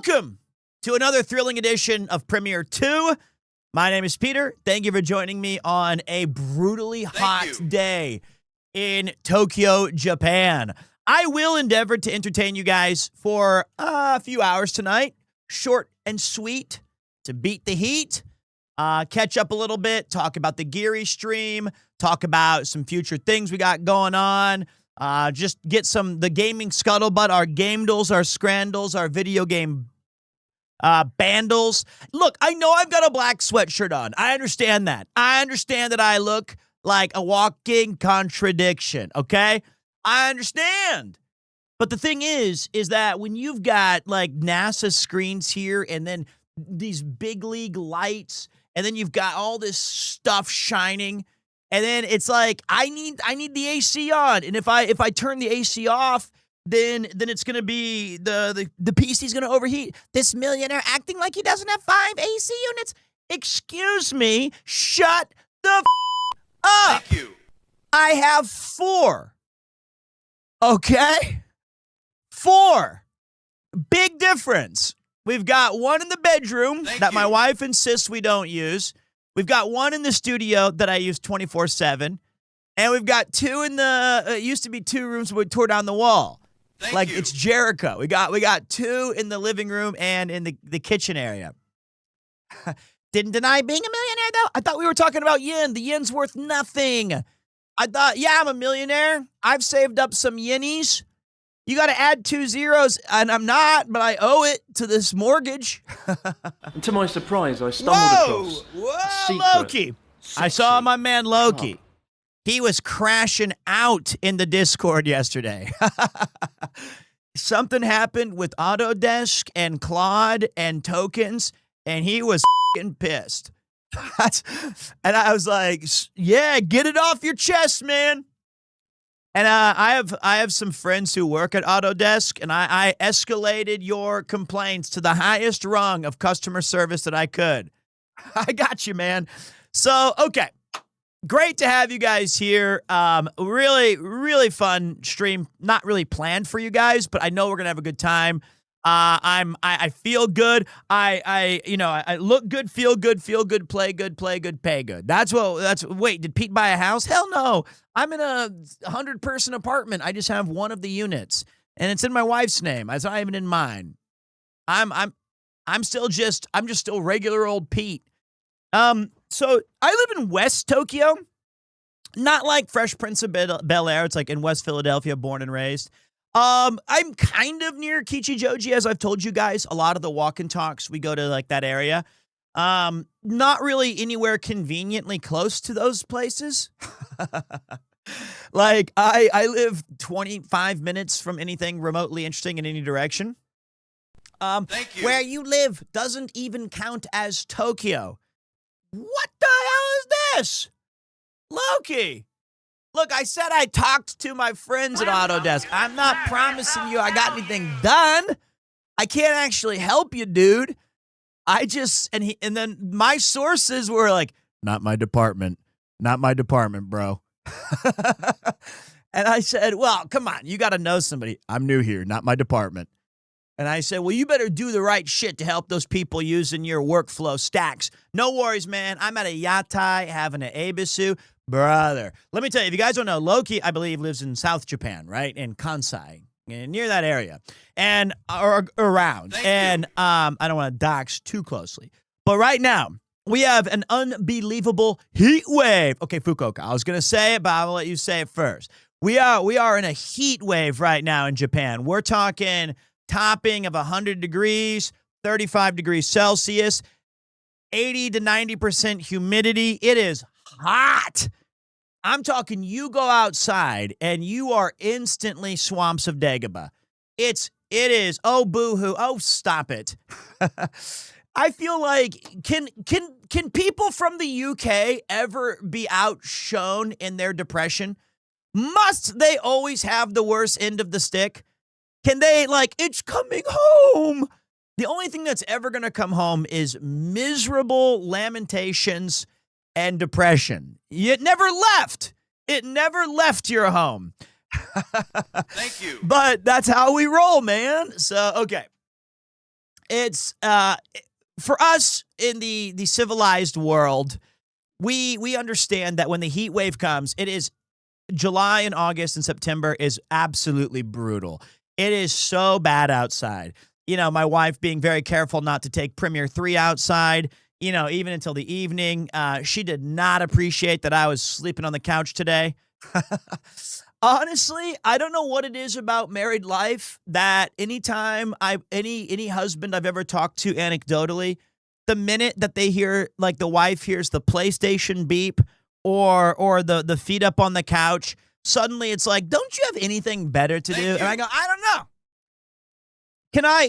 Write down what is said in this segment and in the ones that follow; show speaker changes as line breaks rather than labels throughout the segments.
Welcome to another thrilling edition of Premiere 2. My name is Peter. Thank you for joining me on a brutally hot day in Tokyo, Japan. I will endeavor to entertain you guys for a few hours tonight, short and sweet, to beat the heat, catch up a little bit, talk about the Geary stream, talk about some future things we got going on, just get the gaming scuttlebutt, our gamedles, our scrandles, our video game bandles. Look, I know I've got a black sweatshirt on. I understand that. I understand that I look like a walking contradiction, okay? I understand. But the thing is that when you've got like NASA screens here and then these big league lights and then you've got all this stuff shining and then it's like I need the AC on, and if I turn the AC off, then it's going to be the PC's going to overheat. This millionaire acting like he doesn't have 5 AC units. Excuse me, shut the up.
Thank you.
I have 4. Okay? 4. Big difference. We've got one in the bedroom that my wife insists we don't use. We've got one in the studio that I use 24/7. And we've got 2 in the, it used to be 2 rooms we tore down the wall.
Thank you.
It's Jericho. We got 2 in the living room and in the kitchen area. Didn't deny being a millionaire, though. I thought we were talking about yen. The yen's worth nothing. I thought, yeah, I'm a millionaire. I've saved up some yennies. You got to add 2 zeros, and I'm not, but I owe it to this mortgage.
And to my surprise, I stumbled across a secret,
Loki. I saw my man Loki. He was crashing out in the Discord yesterday. Something happened with Autodesk and Claude and tokens, and he was f***ing pissed. And I was like, yeah, get it off your chest, man. And I have some friends who work at Autodesk, and I escalated your complaints to the highest rung of customer service that I could. I got you, man. So, okay. Great to have you guys here. Really, really fun stream. Not really planned for you guys, but I know we're gonna have a good time. I feel good. I look good, feel good, play good, pay good. Wait, did Pete buy a house? Hell no. I'm in a 100-person apartment. I just have one of the units, and it's in my wife's name. It's not even in mine. I'm still regular old Pete. So I live in West Tokyo, not like Fresh Prince of Bel-Air. It's like in West Philadelphia, born and raised. I'm kind of near Kichijoji, as I've told you guys. A lot of the walk and talks, we go to like that area. Not really anywhere conveniently close to those places. Like I live 25 minutes from anything remotely interesting in any direction.
Thank you.
Where you live doesn't even count as Tokyo. What the hell is this? Loki. Look, I said I talked to my friends at Autodesk. I'm not promising you I got anything done. I can't actually help you, dude. And then my sources were like, not my department, bro. And I said, well, come on, you got to know somebody. I'm new here, not my department. And I said, well, you better do the right shit to help those people using your workflow stacks. No worries, man. I'm at a yatai having an ebisu. Brother, let me tell you, if you guys don't know, Loki, I believe, lives in South Japan, right? In Kansai, near that area, and or around. And I don't want to dox too closely. But right now, we have an unbelievable heat wave. Okay, Fukuoka, I was going to say it, but I will let you say it first. We are in a heat wave right now in Japan. We're talking topping of 100 degrees, 35 degrees Celsius, 80 to 90% humidity. It is hot. I'm talking you go outside and you are instantly swamps of Dagobah. It is, oh, boo-hoo. Oh, stop it. I feel like, can people from the UK ever be outshone in their depression? Must they always have the worst end of the stick? Can they, like, it's coming home? The only thing that's ever going to come home is miserable lamentations and depression. It never left. It never left your home.
Thank you.
But that's how we roll, man. So, okay. it's for us in the civilized world, we understand that when the heat wave comes, it is July and August and September is absolutely brutal. It is so bad outside. You know, my wife being very careful not to take Premiere 3 outside, you know, even until the evening. She did not appreciate that I was sleeping on the couch today. Honestly, I don't know what it is about married life that anytime any husband I've ever talked to anecdotally, the minute that they hear, like, the wife hears the PlayStation beep or the feet up on the couch, suddenly it's like, don't you have anything better to do? And I go, I don't know.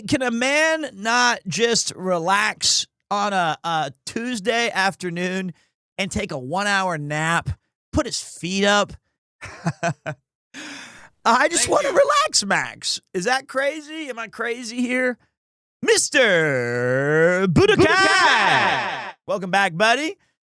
Can a man not just relax on a Tuesday afternoon and take a 1-hour nap, put his feet up? I just want to relax, Max. Is that crazy? Am I crazy here? Mr. Budokai! Welcome back, buddy.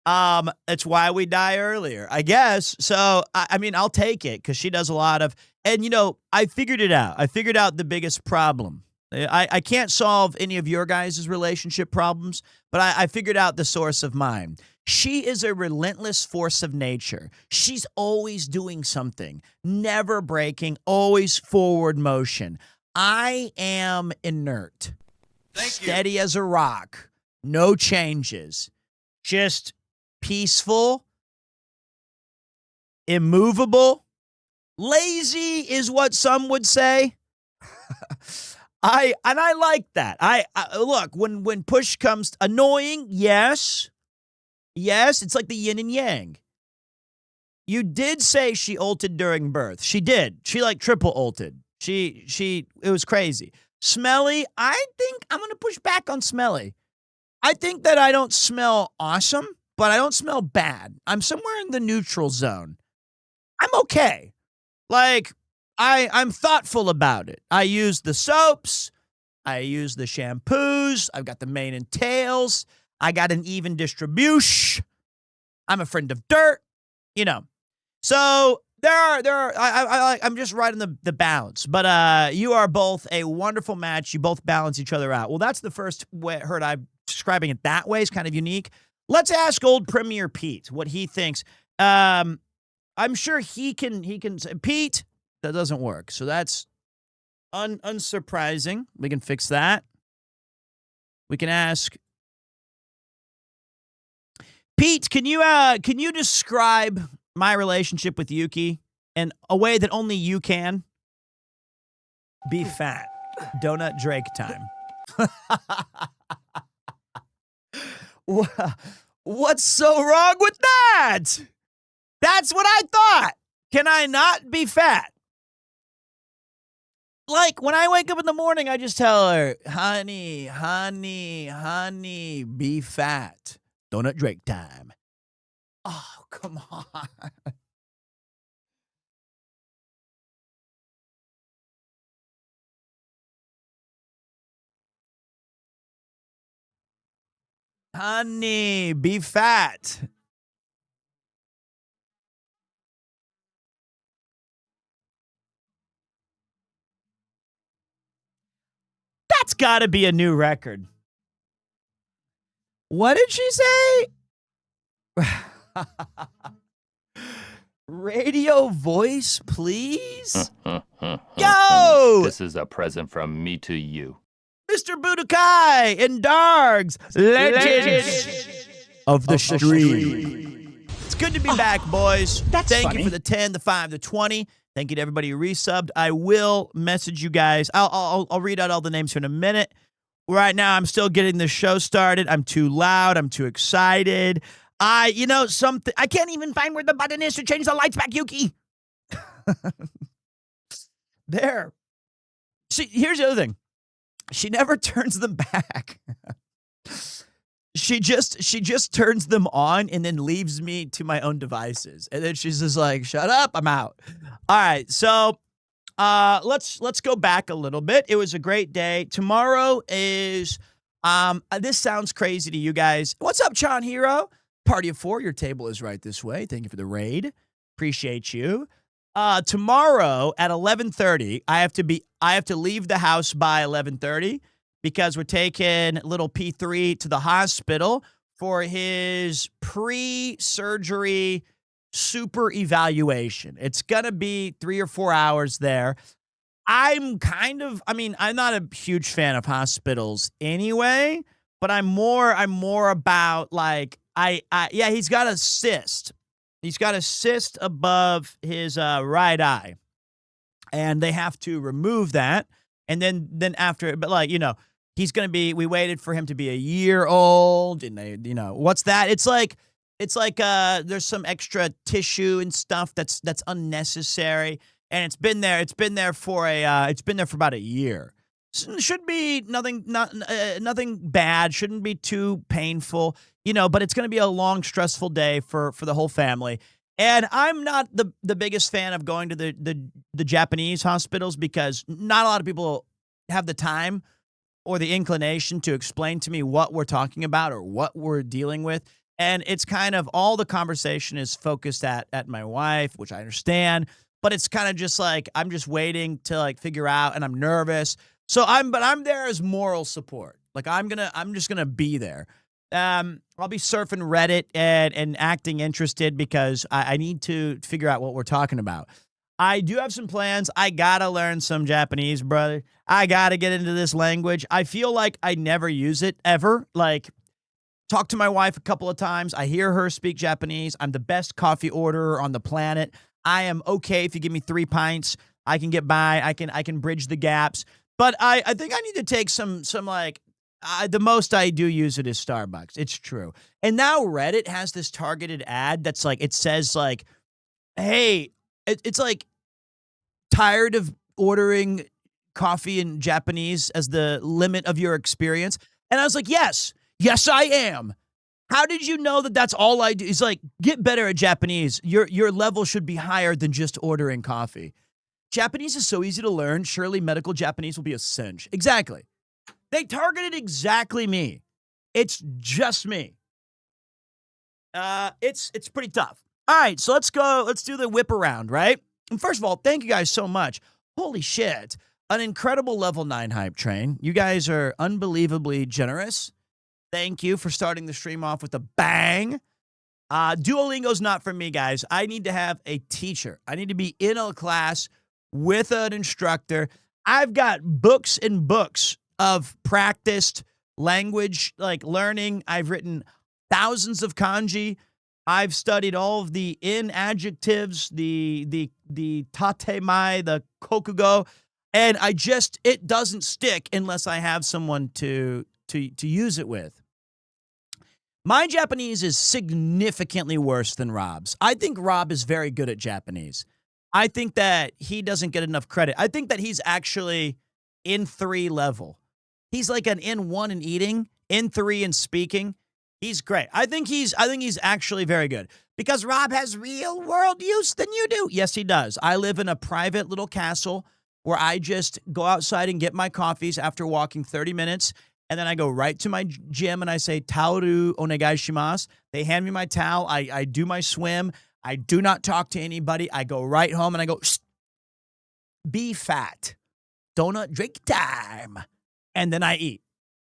That's why we die earlier, I guess. So, I mean, I'll take it because she does a lot of, and, you know, I figured it out. I figured out the biggest problem. I can't solve any of your guys' relationship problems, but I figured out the source of mine. She is a relentless force of nature. She's always doing something, never breaking, always forward motion. I am inert, steady as a rock, no changes, just peaceful, immovable, lazy is what some would say. I like that. I look, when push comes, annoying, yes. Yes, it's like the yin and yang. You did say she ulted during birth. She did. She like triple ulted. It was crazy. Smelly, I think I'm going to push back on Smelly. I think that I don't smell awesome, but I don't smell bad. I'm somewhere in the neutral zone. I'm okay. Like, I'm thoughtful about it. I use the soaps. I use the shampoos. I've got the mane and tails. I got an even distribution. I'm a friend of dirt, you know. So I'm just riding the balance. But you are both a wonderful match. You both balance each other out. Well, that's the first way heard I'm describing it that way. It's kind of unique. Let's ask old Premier Pete what he thinks. I'm sure he can say, Pete, that doesn't work. So that's unsurprising. We can fix that. We can ask Pete, can you describe my relationship with Yuki in a way that only you can? Be fat. Donut Drake time. What's so wrong with that? That's what I thought. Can I not be fat? Like, when I wake up in the morning, I just tell her, honey, be fat. Donut Drake time. Oh, come on. Honey, be fat. That's got to be a new record. What did she say? Radio voice, please? Yo!
This is a present from me to you.
Mr. Budokai and Dargs, legends of the stream. It's good to be back, boys. Thank you for the 10, the 5, the 20. Thank you to everybody who resubbed. I will message you guys. I'll read out all the names here in a minute. Right now, I'm still getting the show started. I'm too loud. I'm too excited. I can't even find where the button is to change the lights back, Yuki. There. See, here's the other thing. She never turns them back. She just turns them on and then leaves me to my own devices. And then she's just like, shut up, I'm out. All right, so let's go back a little bit. It was a great day. Tomorrow is this sounds crazy to you guys. What's up, Chan Hero? Party of 4, your table is right this way. Thank you for the raid. Appreciate you. Tomorrow at 11:30, I have to leave the house by 11:30 because we're taking little P3 to the hospital for his pre-surgery super evaluation. It's going to be 3 or 4 hours there. I'm not a huge fan of hospitals anyway, but I'm more about like, yeah, he's got a cyst. He's got a cyst above his right eye, and they have to remove that. And then after, but like, he's going to be, we waited for him to be a year old, and they, what's that? It's like there's some extra tissue and stuff that's unnecessary. And it's been there for about a year. Should be nothing bad. Shouldn't be too painful, but it's going to be a long, stressful day for the whole family. And I'm not the biggest fan of going to the Japanese hospitals because not a lot of people have the time or the inclination to explain to me what we're talking about or what we're dealing with. And it's kind of all the conversation is focused at my wife, which I understand. But it's kind of just like I'm just waiting to like figure out, and I'm nervous. So I'm there as moral support. Like I'm just gonna be there. I'll be surfing Reddit and acting interested because I need to figure out what we're talking about. I do have some plans. I gotta learn some Japanese, brother. I gotta get into this language. I feel like I never use it ever. Like, talk to my wife a couple of times. I hear her speak Japanese. I'm the best coffee orderer on the planet. I am okay if you give me 3 pints. I can get by. I can bridge the gaps. But I think I need to take some like, the most I do use it is Starbucks. It's true. And now Reddit has this targeted ad that's like, it says like, hey, it's like, tired of ordering coffee in Japanese as the limit of your experience? And I was like, yes, I am. How did you know that that's all I do? He's like, get better at Japanese. Your level should be higher than just ordering coffee. Japanese is so easy to learn. Surely medical Japanese will be a cinch. Exactly. They targeted exactly me. It's just me. It's pretty tough. All right, so let's go. Let's do the whip around, right? And first of all, thank you guys so much. Holy shit. An incredible level 9 hype train. You guys are unbelievably generous. Thank you for starting the stream off with a bang. Duolingo's not for me, guys. I need to have a teacher. I need to be in a class with an instructor. I've got books and books of practiced language, like learning. I've written thousands of kanji. I've studied all of the in adjectives, the tatemai, the kokugo, and it doesn't stick unless I have someone to use it with. My Japanese is significantly worse than Rob's. I think Rob is very good at Japanese. I think that he doesn't get enough credit. I think that he's actually in 3 level. He's like an in 1 in eating, in 3 in speaking. He's great. I think he's actually very good because Rob has real world use than you do. Yes, he does. I live in a private little castle where I just go outside and get my coffees after walking 30 minutes. And then I go right to my gym and I say, Taoru onegai shimasu. They hand me my towel. I do my swim. I do not talk to anybody. I go right home and I go, be fat. Donut drink time. And then I eat.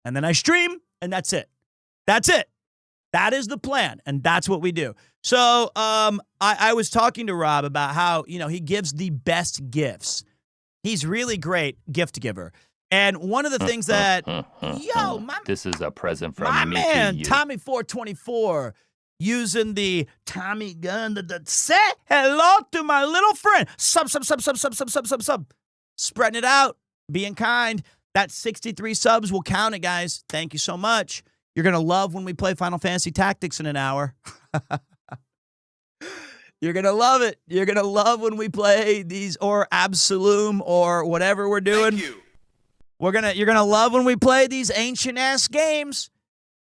And then I stream. And that's it. That's it. That is the plan. And that's what we do. So I was talking to Rob about how, he gives the best gifts. He's really great gift giver. And one of the things that,
this is a present from
my
me
man,
to you.
Tommy 424, using the Tommy gun to say hello to my little friend. Sub. Spreading it out, being kind. That 63 subs will count it, guys. Thank you so much. You're going to love when we play Final Fantasy Tactics in an hour. You're going to love it. You're going to love when we play these, or Absolum, or whatever we're doing.
Thank you.
You're gonna love when we play these ancient ass games.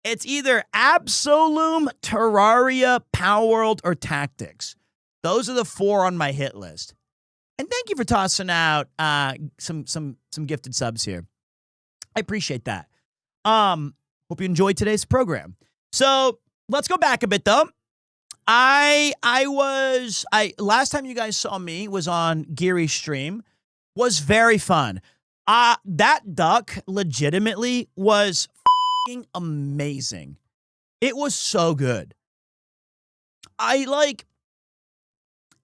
It's either Absolum, Terraria, PALWORLD, or Tactics. Those are the 4 on my hit list. And thank you for tossing out some gifted subs here. I appreciate that. Hope you enjoyed today's program. So let's go back a bit though. Last time you guys saw me was on Geary's stream. Was very fun. That duck legitimately was fucking amazing. It was so good.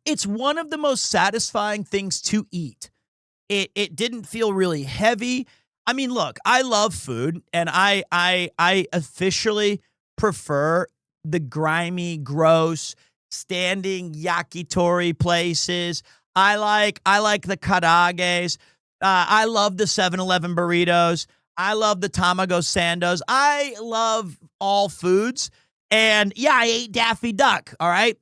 It's one of the most satisfying things to eat. It didn't feel really heavy. I mean, look, I love food, and I officially prefer the grimy, gross, standing yakitori places. I like the karages. I love the 7-Eleven burritos. I love the tamago sandos. I love all foods. And yeah, I ate Daffy Duck, all right?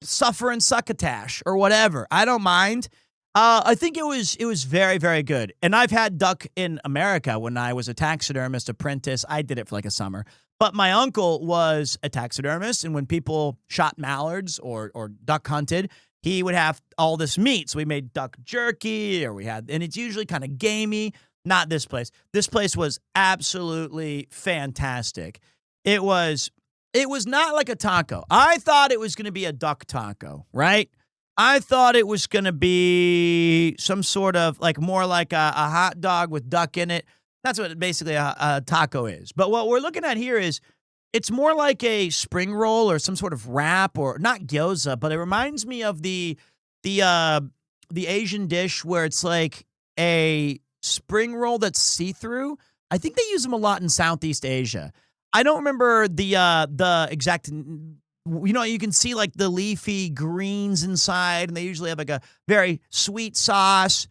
Suffer and succotash or whatever. I don't mind. I think it was very, very good. And I've had duck in America when I was a taxidermist apprentice. I did it for like a summer. But my uncle was a taxidermist, and when people shot mallards or duck hunted, he would have all this meat. So we made duck jerky, and it's usually kind of gamey. Not this place. This place was absolutely fantastic. It was not like a taco. I thought it was going to be a duck taco, right? I thought it was going to be some sort of more like a hot dog with duck in it. That's what basically a taco is. But what we're looking at here is it's more like a spring roll or some sort of wrap, or not gyoza, but it reminds me of the Asian dish where it's like a spring roll that's see-through. I think they use them a lot in Southeast Asia. I don't remember the exact. You can see like the leafy greens inside, and they usually have like a very sweet sauce.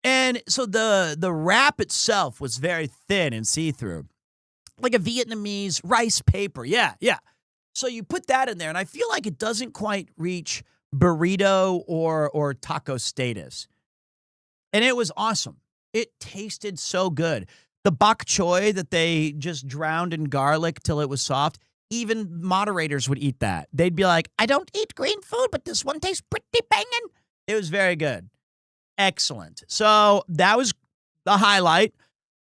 And so the wrap itself was very thin and see-through, like a Vietnamese rice paper. Yeah. So you put that in there, and I feel like it doesn't quite reach burrito or taco status. And it was awesome. It tasted so good. The bok choy that they just drowned in garlic till it was soft, even moderators would eat that. They'd be like, I don't eat green food, but this one tastes pretty banging. It was very good. Excellent. So that was the highlight.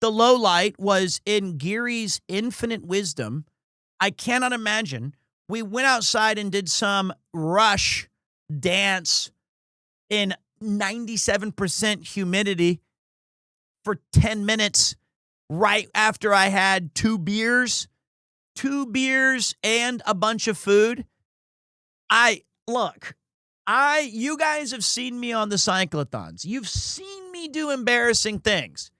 The low light was in Geary's infinite wisdom. I cannot imagine. We went outside and did some Rush dance in 97% humidity for 10 minutes right after I had 2 beers and a bunch of food. You guys have seen me on the cyclothons. You've seen me do embarrassing things.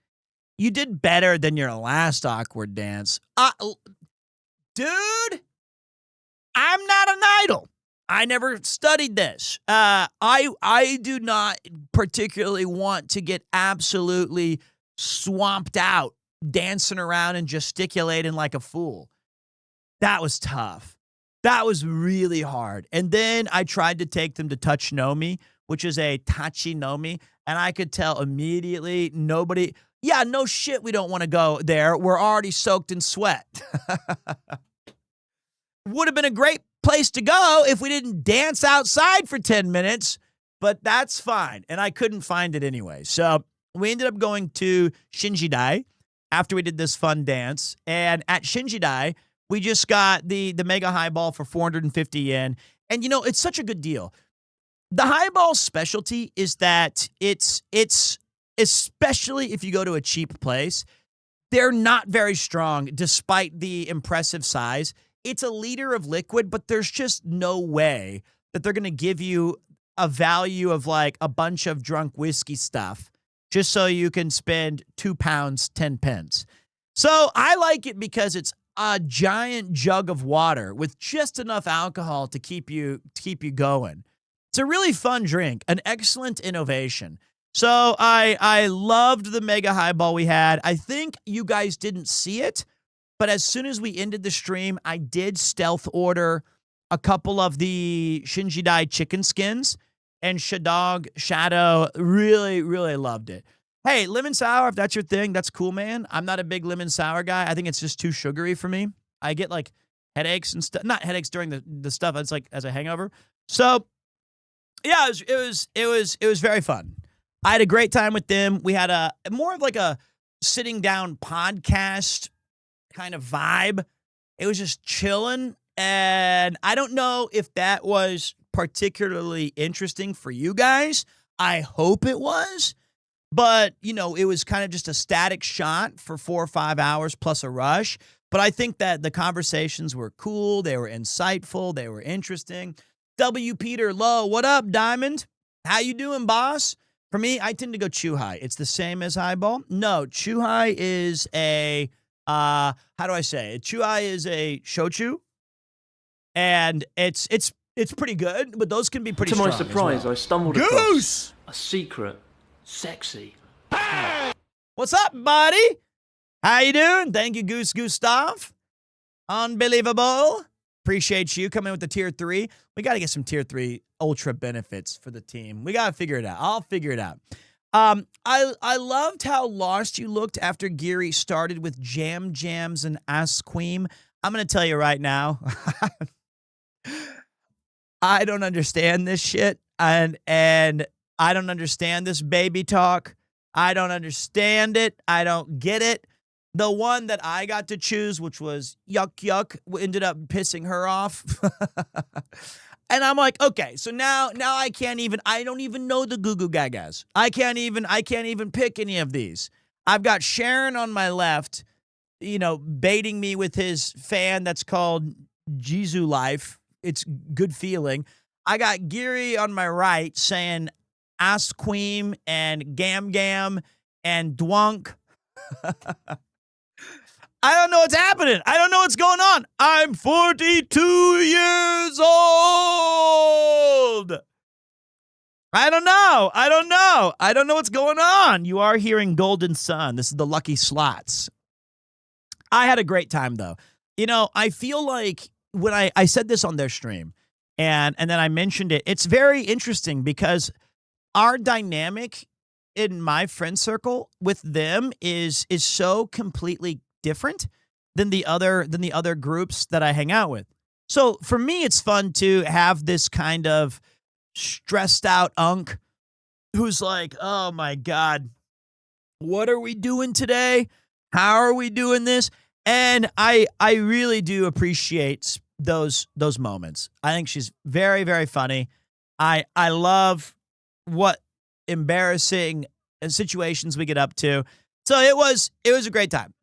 You did better than your last awkward dance. Dude, I'm not an idol. I never studied this. I do not particularly want to get absolutely swamped out dancing around and gesticulating like a fool. That was tough. That was really hard. And then I tried to take them to Touch Nomi, which is a Tachi Nomi, and I could tell immediately nobody, yeah, no shit, we don't want to go there. We're already soaked in sweat. Would have been a great place to go if we didn't dance outside for 10 minutes, but that's fine. And I couldn't find it anyway. So we ended up going to Shinjidai after we did this fun dance. And at Shinjidai, we just got the mega highball for 450 yen. And, it's such a good deal. The highball specialty is that it's especially if you go to a cheap place, they're not very strong despite the impressive size. It's a liter of liquid, but there's just no way that they're going to give you a value of like a bunch of drunk whiskey stuff just so you can spend 2 pounds, 10 pence. So I like it because it's a giant jug of water with just enough alcohol to keep you going. It's a really fun drink, an excellent innovation. So I loved the mega highball we had. I think you guys didn't see it, but as soon as we ended the stream, I did stealth order a couple of the Shinjidai chicken skins, and Shadow really, really loved it. Hey, lemon sour, if that's your thing, that's cool, man. I'm not a big lemon sour guy. I think it's just too sugary for me. I get like headaches and stuff. Not headaches during the stuff. It's like as a hangover. So yeah, it was very fun. I had a great time with them. We had a more of like a sitting down podcast kind of vibe. It was just chilling. And I don't know if that was particularly interesting for you guys. I hope it was. But, it was kind of just a static shot for 4 or 5 hours plus a rush. But I think that the conversations were cool. They were insightful. They were interesting. W. Peter Lowe, what up, Diamond? How you doing, boss? For me, I tend to go Chew High. It's the same as Highball. No, Chew High is a, how do I say it? Chew High is a shochu. And it's pretty good, but those can be pretty strong.
To my surprise, I stumbled across a secret, sexy.
What's up, buddy? How you doing? Thank you, Gustav. Unbelievable. Appreciate you coming with the tier 3. We got to get some tier 3 ultra benefits for the team. We got to figure it out. I'll figure it out. I loved how lost you looked after Geary started with jams and ice cream. I'm going to tell you right now. I don't understand this shit, and I don't understand this baby talk. I don't understand it. I don't get it. The one that I got to choose, which was yuck, ended up pissing her off. And I'm like, okay, so now I don't even know the Goo Goo Gagas. I can't even pick any of these. I've got Sharon on my left, baiting me with his fan that's called Jizu Life. It's good feeling. I got Geary on my right saying Ass Queen and Gam and Dwunk. I don't know what's happening. I don't know what's going on. I'm 42 years old. I don't know. I don't know what's going on. You are hearing Golden Sun. This is the lucky slots. I had a great time, though. I feel like when I said this on their stream and then I mentioned it, it's very interesting because our dynamic in my friend circle with them is so completely different than the other groups that I hang out with. So for me, it's fun to have this kind of stressed out unk who's like, oh my God, what are we doing today? How are we doing this? And I really do appreciate those moments. I think she's very, very funny. I love what embarrassing situations we get up to. So it was a great time.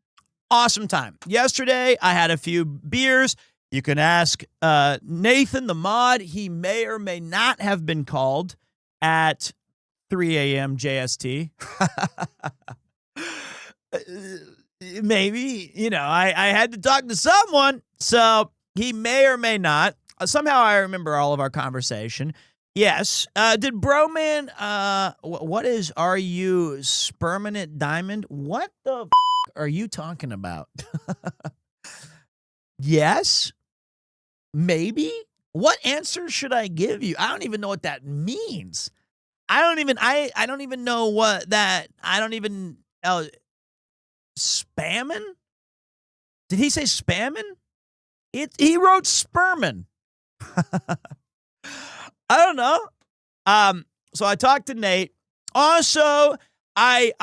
Awesome time. Yesterday, I had a few beers. You can ask Nathan, the mod. He may or may not have been called at 3 a.m. JST. Maybe, I had to talk to someone. So he may or may not. Somehow I remember all of our conversation. Yes. Did Broman, are you Spermanent Diamond? What the are you talking about? Yes. Maybe. What answer should I give you? I don't even know what that means. I don't even know what that, spammin'? Did he say spammin'? He wrote spermin'. I don't know. So I talked to Nate. Also, I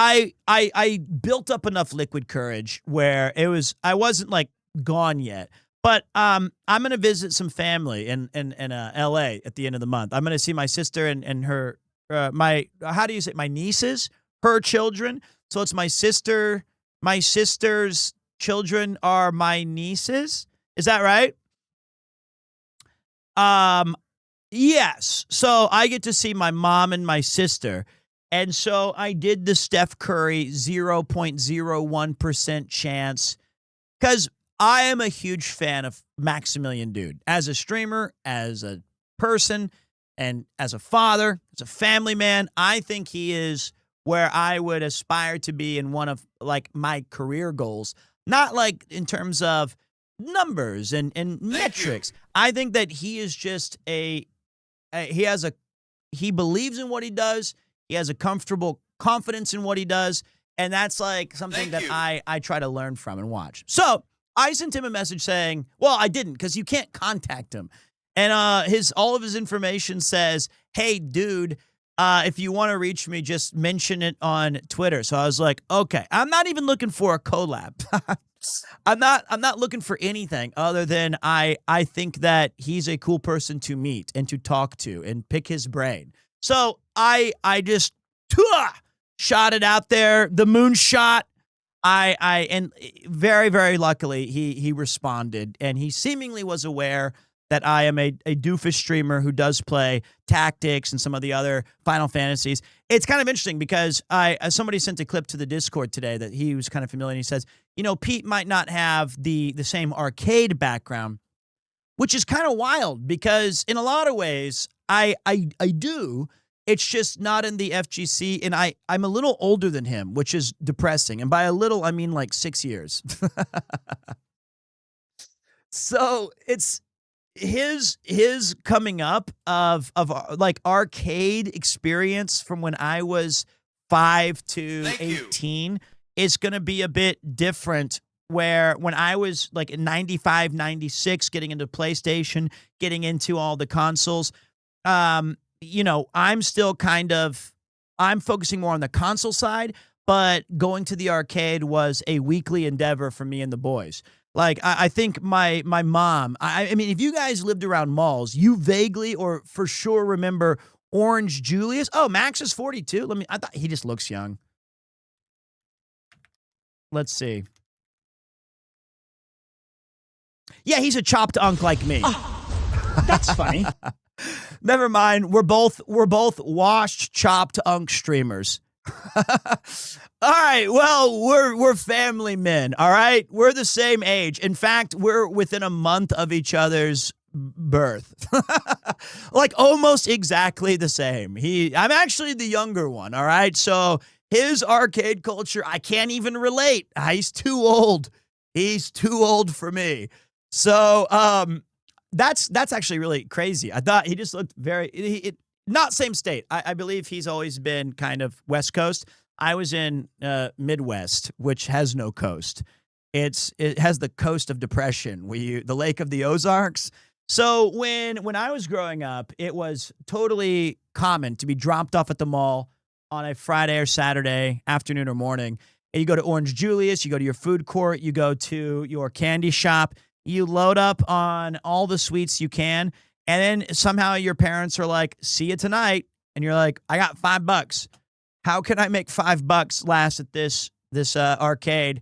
built up enough liquid courage where I wasn't like gone yet. But I'm gonna visit some family in LA at the end of the month. I'm gonna see my sister and her my nieces, her children. So it's my sister. My sister's children are my nieces. Is that right? Yes. So I get to see my mom and my sister. And so I did the Steph Curry 0.01% chance because I am a huge fan of Maximilian Dude as a streamer, as a person, and as a father, as a family man. I think he is where I would aspire to be in one of like my career goals, not like in terms of numbers and metrics. I think that he is just he believes in what he does. He has a comfortable confidence in what he does. And that's like something that I try to learn from and watch. So I sent him a message saying, well, I didn't because you can't contact him. And all of his information says, hey, dude, if you want to reach me, just mention it on Twitter. So I was like, okay, I'm not even looking for a collab. I'm not looking for anything other than I think that he's a cool person to meet and to talk to and pick his brain. So I just shot it out there, the moonshot. And very, very luckily, he responded, and he seemingly was aware that I am a doofus streamer who does play Tactics and some of the other Final Fantasies. It's kind of interesting because somebody sent a clip to the Discord today that he was kind of familiar, and he says, Pete might not have the same arcade background, which is kind of wild because in a lot of ways, I do. It's just not in the FGC, and I'm a little older than him, which is depressing. And by a little, I mean like 6 years. So it's his coming up of like arcade experience from when I was 5 to 18 is going to be a bit different. Where when I was like in 95, 96, getting into PlayStation, getting into all the consoles, I'm still I'm focusing more on the console side, but going to the arcade was a weekly endeavor for me and the boys. Like, I think my mom, I mean, if you guys lived around malls, you vaguely or for sure remember Orange Julius. Oh, Max is 42. I thought he just looks young. Let's see. Yeah, he's a chopped unk like me.
Oh, that's funny.
Never mind. We're both washed, chopped unk streamers. All right. Well, we're family men. All right. We're the same age. In fact, we're within a month of each other's birth. Like almost exactly the same. I'm actually the younger one. All right. So his arcade culture, I can't even relate. He's too old. He's too old for me. So, that's actually really crazy. I thought he just looked not same state. I believe he's always been kind of West Coast. I was in Midwest, which has no coast. It has the coast of depression, the Lake of the Ozarks. So when I was growing up, it was totally common to be dropped off at the mall on a Friday or Saturday afternoon or morning. And you go to Orange Julius, you go to your food court, you go to your candy shop. You load up on all the sweets you can, and then somehow your parents are like, see you tonight. And you're like, I got $5. How can I make $5 last at this arcade?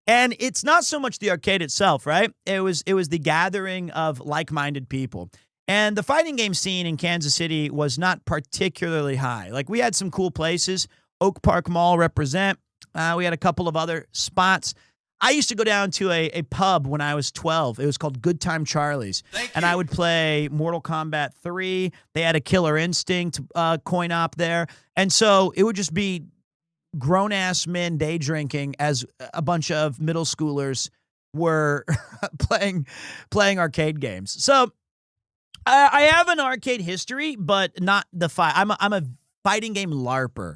And it's not so much the arcade itself, right? It was the gathering of like-minded people. And the fighting game scene in Kansas City was not particularly high. Like, we had some cool places. Oak Park Mall represent. We had a couple of other spots. I used to go down to a pub when I was 12. It was called Good Time Charlie's. And I would play Mortal Kombat 3. They had a Killer Instinct coin op there. And so it would just be grown-ass men day drinking as a bunch of middle schoolers were playing arcade games. So I have an arcade history, but not the fight. I'm a fighting game LARPer.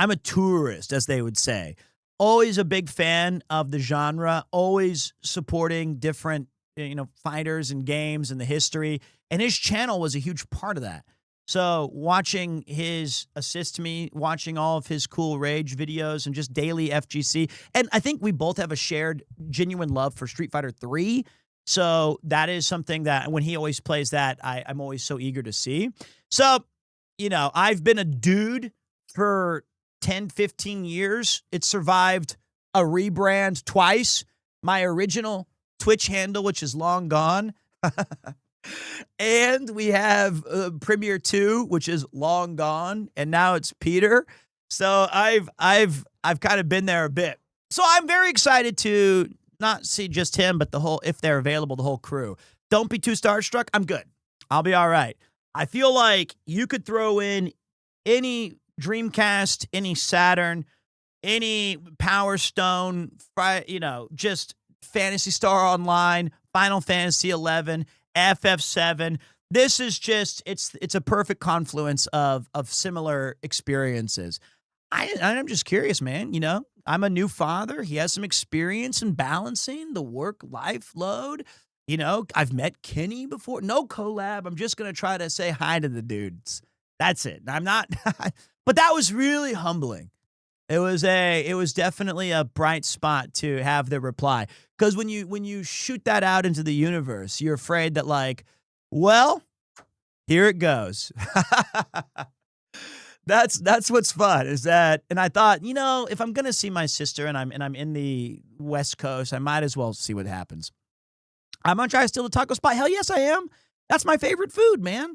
I'm a tourist, as they would say. Always a big fan of the genre, always supporting different, fighters and games and the history. And his channel was a huge part of that. So watching his assist me, watching all of his cool Rage videos and just daily FGC. And I think we both have a shared genuine love for Street Fighter 3. So that is something that when he always plays that, I'm always so eager to see. So, I've been a dude for 10, 15 years. It survived a rebrand twice. My original Twitch handle, which is long gone. And we have Premiere 2, which is long gone. And now it's Peter. So I've kind of been there a bit. So I'm very excited to not see just him, but if they're available, the whole crew. Don't be too starstruck. I'm good. I'll be all right. I feel like you could throw in any Dreamcast, any Saturn, any Power Stone, just Phantasy Star Online, Final Fantasy 11, FF7. This is just it's a perfect confluence of similar experiences. I'm just curious, man. I'm a new father. He has some experience in balancing the work-life load. I've met Kenny before. No collab. I'm just gonna try to say hi to the dudes. That's it. I'm not. But that was really humbling. It was definitely a bright spot to have the reply. Because when you shoot that out into the universe, you're afraid that well, here it goes. That's what's fun is that, and I thought, if I'm gonna see my sister and I'm in the West Coast, I might as well see what happens. I'm gonna try to steal the taco spot. Hell yes, I am. That's my favorite food, man.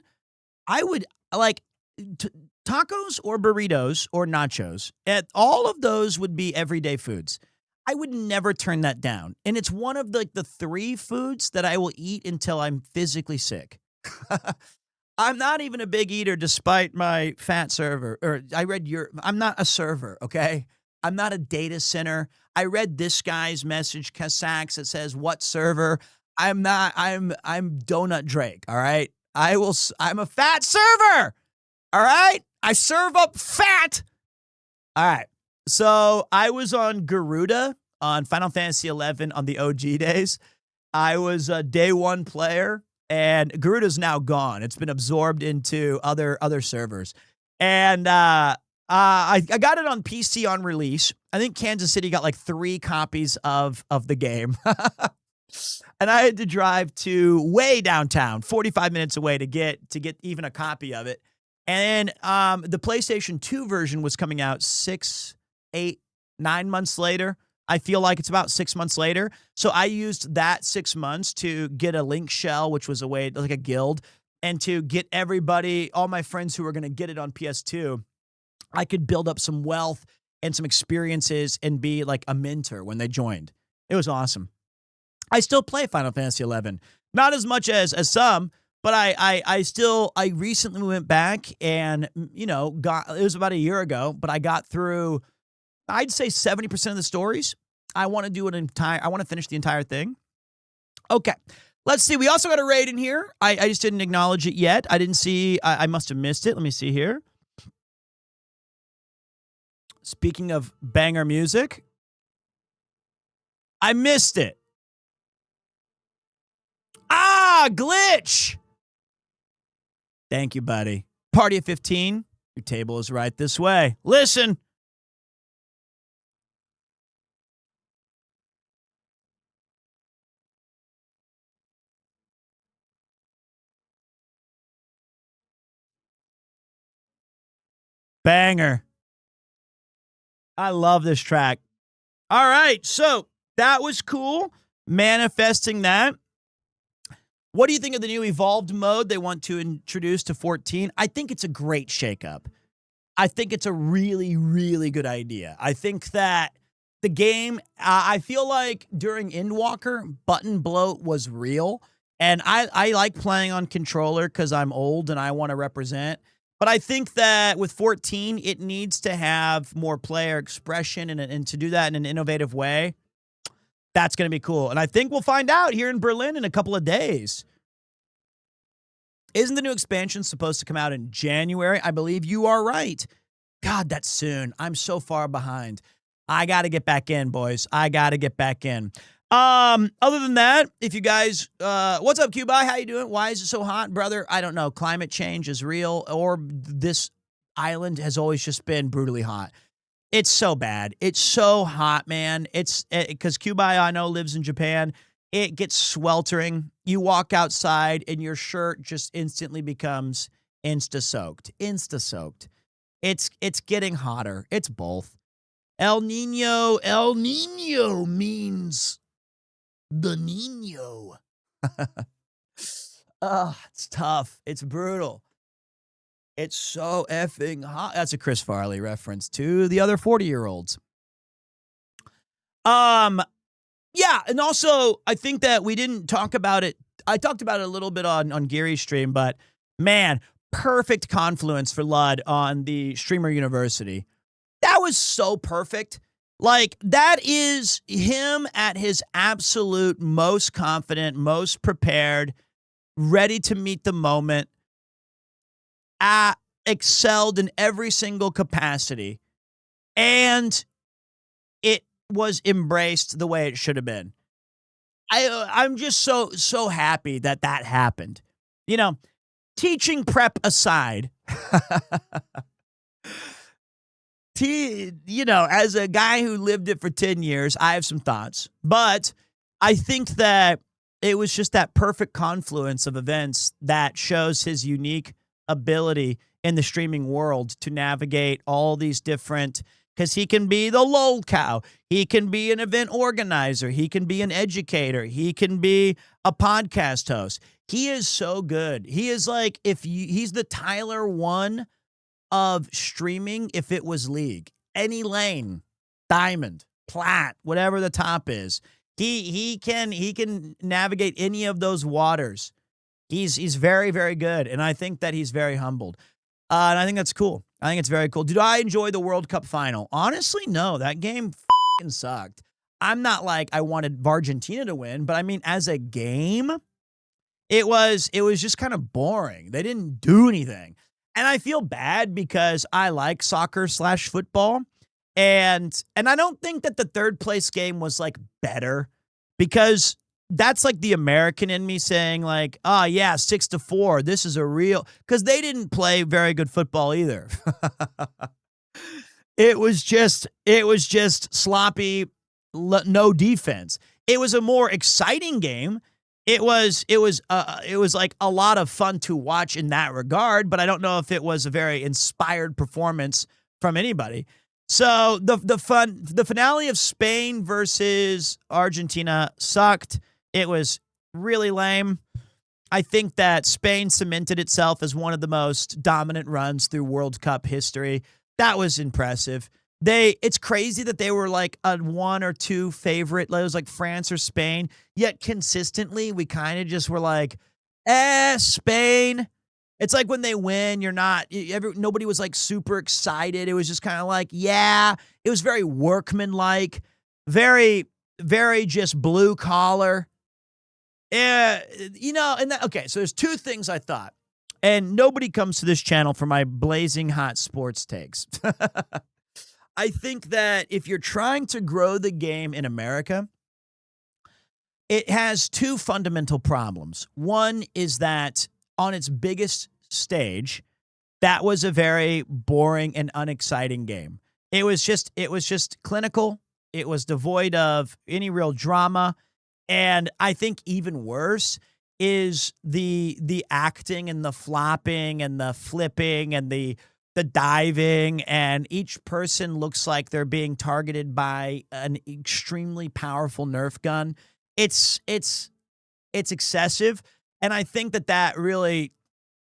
I would like tacos or burritos or nachos. And all of those would be everyday foods. I would never turn that down. And it's one of the 3 foods that I will eat until I'm physically sick. I'm not even a big eater despite my fat server. Or I'm not a server, okay? I'm not a data center. I read this guy's message, Kassax, that says, what server? I'm Donut Drake, all right? I'm a fat server, all right? I serve up fat. All right. So I was on Garuda on Final Fantasy XI on the OG days. I was a day 1 player. And Garuda's now gone. It's been absorbed into other servers. And I got it on PC on release. I think Kansas City got like 3 copies of the game. And I had to drive to way downtown, 45 minutes away to get even a copy of it. And the PlayStation 2 version was coming out 6, 8, 9 months later. I feel like it's about 6 months later. So I used that 6 months to get a link shell, which was a way, like a guild, and to get everybody, all my friends who were going to get it on PS2, I could build up some wealth and some experiences and be like a mentor when they joined. It was awesome. I still play Final Fantasy XI. Not as much as some, but I recently went back and, it was about a year ago, but I got through, I'd say 70% of the stories. I want to finish the entire thing. Okay. Let's see. We also got a raid in here. I just didn't acknowledge it yet. I didn't see. I must have missed it. Let me see here. Speaking of banger music, I missed it. Glitch. Thank you, buddy. Party of 15. Your table is right this way. Listen. Banger. I love this track. All right, so that was cool. Manifesting that. What do you think of the new evolved mode they want to introduce to 14? I think it's a great shakeup. I think it's a really, really good idea. I think that the game, I feel like during Endwalker, button bloat was real. And I like playing on controller because I'm old and I want to represent. But I think that with 14, it needs to have more player expression and to do that in an innovative way. That's going to be cool. And I think we'll find out here in Berlin in a couple of days. Isn't the new expansion supposed to come out in January? I believe you are right. God, that's soon. I'm so far behind. I got to get back in, boys. I got to get back in. Other than that, if you guys, what's up, Cubai? How you doing? Why is it so hot, brother? I don't know. Climate change is real, or this island has always just been brutally hot. It's so bad. It's so hot, man. It's because Cubai, I know, lives in Japan. It gets sweltering. You walk outside and your shirt just instantly becomes insta-soaked. Insta-soaked. It's getting hotter. It's both. El Nino means the Nino. It's tough. It's brutal. It's so effing hot. That's a Chris Farley reference to the other 40-year-olds. Yeah, and also I think that we didn't talk about it. I talked about it a little bit on Gary's stream, but man, perfect confluence for Lud on the Streamer University. That was so perfect. Like, that is him at his absolute most confident, most prepared, ready to meet the moment, excelled in every single capacity, and it was embraced the way it should have been. I'm just so happy that happened. You know, teaching prep aside, as a guy who lived it for 10 years, I have some thoughts. But I think that it was just that perfect confluence of events that shows his unique ability in the streaming world to navigate all these different, because he can be the lol cow. He can be an event organizer. He can be an educator. He can be a podcast host. He is so good. He is like, he's the Tyler One of streaming if it was league. Any lane, diamond, plat, whatever the top is. He can navigate any of those waters. He's very, very good, and I think that he's very humbled. And I think that's cool. I think it's very cool. Did I enjoy the World Cup final? Honestly, no. That game fucking sucked. I'm not like I wanted Argentina to win, but I mean, as a game, it was just kind of boring. They didn't do anything. And I feel bad because I like soccer/football. And I don't think that the third place game was like better, because that's like the American in me saying like, oh yeah, 6-4. This is a real, because they didn't play very good football either. It was just sloppy, no defense. It was a more exciting game. It was like a lot of fun to watch in that regard, but I don't know if it was a very inspired performance from anybody. So the finale of Spain versus Argentina sucked. It was really lame. I think that Spain cemented itself as one of the most dominant runs through World Cup history. That was impressive. It's crazy that they were like a 1 or 2 favorite. It was like France or Spain. Yet consistently, we kind of just were like, Spain. It's like when they win, nobody was like super excited. It was just kind of like, yeah. It was very workmanlike, very, very just blue collar. Okay, so there's 2 things I thought. And nobody comes to this channel for my blazing hot sports takes. I think that if you're trying to grow the game in America, it has 2 fundamental problems. One is that on its biggest stage, that was a very boring and unexciting game. It was just clinical. It was devoid of any real drama. And I think even worse is the acting and the flopping and the flipping and the diving, and each person looks like they're being targeted by an extremely powerful Nerf gun. It's excessive, and I think that really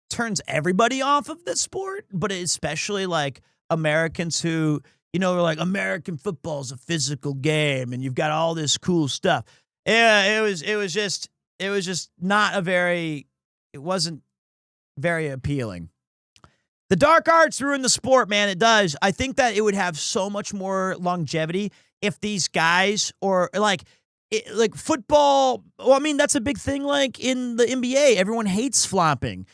turns everybody off of the sport, but especially like Americans who, are like, American football is a physical game and you've got all this cool stuff. Yeah, it was just not it wasn't very appealing. The dark arts ruin the sport, man. It does. I think that it would have so much more longevity if these guys, or like football. Well, I mean, that's a big thing. Like in the NBA, everyone hates flopping.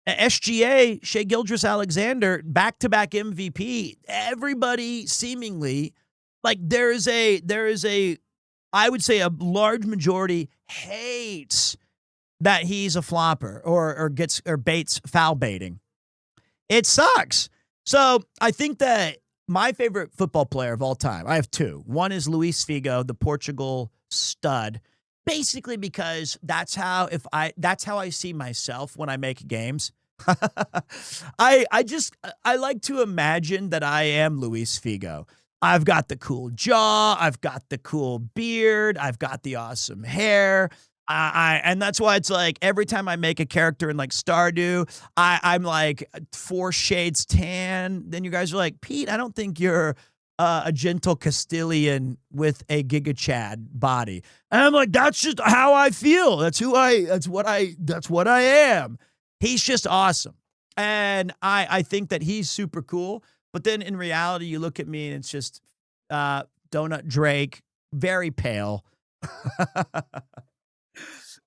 SGA, Shai Gilgeous-Alexander, back-to-back MVP. Everybody seemingly, like there is a, I would say a large majority hates that he's a flopper or baits foul baiting. It sucks. So I think that my favorite football player of all time, I have 2. One is Luis Figo, the Portugal stud, basically because that's how I see myself when I make games. I like to imagine that I am Luis Figo. I've got the cool jaw, I've got the cool beard, I've got the awesome hair. And that's why it's like every time I make a character in like Stardew, I'm like 4 shades tan. Then you guys are like, Pete, I don't think you're a gentle Castilian with a Giga Chad body. And I'm like, that's just how I feel. That's what I am. He's just awesome. And I think that he's super cool. But then in reality, you look at me and it's just Donut Drake, very pale.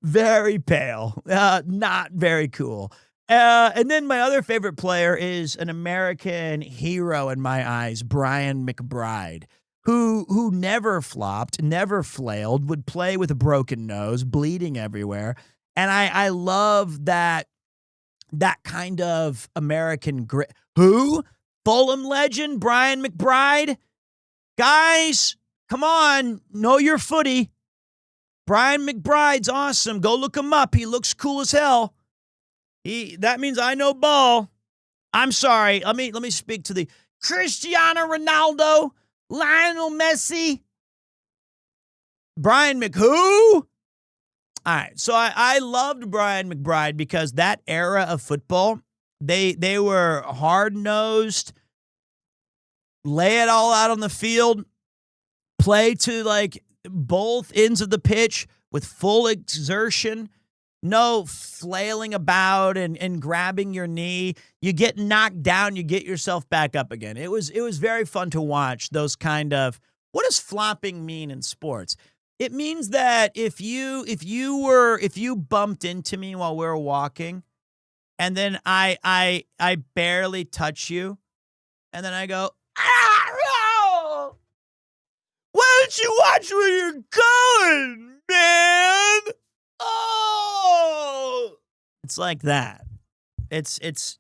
Very pale. Not very cool. And then my other favorite player is an American hero in my eyes, Brian McBride, who never flopped, never flailed, would play with a broken nose, bleeding everywhere. And I love that kind of American grit. Who? Fulham legend, Brian McBride? Guys, come on, know your footy. Brian McBride's awesome. Go look him up. He looks cool as hell. That means I know ball. I'm sorry. Let me speak to the Cristiano Ronaldo, Lionel Messi, Brian McWho. All right, so I loved Brian McBride because that era of football, they were hard-nosed, lay it all out on the field, play to like both ends of the pitch with full exertion, no flailing about and grabbing your knee. You get knocked down, you get yourself back up again. It was very fun to watch those kind of. What does flopping mean in sports? It means that if you bumped into me while we were walking, and then I barely touch you, and then I go, ah, why don't you watch where you're going, man? Oh, it's like that. It's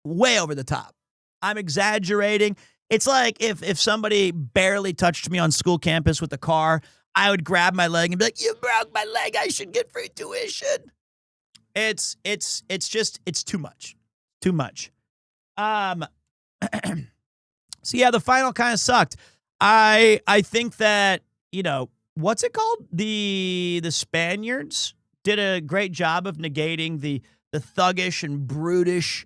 way over the top. I'm exaggerating. It's like if somebody barely touched me on school campus with a car, I would grab my leg and be like, "You broke my leg. I should get free tuition." It's too much. Too much. So yeah, the final kind of sucked. I think that, what's it called? The Spaniards did a great job of negating the thuggish and brutish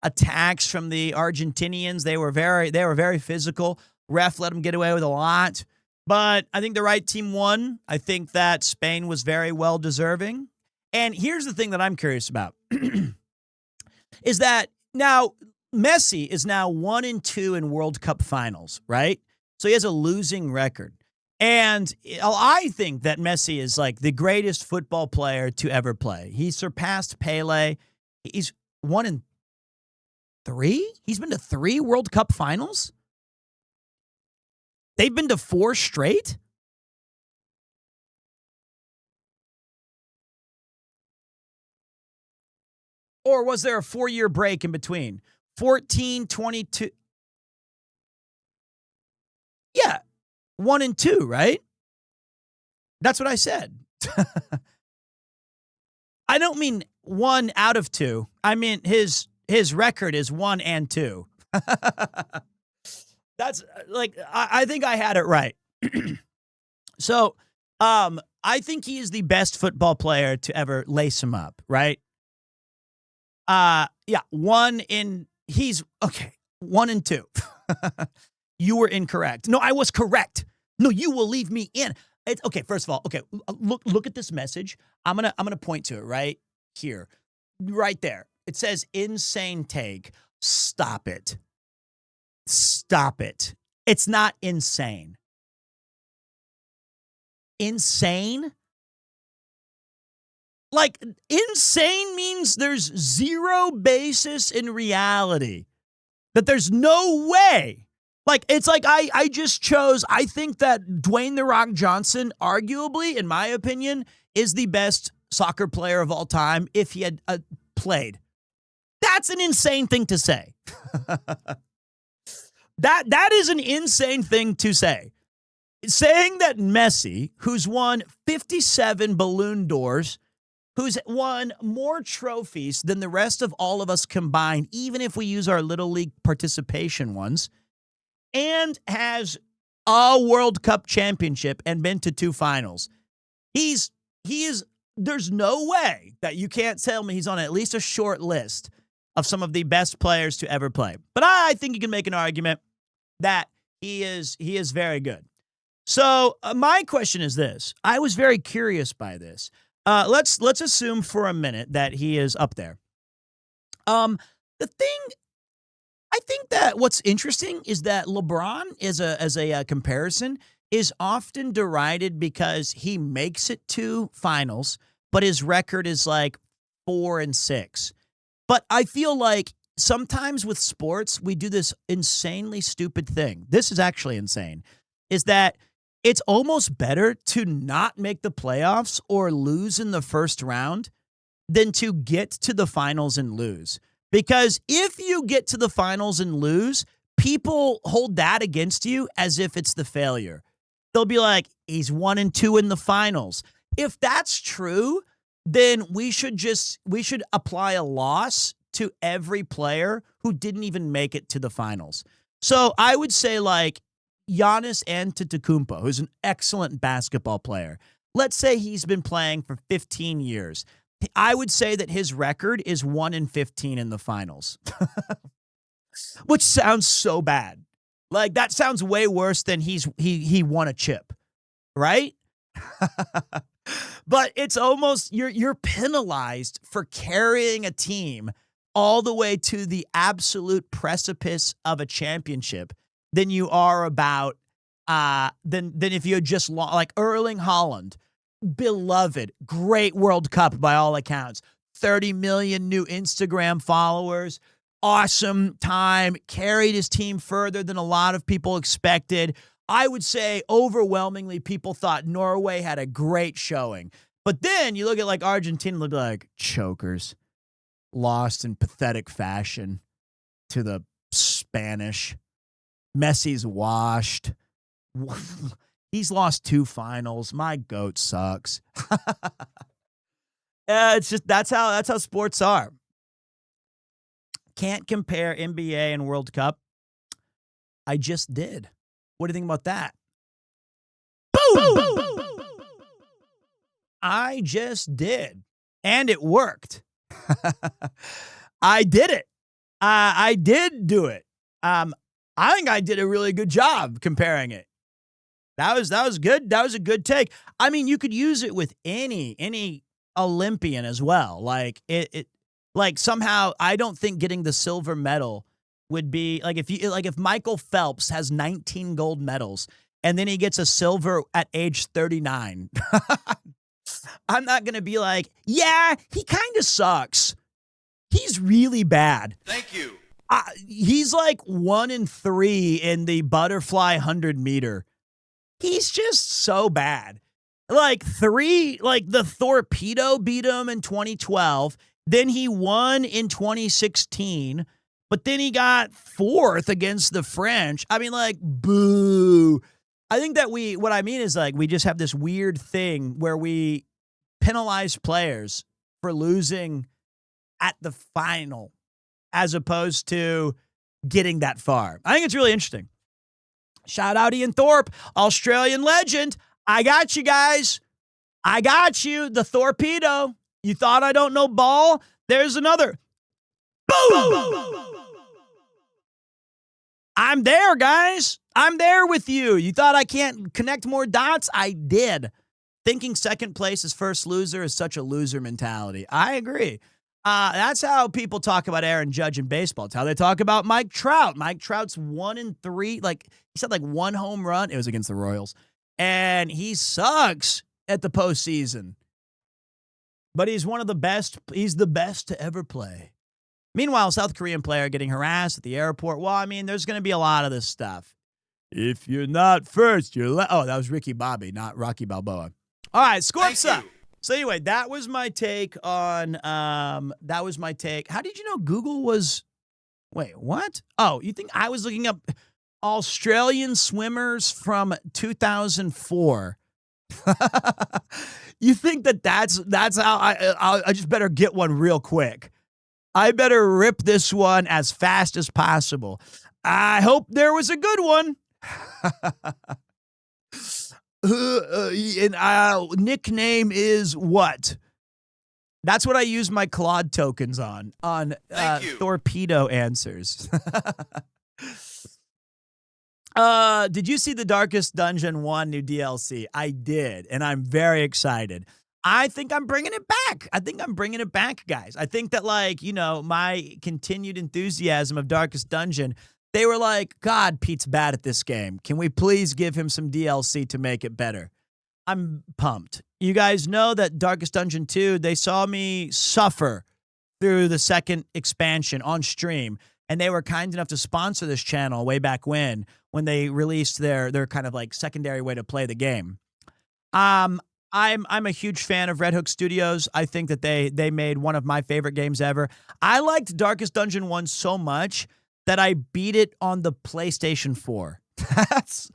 attacks from the Argentinians. They were very physical. Ref let them get away with a lot. But I think the right team won. I think that Spain was very well deserving. And here's the thing that I'm curious about is that now Messi is now 1-2 in World Cup finals, right? So he has a losing record. And I think that Messi is like the greatest football player to ever play. He surpassed Pele. He's 1-3. He's been to 3 World Cup finals. They've been to 4 straight. Or was there a 4-year break in between? 14, 22. Yeah. 1-2, right? That's what I said. I don't mean 1 out of 2. I mean his record is 1-2. That's like I think I had it right. So, I think he is the best football player to ever lace him up, right? Yeah, 1-2. You were incorrect. No, I was correct. No, you will leave me in. Okay, first of all, okay, look at this message. I'm gonna point to it right here, right there. It says insane take. Stop it. Stop it. It's not insane. Insane? Like, insane means there's zero basis in reality. That there's no way. Like, it's like I just chose, I think that Dwayne "The Rock" Johnson, arguably, in my opinion, is the best soccer player of all time if he had played. That's an insane thing to say. That is an insane thing to say. Saying that Messi, who's won 57 Balloon d'Ors, who's won more trophies than the rest of all of us combined, even if we use our Little League participation ones, and has a World Cup championship and been to 2 finals. He is, there's no way that you can't tell me he's on at least a short list of some of the best players to ever play. But I think you can make an argument that he is very good. So my question is this. I was very curious by this. Let's assume for a minute that he is up there. The thing, I think that what's interesting is that LeBron as a comparison is often derided because he makes it to finals, but his record is like 4-6. But I feel like sometimes with sports, we do this insanely stupid thing. This is actually insane, is that it's almost better to not make the playoffs or lose in the first round than to get to the finals and lose. Because if you get to the finals and lose, people hold that against you as if it's the failure. They'll be like, he's 1-2 in the finals. If that's true, then we should apply a loss to every player who didn't even make it to the finals. So I would say like Giannis Antetokounmpo, who's an excellent basketball player. Let's say he's been playing for 15 years. I would say that his record is 1-15 in the finals, which sounds so bad. Like that sounds way worse than he won a chip, right? But it's almost you're penalized for carrying a team all the way to the absolute precipice of a championship than you are about than if you had just like Erling Haaland, beloved, great World Cup by all accounts, 30 million new Instagram followers, awesome time, carried his team further than a lot of people expected. I would say overwhelmingly people thought Norway had a great showing. But then you look at like Argentina, look like chokers, lost in pathetic fashion to the Spanish. Messi's washed. He's lost 2 finals. My goat sucks. It's just that's how sports are. Can't compare NBA and World Cup. I just did. What do you think about that? Boom! I just did. And it worked. I did it. I did do it. I think I did a really good job comparing it. That was good. That was a good take. I mean, you could use it with any Olympian as well. Like it like somehow I don't think getting the silver medal would be like if Michael Phelps has 19 gold medals and then he gets a silver at age 39. I'm not going to be like, yeah, he kind of sucks. He's really bad.
Thank you.
He's like 1-3 in the butterfly 100-meter. He's just so bad. Like the Torpedo beat him in 2012. Then he won in 2016. But then he got 4th against the French. I mean, like, boo. I think that what I mean is like we just have this weird thing where we penalize players for losing at the final as opposed to getting that far. I think it's really interesting. Shout out Ian Thorpe, Australian legend. I got you guys. I got you. The Torpedo. You thought I don't know ball? There's another. Boom! I'm there, guys. I'm there with you. You thought I can't connect more dots? I did. Thinking second place is first loser is such a loser mentality. I agree. That's how people talk about Aaron Judge in baseball. It's how they talk about Mike Trout. Mike Trout's 1-3. Like he said, like 1 home run. It was against the Royals. And he sucks at the postseason. But he's one of the best. He's the best to ever play. Meanwhile, South Korean player getting harassed at the airport. Well, I mean, there's going to be a lot of this stuff. If you're not first, you're oh, that was Ricky Bobby, not Rocky Balboa. All right, Scorp's up. So anyway, that was my take on, that was my take. How did you know Google was, wait, what? Oh, you think I was looking up Australian swimmers from 2004? You think that's how I just better get one real quick. I better rip this one as fast as possible. I hope there was a good one. Nickname is what? That's what I use my Claude tokens on Torpedo answers. Did you see the Darkest Dungeon 1 new DLC? I did, and I'm very excited. I think I'm bringing it back. Guys. I think that, like, you know, my continued enthusiasm of Darkest Dungeon, they were like, God, Pete's bad at this game. Can we please give him some DLC to make it better? I'm pumped. You guys know that Darkest Dungeon 2, they saw me suffer through the second expansion on stream, and they were kind enough to sponsor this channel way back when they released their kind of like secondary way to play the game. I'm a huge fan of Red Hook Studios. I think that they made one of my favorite games ever. I liked Darkest Dungeon 1 so much that I beat it on the PlayStation 4. That's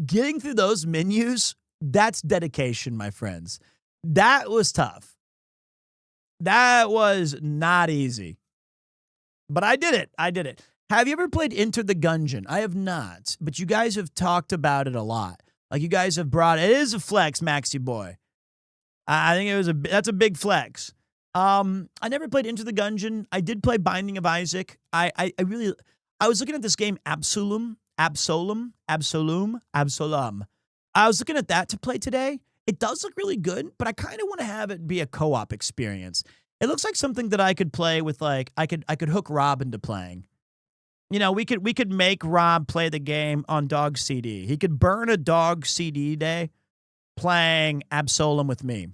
getting through those menus. That's dedication, my friends. That was tough. That was not easy. But I did it. I did it. Have you ever played Enter the Gungeon? I have not, but you guys have talked about it a lot. Like you guys have brought it is a flex, Maxi boy. I think that's a big flex. I never played Enter the Gungeon. I did play Binding of Isaac. I was looking at this game Absolum. I was looking at that to play today. It does look really good, but I kind of want to have it be a co-op experience. It looks like something that I could play with, like I could hook Rob into playing. You know, we could make Rob play the game on Dog CD. He could burn a Dog CD day playing Absolum with me.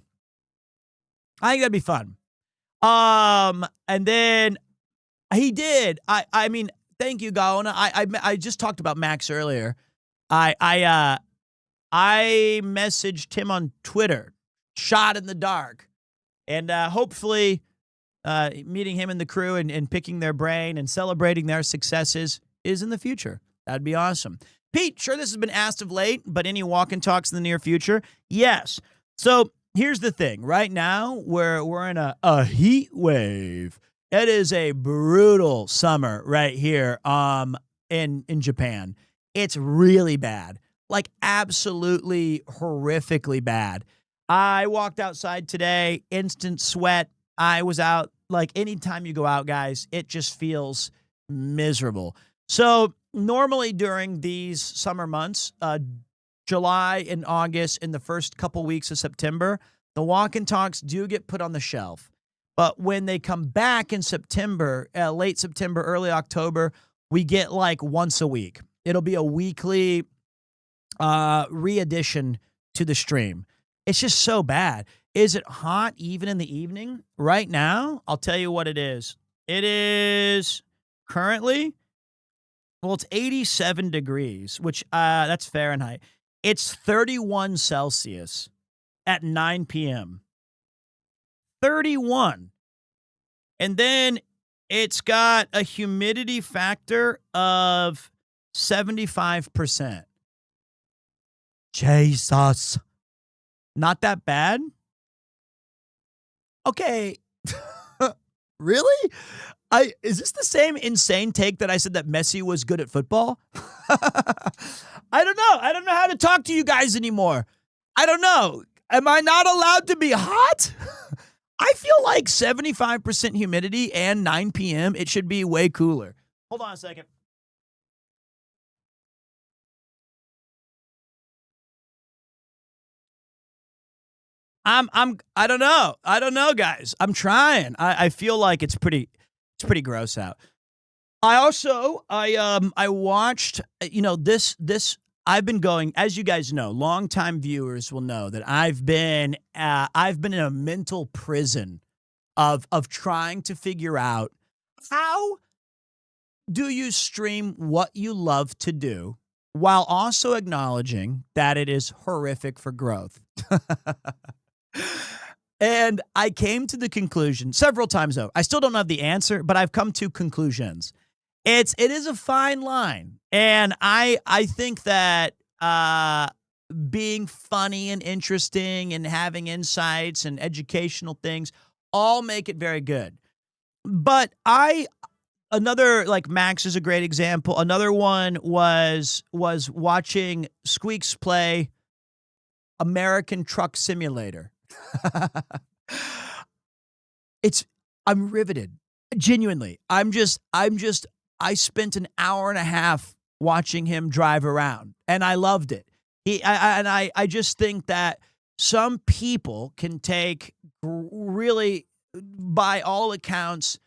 I think that'd be fun. And then he did. I mean, thank you, Gaona. I just talked about Max earlier. I messaged him on Twitter, shot in the dark, and hopefully meeting him and the crew and picking their brain and celebrating their successes is in the future. That'd be awesome. Pete, sure this has been asked of late, but any walk and talks in the near future? Yes. So here's the thing. Right now, we're in a heat wave. It is a brutal summer right here in Japan. It's really bad. Like absolutely horrifically bad. I walked outside today, instant sweat. I was out. Like anytime you go out, guys, it just feels miserable. So normally during these summer months, July and August and the first couple weeks of September, the walk and talks do get put on the shelf. But when they come back in September, late September, early October, we get like once a week. It'll be a weekly re-addition to the stream. It's just so bad. Is it hot even in the evening? Right now, I'll tell you what it is. It is currently, well, it's 87 degrees, which that's Fahrenheit. It's 31 Celsius at 9 p.m. 31. And then it's got a humidity factor of 75%. Jesus. Not that bad? Okay. Really? Is this the same insane take that I said that Messi was good at football? I don't know. I don't know how to talk to you guys anymore. I don't know. Am I not allowed to be hot? I feel like 75% humidity and 9 p.m. It should be way cooler. Hold on a second. I don't know. I don't know, guys. I'm trying. I feel like it's pretty gross out. I also I watched, this I've been going, as you guys know, longtime viewers will know that I've been in a mental prison of trying to figure out how do you stream what you love to do while also acknowledging that it is horrific for growth. And I came to the conclusion several times, though. I still don't have the answer, but I've come to conclusions. It is a fine line. And I think that being funny and interesting and having insights and educational things all make it very good. But another, like Max is a great example. Another one was watching Squeaks play American Truck Simulator. I'm riveted. Genuinely. I spent an hour and a half watching him drive around and I loved it. I just think that some people can take really, by all accounts,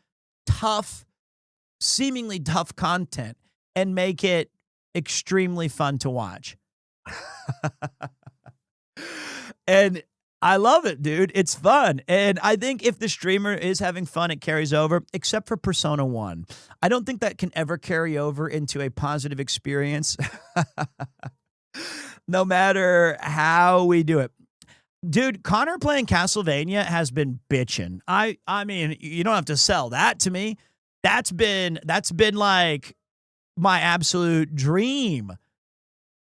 seemingly tough content and make it extremely fun to watch. And I love it, dude. It's fun. And I think if the streamer is having fun, it carries over, except for Persona 1. I don't think that can ever carry over into a positive experience, no matter how we do it. Dude, Connor playing Castlevania has been bitching. I mean, you don't have to sell that to me. That's been like my absolute dream.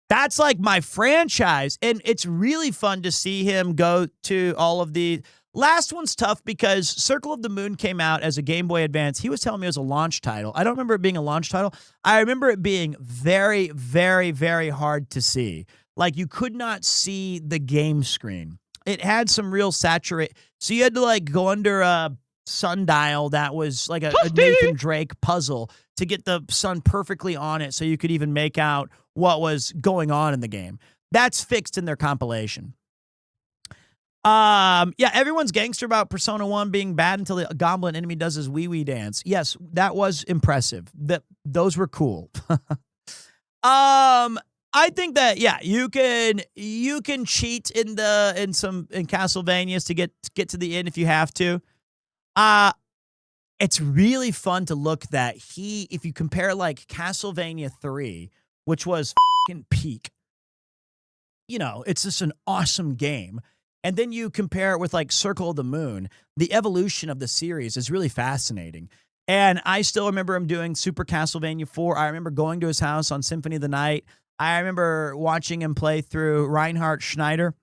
That's like my franchise. And it's really fun to see him go to all of the, Last one's tough because Circle of the Moon came out as a Game Boy Advance. He was telling me it was a launch title. I don't remember it being a launch title. I remember it being very, very, very hard to see. Like, you could not see the game screen. It had some real saturate. So you had to, like, go under a sundial that was like a Nathan Drake puzzle to get the sun perfectly on it so you could even make out what was going on in the game. That's fixed in their compilation. Yeah, everyone's gangster about Persona 1 being bad until the goblin enemy does his wee-wee dance. Yes, that was impressive. Those were cool. I think that, yeah, you can cheat in Castlevanias to get to the end if you have to. It's really fun to look that if you compare like Castlevania 3, which was fucking peak, you know, it's just an awesome game. And then you compare it with like Circle of the Moon, the evolution of the series is really fascinating. And I still remember him doing Super Castlevania 4. I remember going to his house on Symphony of the Night. I remember watching him play through Reinhard Schneider.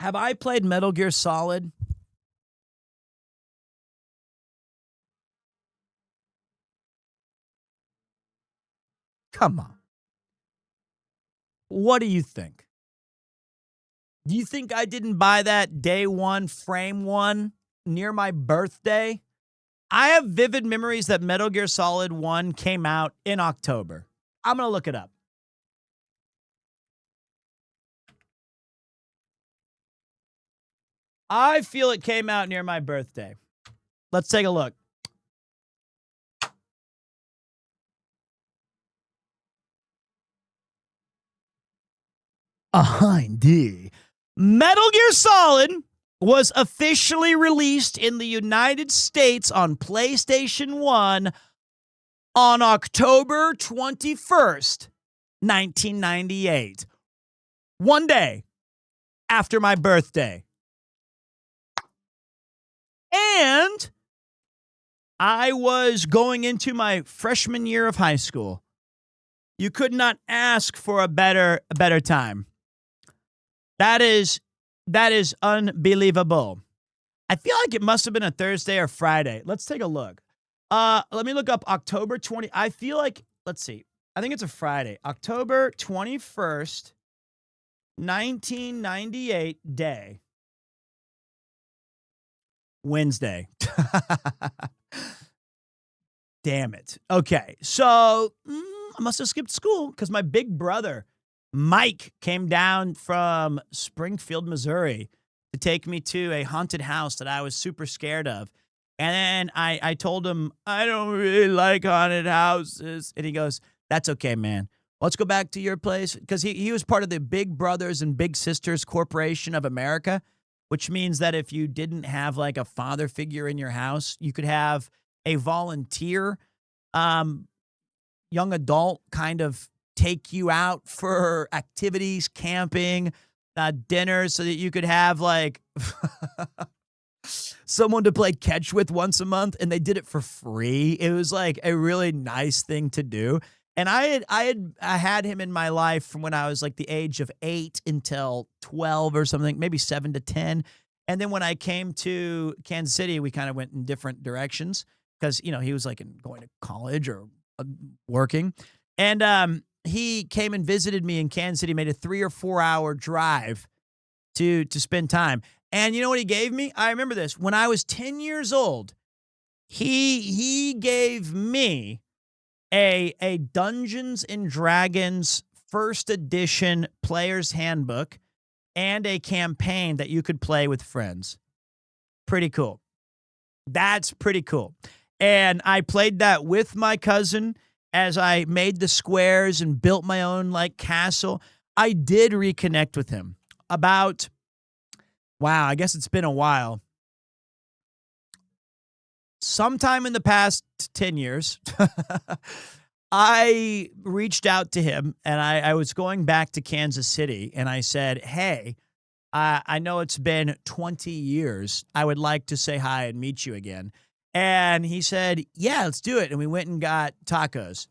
Have I played Metal Gear Solid? Come on. What do you think? Do you think I didn't buy that day one, frame one, near my birthday? I have vivid memories that Metal Gear Solid 1 came out in October. I'm going to look it up. I feel it came out near my birthday. Let's take a look. D. Metal Gear Solid was officially released in the United States on PlayStation 1 on October 21st, 1998. One day after my birthday. And I was going into my freshman year of high school. You could not ask for a better time. That is unbelievable. I feel like it must have been a Thursday or Friday. Let's take a look. Let me look up October 20. I feel like, let's see. I think it's a Friday. October 21st, 1998 day. Wednesday. Damn it. Okay. So I must have skipped school because my big brother, Mike, came down from Springfield, Missouri to take me to a haunted house that I was super scared of. And then I told him, I don't really like haunted houses. And he goes, that's okay, man. Let's go back to your place. Because he was part of the Big Brothers and Big Sisters Corporation of America, which means that if you didn't have like a father figure in your house, you could have a volunteer, young adult kind of take you out for activities, camping, dinners, so that you could have like someone to play catch with once a month, and they did it for free. It was like a really nice thing to do. And I had him in my life from when I was like the age of 8 until 12 or something, maybe 7 to 10. And then when I came to Kansas City, we kind of went in different directions because, you know, he was like going to college or working. And he came and visited me in Kansas City, made a 3 or 4 hour drive to spend time. And you know what he gave me? I remember this. When I was 10 years old, he gave me a Dungeons and Dragons first edition player's handbook and a campaign that you could play with friends. Pretty cool. That's pretty cool. And I played that with my cousin as I made the squares and built my own like castle. I did reconnect with him about, wow, I guess it's been a while. Sometime in the past 10 years, I reached out to him and I was going back to Kansas City and I said, hey, I know it's been 20 years. I would like to say hi and meet you again. And he said, yeah, let's do it. And we went and got tacos.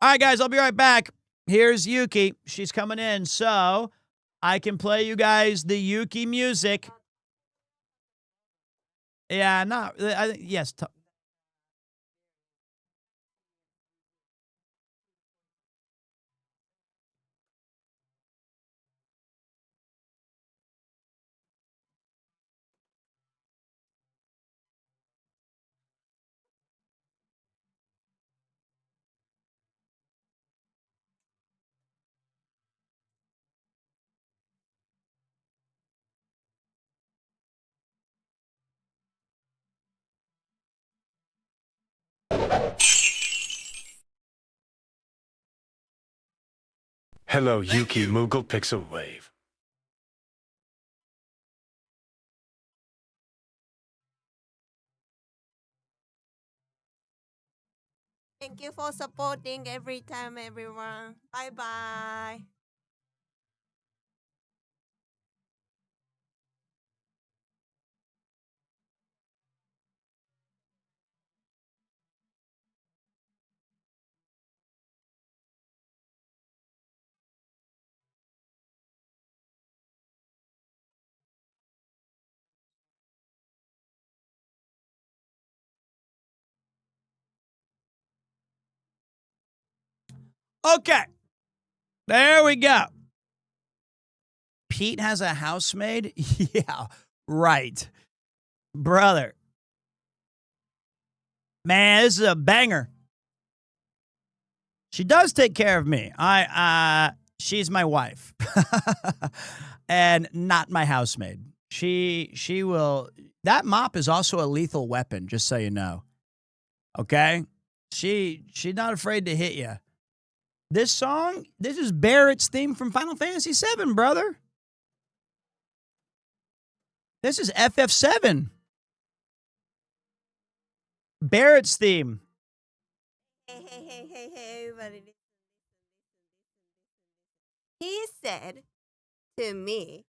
All right, guys, I'll be right back. Here's Yuki. She's coming in, so I can play you guys the Yuki music. Yeah, not. I think yes.
Hello, Yuki Moogle Pixel Wave.
Thank you for supporting every time, everyone. Bye bye.
Okay, there we go. Pete has a housemaid? Yeah, right. Brother. Man, this is a banger. She does take care of me. She's my wife. And not my housemaid. She will. That mop is also a lethal weapon, just so you know. Okay? She's not afraid to hit you. This song, this is Barrett's theme from Final Fantasy VII, brother. This is FF7. Barrett's theme.
Hey, everybody. He said to me,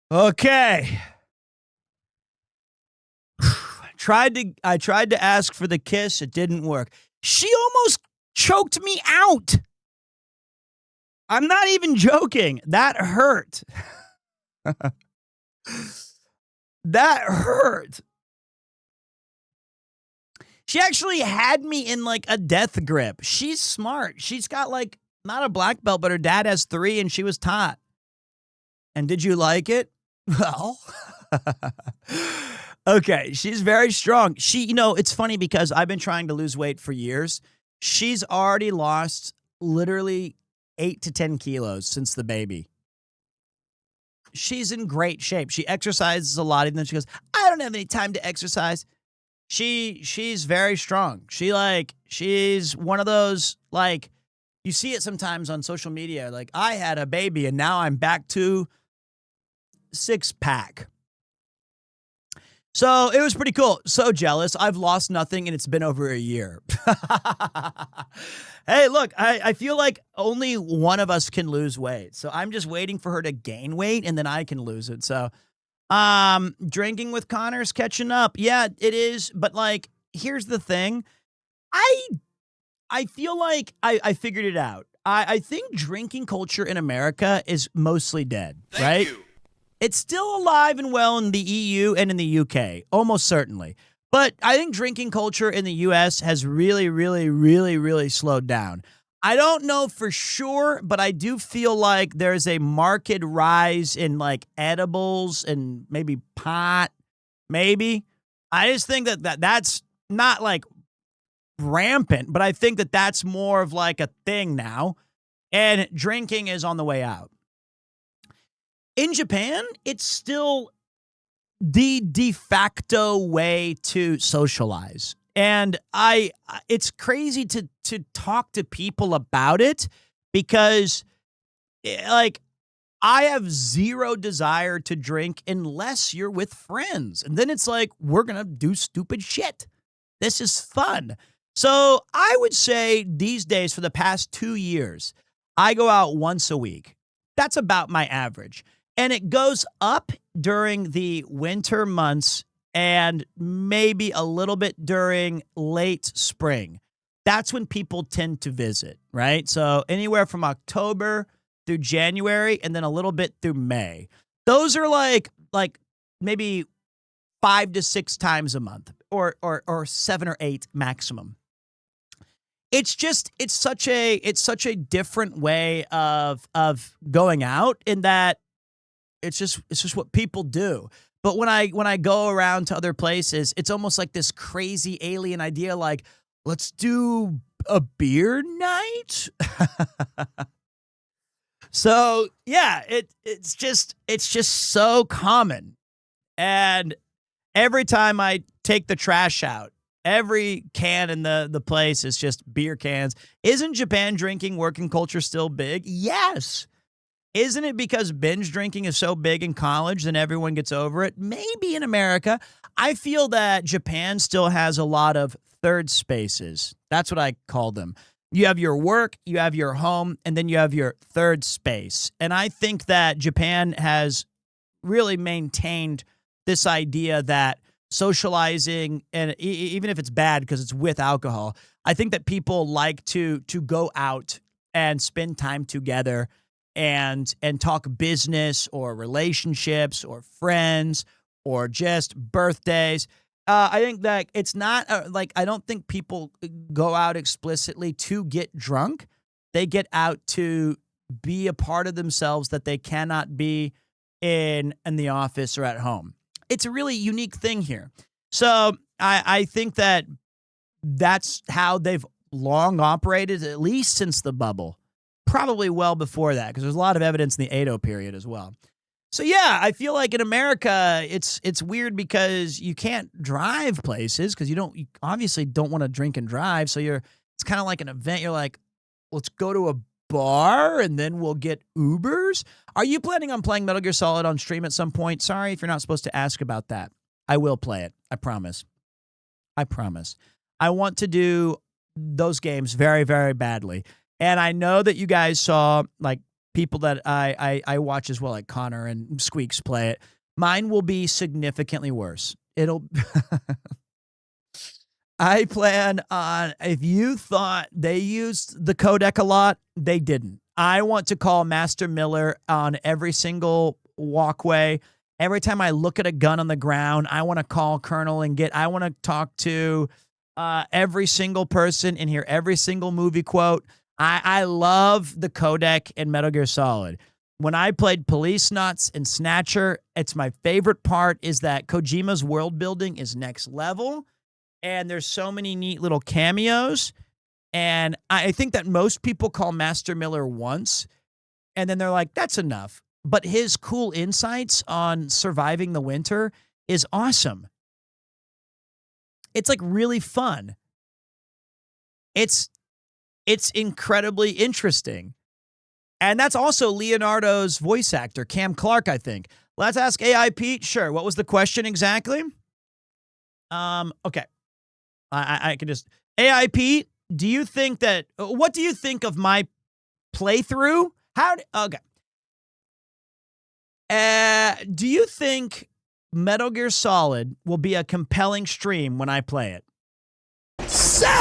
Okay. I tried to ask for the kiss. It didn't work. She almost choked me out. I'm not even joking. That hurt. That hurt. She actually had me in like a death grip. She's smart. She's got like not a black belt, but her dad has 3 and she was taught. And did you like it? Well, okay. She's very strong. It's funny because I've been trying to lose weight for years. She's already lost literally 8 to 10 kilos since the baby. She's in great shape. She exercises a lot. And then she goes, I don't have any time to exercise. She's very strong. She's one of those, like, you see it sometimes on social media. Like, I had a baby and now I'm back to 6-pack. So it was pretty cool. So jealous. I've lost nothing and it's been over a year. Hey, look, I feel like only one of us can lose weight. So I'm just waiting for her to gain weight and then I can lose it. So drinking with Connor's catching up. Yeah, it is. But like, here's the thing. I feel like I figured it out. I think drinking culture in America is mostly dead, right? It's still alive and well in the EU and in the UK, almost certainly. But I think drinking culture in the US has really, really, really, really slowed down. I don't know for sure, but I do feel like there's a marked rise in like edibles and maybe pot, maybe. I just think that's not like rampant, but I think that's more of like a thing now. And drinking is on the way out. In Japan, it's still the de facto way to socialize. And it's crazy to talk to people about it because like I have zero desire to drink unless you're with friends. And then it's like, we're going to do stupid shit. This is fun. So I would say these days for the past 2 years, I go out once a week. That's about my average. And it goes up during the winter months and maybe a little bit during late spring. That's when people tend to visit, right? So anywhere from October through January and then a little bit through May. Those are like maybe 5 to 6 times a month or 7 or 8 maximum. It's such a different way of going out in that it's just what people do. But when I go around to other places, it's almost like this crazy alien idea like, let's do a beer night. So yeah, it's just so common. And every time I take the trash out, every can in the place is just beer cans. Isn't Japan drinking working culture still big? Yes. Isn't it because binge drinking is so big in college and everyone gets over it? Maybe in America. I feel that Japan still has a lot of third spaces. That's what I call them. You have your work, you have your home, and then you have your third space. And I think that Japan has really maintained this idea that socializing, and even if it's bad because it's with alcohol, I think that people like to go out and spend time together and talk business or relationships or friends or just birthdays. I think that it's not I don't think people go out explicitly to get drunk. They get out to be a part of themselves that they cannot be in the office or at home. It's a really unique thing here. So I think that that's how they've long operated, at least since the bubble. Probably well before that, because there's a lot of evidence in the Edo period as well. So yeah, I feel like in America, it's weird because you can't drive places because you obviously don't want to drink and drive. So it's kind of like an event. You're like, let's go to a bar and then we'll get Ubers. Are you planning on playing Metal Gear Solid on stream at some point? Sorry if you're not supposed to ask about that. I will play it. I promise. I want to do those games very, very badly. And I know that you guys saw like people that I watch as well, like Connor and Squeaks play it. Mine will be significantly worse. I plan on, if you thought they used the codec a lot, they didn't. I want to call Master Miller on every single walkway. Every time I look at a gun on the ground, I want to call Colonel and I want to talk to every single person and hear every single movie quote. I love the codec in Metal Gear Solid. When I played Police Nuts and Snatcher, it's my favorite part is that Kojima's world building is next level. And there's so many neat little cameos. And I think that most people call Master Miller once, and then they're like, that's enough. But his cool insights on surviving the winter is awesome. It's like really fun. It's incredibly interesting. And that's also Leonardo's voice actor, Cam Clark, I think. Let's ask AI Pete. Sure. What was the question exactly? Okay. I can just... AI Pete, what do you think of my playthrough? Okay. Do you think Metal Gear Solid will be a compelling stream when I play it? Snake!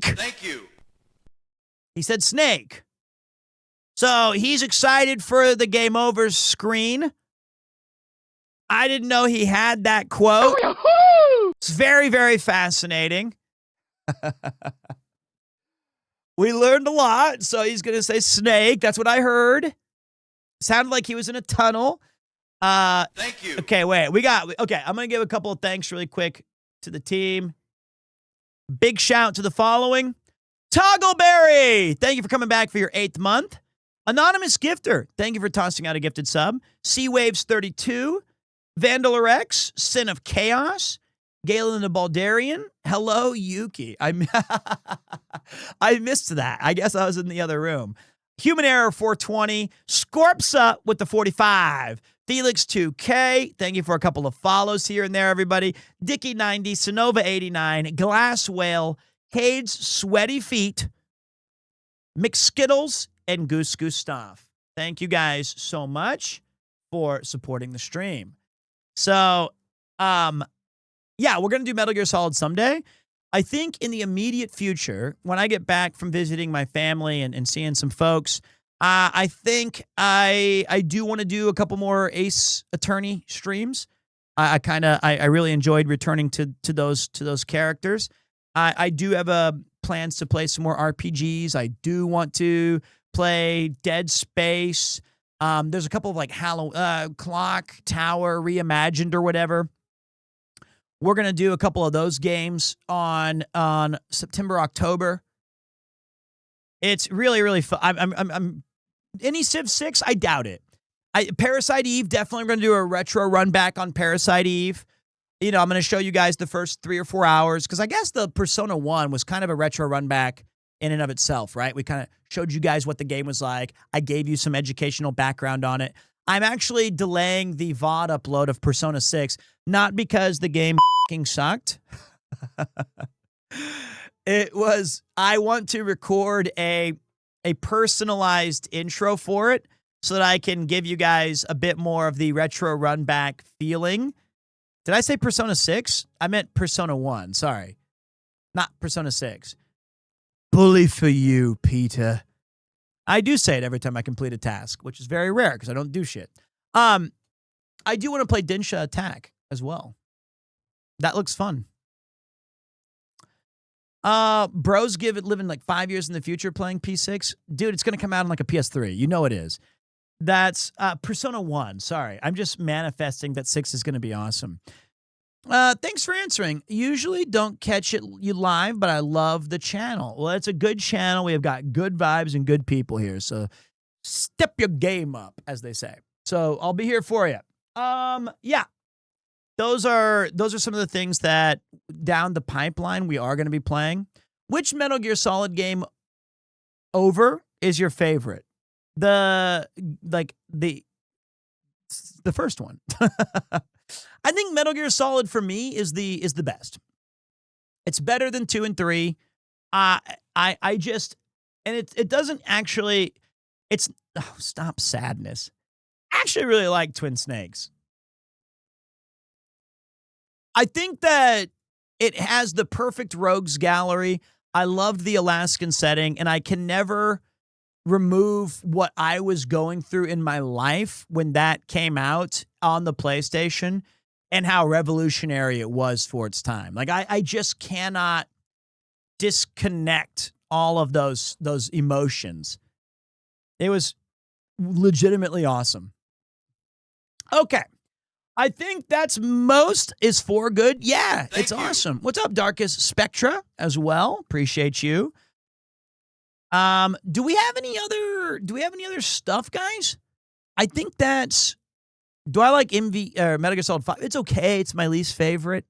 Thank you.
He said Snake. So he's excited for the game over screen. I didn't know he had that quote. It's very, very fascinating. We learned a lot, so he's going to say snake. That's what I heard. Sounded like he was in a tunnel.
Thank you.
Okay, wait. Okay, I'm going to give a couple of thanks really quick to the team. Big shout to the following. Toggleberry, thank you for coming back for your 8th month. Anonymous Gifter, thank you for tossing out a gifted sub. Seawaves32, Vandalarex, Sin of Chaos, Galen the Baldarian. Hello, Yuki. I missed that. I guess I was in the other room. Human Error 420, Scorpsa with the 45, Felix 2K. Thank you for a couple of follows here and there, everybody. Dicky 90, Sonova 89, Glass Whale, Cade's Sweaty Feet, McSkittles, and Goose Gustav. Thank you guys so much for supporting the stream. So, yeah, we're going to do Metal Gear Solid someday. I think in the immediate future, when I get back from visiting my family and seeing some folks, I think I do want to do a couple more Ace Attorney streams. I really enjoyed returning to those characters. I do have plans to play some more RPGs. I do want to play Dead Space. There's a couple of like Clock Tower Reimagined or whatever. We're going to do a couple of those games on September, October. It's really, really fun. I'm any Civ 6? I doubt it. Parasite Eve, definitely going to do a retro run back on Parasite Eve. You know, I'm going to show you guys the first 3 or 4 hours because I guess the Persona 1 was kind of a retro run back in and of itself, right? We kind of showed you guys what the game was like. I gave you some educational background on it. I'm actually delaying the VOD upload of Persona 6, not because the game fucking sucked. I want to record a personalized intro for it so that I can give you guys a bit more of the retro run back feeling. Did I say Persona 6? I meant Persona 1. Sorry. Not Persona 6. Bully for you, Peter. I do say it every time I complete a task, which is very rare because I don't do shit. I do want to play Dinsha Attack as well. That looks fun. Bros give it living like 5 years in the future playing P6. Dude, it's going to come out on like a PS3. You know it is. That's Persona 1. Sorry. I'm just manifesting that 6 is going to be awesome. Thanks for answering. Usually don't catch you live, but I love the channel. Well, it's a good channel. We have got good vibes and good people here. So step your game up, as they say. So I'll be here for you. Yeah. Those are some of the things that down the pipeline we are going to be playing. Which Metal Gear Solid game over is your favorite? The first one. I think Metal Gear Solid for me is the best. It's better than 2 and 3. I just, and it doesn't actually, stop sadness. I actually really like Twin Snakes. I think that it has the perfect rogues gallery. I loved the Alaskan setting, and I can never remove what I was going through in my life when that came out on the PlayStation and how revolutionary it was for its time. Like, I just cannot disconnect all of those emotions. It was legitimately awesome. Okay. I think that's most is for good. Yeah, it's awesome. What's up, Darkest Spectra as well? Appreciate you. Do we have any other stuff, guys? I think that's. Do I like Metal Gear Solid 5? It's okay. It's my least favorite.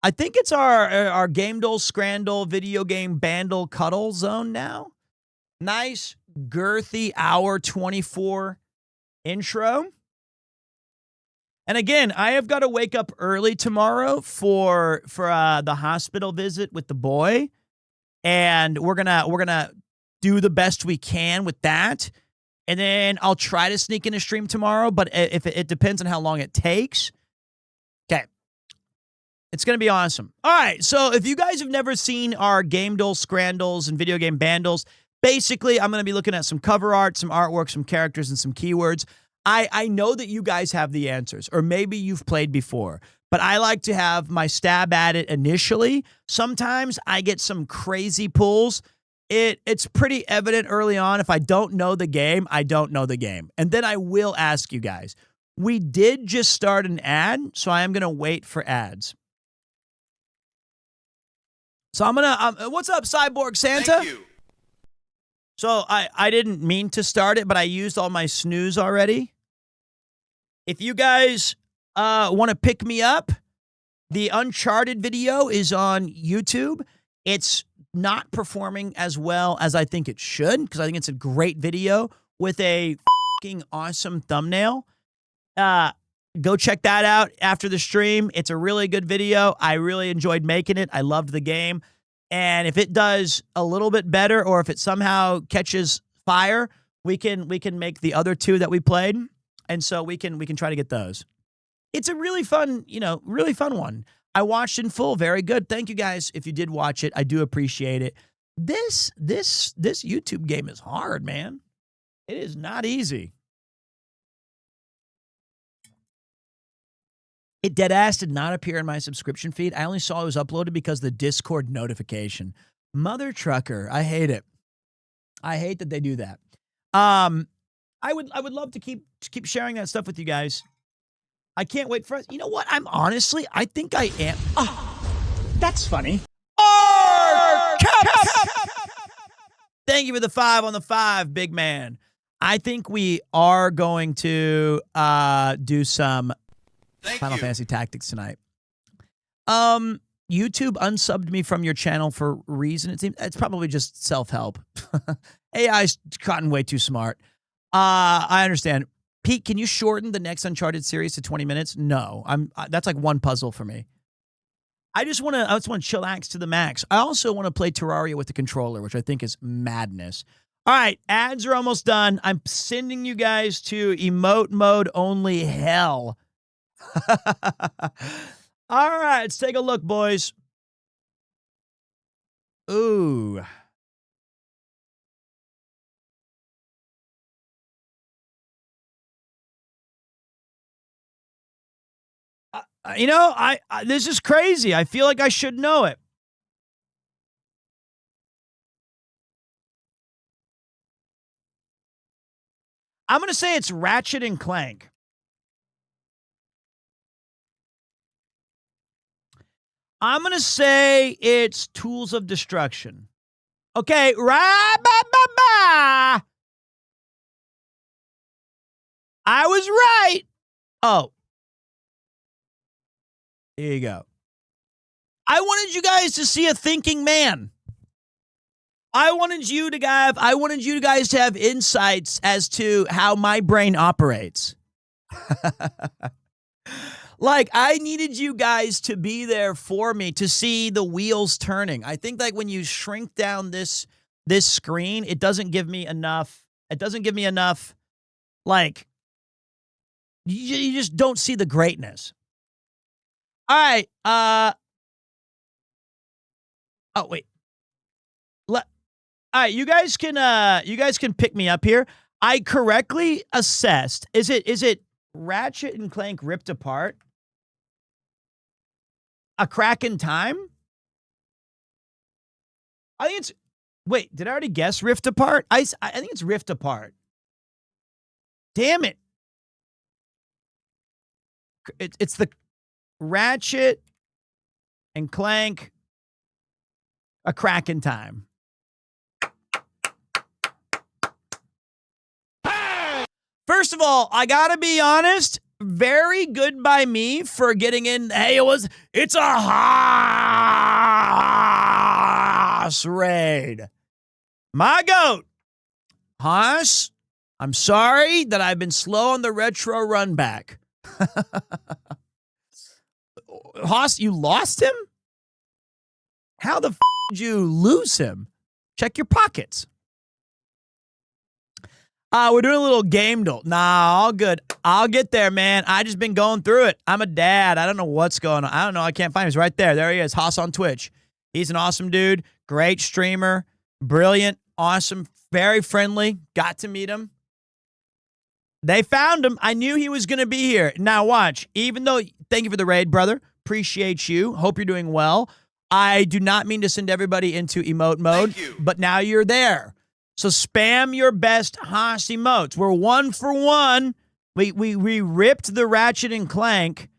I think it's our Game Dole Scrandle video game Bandle Cuddle zone now. Nice, girthy hour 24 intro. And again, I have got to wake up early tomorrow for the hospital visit with the boy, and we're gonna do the best we can with that. And then I'll try to sneak in a stream tomorrow, but if it depends on how long it takes. Okay. It's going to be awesome. All right, so if you guys have never seen our Game Dole Scrandles and video game Bandles, basically I'm going to be looking at some cover art, some artwork, some characters, and some keywords. I know that you guys have the answers, or maybe you've played before, but I like to have my stab at it initially. Sometimes I get some crazy pulls. It's pretty evident early on. If I don't know the game, I don't know the game. And then I will ask you guys. We did just start an ad, so I am going to wait for ads. So I'm going to, what's up, Cyborg Santa?
Thank you.
So I didn't mean to start it, but I used all my snooze already. If you guys want to pick me up, the Uncharted video is on YouTube. It's not performing as well as I think it should, because I think it's a great video with a fucking awesome thumbnail. Go check that out after the stream. It's a really good video. I really enjoyed making it. I loved the game. And if it does a little bit better, or if it somehow catches fire, we can make the other two that we played. And so we can try to get those. It's a really fun, really fun one. I watched in full. Very good. Thank you guys if you did watch it. I do appreciate it. This YouTube game is hard, man. It is not easy. It deadass did not appear in my subscription feed. I only saw it was uploaded because of the Discord notification. Mother trucker. I hate it. I hate that they do that. I would love to keep sharing that stuff with you guys. I can't wait for us. You know what? I think I am.
That's funny.
Thank you for the 5 on the 5, big man. I think we are going to do some Final Fantasy Tactics tonight. YouTube unsubbed me from your channel for a reason. It's probably just self-help. AI's gotten way too smart. I understand. Pete, can you shorten the next Uncharted series to 20 minutes? No. That's like one puzzle for me. I just want to chillax to the max. I also want to play Terraria with the controller, which I think is madness. All right, ads are almost done. I'm sending you guys to emote mode only hell. All right, let's take a look, boys. Ooh. This is crazy. I feel like I should know it. I'm going to say it's Ratchet and Clank. I'm going to say it's Tools of Destruction. Okay, I was right. Oh. Here you go. I wanted you guys to see a thinking man. I wanted you guys to have insights as to how my brain operates. Like, I needed you guys to be there for me to see the wheels turning. I think like when you shrink down this screen, it doesn't give me enough. It doesn't give me enough, like, you just don't see the greatness. All right. Oh, wait. All right, you guys can pick me up here. I correctly assessed. Is it Ratchet and Clank Ripped Apart? A Crack in Time? I think it's. Wait, did I already guess Rift Apart? I think it's Rift Apart. Damn it. It's the Ratchet and Clank A Crack in Time. First of all, I gotta be honest, very good by me for getting in. Hey, it's a Haas raid. My goat. Haas, I'm sorry that I've been slow on the retro run back. Haas, you lost him? How the did you lose him? Check your pockets. We're doing a little game duel. Nah, all good. I'll get there, man. I just been going through it. I'm a dad. I don't know what's going on. I don't know. I can't find him. He's right there. There he is. Haas on Twitch. He's an awesome dude. Great streamer. Brilliant. Awesome. Very friendly. Got to meet him. They found him. I knew he was going to be here. Now watch. Even though, thank you for the raid, brother. Appreciate you. Hope you're doing well. I do not mean to send everybody into emote mode, but now you're there. So spam your best Haas emotes. We're 1 for 1. We ripped the Ratchet and Clank.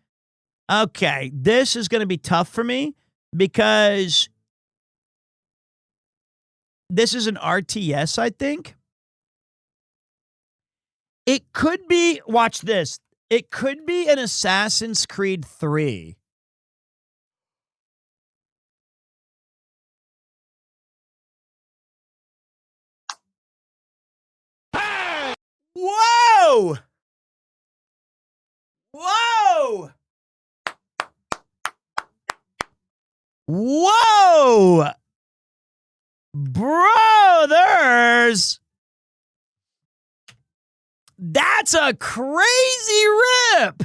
Okay, this is going to be tough for me because this is an RTS, I think. It could be, watch this. It could be an Assassin's Creed 3. Whoa! Whoa! Whoa! Brothers! That's a crazy rip!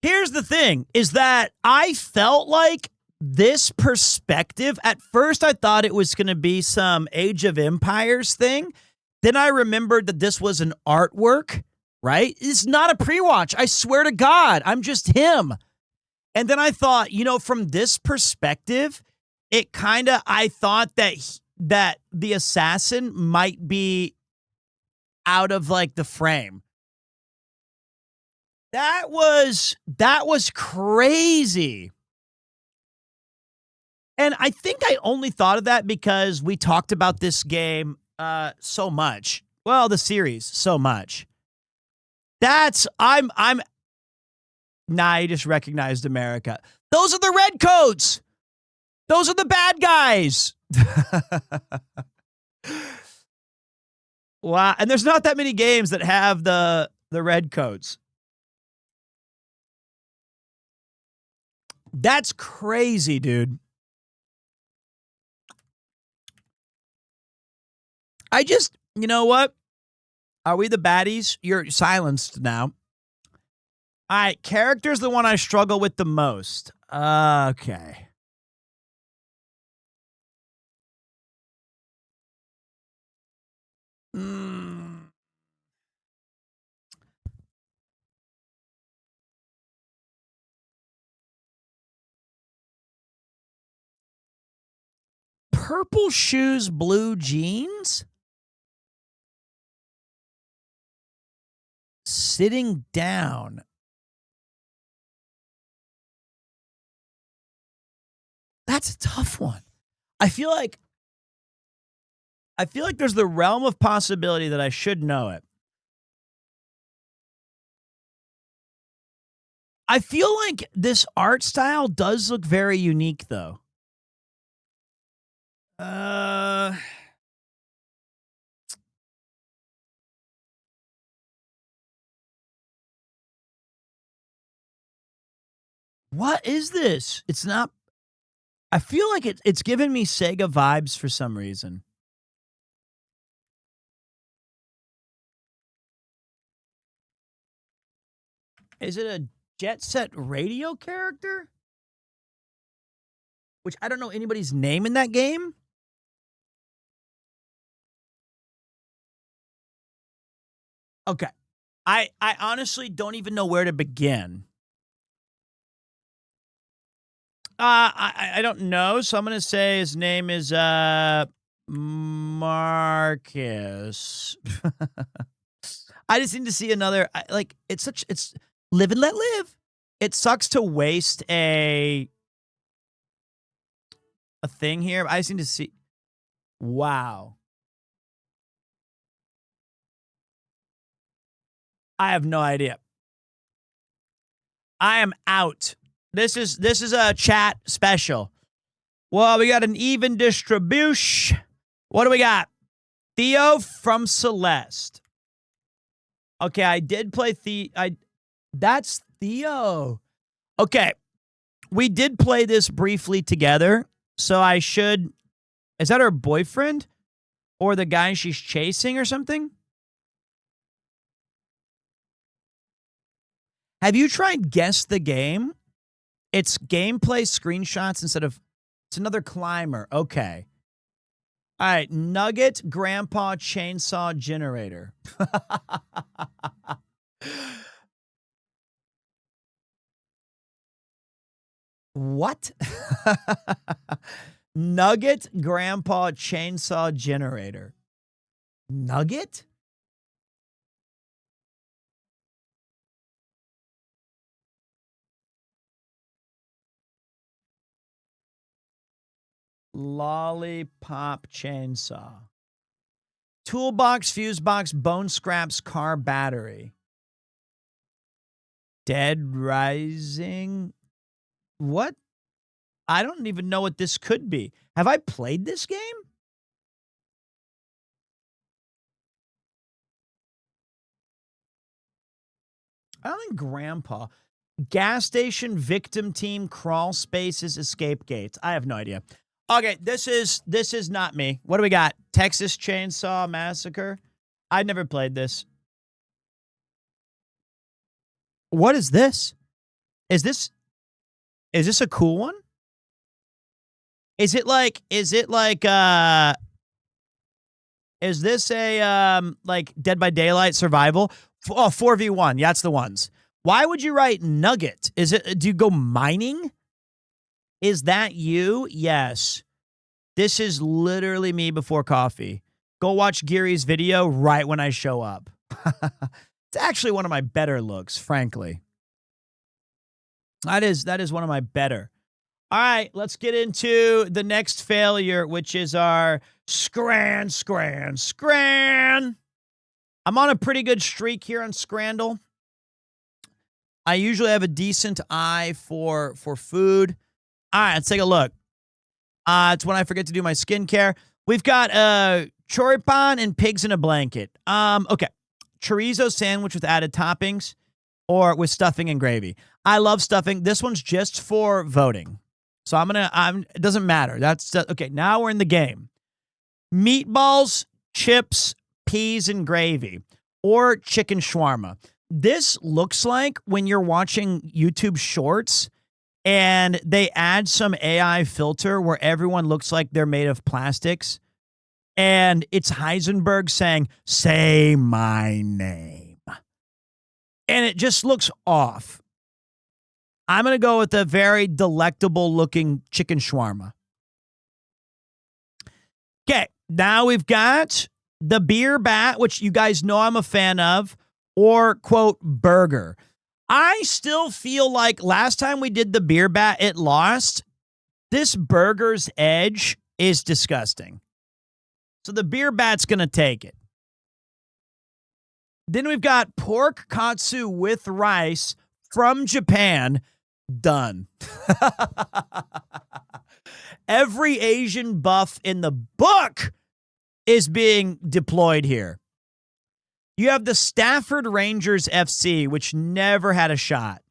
Here's the thing, is that I felt like this perspective, at first I thought it was going to be some Age of Empires thing. Then I remembered that this was an artwork, right? It's not a pre-watch. I swear to God, I'm just him. And then I thought, you know, from this perspective, it kind of, I thought that the assassin might be out of like the frame. That was crazy. And I think I only thought of that because we talked about this game so much. Well, the series so much. Nah, I just recognized America. Those are the redcoats. Those are the bad guys. Wow. And there's not that many games that have the redcoats. That's crazy, dude. You know what? Are we the baddies? You're silenced now. All right, character's the one I struggle with the most. Okay. Purple shoes, blue jeans? Sitting down. That's a tough one. I feel like there's the realm of possibility that I should know it. I feel like this art style does look very unique, though. What is this? It's not. I feel like it's giving me Sega vibes for some reason. Is it a Jet Set Radio character? Which I don't know anybody's name in that game. Okay. I honestly don't even know where to begin. I don't know, so I'm going to say his name is Marcus. I just need to see another, like, it's live and let live. It sucks to waste a thing here. I just need to see. Wow. I have no idea. I am out. This is a chat special. Well, we got an even distribution. What do we got? Theo from Celeste. Okay, I did play that's Theo. Okay. We did play this briefly together, so I should. Is that her boyfriend? Or the guy she's chasing or something? Have you tried Guess the Game? It's gameplay screenshots instead of. It's another climber. Okay. All right, Nugget Grandpa Chainsaw Generator. What? Nugget Grandpa Chainsaw Generator. Nugget? Lollipop Chainsaw. Toolbox, fuse box, bone scraps, car battery. Dead Rising? What? I don't even know what this could be. Have I played this game? I don't think Grandpa. Gas station, victim team, crawl spaces, escape gates. I have no idea. Okay, this is not me. What do we got? Texas Chainsaw Massacre? I've never played this. What is this? Is this a cool one? Is this a like Dead by Daylight survival? 4v1. Yeah, that's the ones. Why would you write Nugget? Do you go mining? Is that you? Yes. This is literally me before coffee. Go watch Geary's video right when I show up. It's actually one of my better looks, frankly. That is one of my better. All right, let's get into the next failure, which is our scran. I'm on a pretty good streak here on Scrandle. I usually have a decent eye for food. All right, let's take a look. It's when I forget to do my skincare. We've got choripan and pigs in a blanket. Okay. Chorizo sandwich with added toppings or with stuffing and gravy. I love stuffing. This one's just for voting. So it doesn't matter. Okay, now we're in the game. Meatballs, chips, peas, and gravy, or chicken shawarma. This looks like when you're watching YouTube shorts and they add some AI filter where everyone looks like they're made of plastics. And it's Heisenberg saying, "Say my name." And it just looks off. I'm going to go with a very delectable looking chicken shawarma. Okay, now we've got the beer bat, which you guys know I'm a fan of, or, quote, burger. I still feel like last time we did the beer bat, it lost. This burger's edge is disgusting. So the beer bat's going to take it. Then we've got pork katsu with rice from Japan. Done. Every Asian buff in the book is being deployed here. You have the Stafford Rangers FC, which never had a shot.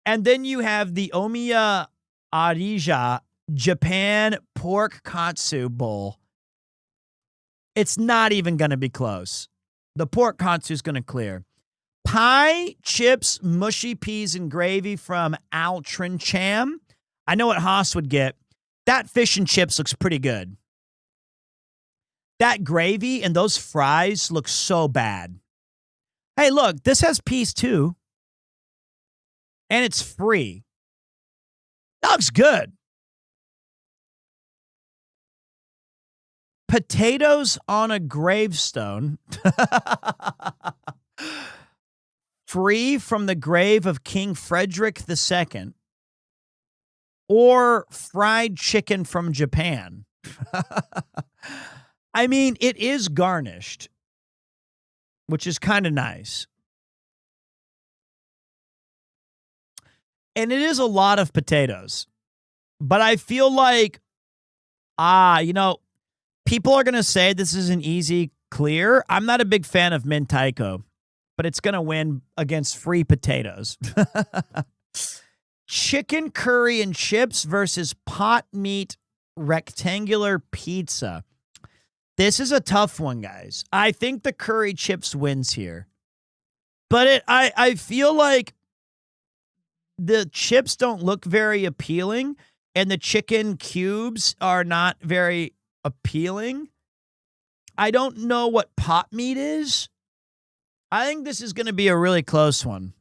And then you have the Omiya Arija Japan Pork Katsu Bowl. It's not even going to be close. The pork katsu is going to clear. Pie, chips, mushy peas, and gravy from Altrincham. I know what Haas would get. That fish and chips looks pretty good. That gravy and those fries look so bad. Hey, look, this has peas too. And it's free. That looks good. Potatoes on a gravestone. Free from the grave of King Frederick II. Or fried chicken from Japan. I mean, it is garnished, which is kind of nice. And it is a lot of potatoes. But I feel like, people are going to say this is an easy clear. I'm not a big fan of Mentaiko, but it's going to win against free potatoes. Chicken curry and chips versus pot meat rectangular pizza. This is a tough one, guys. I think the curry chips wins here. But I feel like the chips don't look very appealing and the chicken cubes are not very appealing. I don't know what pot meat is. I think this is going to be a really close one.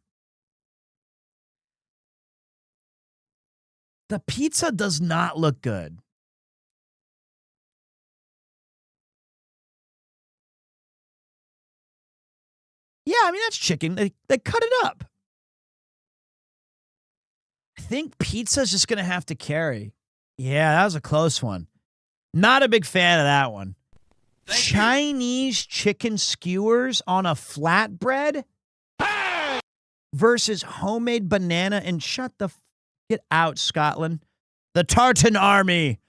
The pizza does not look good. Yeah, I mean, that's chicken. They cut it up. I think pizza's just going to have to carry. Yeah, that was a close one. Not a big fan of that one. Chinese chicken skewers on a flatbread versus homemade banana and get out, Scotland. The Tartan Army.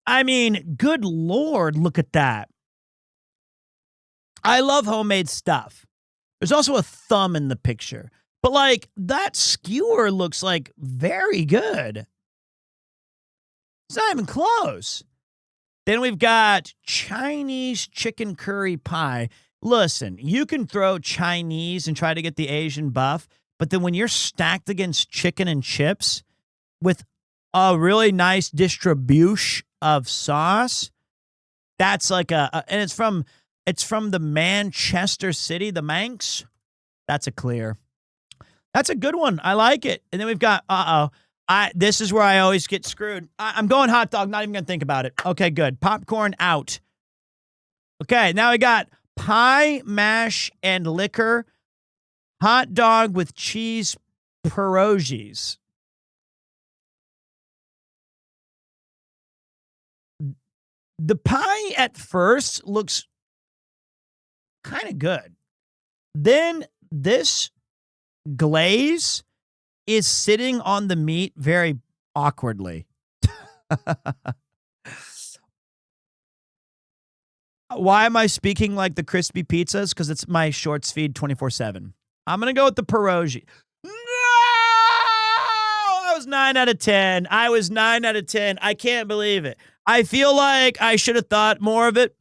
I mean, good Lord, look at that. I love homemade stuff. There's also a thumb in the picture. But, like, that skewer looks, like, very good. It's not even close. Then we've got Chinese chicken curry pie. Listen, you can throw Chinese and try to get the Asian buff, but then when you're stacked against chicken and chips with a really nice distribution of sauce, that's like and it's from the Manchester City, the Manx. That's a clear. That's a good one. I like it. And then we've got, this is where I always get screwed. I'm going hot dog, not even going to think about it. Okay, good. Popcorn out. Okay, now we got pie, mash, and liquor. Hot dog with cheese pierogies. The pie at first looks kind of good. Then this glaze is sitting on the meat very awkwardly. Why am I speaking like the crispy pizzas? Because it's my shorts feed 24/7. I'm going to go with the pierogi. No! I was 9 out of 10. I was 9 out of 10. I can't believe it. I feel like I should have thought more of it.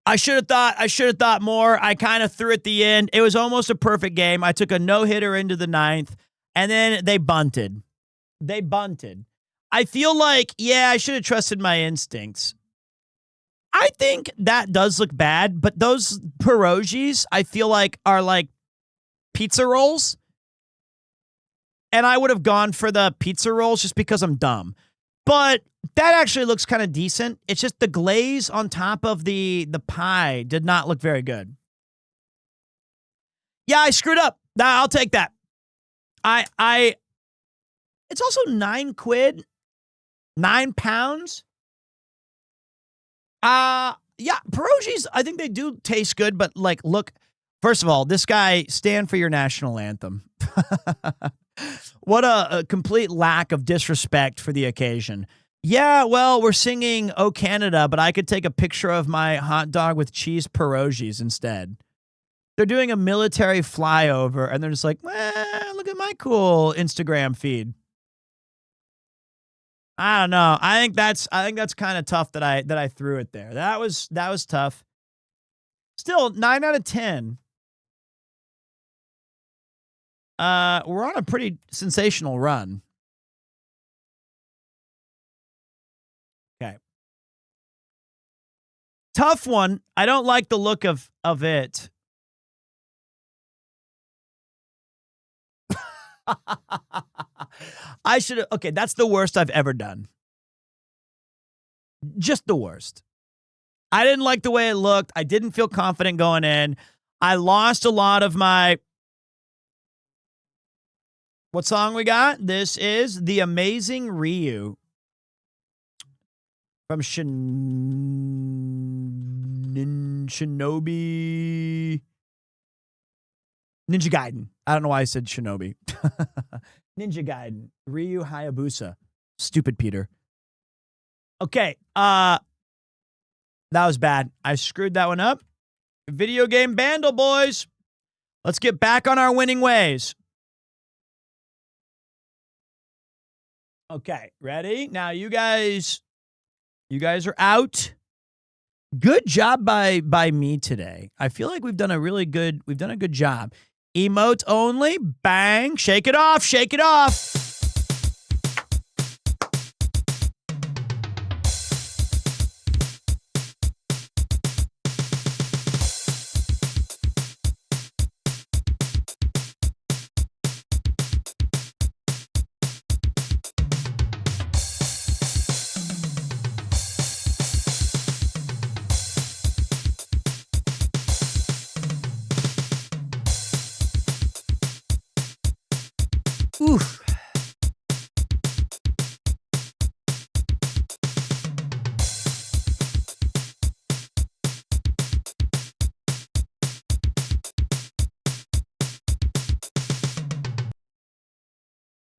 I should have thought more. I kind of threw at the end. It was almost a perfect game. I took a no-hitter into the 9th, and then they bunted. I feel like, yeah, I should have trusted my instincts. I think that does look bad, but those pierogies, I feel like, are like pizza rolls. And I would have gone for the pizza rolls just because I'm dumb. But that actually looks kind of decent. It's just the glaze on top of the pie did not look very good. Yeah, I screwed up. Nah, I'll take that. It's also £9, 9 pounds. Yeah, pierogies, I think they do taste good, but like, look, first of all, this guy, stand for your national anthem. What a complete lack of disrespect for the occasion. Yeah, well, we're singing "Oh Canada," but I could take a picture of my hot dog with cheese pierogies instead. They're doing a military flyover, and they're just like, look at my cool Instagram feed. I don't know. I think that's kind of tough that I threw it there. That was tough. Still, 9 out of 10. We're on a pretty sensational run. Okay. Tough one. I don't like the look of it. I should have. Okay, that's the worst I've ever done. Just the worst. I didn't like the way it looked. I didn't feel confident going in. I lost a lot of my. What song we got? This is The Amazing Ryu from Shinobi. Ninja Gaiden. I don't know why I said Shinobi. Ninja Gaiden. Ryu Hayabusa. Stupid Peter. Okay. That was bad. I screwed that one up. Video game bandle, boys. Let's get back on our winning ways. Okay, ready? Now you guys are out. Good job by me today. I feel like we've done a good job. Emote only. Bang. Shake it off. Shake it off.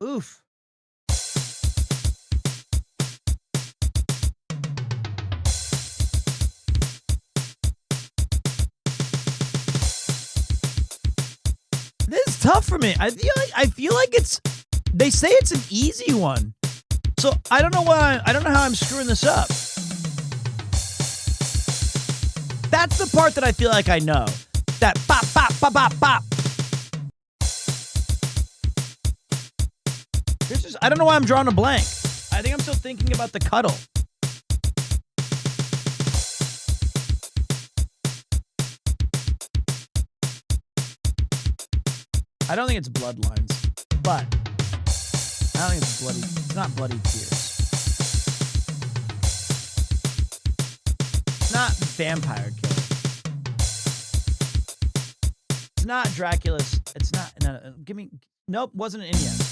Oof. This is tough for me. I feel like it's. They say it's an easy one, so I don't know why. I don't know how I'm screwing this up. That's the part that I feel like I know. That bop bop bop bop bop. This is. I don't know why I'm drawing a blank. I think I'm still thinking about the cuddle. I don't think it's Bloodlines, but I don't think it's bloody. It's not Bloody Tears. It's not Vampire Killer. It's not Dracula's. It's not. No, give me. Nope, wasn't in yet.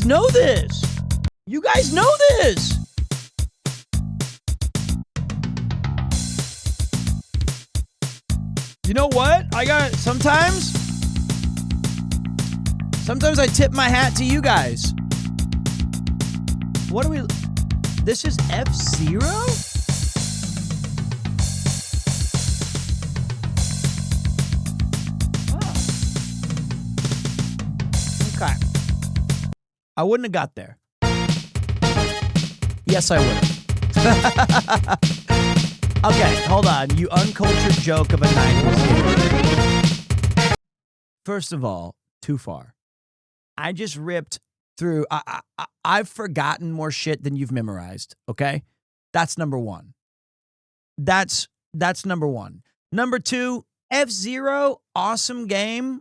Know this. You guys know this. You know what? Sometimes I tip my hat to you guys. What are we? This is F-Zero? Oh. Okay. I wouldn't have got there. Yes, I would have. Okay, hold on. You uncultured joke of a 90s game. First of all, too far. I just ripped through. I've forgotten more shit than you've memorized, okay? That's number one. That's number one. Number two, F-Zero, awesome game.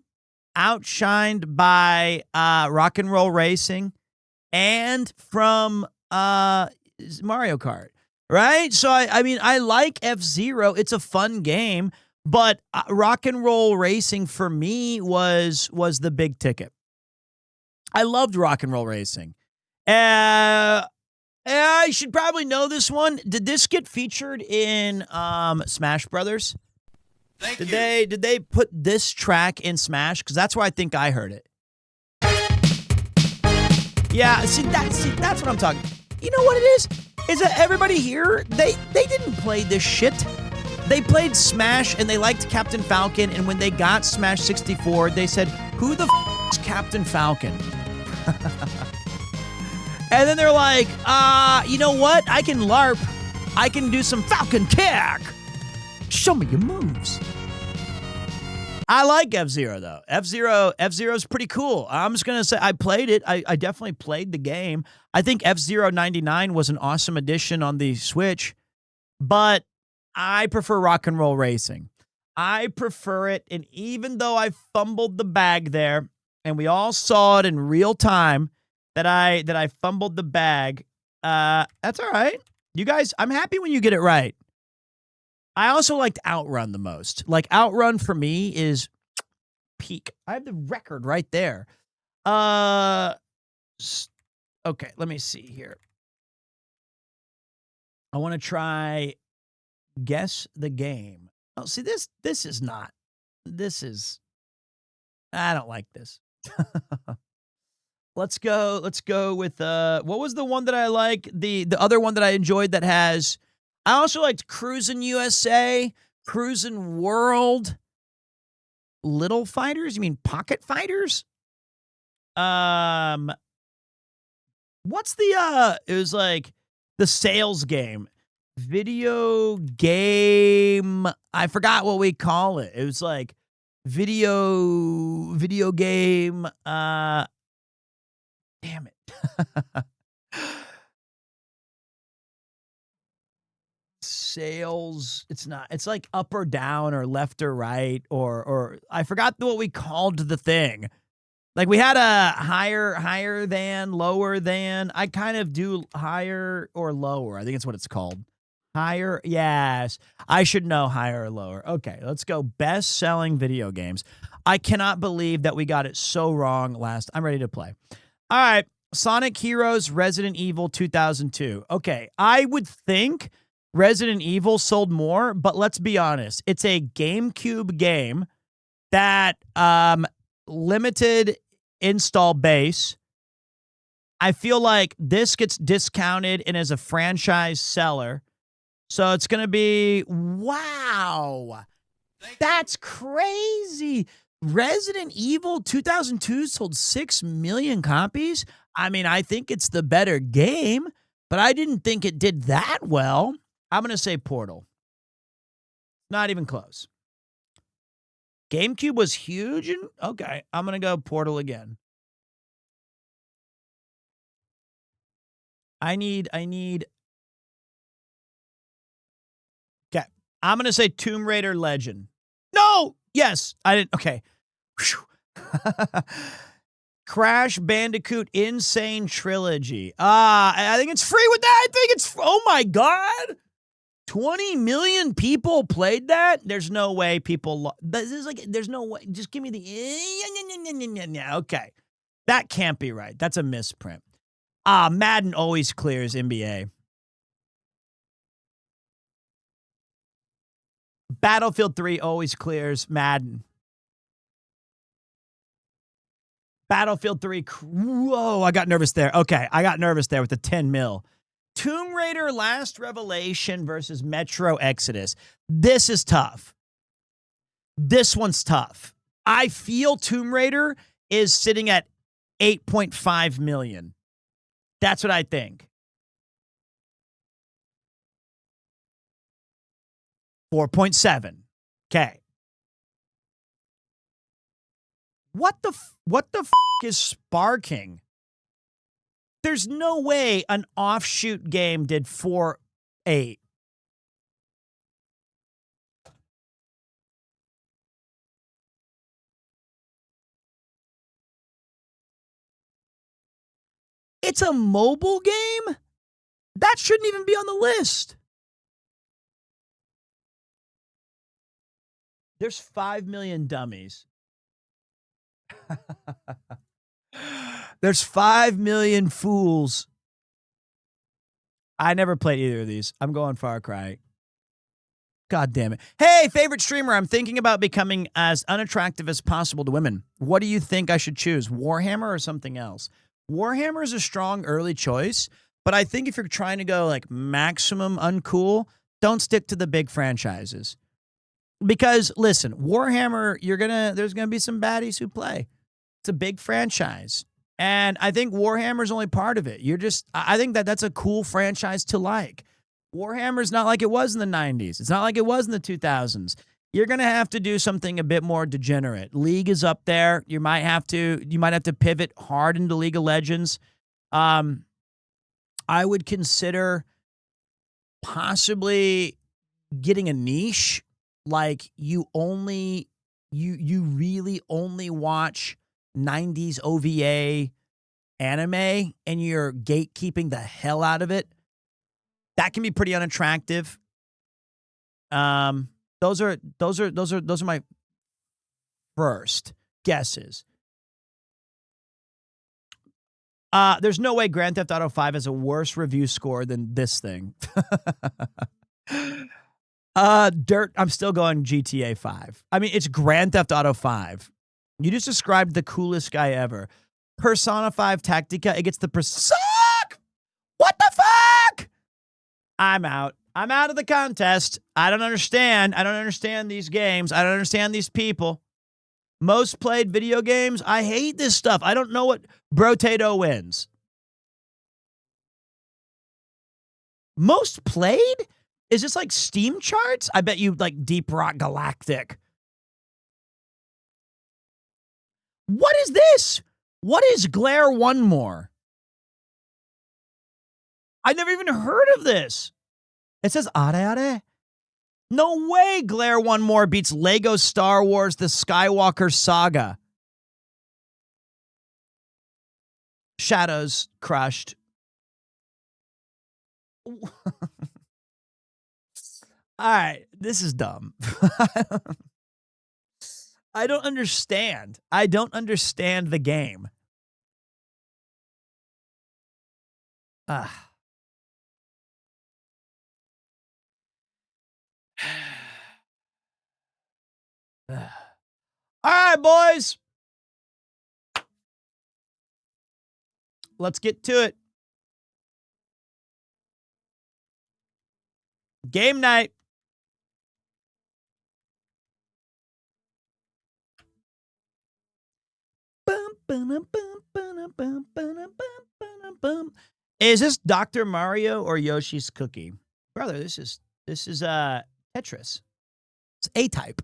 Outshined by Rock and Roll Racing and from Mario Kart, right? So I mean, I like F-Zero. It's a fun game, but Rock and Roll Racing for me was the big ticket. I loved Rock and Roll Racing. I should probably know this one. Did this get featured in Smash Brothers? Did they put this track in Smash? Because that's where I think I heard it. Yeah, see that's what I'm talking. You know what it is? Is that everybody here, they didn't play this shit. They played Smash and they liked Captain Falcon, and when they got Smash 64, they said, "Who the is Captain Falcon?" And then they're like, you know what? I can LARP. I can do some Falcon kick. Show me your moves. I like F-Zero, though. F-Zero's pretty cool. I'm just going to say I played it. I definitely played the game. I think F-Zero 99 was an awesome addition on the Switch, but I prefer Rock and Roll Racing. I prefer it, and even though I fumbled the bag there, and we all saw it in real time that I fumbled the bag, that's all right. You guys, I'm happy when you get it right. I also liked Outrun the most. Like, Outrun for me is peak. I have the record right there. Okay, let me see here. I want to try guess the game. Oh, see, this is not. This is. I don't like this. Let's go with what was the one that I like? The other one that I enjoyed that has. I also liked Cruisin' USA, Cruisin' World, Little Fighters. You mean Pocket Fighters? What's the it was like the sales game. Video game. I forgot what we call it. It was like video game. Damn it. sales. It's not. It's like up or down or left or right or I forgot what we called the thing. Like we had a higher than, lower than. I kind of do higher or lower. I think it's what it's called. Higher. Yes. I should know higher or lower. Okay, let's go. Best selling video games. I cannot believe that we got it so wrong last. I'm ready to play. All right. Sonic Heroes Resident Evil 2002. Okay, I would think Resident Evil sold more, but let's be honest. It's a GameCube game that limited install base. I feel like this gets discounted and is a franchise seller. So it's going to be, wow, that's crazy. Resident Evil 2002 sold 6 million copies. I mean, I think it's the better game, but I didn't think it did that well. I'm going to say Portal. Not even close. GameCube was huge. And okay, I'm going to go Portal again. I need. Okay, I'm going to say Tomb Raider Legend. No! Yes, I didn't. Okay. Crash Bandicoot Insane Trilogy. I think it's free with that. I think it's, oh my God. 20 million people played that? There's no way people, this is like, there's no way. Just give me the, okay. That can't be right. That's a misprint. Madden always clears NBA. Battlefield 3 always clears Madden. Battlefield 3. Whoa, I got nervous there. Okay, I got nervous there with the 10 mil. Tomb Raider Last Revelation versus Metro Exodus. This is tough. This one's tough. I feel Tomb Raider is sitting at 8.5 million. That's what I think. 4.7. Okay. What the f is sparking? There's no way an offshoot game did 4.8. It's a mobile game? That shouldn't even be on the list. There's 5 million dummies. There's 5 million fools. I never played either of these. I'm going Far Cry. God damn it. Hey, favorite streamer, I'm thinking about becoming as unattractive as possible to women. What do you think I should choose, Warhammer or something else? Warhammer is a strong early choice, but I think if you're trying to go like maximum uncool, don't stick to the big franchises. Because listen, Warhammer, there's gonna be some baddies who play. It's a big franchise. And I think Warhammer's only part of it. I think that's a cool franchise to like. Warhammer's not like it was in the 90s. It's not like it was in the 2000s. You're going to have to do something a bit more degenerate. League is up there. You might have to pivot hard into League of Legends. I would consider possibly getting a niche. Like you really only watch 90s OVA anime and you're gatekeeping the hell out of it. That can be pretty unattractive. Those are my first guesses. There's no way Grand Theft Auto 5 has a worse review score than this thing. Dirt, I'm still going GTA 5. I mean, it's Grand Theft Auto 5. You just described the coolest guy ever. Persona 5 Tactica, it gets the suck! What the fuck? I'm out. I'm out of the contest. I don't understand. I don't understand these games. I don't understand these people. Most played video games. I hate this stuff. I don't know what Brotato wins. Most played? Is this like Steam charts? I bet you like Deep Rock Galactic. What is this? What is Glare One More? I never even heard of this. It says Are Are. No way Glare One More beats Lego Star Wars The Skywalker Saga. Shadows crushed. All right, this is dumb. I don't understand. I don't understand the game. Ah. All right, boys. Let's get to it. Game night. Is this Dr. Mario or Yoshi's Cookie? Brother, this is Tetris. It's A-type.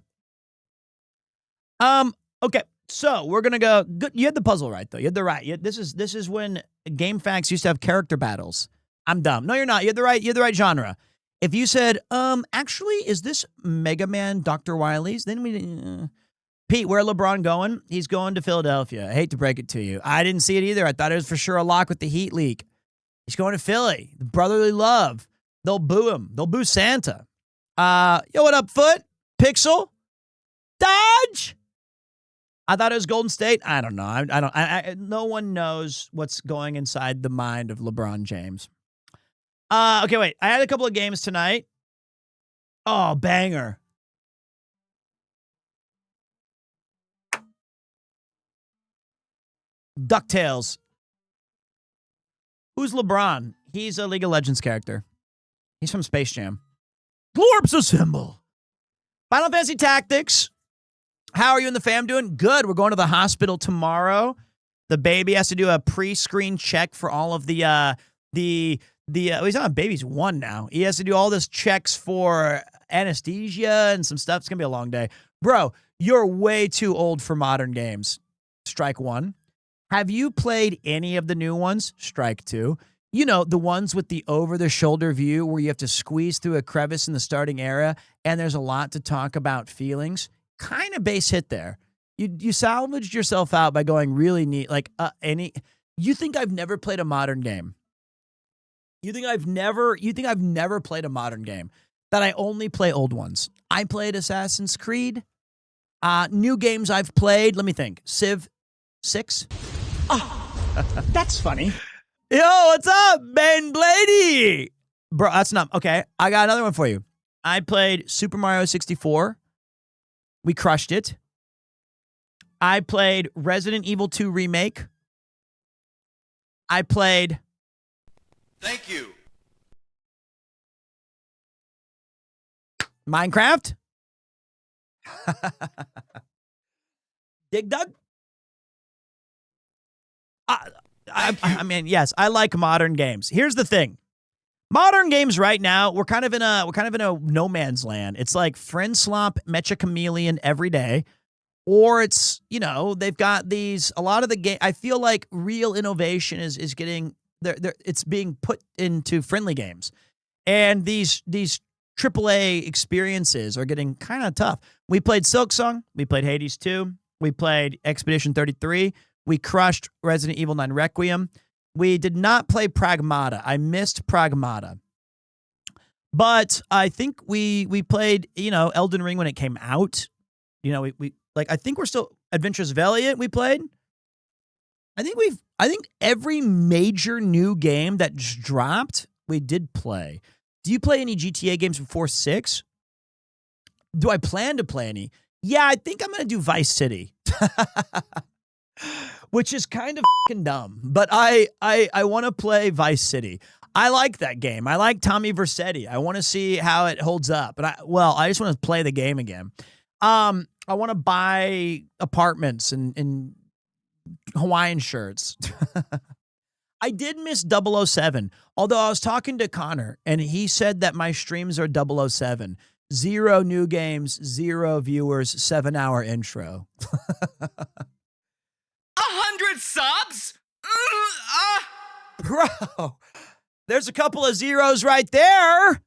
Okay. So we're gonna go. Good. You had the puzzle right though. You had the right. This is when GameFAQs used to have character battles. I'm dumb. No, you're not. You had the right genre. If you said, actually, is this Mega Man Dr. Wily's? Then we, Pete, where LeBron going? He's going to Philadelphia. I hate to break it to you. I didn't see it either. I thought it was for sure a lock with the heat leak. He's going to Philly. Brotherly love. They'll boo him. They'll boo Santa. Yo, what up, Foot? Pixel? Dodge? I thought it was Golden State. I don't know. I don't. No one knows what's going inside the mind of LeBron James. Okay, wait. I had a couple of games tonight. Oh, banger. DuckTales. Who's LeBron? He's a League of Legends character. He's from Space Jam. Glorps assemble. Final Fantasy Tactics. How are you and the fam doing? Good. We're going to the hospital tomorrow. The baby has to do a pre-screen check for all of the he's not a baby, he's 1 now. He has to do all this checks for anesthesia and some stuff. It's going to be a long day. Bro, you're way too old for modern games. Strike 1. Have you played any of the new ones? Strike 2. You know, the ones with the over-the-shoulder view where you have to squeeze through a crevice in the starting area and there's a lot to talk about feelings. Kind of base hit there. You salvaged yourself out by going really neat. Like you think I've never played a modern game? You think I've never played a modern game? That I only play old ones. I played Assassin's Creed. New games I've played. Let me think. Civ 6.
Oh, that's funny.
Yo, what's up, Ben Blady? Bro, that's not okay. I got another one for you. I played Super Mario 64. We crushed it. I played Resident Evil 2 Remake. I played...
Thank you.
Minecraft. Dig Dug. I mean, yes, I like modern games. Here's the thing. Modern games right now, we're kind of in a no man's land. It's like Friend Slop, Mecha Chameleon every day. Or it's, you know, they've got these, a lot of the game. I feel like real innovation is getting it's being put into friendly games. And these AAA experiences are getting kind of tough. We played Silksong, we played Hades 2, we played Expedition 33, we crushed Resident Evil 9 Requiem. We did not play Pragmata. I missed Pragmata. But I think we played, you know, Elden Ring when it came out. You know, we I think we're still Adventures Valiant we played. I think every major new game that just dropped, we did play. Do you play any GTA games before 6? Do I plan to play any? Yeah, I think I'm going to do Vice City. Which is kind of fucking dumb, but I want to play Vice City. I like that game. I like Tommy Vercetti. I want to see how it holds up. But I just want to play the game again. I want to buy apartments and Hawaiian shirts. I did miss 007, although I was talking to Connor, and he said that my streams are 007. 0 new games, 0 viewers, 7-hour intro.
100 subs?
Bro, there's a couple of zeros right there.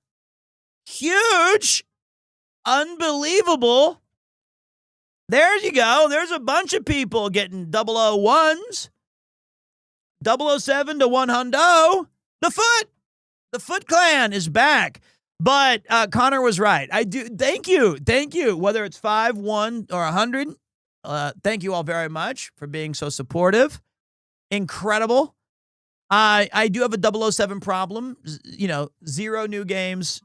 huge, unbelievable. There you go. There's a bunch of people getting 001s. 007 to 100. The Foot Clan is back. But Connor was right. I do. Thank you. Whether it's 5, 1, or 100, thank you all very much for being so supportive. Incredible. I do have a 007 problem. 0 new games,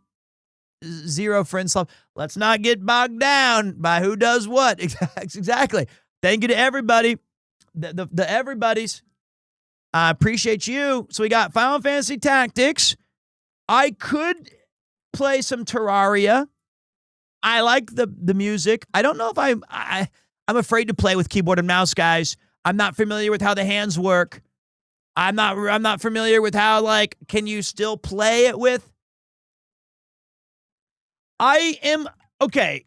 0 friends love. Let's not get bogged down by who does what. Exactly. Thank you to everybody. The everybody's. I appreciate you. So we got Final Fantasy Tactics. I could play some Terraria. I like the music. I don't know if I'm afraid to play with keyboard and mouse, guys. I'm not familiar with how the hands work. I'm not familiar with how, can you still play it with? Okay.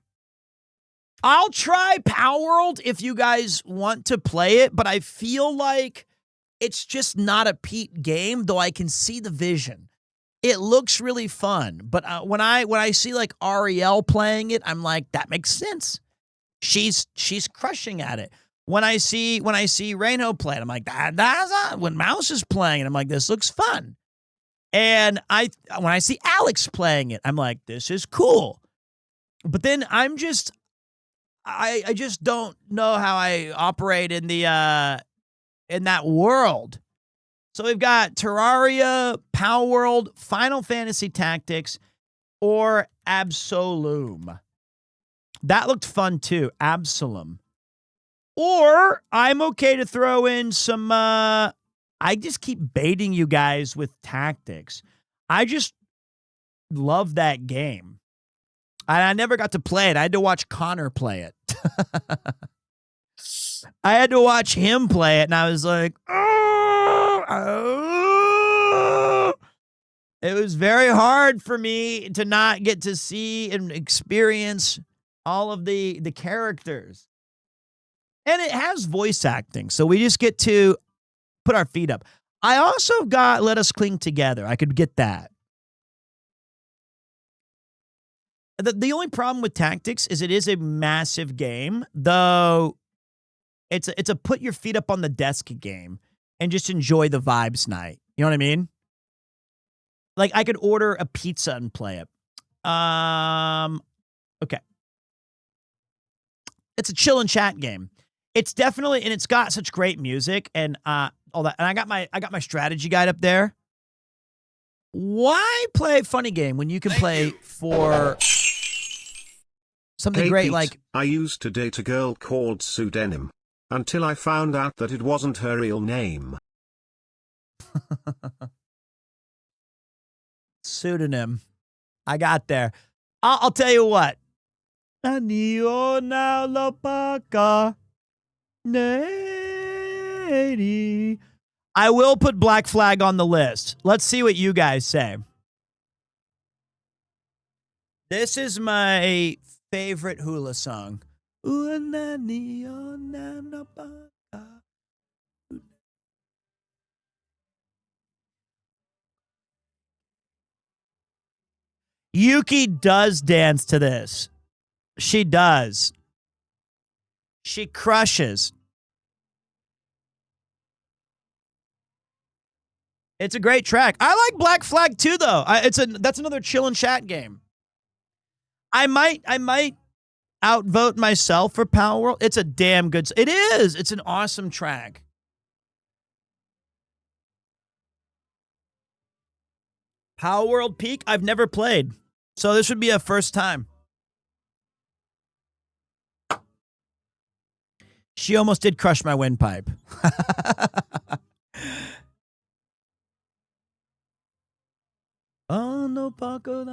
I'll try PALWORLD if you guys want to play it, but I feel like it's just not a Pete game, though I can see the vision. It looks really fun, but when I see Ariel playing it, I'm like, that makes sense. She's crushing at it. When I see Reino play it, I'm like, that's when Mouse is playing it, I'm like, this looks fun. And when I see Alex playing it, I'm like, this is cool. But then I just don't know how I operate in that world. So we've got Terraria, PALWORLD, Final Fantasy Tactics, or Absolum. That looked fun too, Absalom. Or I'm okay to throw in some, I just keep baiting you guys with Tactics. I just love that game. I never got to play it. I had to watch Connor play it. I had to watch him play it, and I was like, oh. It was very hard for me to not get to see and experience all of the characters. And it has voice acting, so we just get to put our feet up. I also got Let Us Cling Together. I could get that. The only problem with Tactics is it is a massive game, though it's a put your feet up on the desk game and just enjoy the vibes night. You know what I mean? Like, I could order a pizza and play it. Okay. It's a chill and chat game. It's definitely, and it's got such great music and all that. And I got my strategy guide up there. Why play a funny game when you can play for something
Hey
great
Pete,
like...
I used to date a girl called Sue Denim. Until I found out that it wasn't her real name.
Pseudonym. I got there. I'll tell you what. Anio na lopaka. I will put Black Flag on the list. Let's see what you guys say. This is my favorite hula song. Yuki does dance to this. She does. She crushes. It's a great track. I like Black Flag too, though. That's another chill and chat game. I might outvote myself for PALWORLD. It's a damn good. It is. It's an awesome track. PALWORLD Peak. I've never played, so this would be a first time. She almost did crush my windpipe. Oh no, Paco.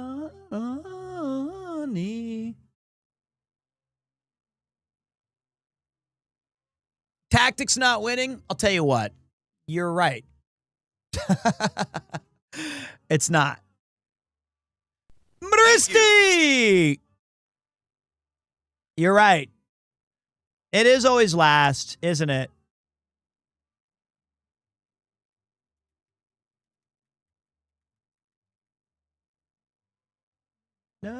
Tactics not winning. I'll tell you what. You're right. It's not. Mristy! You're right. It is always last, isn't it? Na,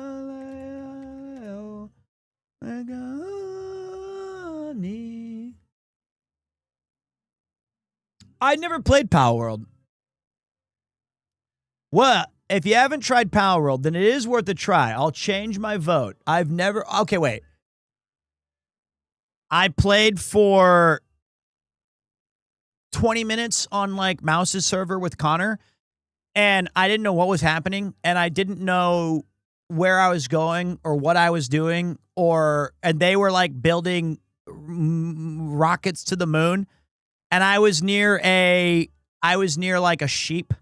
I never played PALWORLD. Well, if you haven't tried PALWORLD, then it is worth a try. I'll change my vote. I've never... Okay, wait. I played for 20 minutes on, like, Mouse's server with Connor, and I didn't know what was happening, and I didn't know where I was going or what I was doing, and they were, like, building rockets to the moon, and I was near, like, a sheep.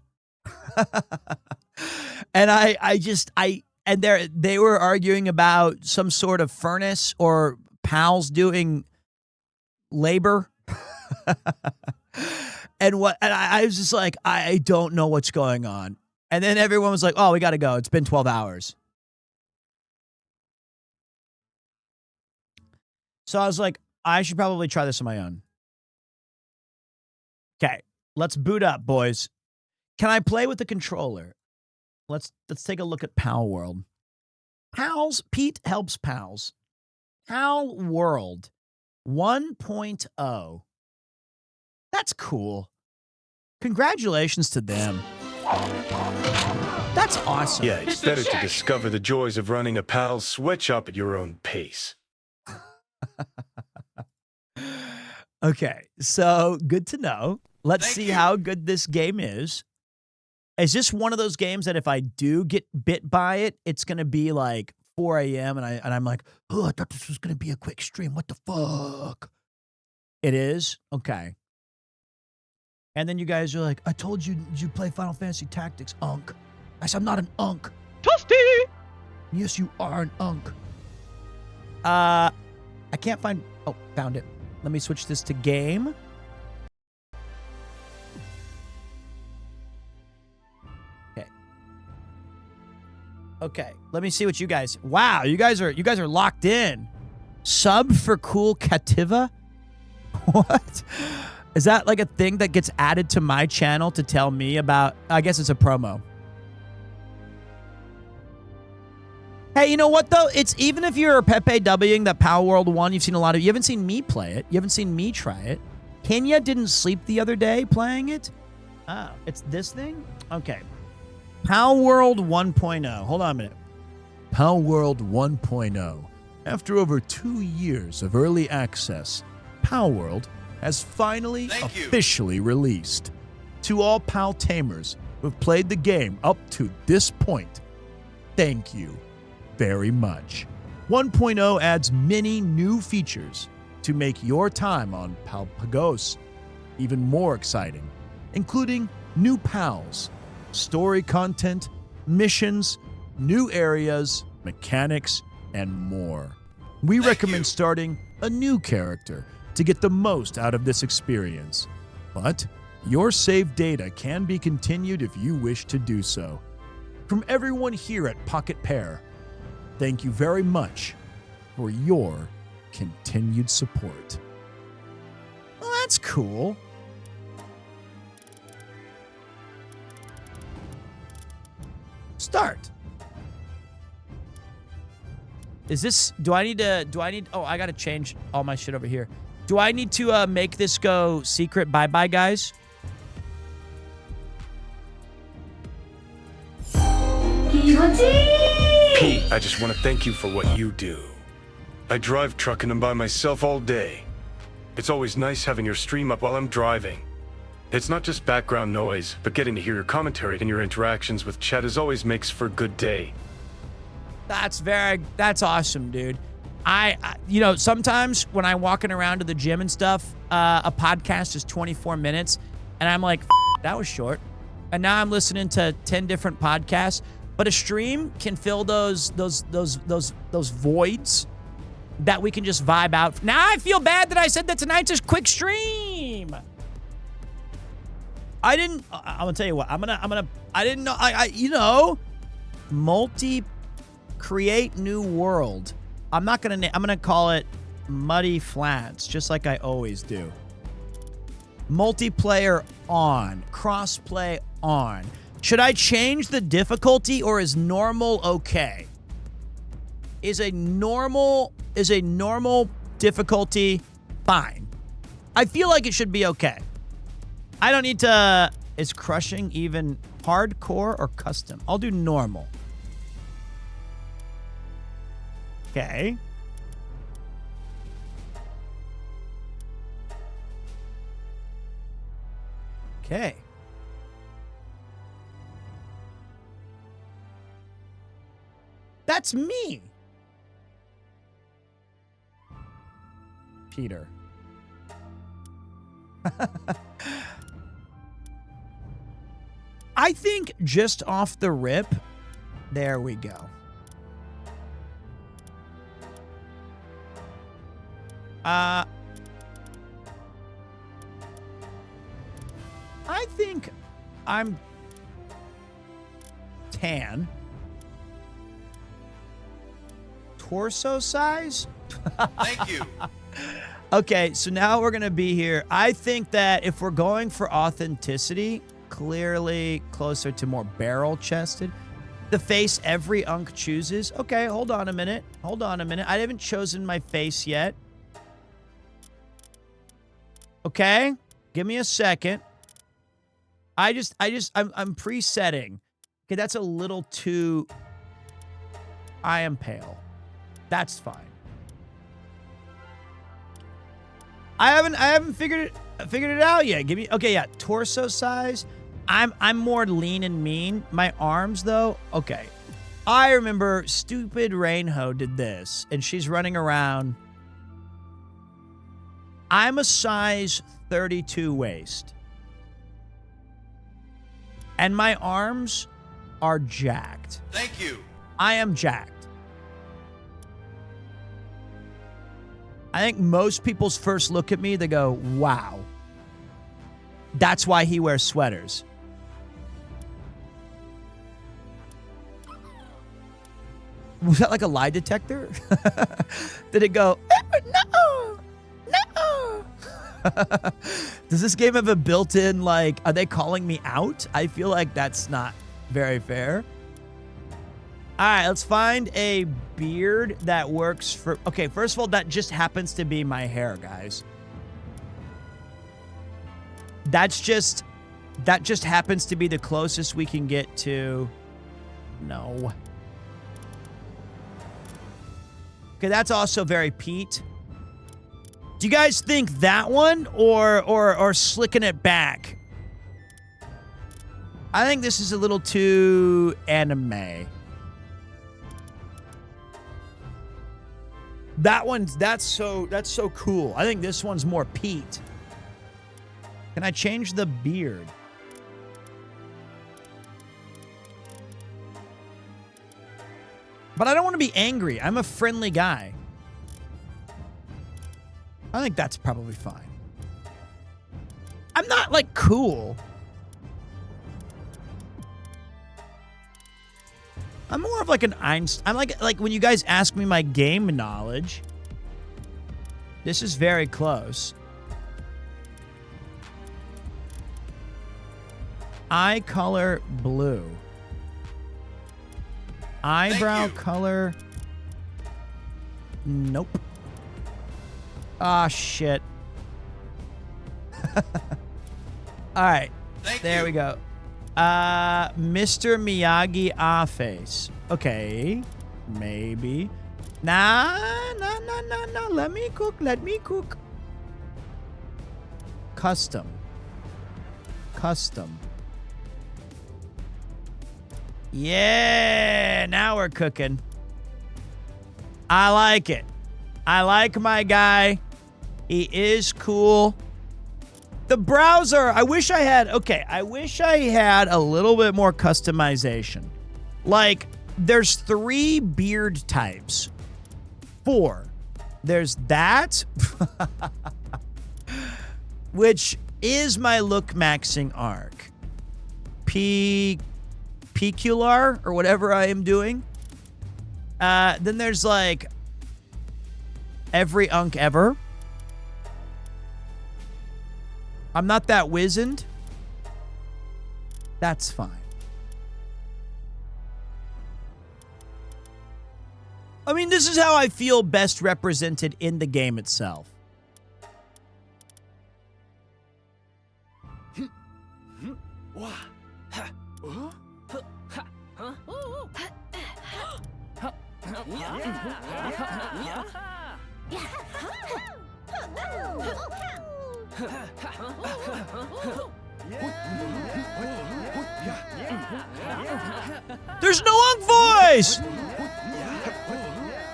And they were arguing about some sort of furnace or pals doing labor. And I was just like, I don't know what's going on. And then everyone was like, oh, we got to go. It's been 12 hours. So I was like, I should probably try this on my own. Okay, let's boot up, boys. Can I play with the controller? Let's take a look at PALWORLD. Pete helps pals. PALWORLD 1.0. That's cool. Congratulations to them. That's awesome.
Yeah, it's better to discover the joys of running a PAL sweatshop at your own pace.
Okay, so good to know. Let's see how good this game is. Is this one of those games that if I do get bit by it, it's going to be like 4 a.m. and I'm like, oh, I thought this was going to be a quick stream. What the fuck? It is? Okay. And then you guys are like, I told you, did you play Final Fantasy Tactics, unk? I said, I'm not an unk.
Toasty!
Yes, you are an unk. I can't find... Oh, found it. Let me switch this to game. Okay, let me see what you guys... Wow, you guys are locked in. Sub for Cool Cativa? What? Is that like a thing that gets added to my channel to tell me about... I guess it's a promo. Hey, you know what, though? It's even if you're Pepe W'ing that PALWORLD 1, you've seen a lot of... You haven't seen me play it. You haven't seen me try it. Kenya didn't sleep the other day playing it. Oh, it's this thing? Okay. PALWORLD 1.0. Hold on a minute. PALWORLD 1.0. After over 2 years of early access, PALWORLD has finally officially released. To all PAL tamers who have played the game up to this point, thank you very much. 1.0 adds many new features to make your time on Palpagos even more exciting, including new pals, story content, missions, new areas, mechanics, and more. We recommend starting a new character to get the most out of this experience. But your saved data can be continued if you wish to do so. From everyone here at Pocket Pair, thank you very much for your continued support. Well, that's cool. Start. Is this, oh, I gotta change all my shit over here. Do I need to make this go secret bye-bye, guys?
Pete, I just want to thank you for what you do. I drive trucking and by myself all day. It's always nice having your stream up while I'm driving. It's not just background noise, but getting to hear your commentary and your interactions with chat always makes for a good day.
That's awesome, dude. You know, sometimes when I'm walking around to the gym and stuff, a podcast is 24 minutes, and I'm like, that was short. And now I'm listening to 10 different podcasts, but a stream can fill those voids that we can just vibe out. Now I feel bad that I said that tonight's a quick stream. I'm gonna tell you what. I didn't know. You know, create new world. I'm gonna call it Muddy Flats, just like I always do. Multiplayer on, crossplay on. Should I change the difficulty or is normal okay? Is a normal Is a normal difficulty fine? I feel like it should be okay. I don't need to... Is crushing even hardcore or custom? I'll do normal. Okay. Okay. That's me. Peter. I think just off the rip, there we go. I think I'm tan. Torso size?
Thank you.
Okay, so now we're going to be here. I think that if we're going for authenticity, clearly closer to more barrel-chested. The face every unk chooses. Okay, hold on a minute. Hold on a minute. I haven't chosen my face yet. Okay, give me a second. I'm presetting. Okay, that's a little too... I am pale. That's fine. I haven't figured it out yet. Give me... Okay, yeah, torso size. I'm more lean and mean. My arms, though, okay. I remember stupid Rainho did this, and she's running around. I'm a size 32 waist. And my arms are jacked.
Thank you.
I am jacked. I think most people's first look at me, they go, wow. That's why he wears sweaters. Was that like a lie detector? Did it go, no, no? Does this game have a built-in, like, are they calling me out? I feel like that's not very fair. All right, let's find a beard that works for... Okay, first of all, that just happens to be my hair, guys. That just happens to be the closest we can get to... No. Okay, that's also very Pete. Do you guys think that one or slicking it back? I think this is a little too anime. That's so cool. I think this one's more Pete. Can I change the beard? But I don't want to be angry. I'm a friendly guy. I think that's probably fine. I'm not, like, cool. I'm more of like an Einstein. I'm like when you guys ask me my game knowledge. This is very close. Eye color blue. Eyebrow color. Nope. Ah, shit. All right. There we go. Mr. Miyagi face. Okay. Maybe. Nah. Let me cook. Custom. Yeah, now we're cooking. I like it. I like my guy. He is cool. The browser, I wish I had a little bit more customization. Like, there's 3 beard types. 4. There's that, which is my look maxing arc. Pecular, or whatever I am doing. Then there's, like, every unk ever. I'm not that wizened. That's fine. I mean, this is how I feel best represented in the game itself. There's no Unk voice!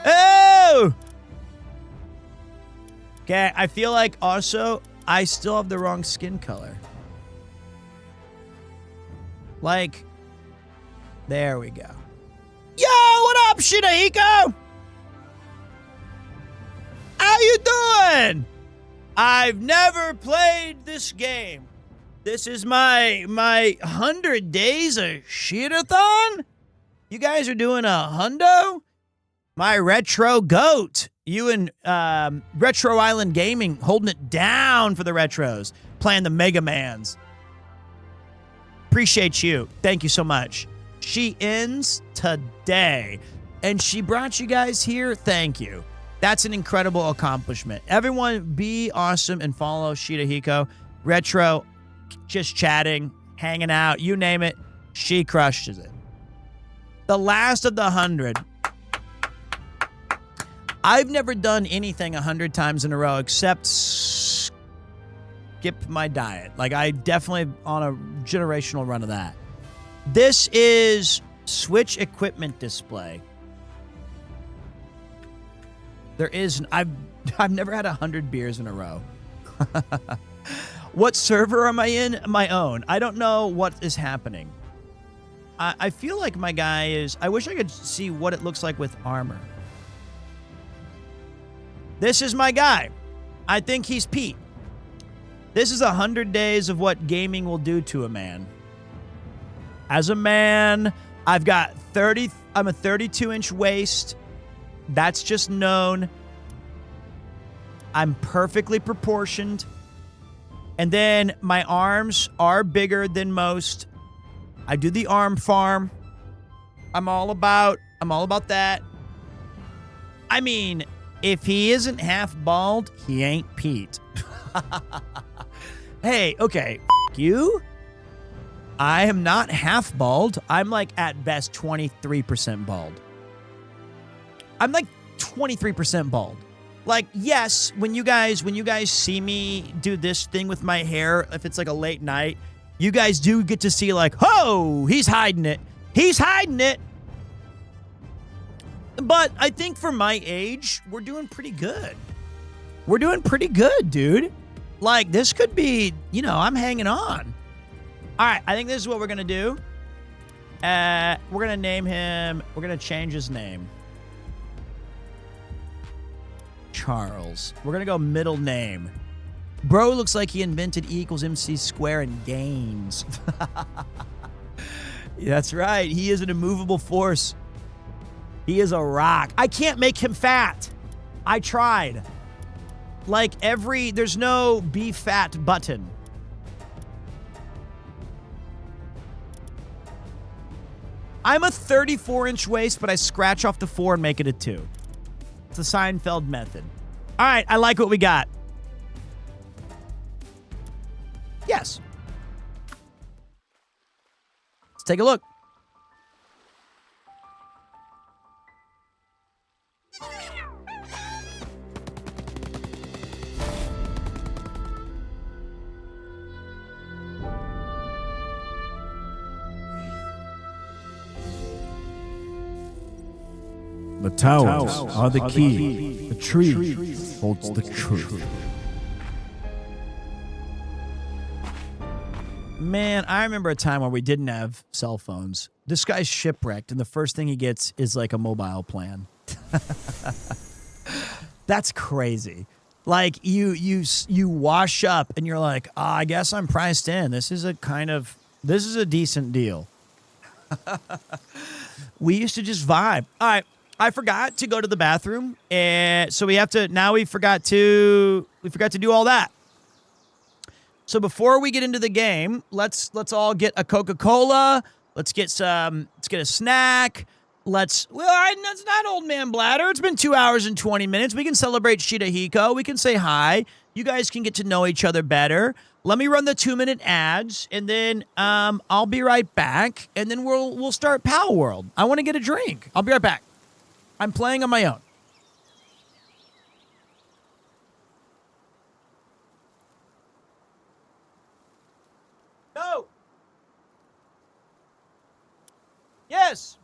Oh! Okay, I feel like also I still have the wrong skin color. Like, there we go. Yo, what up, Shidahiko? How you doing? I've never played this game. This is my 100 days of Shitathon? You guys are doing a hundo? My retro goat. You and Retro Island Gaming holding it down for the retros. Playing the Mega Mans. Appreciate you. Thank you so much. She ends today. And she brought you guys here. Thank you. That's an incredible accomplishment. Everyone be awesome and follow Shidahiko. Retro, just chatting, hanging out, you name it. She crushes it. The last of the 100. I've never done anything 100 times in a row except skip my diet. Like, I definitely on a generational run of that. This is Switch equipment display. There is, I've never had 100 beers in a row. What server am I in? My own. I don't know what is happening. I feel like my guy is, I wish I could see what it looks like with armor. This is my guy. I think he's Pete. This is 100 days of what gaming will do to a man. As a man, I've got I'm a 32-inch waist. That's just known. I'm perfectly proportioned. And then my arms are bigger than most. I do the arm farm. I'm all about that. I mean, if he isn't half bald, he ain't Pete. Hey, okay, you. I am not half bald. I'm like at best 23% bald. I'm like 23% bald. Like, yes, when you guys see me do this thing with my hair, if it's like a late night, you guys do get to see like, oh, he's hiding it. He's hiding it. But I think for my age, we're doing pretty good. We're doing pretty good, dude. Like, this could be, you know, I'm hanging on. All right, I think this is what we're going to do. We're going to name him, we're going to change his name. Charles. We're going to go middle name. Bro looks like he invented E equals MC square in games. That's right. He is an immovable force. He is a rock. I can't make him fat. I tried. Like there's no be fat button. I'm a 34-inch waist, but I scratch off the 4 and make it a 2. It's the Seinfeld method. All right, I like what we got. Yes. Let's take a look.
The towers are the key. The tree holds the truth.
Man, I remember a time where we didn't have cell phones. This guy's shipwrecked, and the first thing he gets is like a mobile plan. That's crazy. Like you wash up, and you're like, oh, I guess I'm priced in. This is a decent deal. We used to just vibe. All right. I forgot to go to the bathroom, and so we forgot to do all that. So before we get into the game, let's all get a Coca-Cola. Let's get a snack. That's not Old Man Bladder. It's been 2 hours and 20 minutes. We can celebrate Shidahiko. We can say hi. You guys can get to know each other better. Let me run the 2-minute ads, and then I'll be right back, and then we'll start Pal World. I want to get a drink. I'll be right back. I'm playing on my own. No. Yes.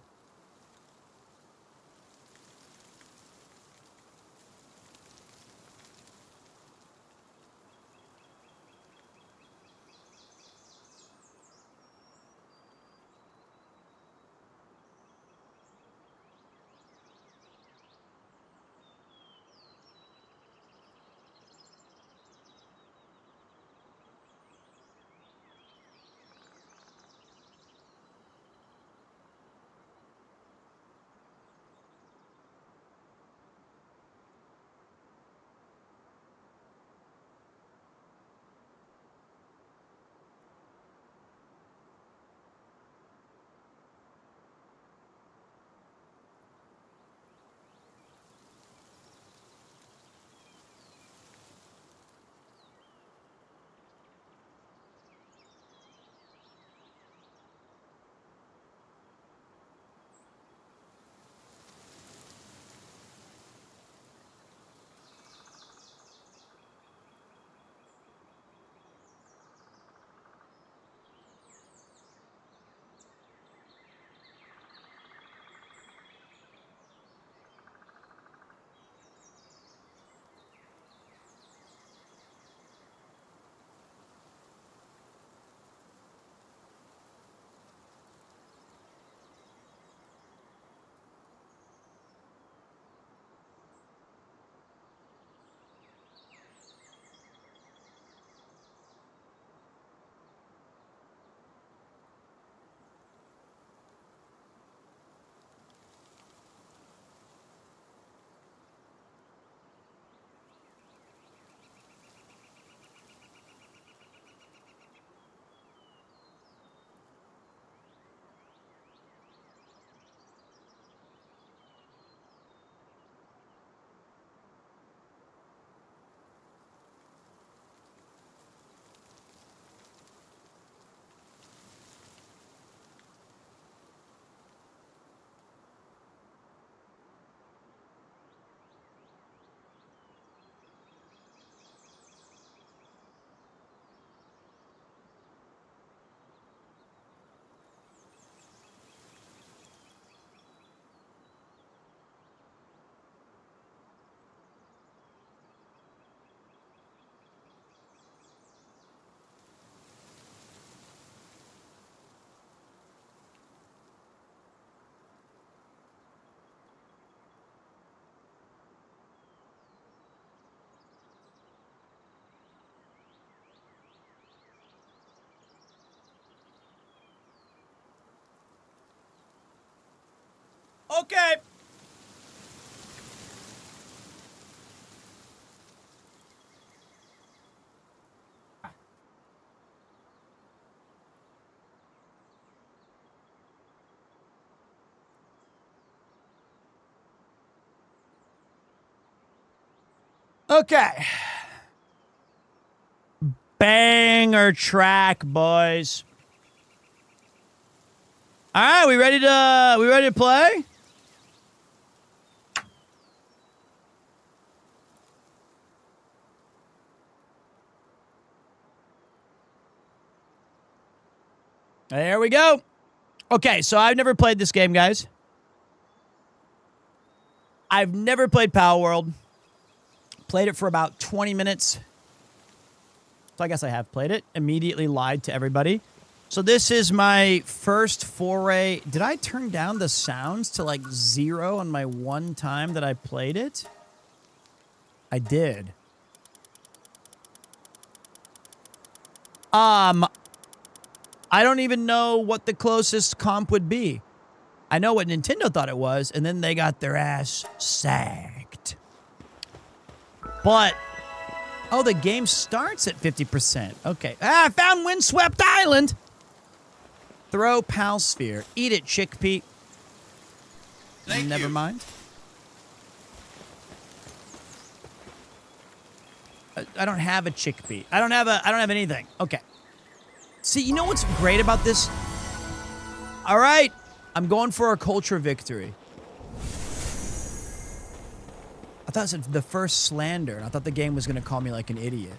Okay. Okay. Banger track, boys. All right, we ready to play? There we go. Okay, so I've never played this game, guys. I've never played PALWORLD. Played it for about 20 minutes. So I guess I have played it. Immediately lied to everybody. So this is my first foray. Did I turn down the sounds to like 0 on my one time that I played it? I did. I don't even know what the closest comp would be. I know what Nintendo thought it was, and then they got their ass sacked. But, oh, the game starts at 50%. Okay. I found Windswept Island. Throw Pal Sphere. Eat it, chickpea. Never mind. I don't have a chickpea. I don't have anything. Okay. See, you know what's great about this? All right. I'm going for a culture victory. I thought it was the first slander. I thought the game was going to call me like an idiot.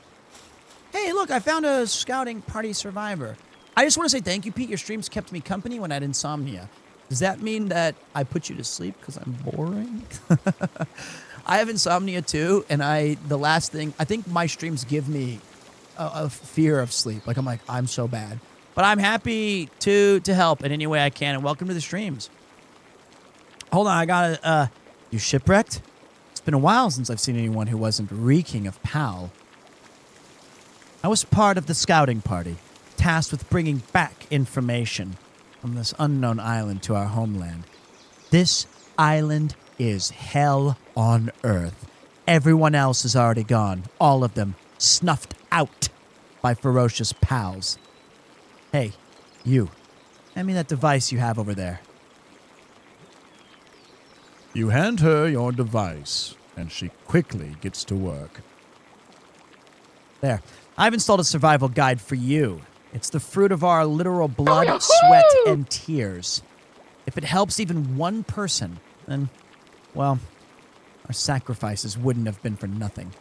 Hey, look, I found a scouting party survivor. I just want to say thank you, Pete. Your streams kept me company when I had insomnia. Does that mean that I put you to sleep because I'm boring? I have insomnia too, and the last thing, I think my streams give me a fear of sleep. Like, I'm so bad. But I'm happy to help in any way I can, and welcome to the streams. Hold on, I gotta, you shipwrecked? It's been a while since I've seen anyone who wasn't reeking of PAL. I was part of the scouting party, tasked with bringing back information from this unknown island to our homeland. This island is hell on earth. Everyone else is already gone, all of them snuffed out by ferocious PALs. Hey, you, hand me that device you have over there.
You hand her your device, and she quickly gets to work.
There. I've installed a survival guide for you. It's the fruit of our literal blood, sweat, and tears. If it helps even one person, then, well, our sacrifices wouldn't have been for nothing.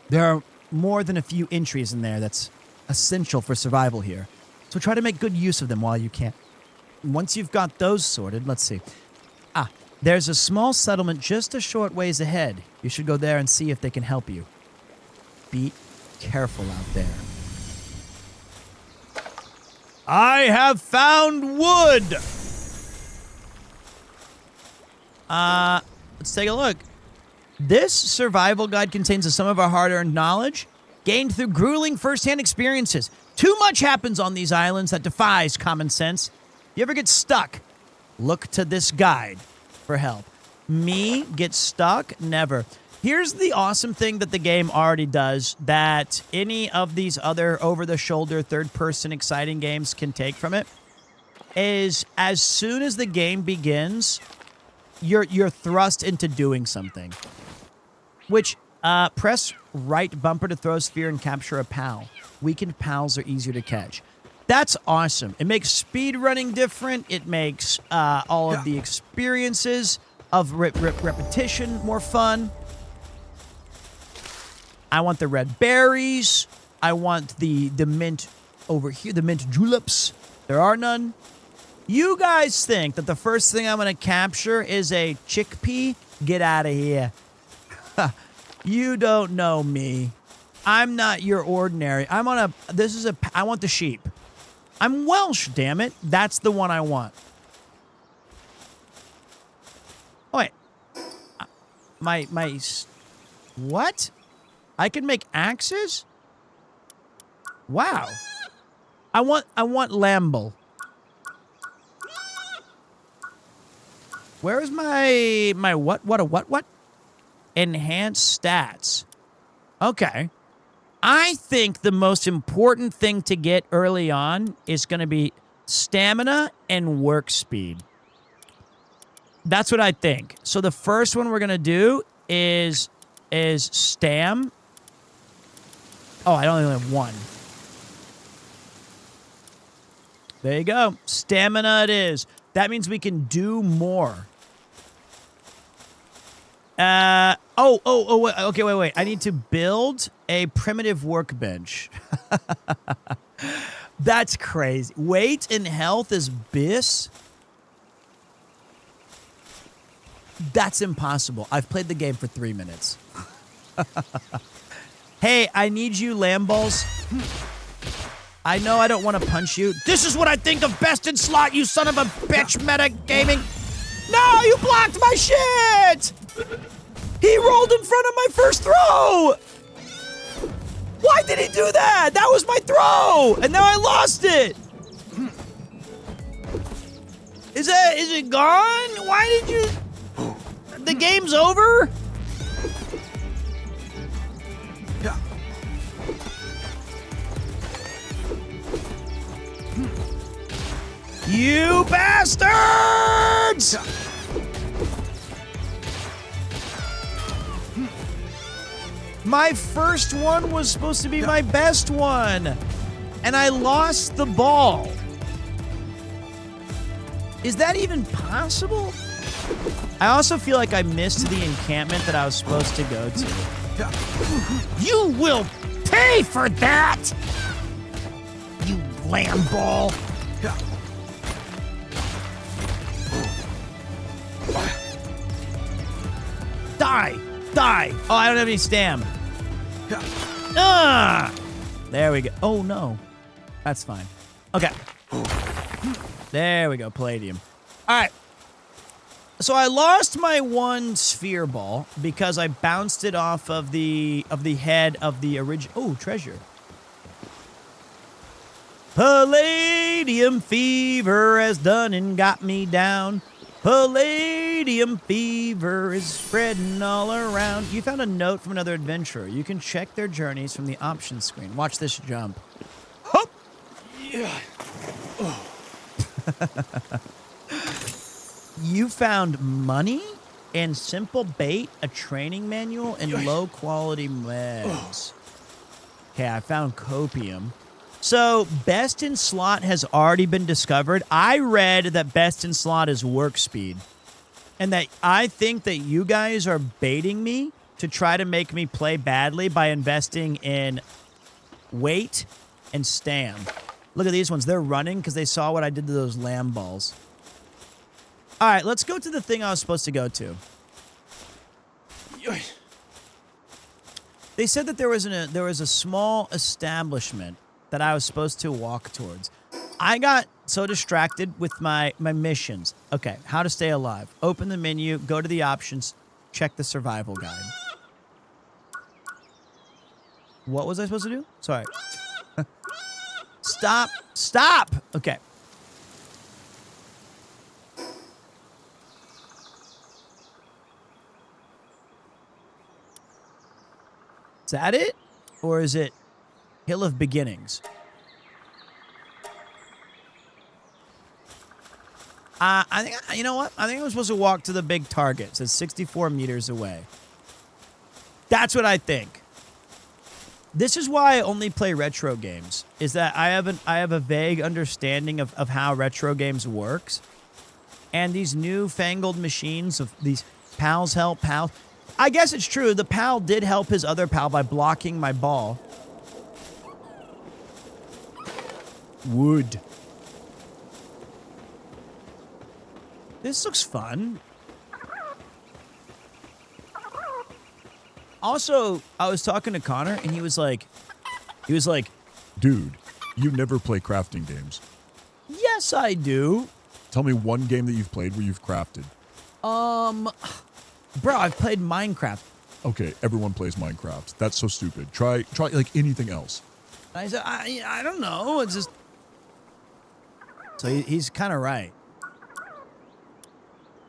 There are more than a few entries in there that's essential for survival here, so try to make good use of them while you can. Once you've got those sorted, let's see. There's a small settlement just a short ways ahead. You should go there and see if they can help you. Be careful out there. I have found wood! Let's take a look. This survival guide contains some of our hard-earned knowledge gained through grueling first-hand experiences. Too much happens on these islands that defies common sense. You ever get stuck? Look to this guide for help. Me get stuck? Never. Here's the awesome thing that the game already does that any of these other over-the-shoulder, third-person exciting games can take from it, is as soon as the game begins, you're thrust into doing something. Which, press right bumper to throw a sphere and capture a PAL. Weakened PALs are easier to catch. That's awesome. It makes speed running different. It makes all of the experiences of repetition more fun. I want the red berries. I want the mint over here, the mint juleps. There are none. You guys think that the first thing I'm going to capture is a chickpea? Get out of here. You don't know me. I'm not your ordinary. I want the sheep. I'm Welsh, damn it. That's the one I want. Oh, wait. What? I can make axes? Wow. I want Lamble. Where is my what? Enhanced stats. Okay. I think the most important thing to get early on is going to be stamina and work speed. That's what I think. So the first one we're going to do is stam. Oh, I only have one. There you go. Stamina it is. That means we can do more. Okay, wait. I need to build a primitive workbench. That's crazy. Weight and health is bis. That's impossible. I've played the game for 3 minutes. Hey, I need you, Lamballs. I know I don't want to punch you. This is what I think of best in slot, you son of a bitch, meta gaming. No, you blocked my shit! He rolled in front of my first throw! Why did he do that? That was my throw! And now I lost it! Is it gone? Why did you... The game's over? You bastards! My first one was supposed to be my best one. And I lost the ball. Is that even possible? I also feel like I missed the encampment that I was supposed to go to. You will pay for that! You lamb ball. Die! Die! Oh, I don't have any stam. Ah! There we go. Oh, no. That's fine. Okay. There we go. Palladium. All right. So I lost my one sphere ball because I bounced it off of the head of the original. Oh, treasure. Palladium fever has done and got me down. Palladium fever is spreading all around. You found a note from another adventurer. You can check their journeys from the options screen. Watch this jump. Hop! Yeah. Oh. You found money and simple bait, a training manual, and low-quality meds. Okay, I found copium. So, best in slot has already been discovered. I read that best in slot is work speed. And that I think that you guys are baiting me to try to make me play badly by investing in weight and stam. Look at these ones. They're running because they saw what I did to those lamb balls. All right, let's go to the thing I was supposed to go to. They said that there was a small establishment that I was supposed to walk towards. I got so distracted with my missions. Okay, how to stay alive. Open the menu, go to the options, check the survival guide. What was I supposed to do? Sorry. Stop. Stop! Okay. Is that it? Or is it Hill of Beginnings? I think, you know what? I think I'm supposed to walk to the big target. It says 64 meters away. That's what I think. This is why I only play retro games, is that I have a vague understanding of how retro games works. And these newfangled machines of these pals help pals. I guess it's true. The pal did help his other pal by blocking my ball. Wood. This looks fun. Also, I was talking to Connor, and he was like,
Dude, you never play crafting games.
yes, I do.
Tell me one game that you've played where you've crafted.
Bro, I've played Minecraft.
Okay, everyone plays Minecraft. That's so stupid. Try like anything else.
I said, I don't know. It's just. So he's kind of right.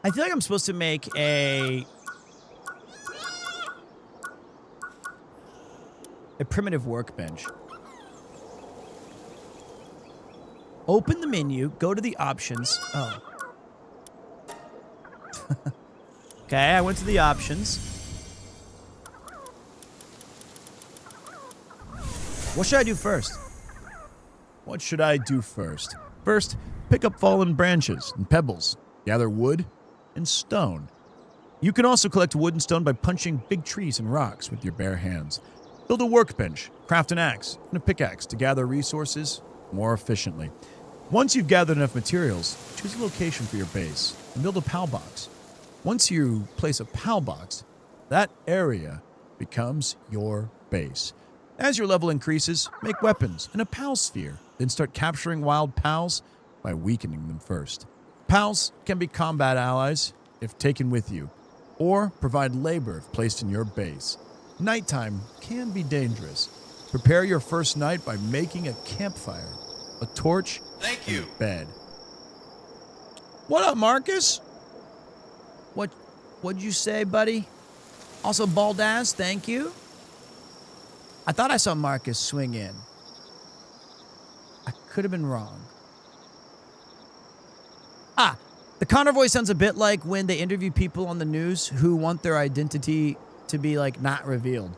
I feel like I'm supposed to make a primitive workbench. Open the menu, go to the options. Oh. Okay, I went to the options. What should I do first?
What should I do first? First, pick up fallen branches and pebbles. Gather wood and stone. You can also collect wood and stone by punching big trees and rocks with your bare hands. Build a workbench, craft an axe, and a pickaxe to gather resources more efficiently. Once you've gathered enough materials, choose a location for your base and build a PAL box. Once you place a PAL box, that area becomes your base. As your level increases, make weapons and a PAL sphere, then start capturing wild PALs by weakening them first. PALs can be combat allies if taken with you, or provide labor if placed in your base. Nighttime can be dangerous. Prepare your first night by making a campfire, a torch,
Thank you.
and a bed.
What up, Marcus? What'd you say, buddy? Also, Baldaz, thank you. I thought I saw Marcus swing in. I could have been wrong. Ah, the Connor voice sounds a bit like when they interview people on the news who want their identity to be, like, not revealed.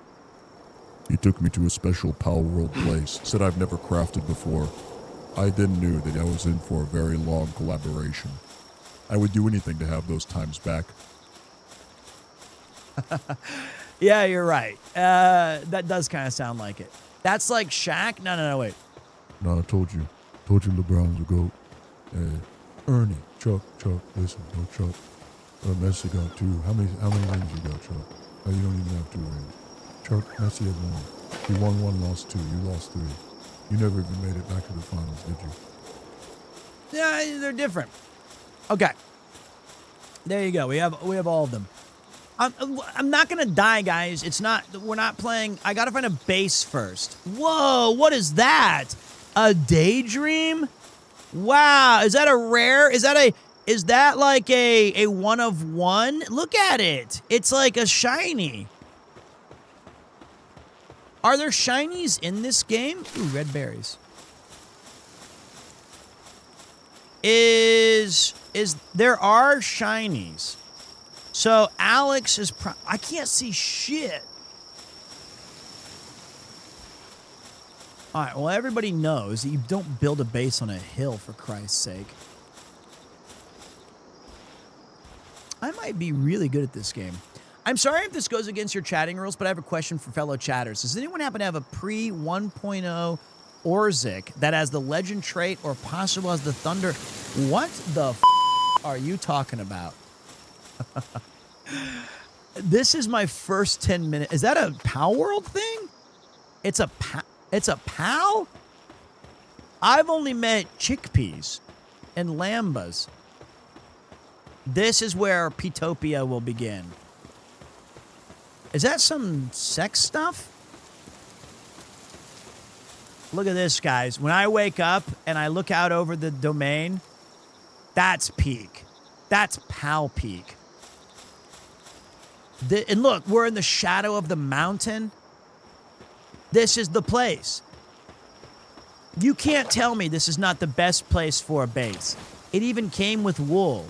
He took me to a special PALWORLD place, said I've never crafted before. I then knew that I was in for a very long collaboration. I would do anything to have those times back.
Yeah, you're right. That does kind of sound like it. That's like Shaq? No, wait.
No, I told you. Told you LeBron's a GOAT. Ernie, Chuck, listen, no Chuck. Messi got 2. How many rings you got, Chuck? Oh, you don't even have 2 rings. Chuck, Messi had 1. He won 1, lost 2. You lost 3. You never even made it back to the finals, did you?
Yeah, they're different. Okay. There you go. We have all of them. I'm not gonna die, guys. We're not playing. I gotta find a base first. Whoa, what is that? A daydream? Wow, is that a rare? Is that like a 1 of 1? Look at it. It's like a shiny. Are there shinies in this game? Ooh, red berries. There are shinies. So Alex is I can't see shit. All right, well, everybody knows that you don't build a base on a hill, for Christ's sake. I might be really good at this game. I'm sorry if this goes against your chatting rules, but I have a question for fellow chatters. Does anyone happen to have a pre-1.0 Orzik that has the legend trait or possible has the thunder? What the f are you talking about? This is my first 10 minutes. Is that a PALWORLD thing? It's a PAL? I've only met chickpeas and lambas. This is where Petopia will begin. Is that some sex stuff? Look at this, guys. When I wake up and I look out over the domain, that's peak. That's PAL peak. And look, we're in the shadow of the mountain. This is the place. You can't tell me this is not the best place for a base. It even came with wool.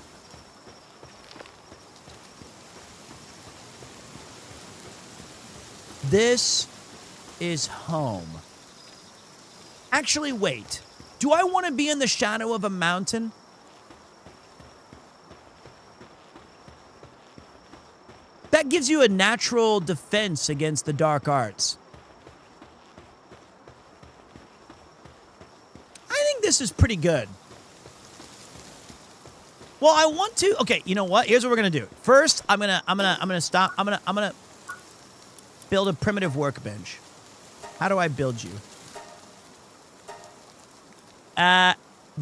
This is home. Actually, wait. Do I want to be in the shadow of a mountain? That gives you a natural defense against the dark arts. I think this is pretty good. Well, I want to. Okay, you know what? Here's what we're gonna do. First, I'm gonna stop. I'm gonna build a primitive workbench. How do I build you?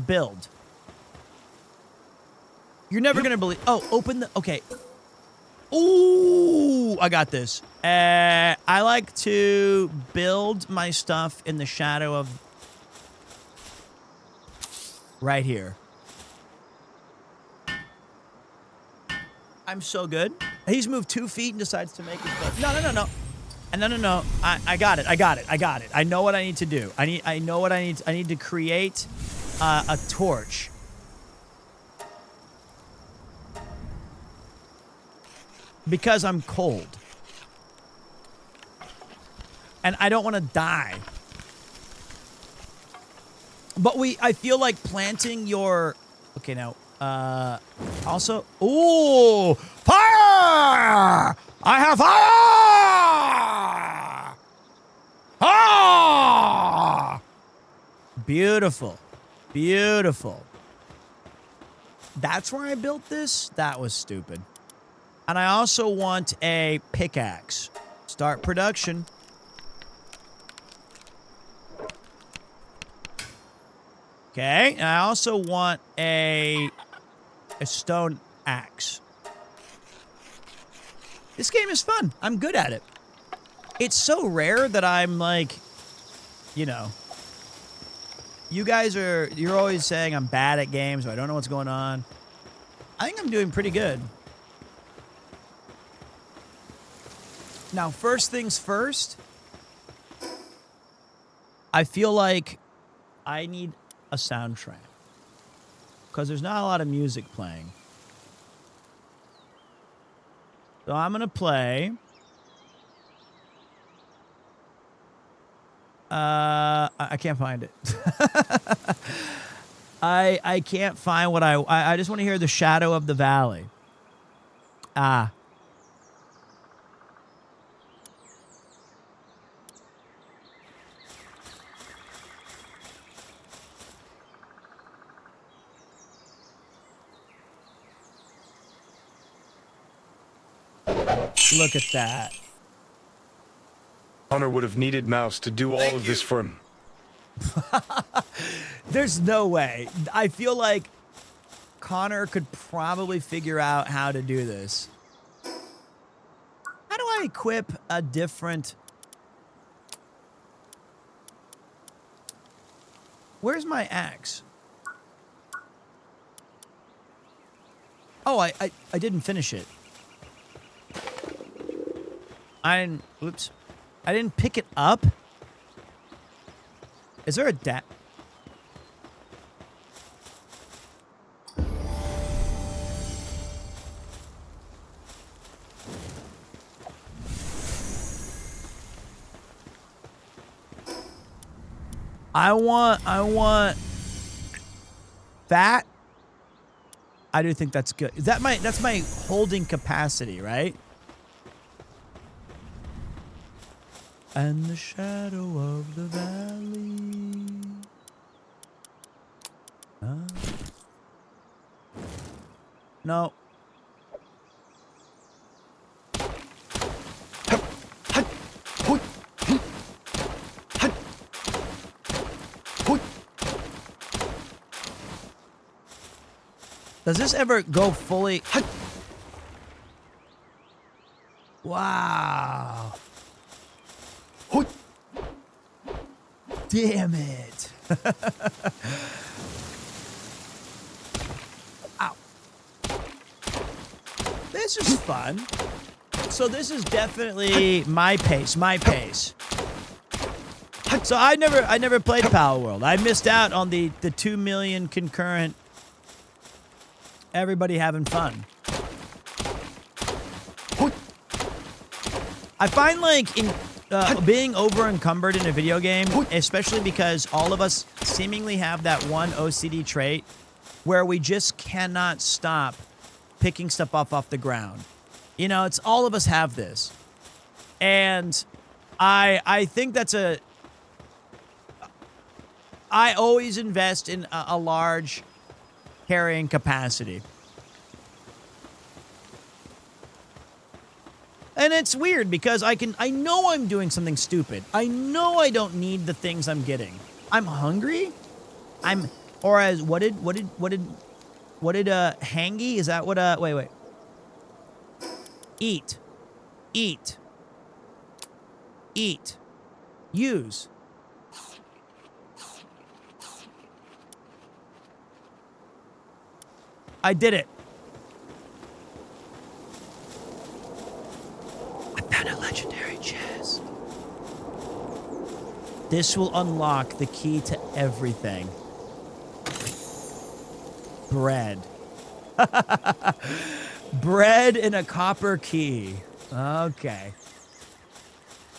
Build. You're never gonna believe. Oh, open the. Okay. Ooh, I got this. I like to build my stuff in the shadow of right here. I'm so good. He's moved 2 feet and decides to make his build. No. No. I got it. I know what I need to do. I know what I need. I need to create a torch. Because I'm cold. And I don't want to die. But I feel like planting your... Okay, now, also... Ooh! Fire! I have fire! Ah! Beautiful. Beautiful. That's where I built this? That was stupid. And I also want a pickaxe. Start production. Okay, and I also want a stone axe. This game is fun. I'm good at it. It's so rare that I'm like, you know, you guys you're always saying I'm bad at games or I don't know what's going on. I think I'm doing pretty good. Now, first things first, I feel like I need a soundtrack because there's not a lot of music playing. So I'm going to play I can't find it. I can't find what I just want to hear the shadow of the valley. Ah. Look at that.
Connor would have needed Mouse to do all of this for him.
There's no way. I feel like Connor could probably figure out how to do this. How do I equip a different... Where's my axe? Oh, I didn't finish it. Oops. I didn't pick it up? Is there a I want that. I do think that's good. Is that that's my holding capacity, right? And the shadow of the valley. No. Does this ever go fully? Wow. Damn it. Ow. This is fun. So this is definitely my pace, So I never played PALWORLD. I missed out on the 2 million concurrent everybody having fun. I find like in being over encumbered in a video game, especially because all of us seemingly have that one OCD trait where we just cannot stop picking stuff off the ground. You know, it's all of us have this. And I think that's I always invest in a large carrying capacity. And it's weird because I know I'm doing something stupid. I know I don't need the things I'm getting. I'm hungry. Or as what did hangy? Is that what wait. Eat. Use. I did it. I found a legendary chest. This will unlock the key to everything. Bread. Bread and a copper key. Okay.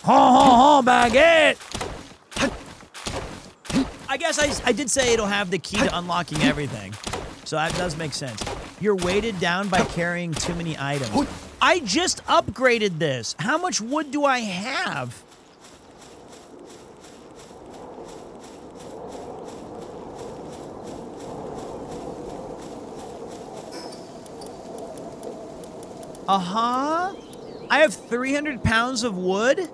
Ho, baguette! I guess I did say it'll have the key to unlocking everything. So that does make sense. You're weighted down by carrying too many items. I just upgraded this. How much wood do I have? Uh-huh. I have 300 pounds of wood?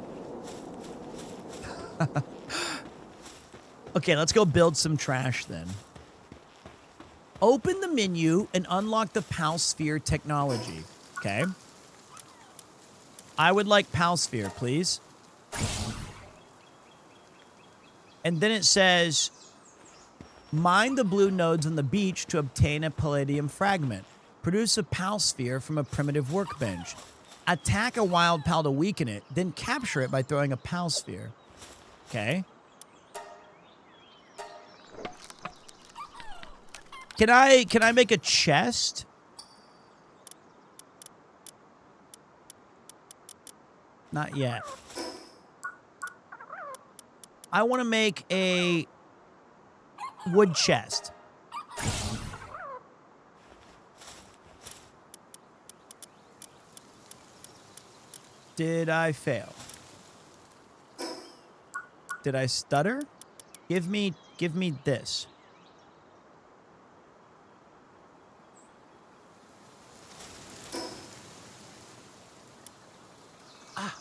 Okay, let's go build some trash then. Open the menu and unlock the PALSphere technology. Okay. I would like PALSphere, please. And then it says, mine the blue nodes on the beach to obtain a palladium fragment. Produce a PALSphere from a primitive workbench. Attack a wild pal to weaken it, then capture it by throwing a PALSphere. Okay. Can I make a chest? Not yet. I want to make a wood chest. Did I fail? Did I stutter? Give me this. Ah!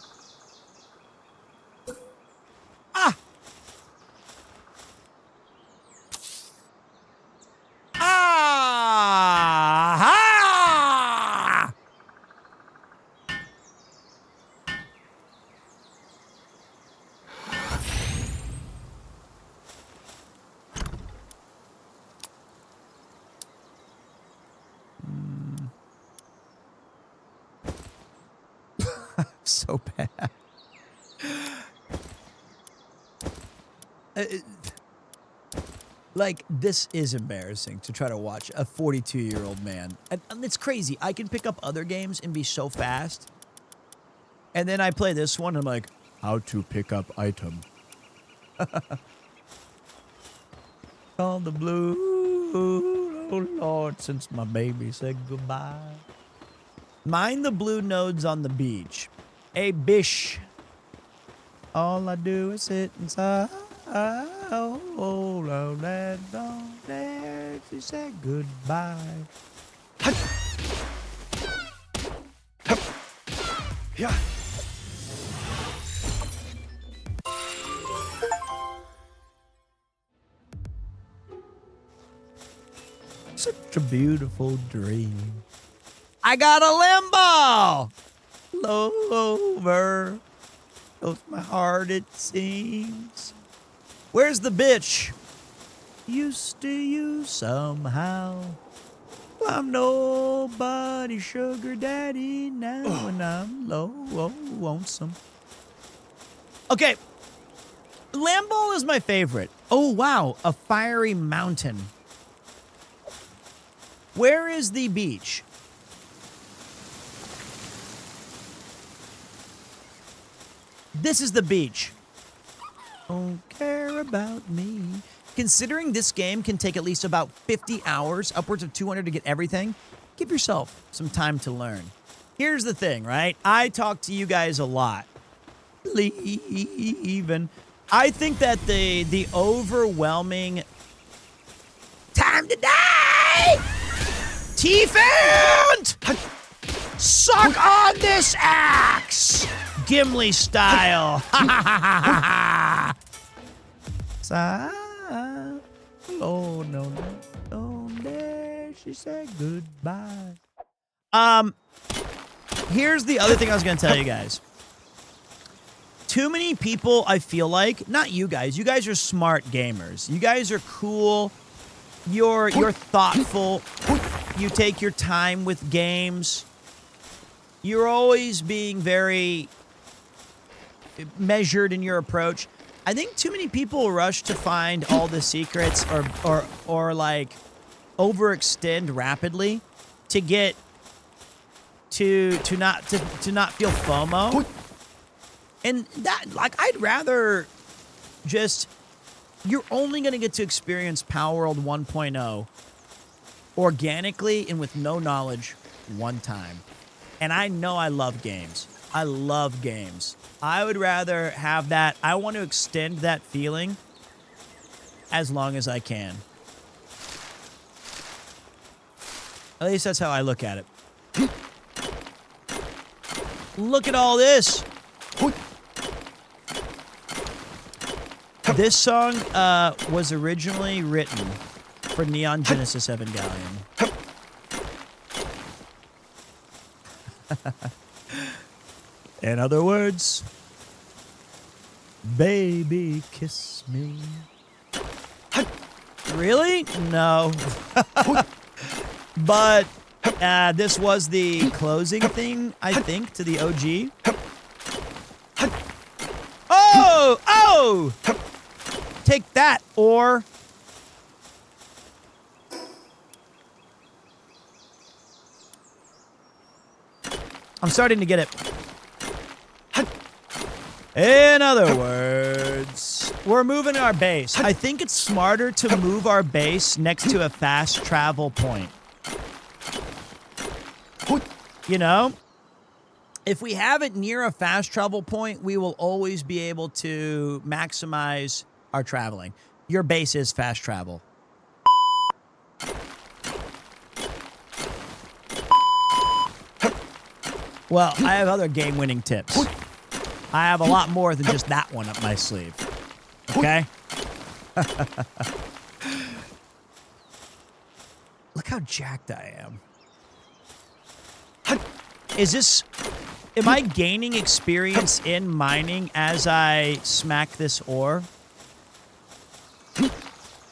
So bad. Like, this is embarrassing to try to watch a 42-year-old man. And it's crazy. I can pick up other games and be so fast. And then I play this one, and I'm like, how to pick up item. On the blue, oh Lord, since my baby said goodbye. Mind the blue nodes on the beach. Hey, bish. All I do is sit inside. Oh, Lord, that don't dare to say goodbye. Yeah. Such a beautiful dream. I got a limbo! Low over. Goes my heart, it seems. Where's the bitch? Used to you somehow. I'm nobody's sugar daddy now, and I'm low, lonesome. Okay. Lambo is my favorite. Oh, wow. A fiery mountain. Where is the beach? This is the beach. Don't care about me. Considering this game can take at least about 50 hours, upwards of 200 to get everything, give yourself some time to learn. Here's the thing, right? I talk to you guys a lot. Leaving. I think that the overwhelming time to die! T-Fant! Suck on this axe! Gimli style. Oh, no, there she said goodbye. Here's the other thing I was going to tell you guys. Too many people, I feel like, not you guys are smart gamers. You guys are cool. You're thoughtful. You take your time with games. You're always being very measured in your approach. I think too many people rush to find all the secrets or like overextend rapidly to get to not feel FOMO. And that, like, I'd rather just, you're only going to get to experience PALWORLD 1.0 organically and with no knowledge one time. And I know I love games. I love games. I would rather have that. I want to extend that feeling as long as I can. At least that's how I look at it. Look at all this. This song was originally written for Neon Genesis Evangelion. In other words, baby, kiss me. Really? No. But this was the closing thing, I think, to the OG. Oh! Oh! Take that, or... I'm starting to get it. In other words... We're moving our base. I think it's smarter to move our base next to a fast travel point. You know? If we have it near a fast travel point, we will always be able to maximize our traveling. Your base is fast travel. Well, I have other game-winning tips. I have a lot more than just that one up my sleeve. Okay? Look how jacked I am. Is this... Am I gaining experience in mining as I smack this ore?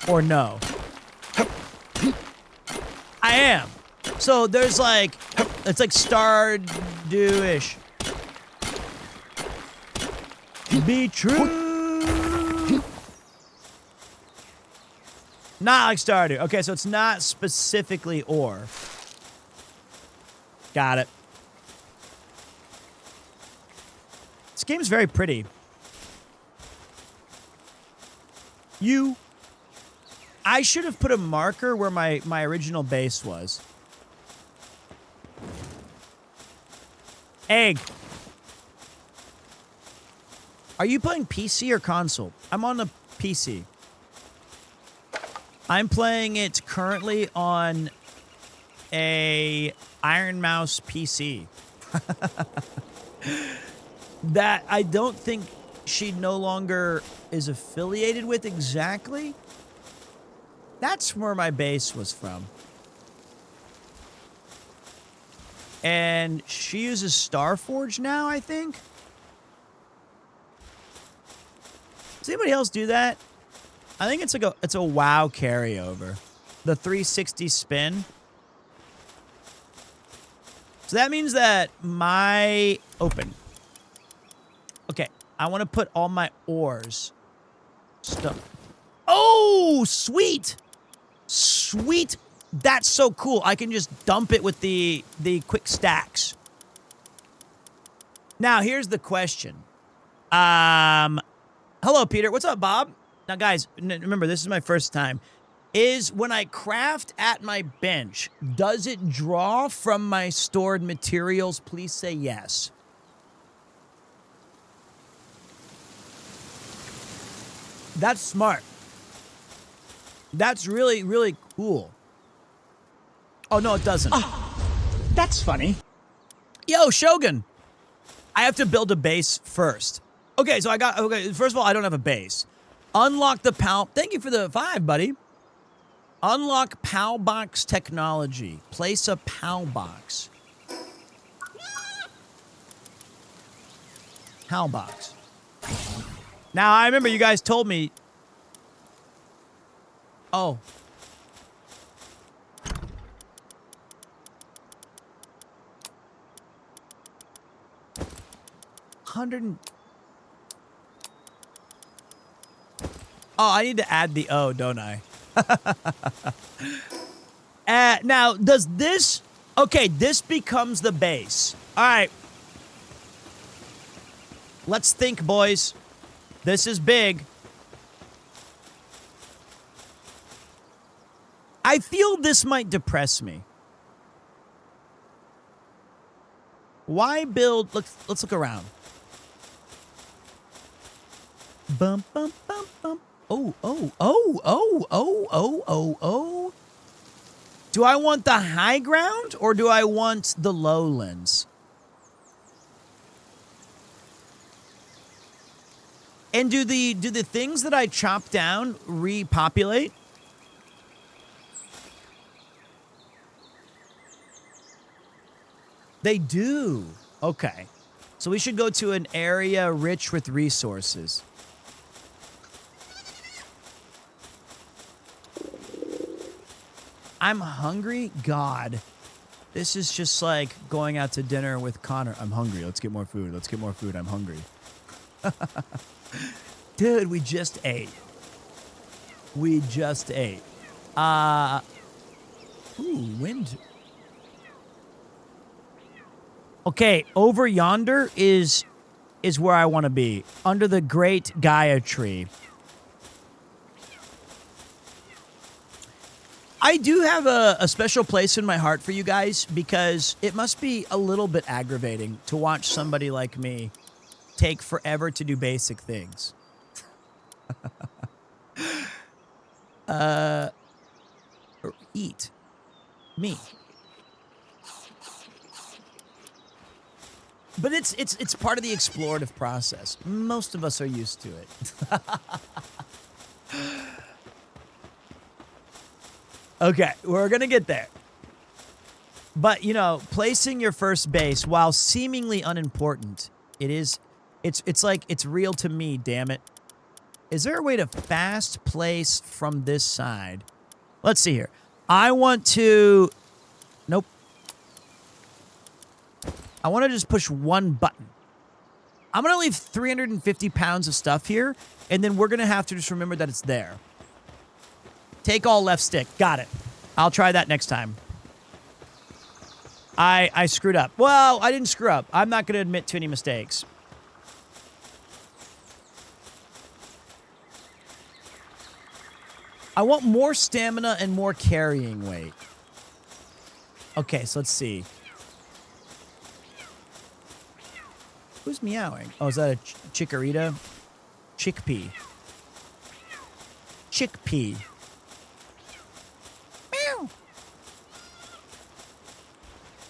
Or no? I am. So there's like... It's like Stardew-ish. Be true. Not like Stardew. Okay, so it's not specifically ore. Got it. This game's very pretty. I should have put a marker where my original base was. Egg. Are you playing PC or console? I'm on the PC. I'm playing it currently on a Iron Mouse PC. That I don't think she no longer is affiliated with exactly. That's where my base was from. And she uses Starforge now, I think. Does anybody else do that? I think it's like it's a WoW carryover. The 360 spin. So that means that my open. Okay, I want to put all my ores. Stuff. Oh, sweet. Sweet. That's so cool. I can just dump it with the quick stacks. Now, here's the question. Hello, Peter. What's up, Bob? Now, guys, remember, this is my first time. Is when I craft at my bench, does it draw from my stored materials? Please say yes. That's smart. That's really, really cool. Oh, no, it doesn't.
Oh, that's funny.
Yo, Shogun. I have to build a base first. Okay, so okay, first of all, I don't have a base. Unlock the PAL. Thank you for the 5, buddy. Unlock PAL box technology. Place a PAL box. PAL box. Now, I remember you guys told me. Oh. Oh, I need to add the O, don't I? Now, does this... Okay, this becomes the base. All right. Let's think, boys. This is big. I feel this might depress me. Why build... Let's look around. Bum, bum, bum, bum. Oh. Do I want the high ground or do I want the lowlands? And do the things that I chop down repopulate? They do. Okay. So we should go to an area rich with resources. I'm hungry? God. This is just like going out to dinner with Connor. I'm hungry. Let's get more food. Let's get more food. I'm hungry. Dude, we just ate. We just ate. Ooh, wind. Okay, over yonder is where I want to be. Under the great Gaia tree. I do have a special place in my heart for you guys because it must be a little bit aggravating to watch somebody like me take forever to do basic things. Or eat. Me. But it's part of the explorative process. Most of us are used to it. Okay, we're gonna get there. But, you know, placing your first base, while seemingly unimportant, it's like, it's real to me, damn it. Is there a way to fast place from this side? Let's see here. I want to... Nope. I want to just push one button. I'm going to leave 350 pounds of stuff here, and then we're going to have to just remember that it's there. Take all left stick. Got it. I'll try that next time. I screwed up. Well, I didn't screw up. I'm not going to admit to any mistakes. I want more stamina and more carrying weight. Okay, so let's see. Who's meowing? Oh, is that a chikorita? Chickpea. Chickpea. Meow.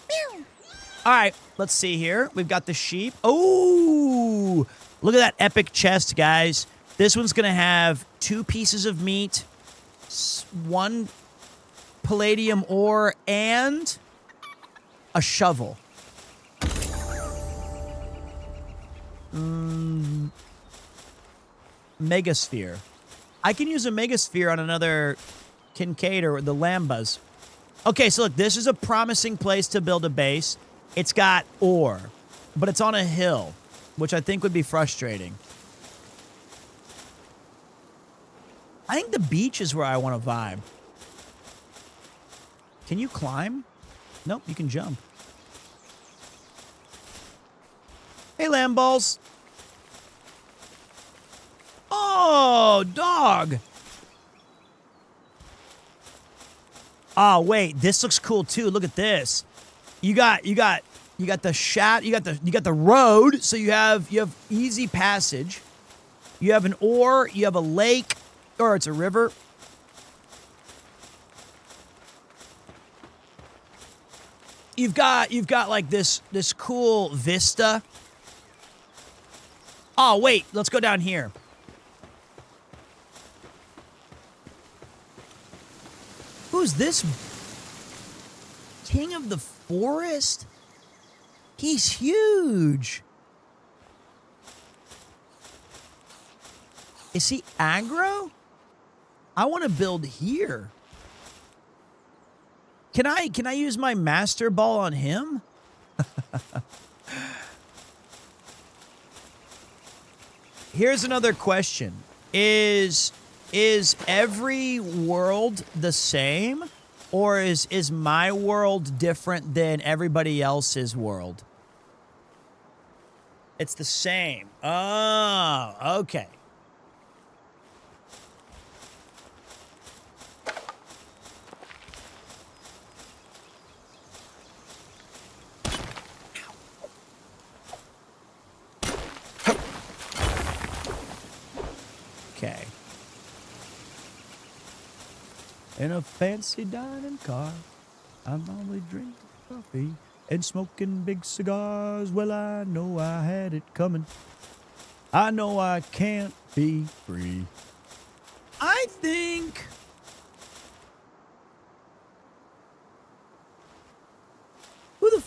Meow. All right, let's see here. We've got the sheep. Oh, look at that epic chest, guys. This one's going to have 2 pieces of meat, 1 palladium ore, and a shovel. Megasphere. I can use a megasphere on another Kincaid or the Lambas. Okay, so look, this is a promising place to build a base. It's got ore, but it's on a hill, which I think would be frustrating. I think the beach is where I want to vibe. Can you climb? Nope, you can jump. Hey, lamb balls. Oh, dog. Oh, wait, this looks cool too. Look at this. You got the road, so you have easy passage. You have an ore, you have a lake, or it's a river. You've got like this cool vista. Oh, wait, let's go down here. Who's this? King of the forest? He's huge. Is he aggro? I want to build here. Can I use my master ball on him? Here's another question. Is every world the same? Or is my world different than everybody else's world? It's the same. Oh, okay. Okay. In a fancy dining car, I'm only drinking coffee and smoking big cigars. Well, I know I had it coming. I know I can't be free. I think... Who the...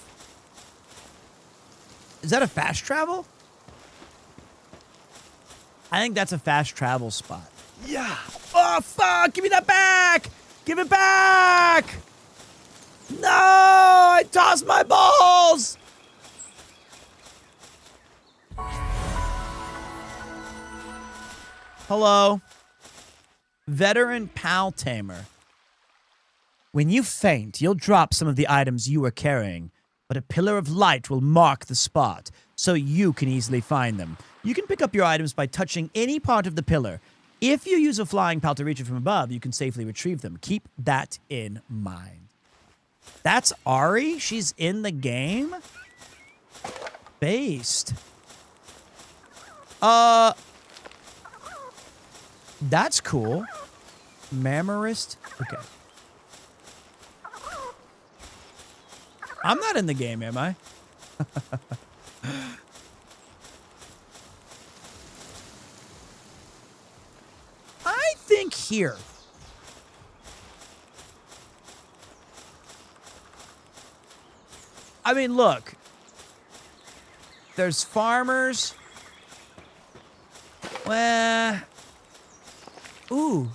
Is that a fast travel? I think that's a fast travel spot. Yeah. Oh, fuck. Give me that back. Give it back. No, I tossed my balls. Hello. Veteran Pal Tamer. When you faint, you'll drop some of the items you are carrying, but a pillar of light will mark the spot, so you can easily find them. You can pick up your items by touching any part of the pillar. If you use a flying pal to reach it from above, you can safely retrieve them. Keep that in mind. That's Ari? She's in the game? Based. That's cool. Mammarist. Okay. I'm not in the game, am I? I think here. I mean, look. There's farmers. Well. Ooh.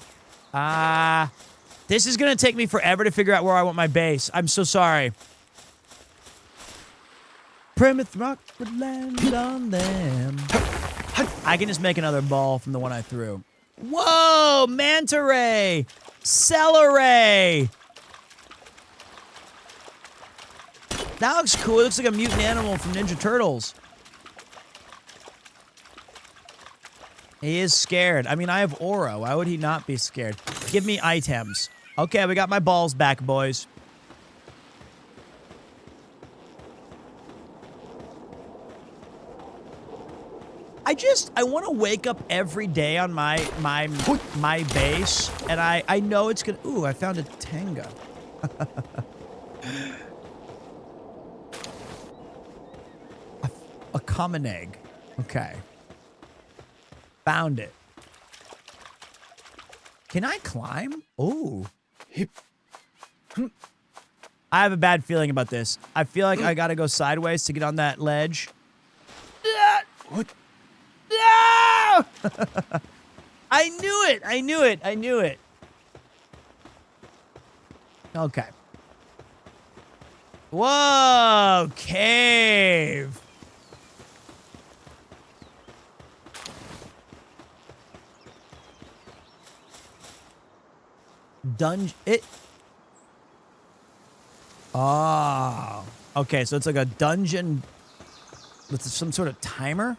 This is going to take me forever to figure out where I want my base. I'm so sorry. Plymouth Rock would land on them. I can just make another ball from the one I threw. Whoa! Manta ray! Celery! That looks cool. It looks like a mutant animal from Ninja Turtles. He is scared. I mean, I have aura. Why would he not be scared? Give me items. Okay, we got my balls back, boys. I want to wake up every day on my base, and I know it's gonna. Ooh, I found a Tenga. a common egg. Okay. Found it. Can I climb? Ooh. I have a bad feeling about this. I feel like I gotta go sideways to get on that ledge. What? No! I knew it! I knew it! I knew it! Okay. Whoa! Cave! Dungeon. Oh. Okay, so it's like a dungeon with some sort of timer.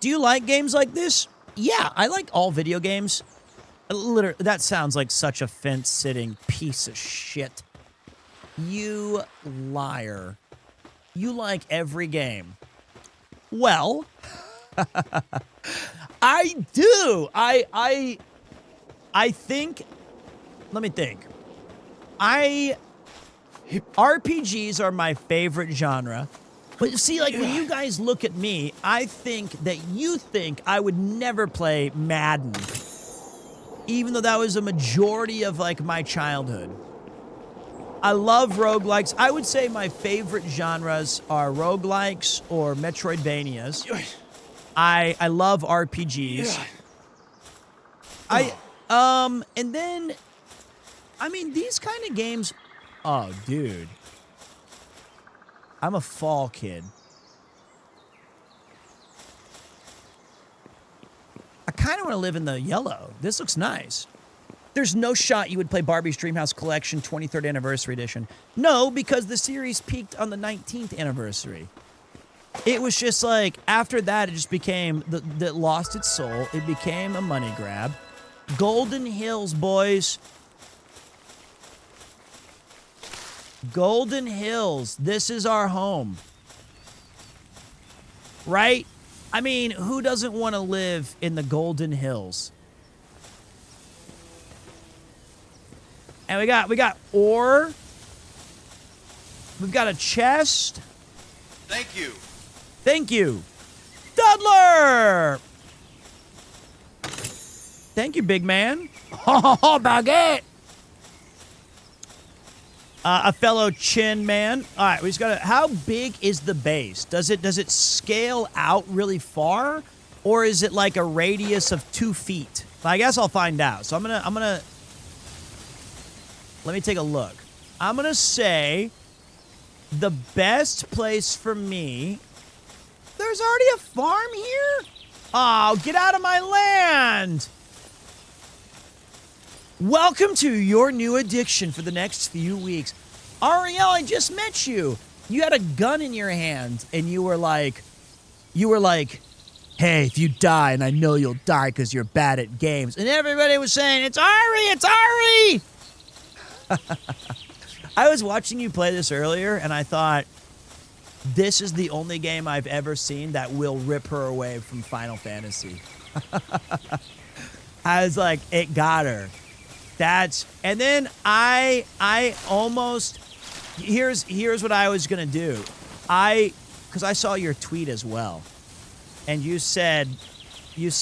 Do you like games like this? Yeah, I like all video games. Literally, that sounds like such a fence-sitting piece of shit. You liar. You like every game. Well, I do. I think. Let me think. RPGs are my favorite genre. But see, like, when you guys look at me, I think that you think I would never play Madden. Even though that was a majority of, like, my childhood. I love roguelikes. I would say my favorite genres are roguelikes or Metroidvanias. I love RPGs. And then, I mean, these kind of games... Oh, dude. I'm a fall kid. I kind of want to live in the yellow. This looks nice. There's no shot you would play Barbie's Dreamhouse Collection 23rd Anniversary Edition. No, because the series peaked on the 19th anniversary. It was just like, after that, it just became, that lost its soul. It became a money grab. Golden Hills, boys. Golden Hills. This is our home. Right? I mean, who doesn't want to live in the Golden Hills? And we got ore. We've got a chest.
Thank you.
Thank you. Dudler! Thank you, big man. Oh, baguette! A fellow chin man. All right, we just gotta. How big is the base? Does it scale out really far, or is it like a radius of 2 feet? I guess I'll find out. So I'm gonna. Let me take a look. I'm gonna say the best place for me. There's already a farm here? Oh, get out of my land! Welcome to your new addiction for the next few weeks. Ariel, I just met you. You had a gun in your hand, and you were like, hey, hey, if you die, and I know you'll die because you're bad at games. And everybody was saying, it's Ari, it's Ari! I was watching you play this earlier, and I thought, this is the only game I've ever seen that will rip her away from Final Fantasy. I was like, it got her. And then I almost, here's what I was gonna do. Because I saw your tweet as well. And you said, am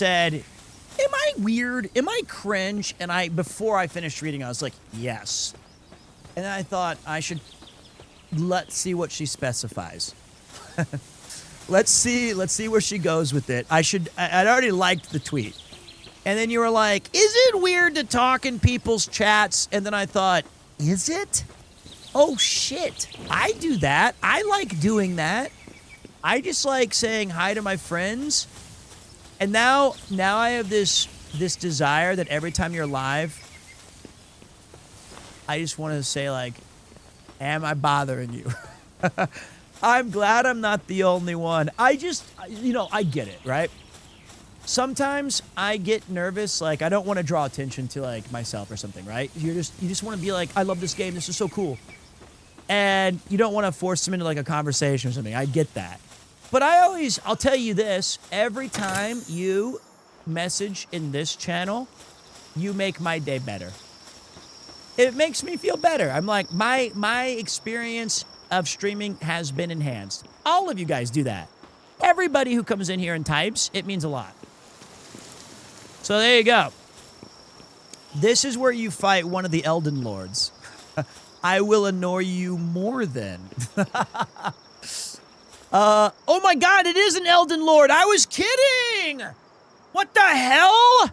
I weird? Am I cringe? And before I finished reading, I was like, yes. And then I thought let's see what she specifies. let's see where she goes with it. I'd already liked the tweet. And then you were like, is it weird to talk in people's chats? And then I thought, is it? Oh shit, I do that. I like doing that. I just like saying hi to my friends. And now I have this desire that every time you're live, I just want to say, like, am I bothering you? I'm glad I'm not the only one. I get it, right? Sometimes I get nervous, like I don't want to draw attention to like myself or something, right? You just want to be like, I love this game, this is so cool. And you don't want to force them into like a conversation or something. I get that. But I'll tell you this, every time you message in this channel, you make my day better. It makes me feel better. I'm like, my experience of streaming has been enhanced. All of you guys do that. Everybody who comes in here and types, it means a lot. So there you go. This is where you fight one of the Elden Lords. I will annoy you more than. Oh my God, it is an Elden Lord. I was kidding. What the hell?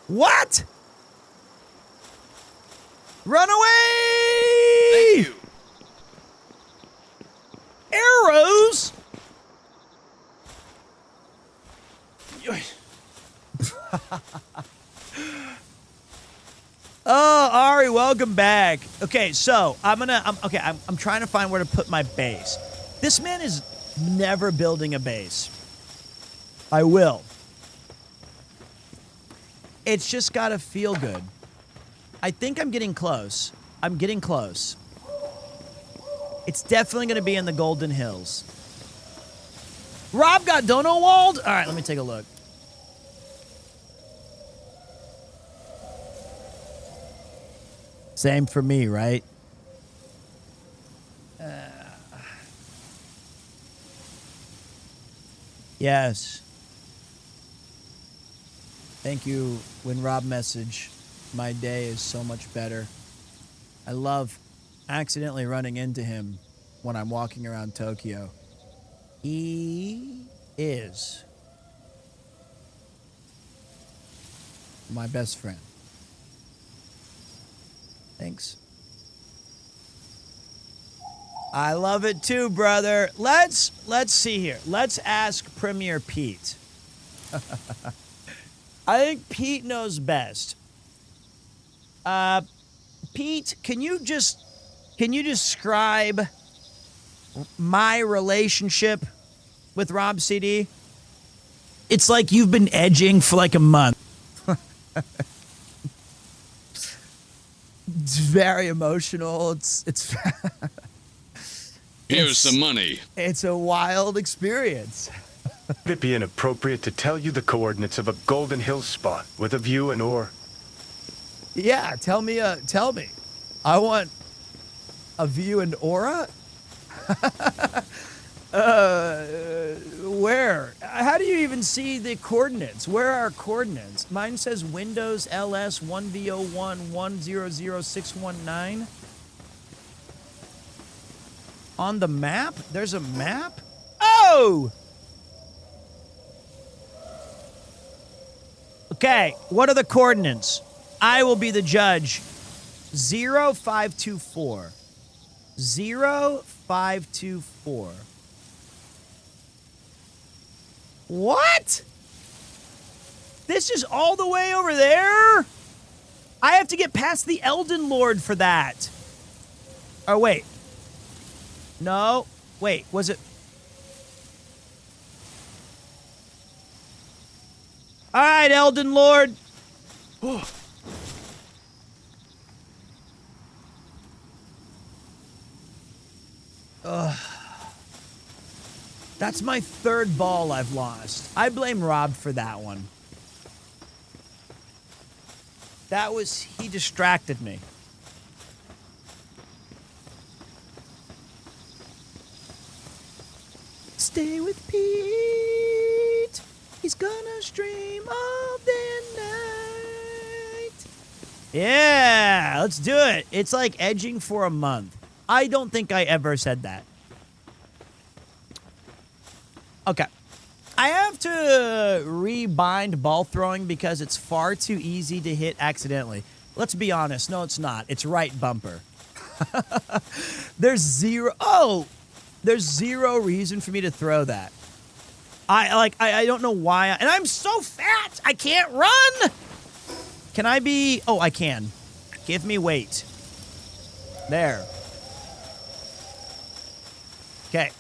What? Run away!
Thank you.
Arrows? Oh, Ari, welcome back. Okay, so I'm trying to find where to put my base. This man is never building a base. I will. It's just gotta feel good. I think I'm getting close. I'm getting close. It's definitely gonna be in the Golden Hills. Rob got Donowald? All right, let me take a look. Same for me, right? Yes. Thank you. When Rob messaged, my day is so much better. I love accidentally running into him when I'm walking around Tokyo. He is my best friend. Thanks. I love it too, brother. Let's see here. Let's ask Premier Pete. I think Pete knows best. Pete, can you describe my relationship with Rob CD? It's like you've been edging for like a month. It's very emotional. It's
Here's some money.
It's a wild experience.
Would it be inappropriate to tell you the coordinates of a Golden Hill spot with a view and ore?
Yeah, tell me. I want a view and aura. Where? How do you even see the coordinates? Where are coordinates? Mine says Windows LS 1V01 100619. On the map? There's a map? Oh! Okay, what are the coordinates? I will be the judge. 0524. 0524. What? This is all the way over there? I have to get past the Elden Lord for that. Oh, wait. No. Wait, was it? All right, Elden Lord. That's my third ball I've lost. I blame Rob for that one. He distracted me. Stay with Pete. He's gonna stream all day and night. Yeah, let's do it. It's like edging for a month. I don't think I ever said that. Okay. I have to rebind ball throwing because it's far too easy to hit accidentally. Let's be honest. No, it's not. It's right bumper. There's zero reason for me to throw that. I don't know why. And I'm so fat. I can't run. Can I be? Oh, I can. Give me weight. There. Okay.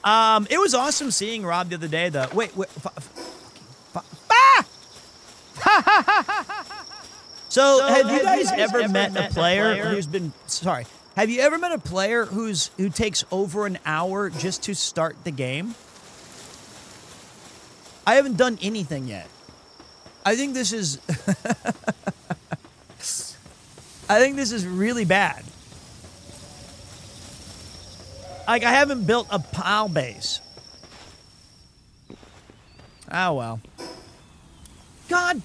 It was awesome seeing Rob the other day, though. Wait. So, have you guys ever met a player who's been... Sorry. Have you ever met a player who takes over an hour just to start the game? I haven't done anything yet. I think this is... I think this is really bad. Like, I haven't built a PAL base. Oh, well. God!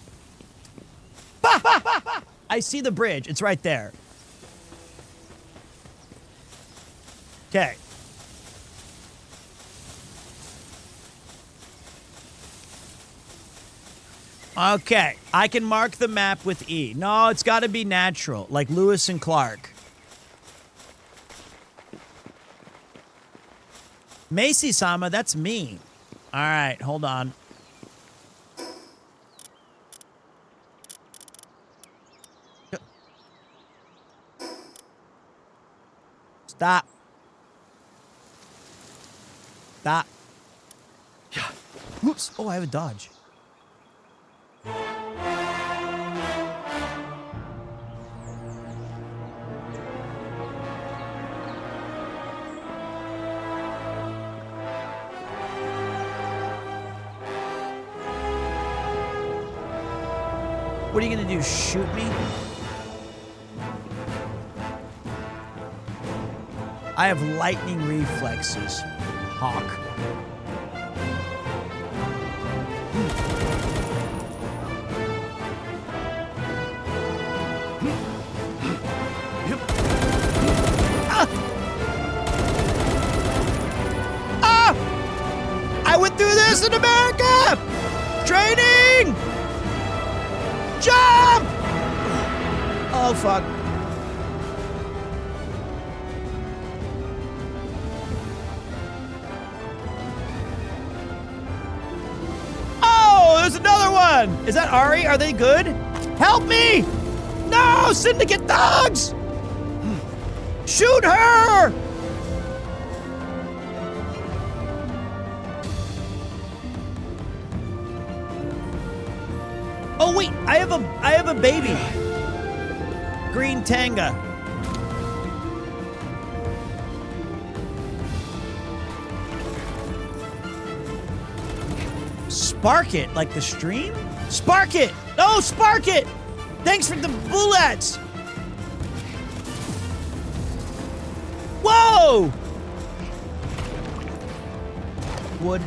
I see the bridge. It's right there. Okay. Okay. I can mark the map with E. No, it's got to be natural, like Lewis and Clark. Macy-sama, that's me. All right, hold on. Stop. Stop. Whoops. Oh, I have a dodge. What are you gonna do, shoot me? I have lightning reflexes, Hawk. I went through this in America! Training! Jump! Oh, fuck. Oh, there's another one! Is that Ari? Are they good? Help me! No! Syndicate dogs! Shoot her! Oh wait, I have a baby. Green Tanga. Spark it, like the stream? Spark it! Oh, spark it! Thanks for the bullets! Whoa! Wood.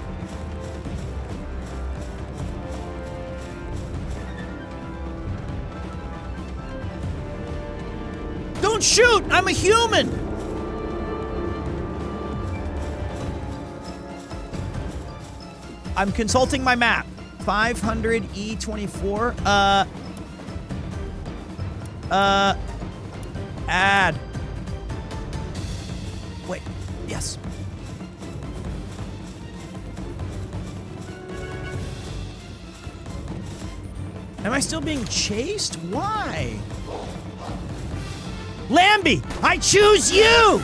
Don't shoot! I'm a human! I'm consulting my map. 500 E24. Add. Wait. Yes. Am I still being chased? Why? Lambie, I choose you!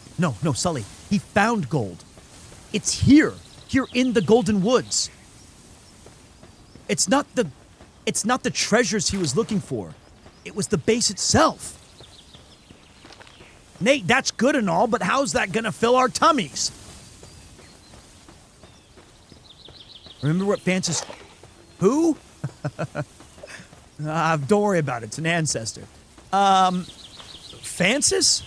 No, Sully. He found gold. It's here in the Golden Woods. It's not the treasures he was looking for. It was the base itself. Nate, that's good and all, but how's that gonna fill our tummies? Remember what Francis... Who? Don't worry about it. It's an ancestor. Francis?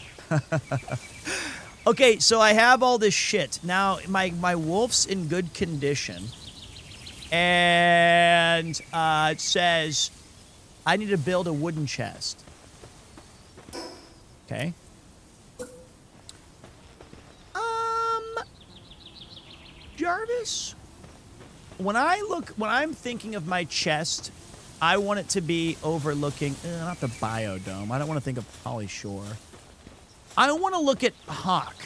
Okay, so I have all this shit. Now, my wolf's in good condition. And it says I need to build a wooden chest. Okay. Jarvis? When I'm thinking of my chest, I want it to be overlooking, not the biodome. I don't want to think of Polly Shore. I want to look at Hawk.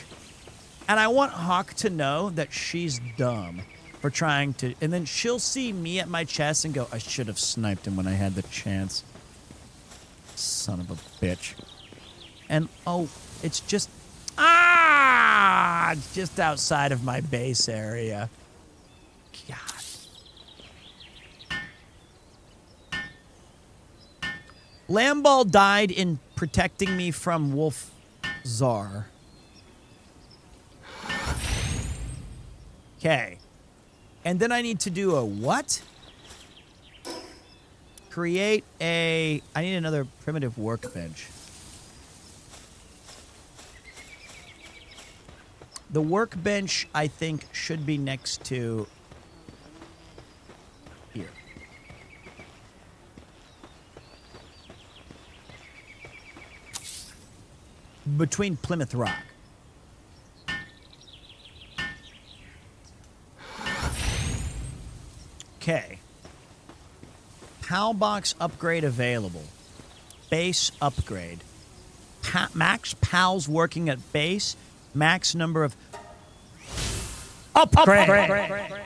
And I want Hawk to know that she's dumb for trying to... And then she'll see me at my chest and go, I should have sniped him when I had the chance. Son of a bitch. And, oh, it's just... It's just outside of my base area. God. Lamball died in protecting me from Wolf Czar. Okay. And then I need to do a what? Create a... I need another primitive workbench. The workbench, I think, should be next to... here. Between Plymouth Rock. Okay. PAL box upgrade available. Base upgrade. Max PALs working at base. Max number of... Upgrade!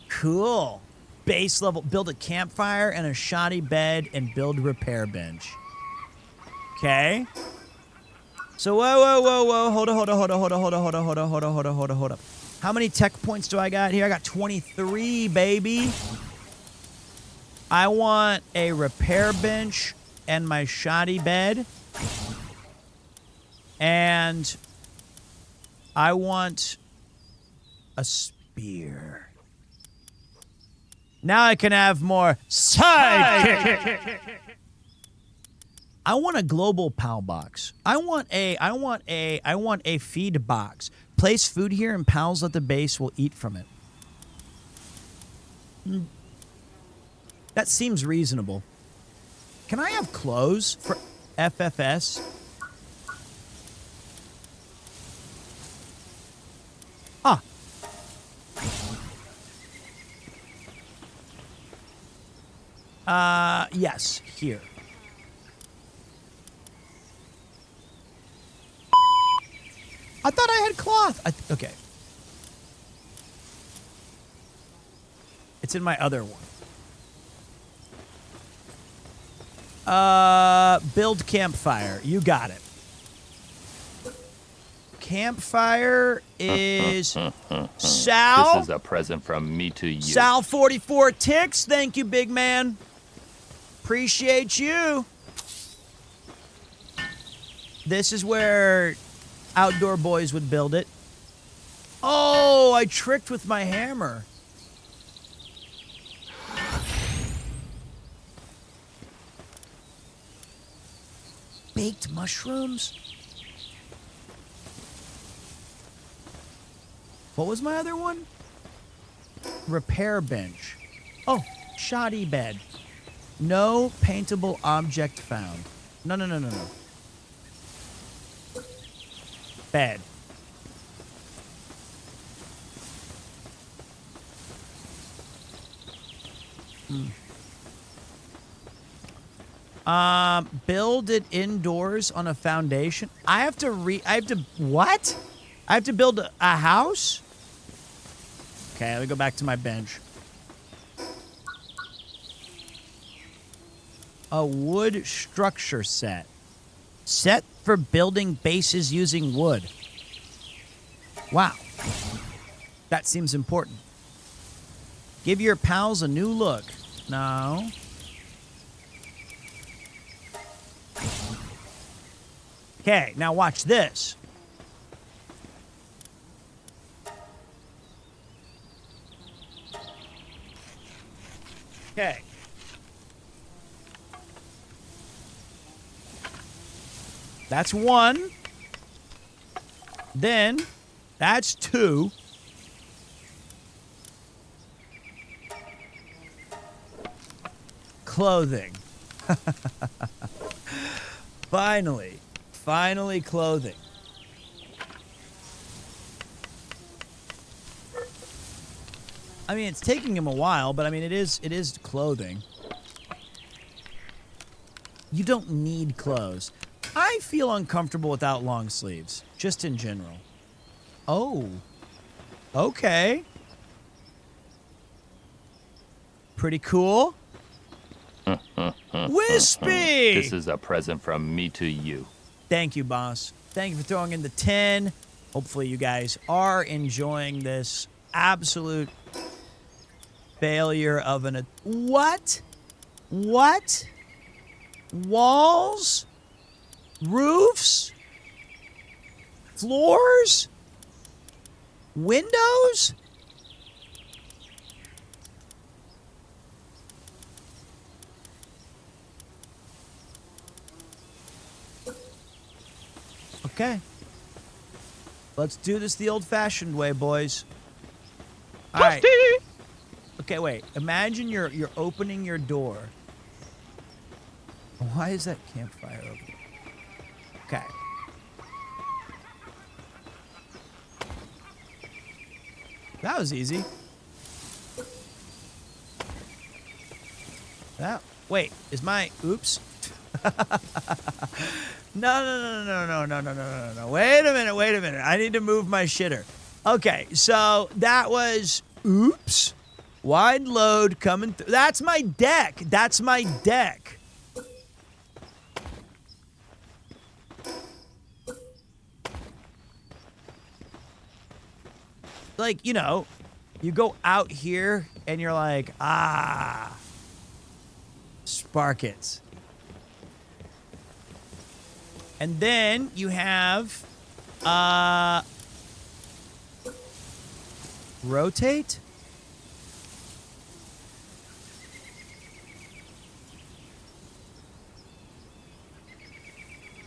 Cool. Base level. Build a campfire and a shoddy bed and build a repair bench. Okay. So, whoa. Hold up. How many tech points do I got here? I got 23, baby. I want a repair bench and my shoddy bed. And I want a spear. Now I can have more sidekick. I want a global PAL box. I want a feed box. Place food here and pals at the base will eat from it. That seems reasonable. Can I have clothes for FFS? Yes, here. I thought I had cloth. Okay. It's in my other one. Build campfire. You got it. Campfire is Sal.
This is a present from me to you.
Sal 44 ticks. Thank you, big man. Appreciate you. This is where Outdoor Boys would build it. Oh, I tricked with my hammer. Baked mushrooms? What was my other one? Repair bench. Oh, shoddy bed. No paintable object found. No. Bed. Build it indoors on a foundation. I have to what? I have to build a house? Okay, let me go back to my bench. A wood structure set. Set for building bases using wood. Wow. That seems important. Give your pals a new look. No. Okay, now watch this. Okay. That's one. Then, that's two. Clothing. Finally clothing. I mean, it's taking him a while, but I mean, it is clothing. You don't need clothes. I feel uncomfortable without long sleeves, just in general. Oh. Okay. Pretty cool. Wispy!
This is a present from me to you.
Thank you, boss. Thank you for throwing in the 10. Hopefully you guys are enjoying this absolute failure of an... What? What? Walls? Roofs? Floors? Windows? Okay. Let's do this the old-fashioned way, boys. All right. Okay, wait. Imagine you're opening your door. Why is that campfire over there? Okay. That was easy. That... Wait, is my... Oops. No. Wait a minute. I need to move my shitter. Okay, so that was... Oops. Wide load coming through. That's my deck. Like, you know, you go out here and you're like, Sparkets. And then you have, rotate?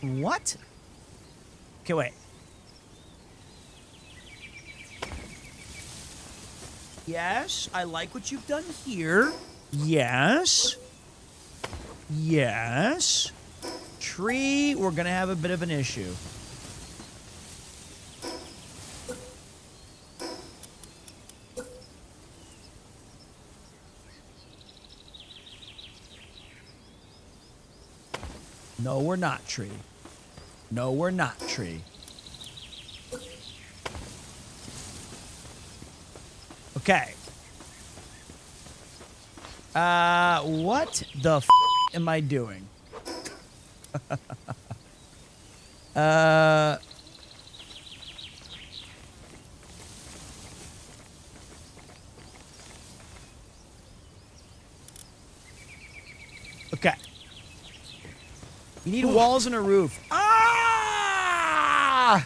What? Okay, wait. Yes, I like what you've done here. Yes. Yes. Tree, we're gonna have a bit of an issue. No, we're not, tree. No, we're not, tree. Okay. What the f am I doing? Okay. You need walls and a roof. Ah!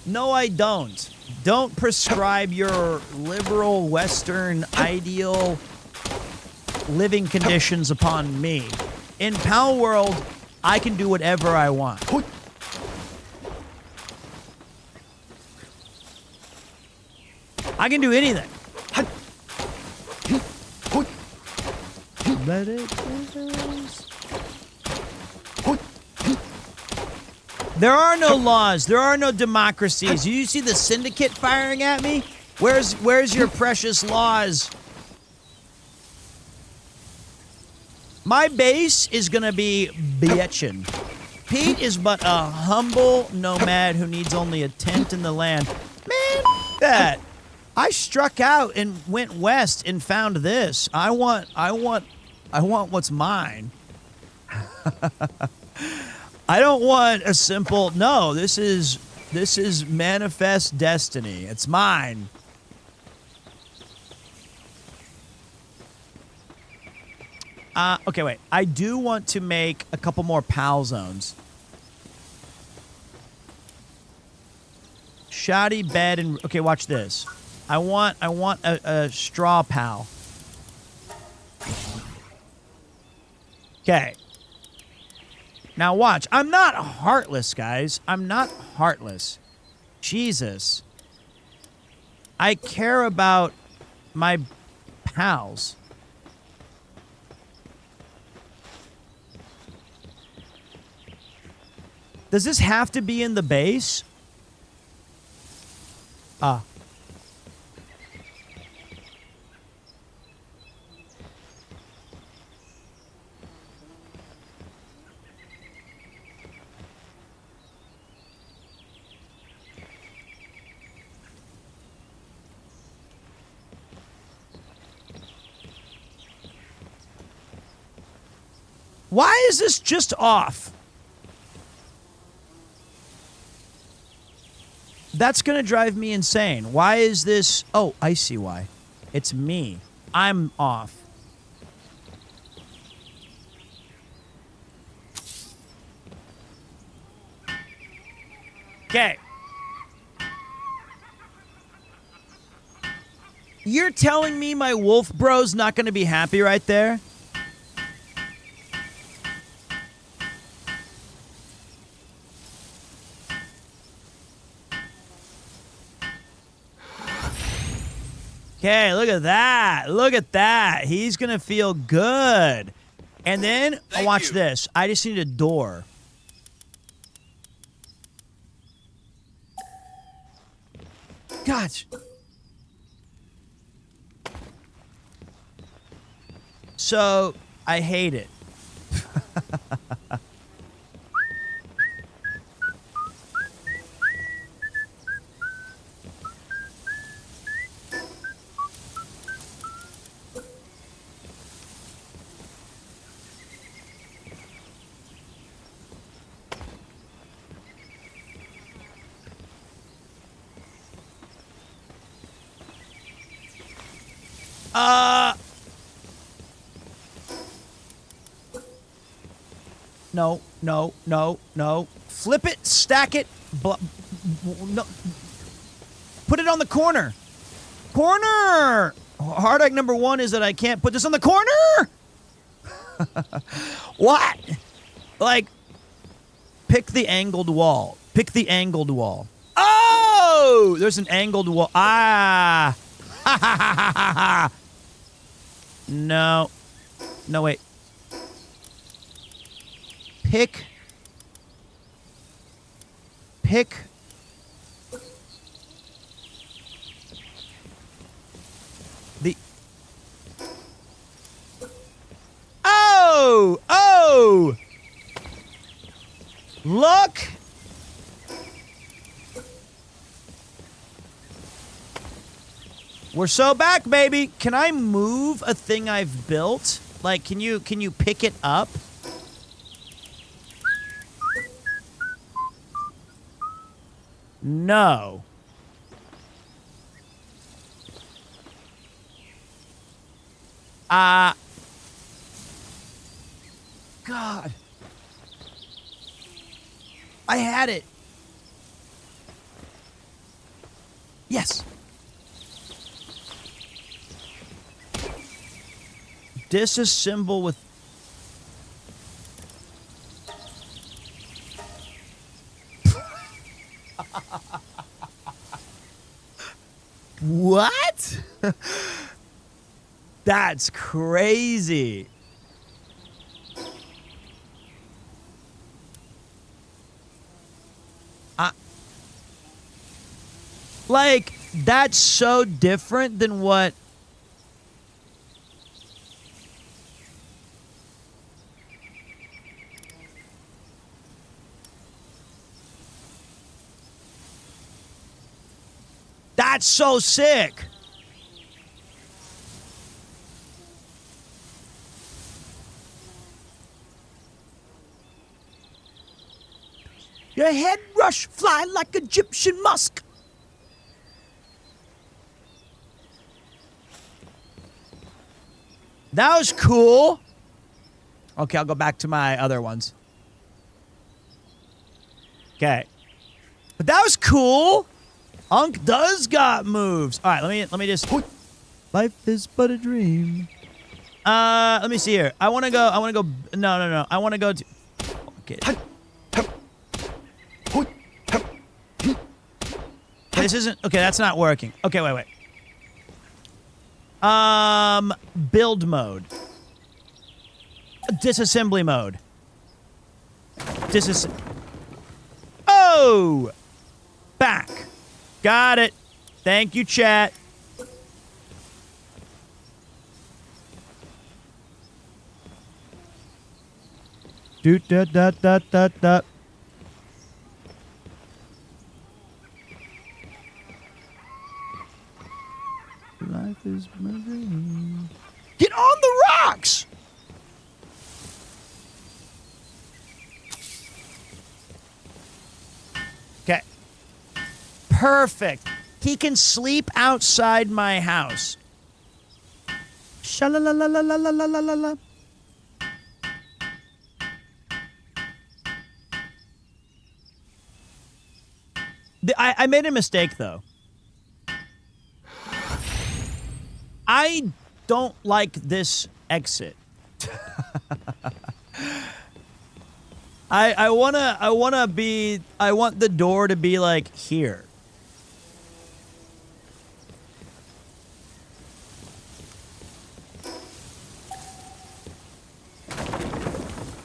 No, I don't. Don't prescribe your liberal Western ideal living conditions upon me. In Pal World, I can do whatever I want. I can do anything. Let it loose. There are no laws. There are no democracies. You see the syndicate firing at me? Where's your precious laws? My base is gonna be bitchin'. Pete is but a humble nomad who needs only a tent in the land. Man, that. I struck out and went west and found this. I want what's mine. I don't want a simple, no, this is This is manifest destiny. It's mine. Okay, wait. I do want to make a couple more PAL zones. Shoddy bed and... Okay, watch this. I want a straw PAL. Okay. Now watch. I'm not heartless, guys. I'm not heartless. Jesus. I care about my pals. Does this have to be in the base? Why is this just off? That's going to drive me insane. Why is this? Oh, I see why. It's me. I'm off. Okay. You're telling me my wolf bro's not going to be happy right there? Okay, look at that. Look at that. He's going to feel good. And then, watch this. I just need a door. Gosh. So, I hate it. No, no, no, no. Flip it, stack it. No. Put it on the corner. Corner! Hard egg number one is that I can't put this on the corner! What? Like, pick the angled wall. Pick the angled wall. Oh! There's an angled wall. Ah! Ha ha ha ha ha ha! No. No, wait. Pick the... Oh! Oh! Look! We're so back, baby. Can I move a thing I've built? Like, can you pick it up? No. God. I had it. Yes. Disassemble with... What? That's crazy. Like, that's so different than what... That's so sick. Your head rush, fly like Egyptian musk. That was cool. Okay, I'll go back to my other ones. Okay. But that was cool. Unc does got moves. All right, let me just. Life is but a dream. Let me see here. I want to go. No. I want to go to. Okay. This isn't. Okay, that's not working. Okay, wait. Build mode. Disassembly mode. Oh! Back. Got it. Thank you, chat. Doot da da da da da. Life is my dream. Get on the rocks! Okay. Perfect. He can sleep outside my house. Sha-la-la-la-la-la-la-la-la-la. I made a mistake, though. I don't like this exit. I want the door to be like here.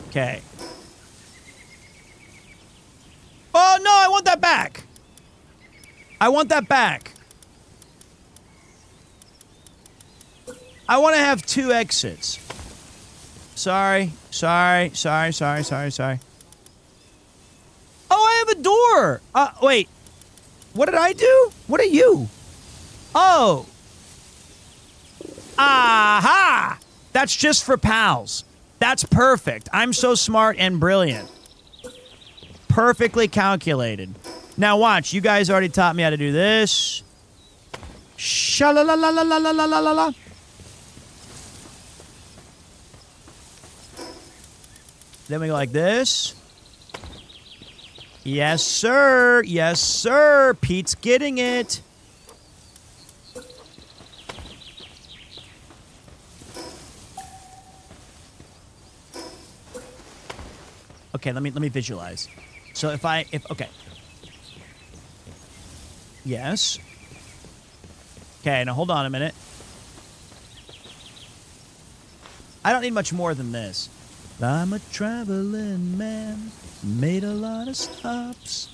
Okay. Oh no, I want that back. I want that back. I want to have 2 exits. Sorry. Oh, I have a door. Wait. What did I do? What are you? Oh. Aha! That's just for pals. That's perfect. I'm so smart and brilliant. Perfectly calculated. Now watch. You guys already taught me how to do this. Sha-la-la-la-la-la-la-la-la-la. Then we go like this. Yes, sir. Yes, sir. Pete's getting it. Okay, let me visualize. So if okay. Yes. Okay, now hold on a minute. I don't need much more than this. I'm a traveling man, made a lot of stops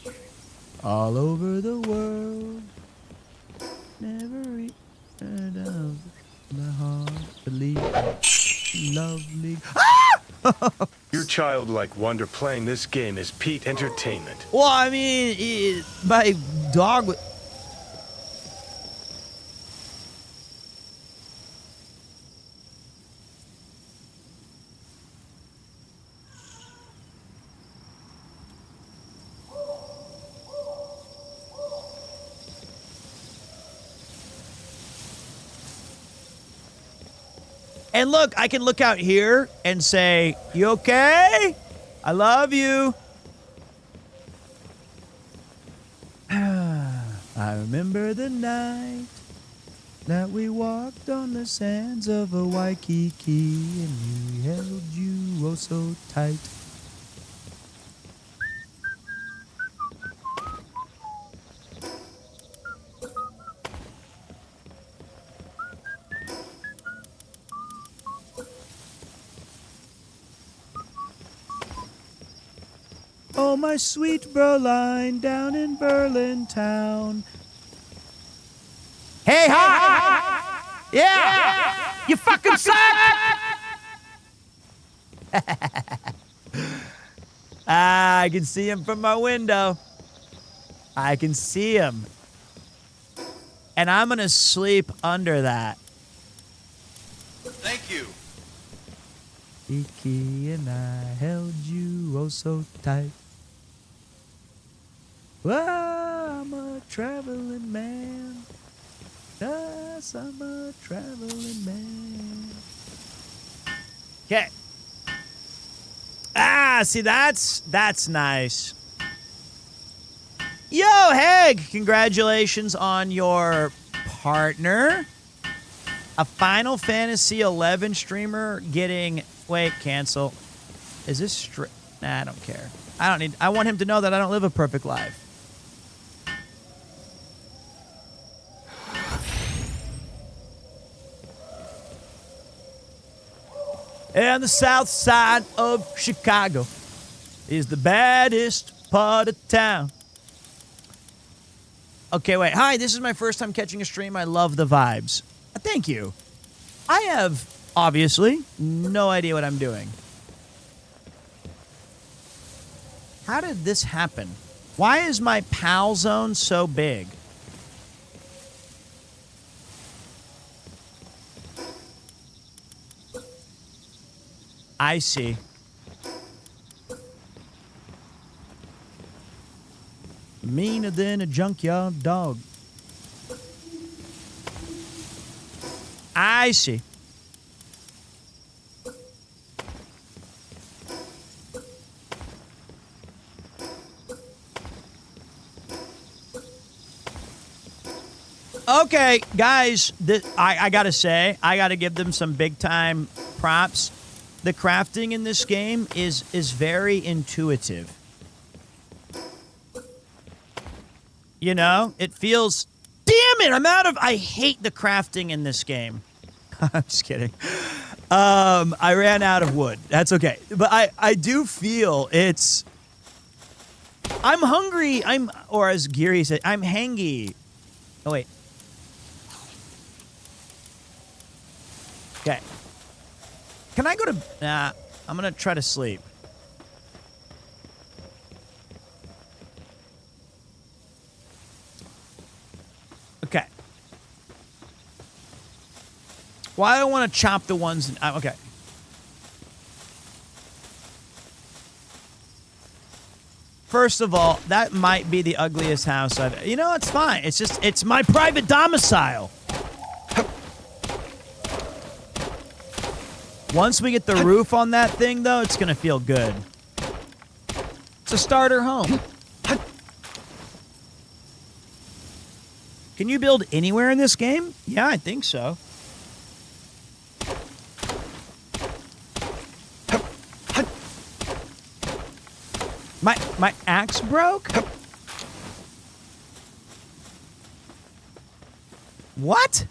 all over the world. Never heard of the heart, believe lovely. Ah!
Your childlike wonder playing this game is Pete Entertainment.
Well, I mean, my dog. And look, I can look out here and say, "You okay? I love you." I remember the night that we walked on the sands of a Waikiki and we held you oh so tight. Oh, my sweet Broline down in Berlin town. Hey, hi! Yeah! You fucking suck! I can see him from my window. I can see him. And I'm gonna sleep under that.
Thank you.
Iki and I held you oh so tight. Well, I'm a traveling man. Yes, I'm a traveling man. Okay. Ah, see, that's nice. Yo, Heg, congratulations on your partner. A Final Fantasy 11 streamer getting... Wait, cancel. Is this Nah, I don't care. I want him to know that I don't live a perfect life. And the south side of Chicago is the baddest part of town. Okay, wait. Hi, this is my first time catching a stream. I love the vibes. Thank you. I have, obviously, no idea what I'm doing. How did this happen? Why is my PAL zone so big? I see. Meaner than a junkyard dog. I see. Okay, guys, I gotta say, I gotta give them some big time props. The crafting in this game is very intuitive. You know, it feels... Damn it, I'm out of... I hate the crafting in this game. I'm just kidding. I ran out of wood. That's okay. But I do feel it's... I'm hungry. Or as Geary said, I'm hangy. Oh, wait. Okay. Can I go to... Nah, I'm going to try to sleep. Okay. Well, I don't want to chop the ones... okay. First of all, that might be the ugliest house I've... You know, it's fine. It's just... It's my private domicile. Once we get the roof on that thing, though, it's going to feel good. It's a starter home. Can you build anywhere in this game? Yeah, I think so. My axe broke? What?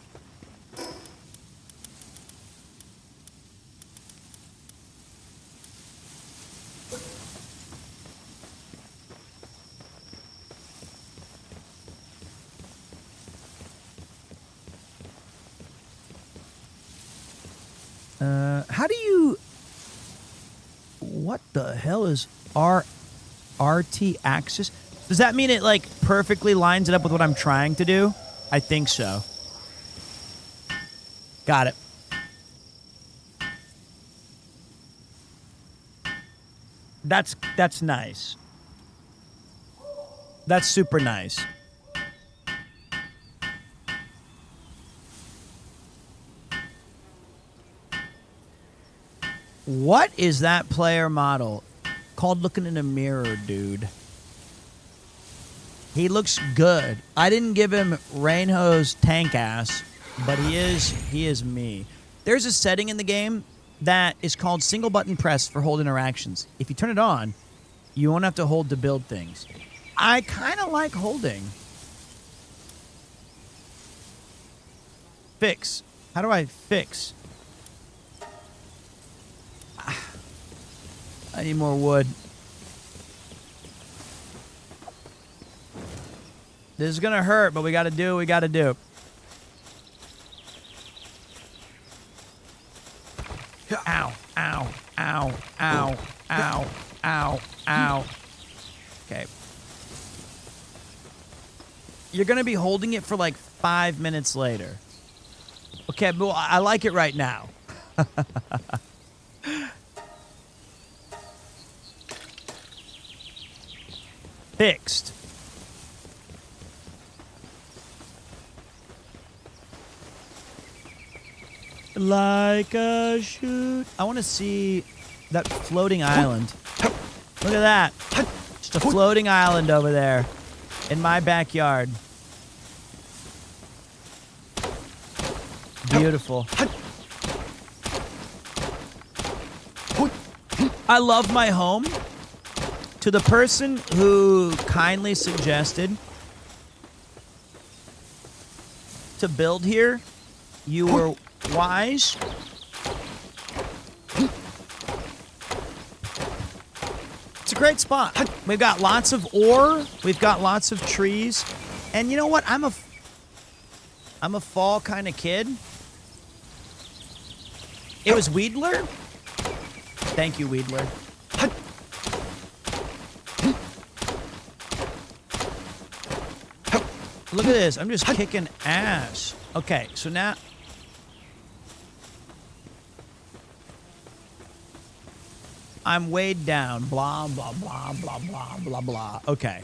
How do you... What the hell is RT axis? Does that mean it, like, perfectly lines it up with what I'm trying to do? I think so. Got it. That's nice. That's super nice. What is that player model called looking in a mirror, dude? He looks good. I didn't give him Reinho's tank ass, but he is me. There's a setting in the game that is called single button press for hold interactions. If you turn it on, you won't have to hold to build things. I kind of like holding. Fix. How do I fix? I need more wood. This is gonna hurt, but we gotta do what we gotta do. Ow, ow, ow, ow, ow, ow, ow. Okay. You're gonna be holding it for like 5 minutes later. Okay, but I like it right now. Fixed. like a shoot. I want to see that floating island. Look at that. Just a floating island over there in my backyard. Beautiful. I love my home. To the person who kindly suggested to build here, you were wise. It's a great spot. We've got lots of ore. We've got lots of trees. And you know what? I'm a fall kind of kid. It was Weedler. Thank you, Weedler. Look at this. I'm just kicking ass. Okay, so now... I'm weighed down. Blah, blah, blah, blah, blah, blah, blah. Okay.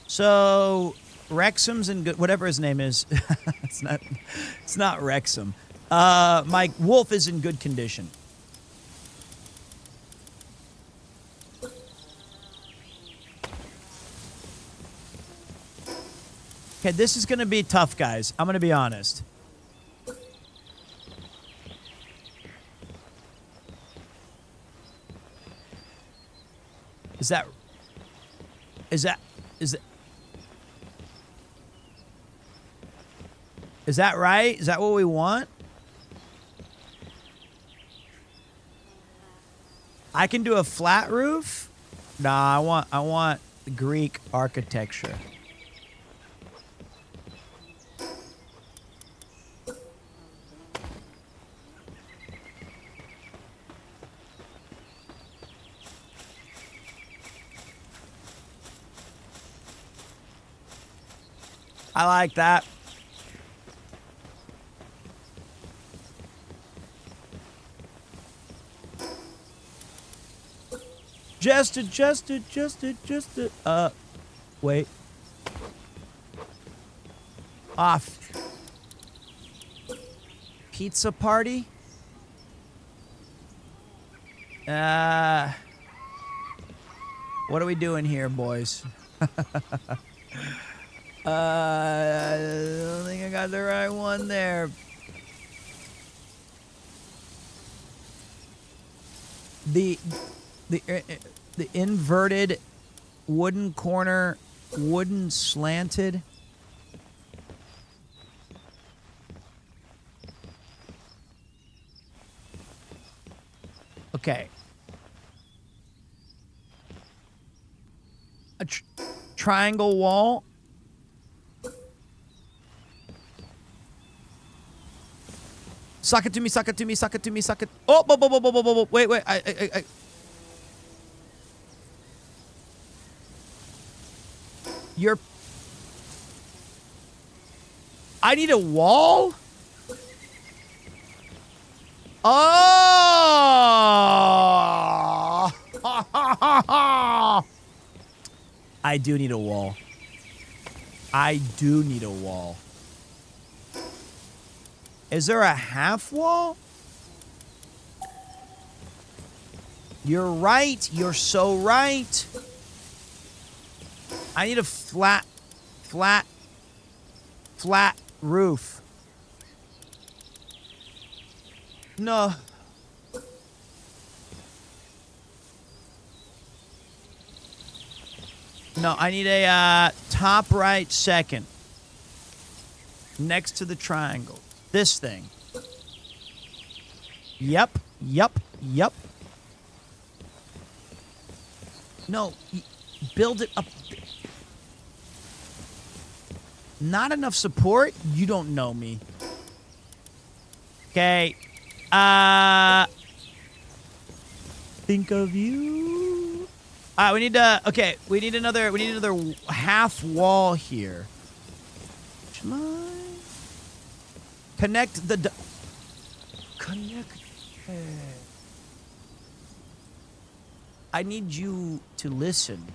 So, Wrexham's in good... Whatever his name is. It's not Wrexham. My wolf is in good condition. Okay, this is going to be tough, guys. I'm going to be honest. Is that right? Is that what we want? I can do a flat roof? Nah, I want Greek architecture. I like that. Just wait. Off. Pizza party? What are we doing here, boys? I don't think I got the right one there. The inverted wooden corner, wooden slanted. Okay. A triangle wall. Suck it to me, suck it to me, suck it to me, suck it. Oh, wait. I need a wall? Oh! I do need a wall. I do need a wall. Is there a half wall? You're right. You're so right. I need a flat roof. No. No, I need a top right second. Next to the triangle. This thing. Yep. No, build it up. Not enough support? You don't know me. Okay. Think of you. We need to. Okay, we need another half wall here. Connect the. Connect. I need you to listen.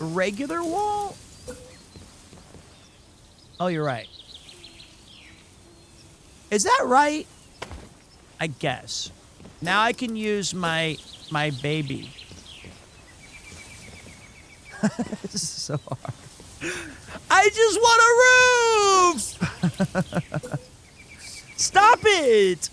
A regular wall? Oh, you're right. Is that right? I guess. Now I can use my baby. This is so hard. I just want a roof! Stop it!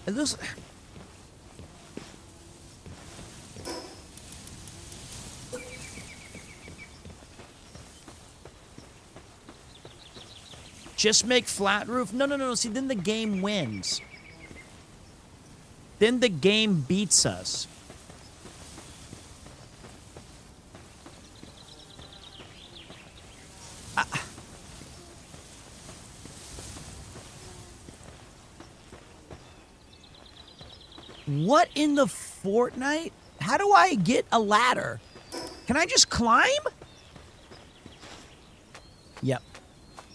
And this... Just make flat roof? No. See, then the game wins. Then the game beats us. What in the Fortnite? How do I get a ladder? Can I just climb? Yep.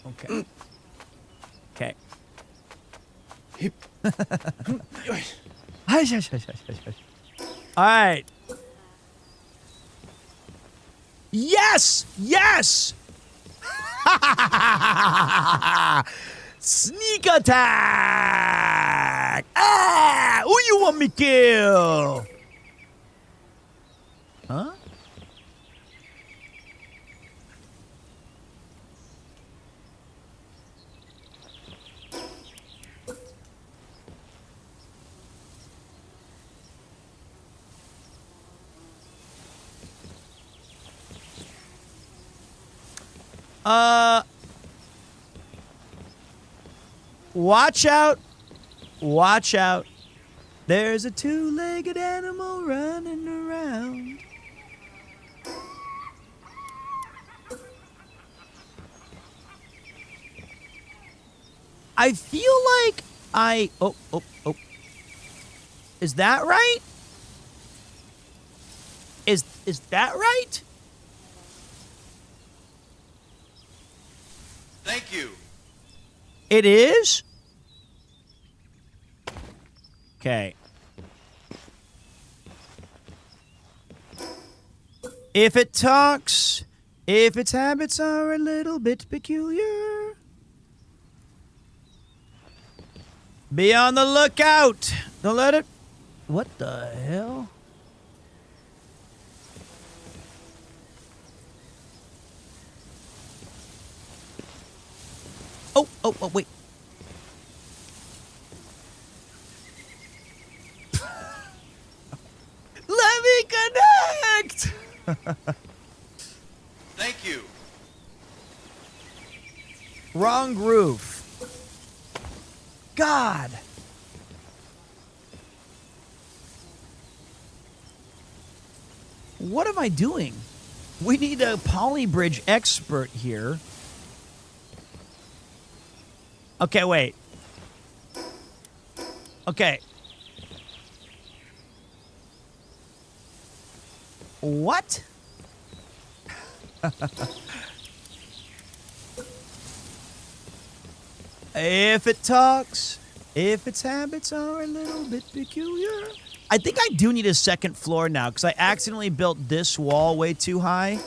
Okay. Okay. All right. Yes! Yes! Sneak attack! Ah! Who you want me kill? Huh? Watch out. Watch out. There's a two-legged animal running around. I feel like Oh. Is that right? Is that right?
Thank you.
It is? Okay. If it talks, if its habits are a little bit peculiar, be on the lookout. Don't let it... What the hell? Oh, wait. Let me connect!
Thank you.
Wrong roof. God. What am I doing? We need a polybridge expert here. Okay, wait. Okay. What? If it talks, if its habits are a little bit peculiar. I think I do need a second floor now because I accidentally built this wall way too high.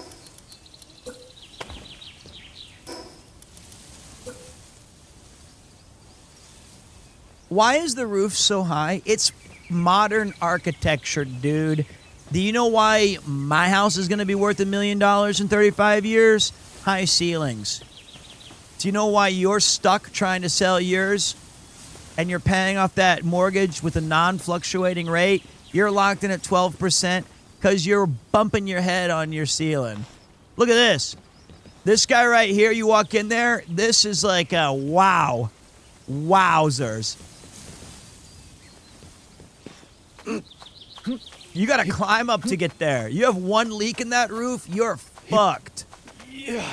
Why is the roof so high? It's modern architecture, dude. Do you know why my house is going to be worth $1 million in 35 years? High ceilings. Do you know why you're stuck trying to sell yours and you're paying off that mortgage with a non-fluctuating rate? You're locked in at 12% because you're bumping your head on your ceiling. Look at this. This guy right here, you walk in there, this is like a wow. Wowzers. You gotta climb up to get there. You have one leak in that roof, you're fucked.
Yeah.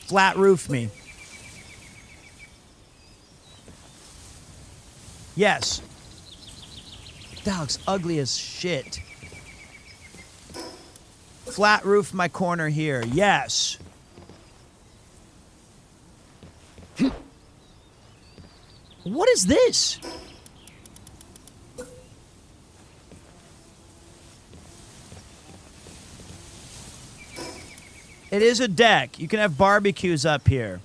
Flat roof me. Yes. That looks ugly as shit. Flat roof my corner here. Yes. What is this? It is a deck. You can have barbecues up here.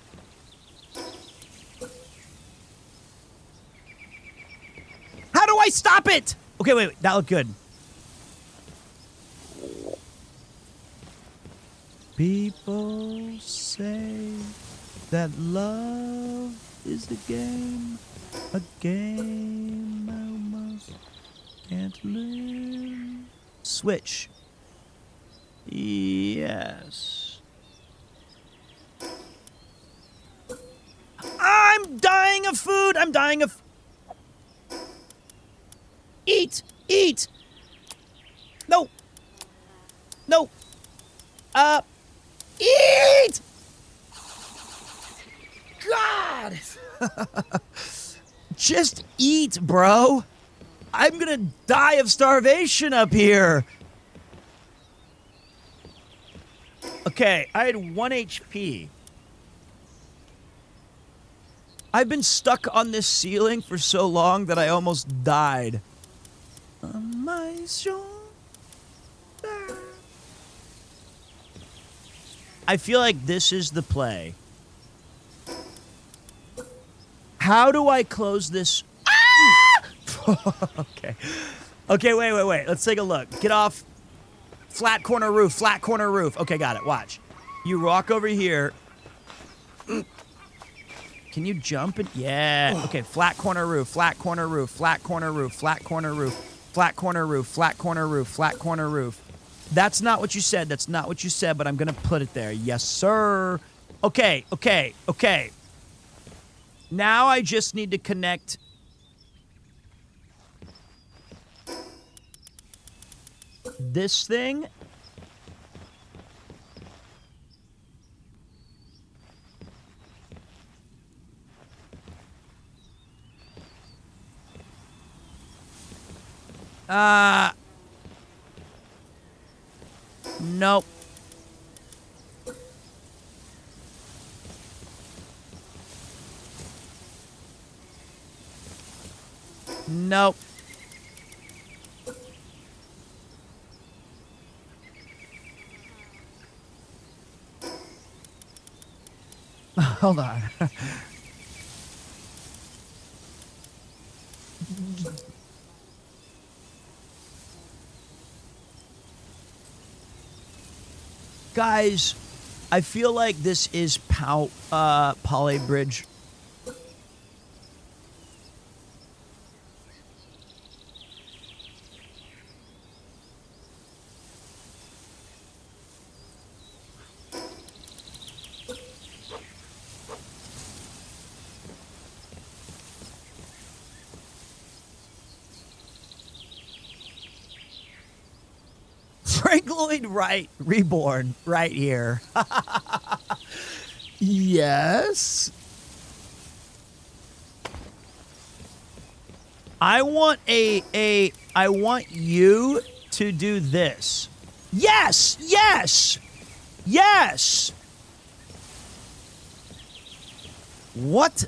How do I stop it? Okay, wait. That looked good. People say that love is a game I almost can't live. Switch. Yes. I'm dying of food. I'm dying of... Eat! Eat! No! No! Eat! God! Just eat, bro. I'm gonna die of starvation up here. Okay, I had 1 HP. I've been stuck on this ceiling for so long that I almost died. On my shoulder. I feel like this is the play. How do I close this? Ah! Okay. Okay, wait. Let's take a look. Get off. Flat corner roof, flat corner roof. Okay, got it. Watch. You walk over here. Can you jump it? Yeah. Okay, flat corner roof, flat corner roof, flat corner roof, flat corner roof, flat corner roof, flat corner roof, flat corner roof. That's not what you said. That's not what you said, but I'm going to put it there. Yes, sir. Okay. Now I just need to connect. This thing. Nope. Nope. Hold on. Guys, I feel like this is Poly Bridge. Frank Lloyd Wright, reborn, right here. Yes. I want I want you to do this. Yes, yes, yes. What?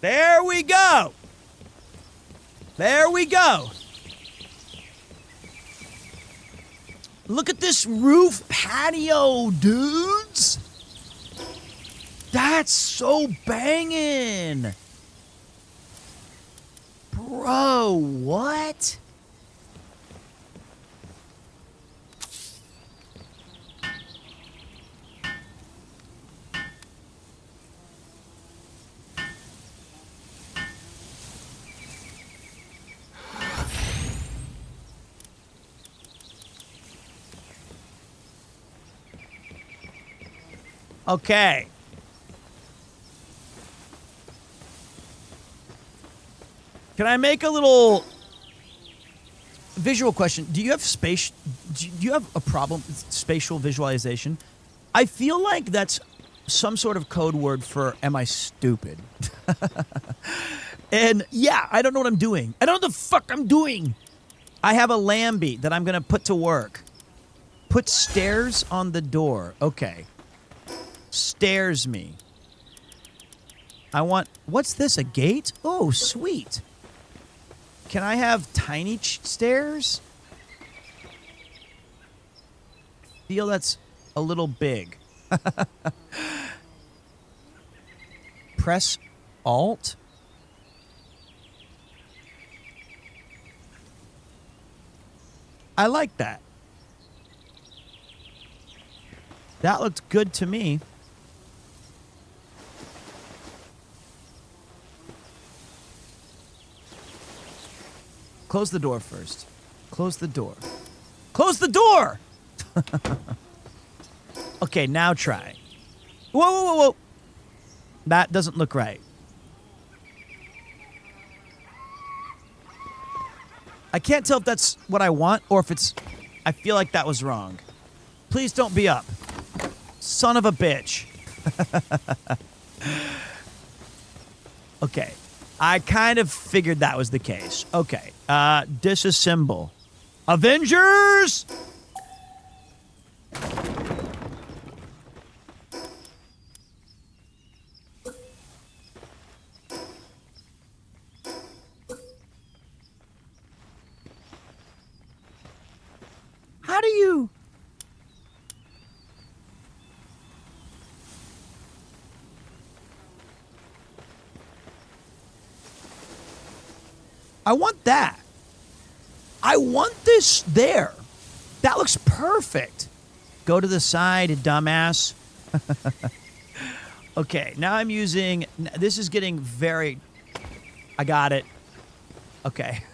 There we go. There we go. Look at this roof patio, dudes. That's so banging. Bro, what? Okay. Can I make a little visual question. Do you have do you have a problem with spatial visualization? I feel like that's some sort of code word for am I stupid? And yeah, I don't know what I'm doing. I don't know what the fuck I'm doing. I have a Lambie that I'm going to put to work. Put stairs on the door. Okay. Stairs me. I want... What's this? A gate? Oh, sweet. Can I have tiny stairs? Feel that's a little big. Press Alt. I like that. That looked good to me. Close the door first. Close the door. Close the door! Okay, now try. Whoa, whoa, whoa, whoa. That doesn't look right. I can't tell if that's what I want or if it's... I feel like that was wrong. Please don't be up. Son of a bitch. Okay. I kind of figured that was the case. Okay. Disassemble. Avengers! How do you... I want that. I want this there. That looks perfect. Go to the side, dumbass. Okay, now I'm using... This is getting very... I got it. Okay.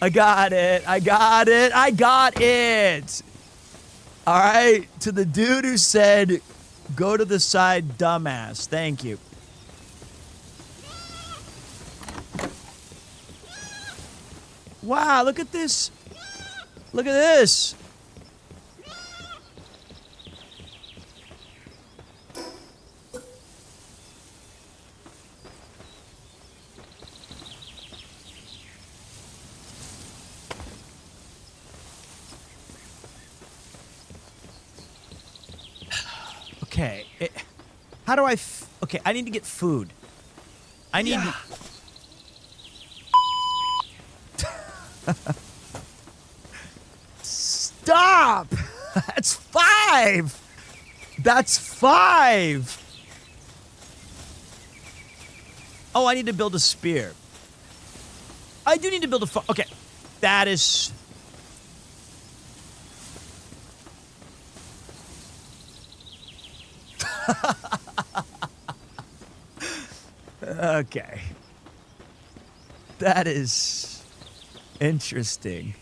I got it. I got it. I got it. All right. To the dude who said, go to the side, dumbass. Thank you. Wow, look at this. Look at this. Okay. How do I... Okay, I need to get food. I need... Yeah. Stop! That's 5! That's 5! Oh, I need to build a spear. I do need to build a... Okay. That is... Okay. That is interesting.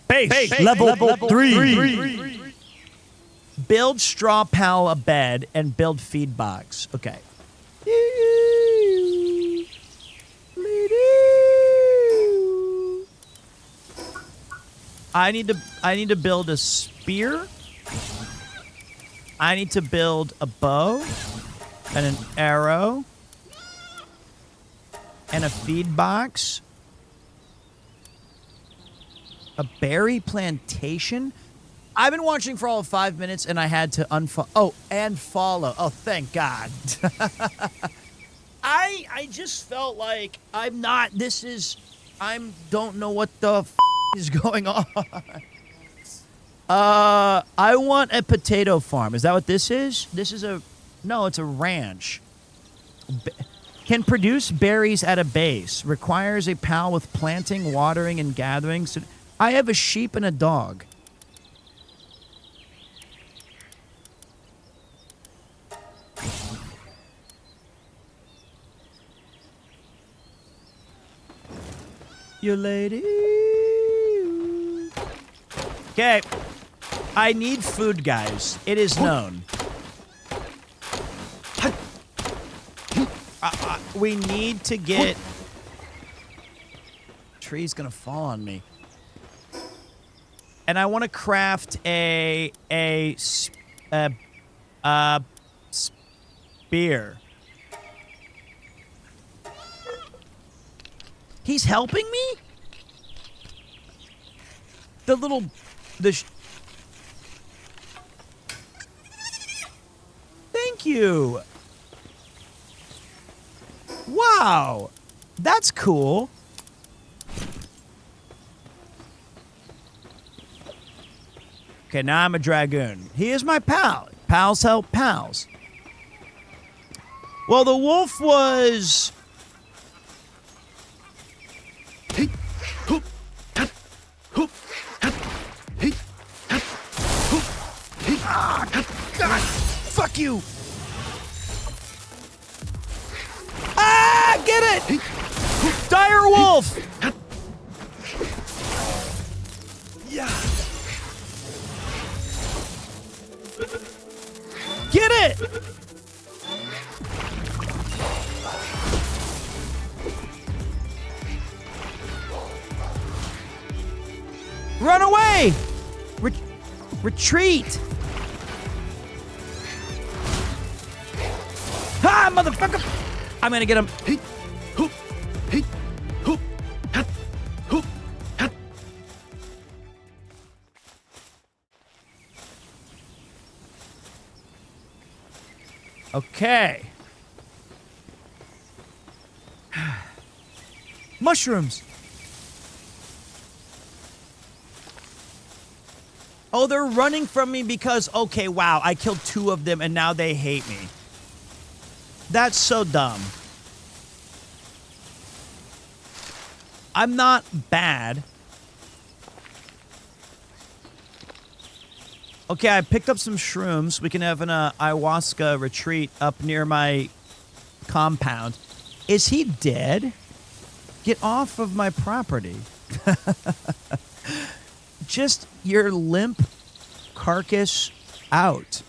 Base level 3. Build straw pal a bed and build feed box. Okay. I need to build a spear. I need to build a bow and an arrow and a feed box. A berry plantation? I've been watching for all of 5 minutes and I had to unfollow. Oh, and follow. Oh, thank God. I just felt like I'm not, don't know what the is going on. I want a potato farm. Is that what this is? This is no, it's a ranch. Can produce berries at a base. Requires a pal with planting, watering, and gathering. So I have a sheep and a dog. You lady. Okay. I need food, guys. It is known. We need to get... Tree's gonna fall on me. And I want to craft a spear. He's helping me? Thank you. Wow. That's cool. Okay, now I'm a dragoon. He is my pal. Pals help pals. Well, the wolf was... Ah, God! Fuck you! Ah! Get it! Dire wolf! Yeah. Get it! Run away! Retreat! Ha, motherfucker! I'm gonna get him. Okay. Mushrooms. Oh, they're running from me because, okay, wow, I killed 2 of them and now they hate me. That's so dumb. I'm not bad. Okay, I picked up some shrooms. We can have an ayahuasca retreat up near my compound. Is he dead? Get off of my property. Just your limp carcass out.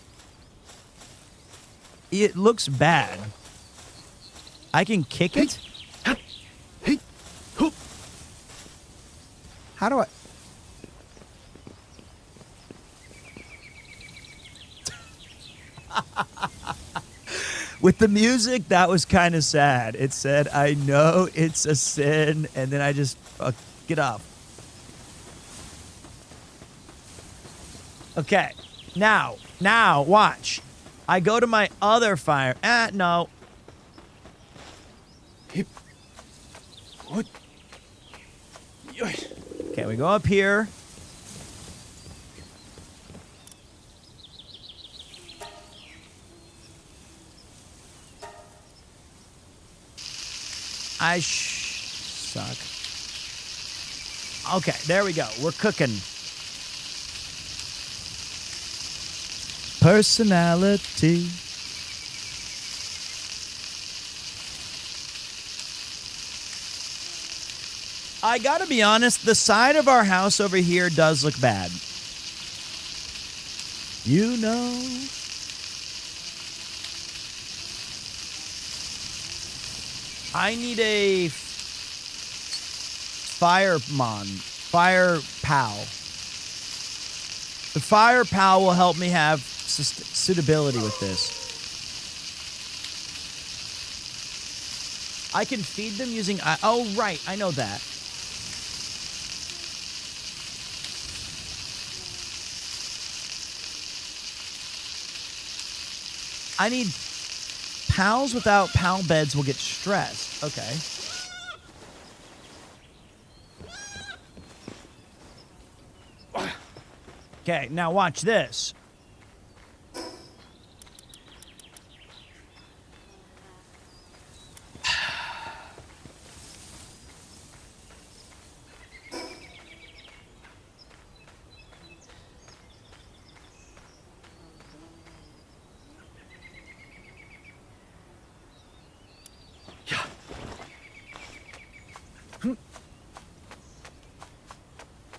It looks bad. I can kick it? How do I... With the music, that was kind of sad. It said, I know it's a sin, and then I just... get off. Okay. Now, watch. I go to my other fire. No. What? Okay, we go up here. I suck. Okay, there we go. We're cooking. Personality. I gotta be honest, the side of our house over here does look bad. You know. I need a fire pal. The fire pal will help me have suitability with this. I can feed them using... oh, right. I know that. I need... Pals without pal beds will get stressed. Okay. Okay, now watch this.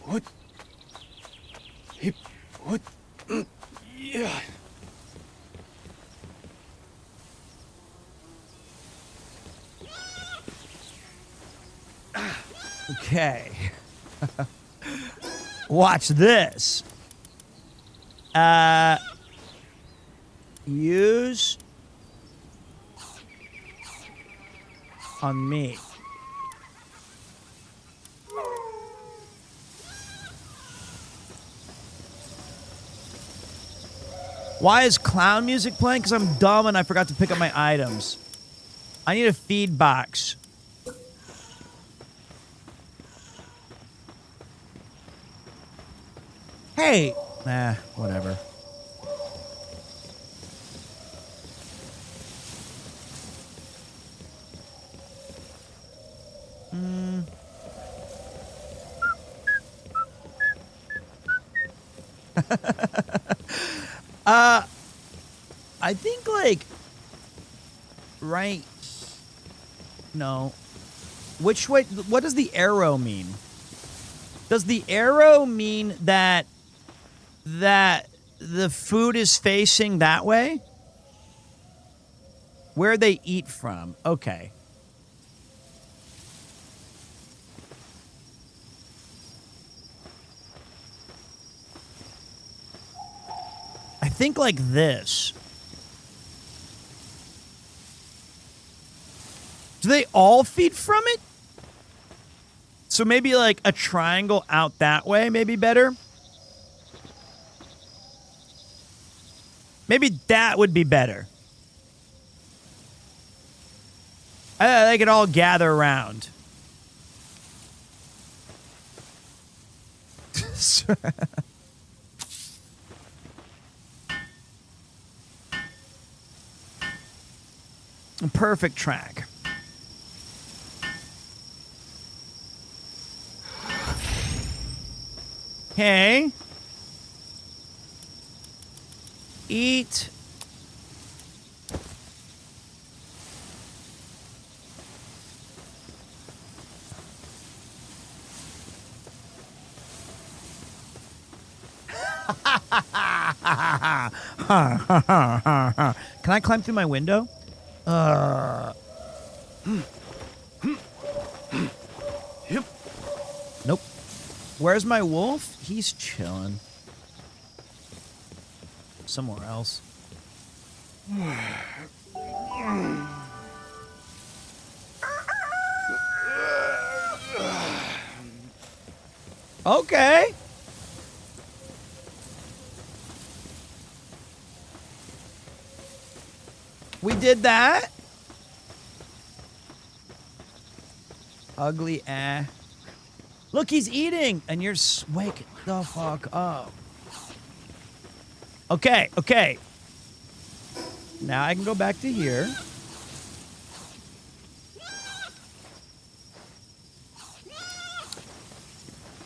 What? Hip. What? Okay. Watch this. Use on me. Why is clown music playing? Because I'm dumb and I forgot to pick up my items. I need a feed box. Hey. Nah, whatever. I think, like, right... No. Which way... What does the arrow mean? Does the arrow mean that the food is facing that way? Where they eat from. Okay. I think like this. Do they all feed from it? So maybe like a triangle out that way may be better. Maybe that would be better. They could all gather around. Perfect track. Okay. Eat. Can I climb through my window?
Yep.
Nope. Where's my wolf? He's chilling. Somewhere else. Okay. We did that. Ugly eh. Look, he's eating, and you're waking the fuck up. Okay, okay. Now I can go back to here.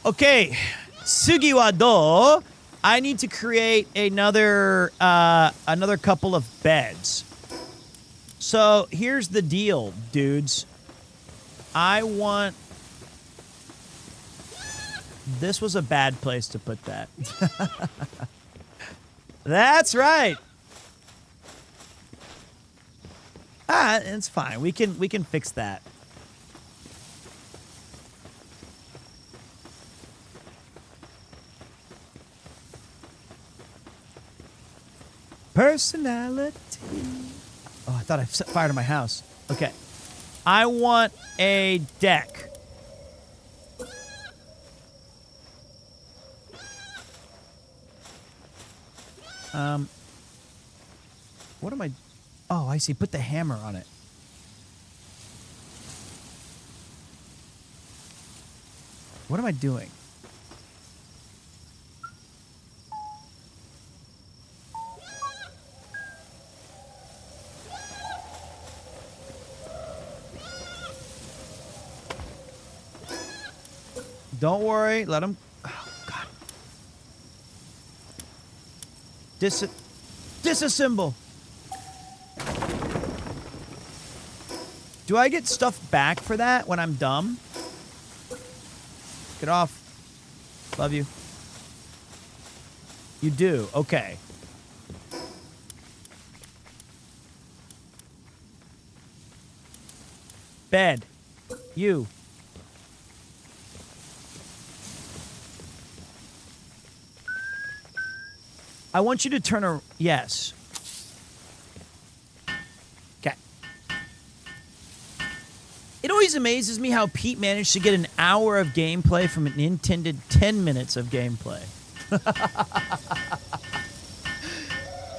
Okay, Sugiwa do. I need to create another couple of beds. So here's the deal, dudes. I want... This was a bad place to put that. That's right. Ah, it's fine. We can fix that. Personality. Oh, I thought I set fire to my house. Okay. I want a deck. What am I... Oh, I see. Put the hammer on it. What am I doing? Don't worry. Let him... Oh, God. Disassemble. Do I get stuff back for that when I'm dumb? Get off. Love you. You do. Okay. Bed. You. I want you to turn a... Yes. Okay. It always amazes me how Pete managed to get an hour of gameplay from an intended 10 minutes of gameplay.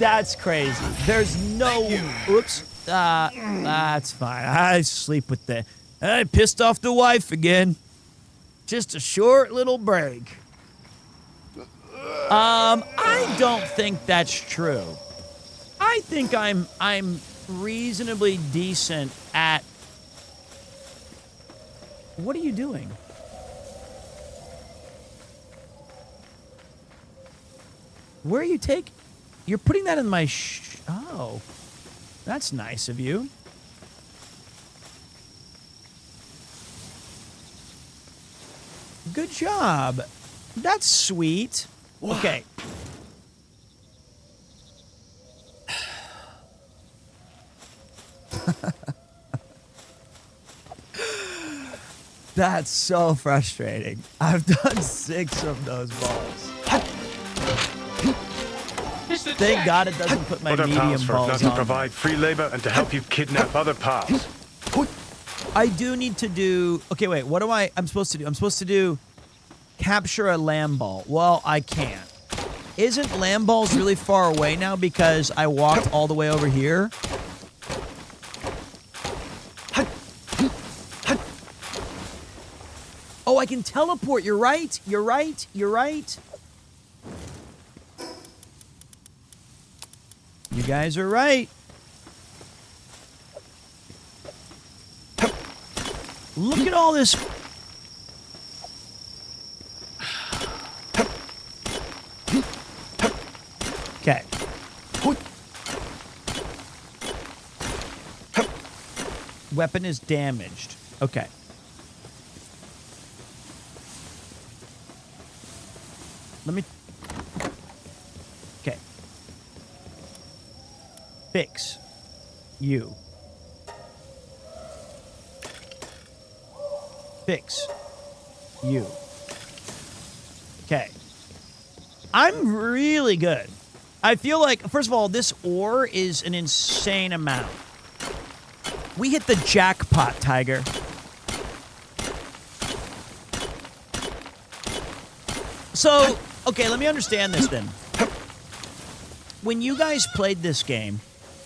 That's crazy. There's no... Oops. That's fine. I sleep with that. I pissed off the wife again. Just a short little break. I don't think that's true. I think I'm reasonably decent at... What are you doing? Where are you taking... You're putting that in my Oh. That's nice of you. Good job. That's sweet. Okay. That's so frustrating. I've done 6 of those balls. Thank God it doesn't put my
Other
medium
pals serve not
balls
to
on.
provide free labor and to help you kidnap other pals.
I do need to do... Okay, wait. What do I'm supposed to do? I'm supposed to do capture a lamb ball. Well, I can't. Isn't lamb balls really far away now because I walked all the way over here? Oh, I can teleport. You're right. You're right. You're right. You guys are right. Look at all this. Okay. Weapon is damaged. Okay. Let me... Okay. Fix. You. Fix. You. Okay. I'm really good. I feel like, first of all, this ore is an insane amount. We hit the jackpot, Tiger. So, okay, let me understand this then. When you guys played this game,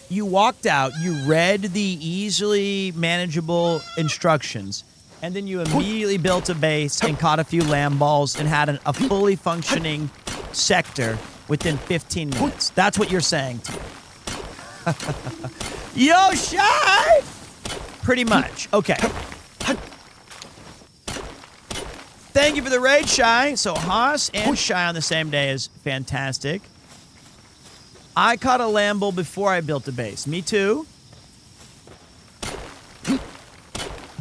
you walked out, you read the easily manageable instructions, and then you immediately built a base and caught a few lamb balls and had a fully functioning sector within 15 minutes. That's what you're saying to me. Yo, Shy! Pretty much. Okay. Thank you for the raid, Shy. So Haas and Shy on the same day is fantastic. I caught a Lambo before I built a base. Me too.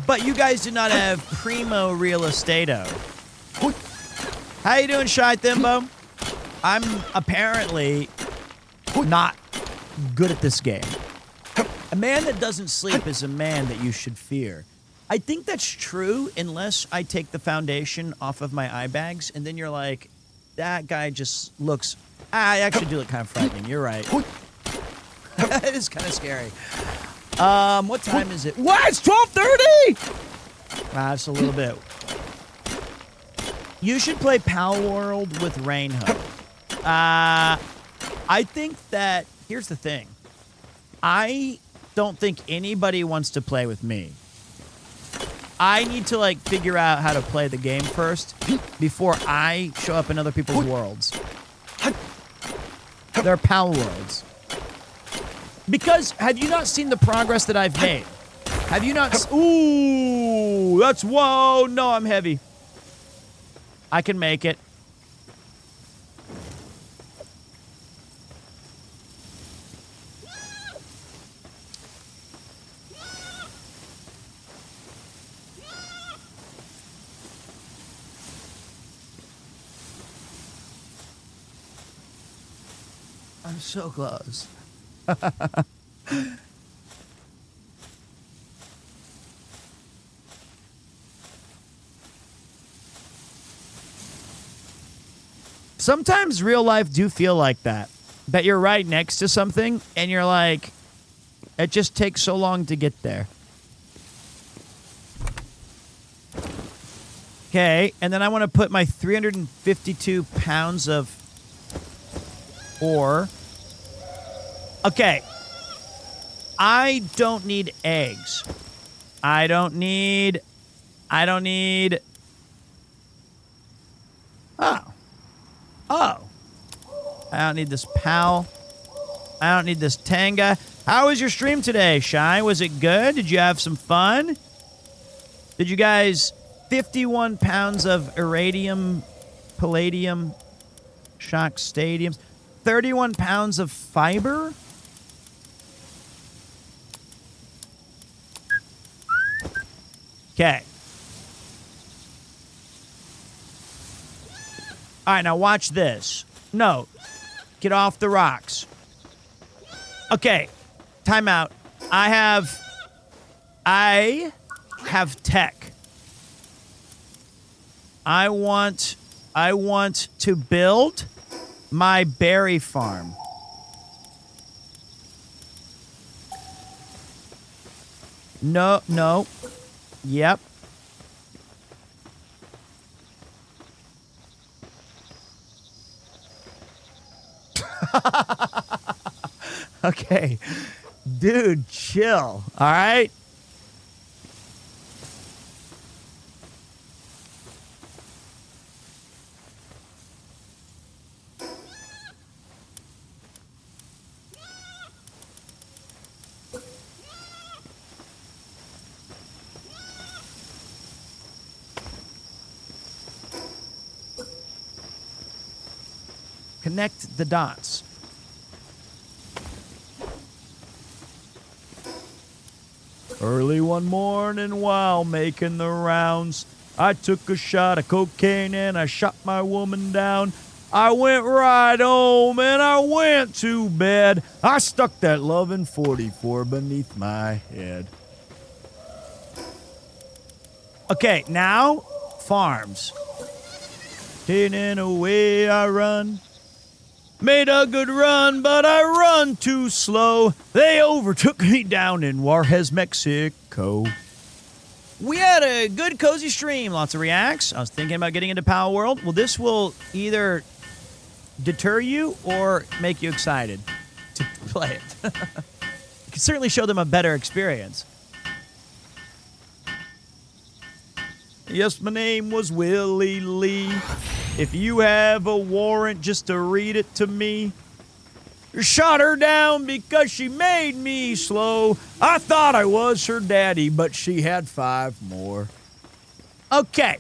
But you guys do not have primo real estateo. How you doing, Shy Thimbo? I'm apparently not good at this game. A man that doesn't sleep is a man that you should fear. I think that's true unless I take the foundation off of my eye bags, and then you're like, that guy just looks... I actually do look kind of frightening. You're right. It is kind of scary. What time is it? What? It's 12:30? That's a little bit. You should play PALWORLD with Rainho. I think that... Here's the thing. I don't think anybody wants to play with me. I need to, like, figure out how to play the game first before I show up in other people's worlds. They're PAL worlds. Because, have you not seen the progress that I've made? Have you not... Ooh, that's... Whoa, no, I'm heavy. I can make it. I'm so close. Sometimes real life do feel like that. that you're right next to something and you're like, it just takes so long to get there. Okay, and then I want to put my 352 pounds of ore. Okay. I don't need eggs. I don't need... Oh. I don't need this PAL. I don't need this Tanga. How was your stream today, Shy? Was it good? Did you have some fun? Did you guys... 51 pounds of iridium, palladium, shock stadiums. 31 pounds of fiber? Okay. All right, now watch this. No. Get off the rocks. Okay. Time out. I have tech. I want to build my berry farm. No. Yep. Okay. Dude, chill. All right? Connect the dots. Early one morning while making the rounds, I took a shot of cocaine and I shot my woman down. I went right home and I went to bed. I stuck that loving 44 beneath my head. Okay, now farms. Taking away I run. Made a good run, but I run too slow. They overtook me down in Juarez, Mexico. We had a good, cozy stream. Lots of reacts. I was thinking about getting into PALWORLD. Well, this will either deter you or make you excited to play it. You can certainly show them a better experience. Yes, my name was Willie Lee. If you have a warrant just to read it to me. Shot her down because she made me slow. I thought I was her daddy, but she had 5 more. Okay.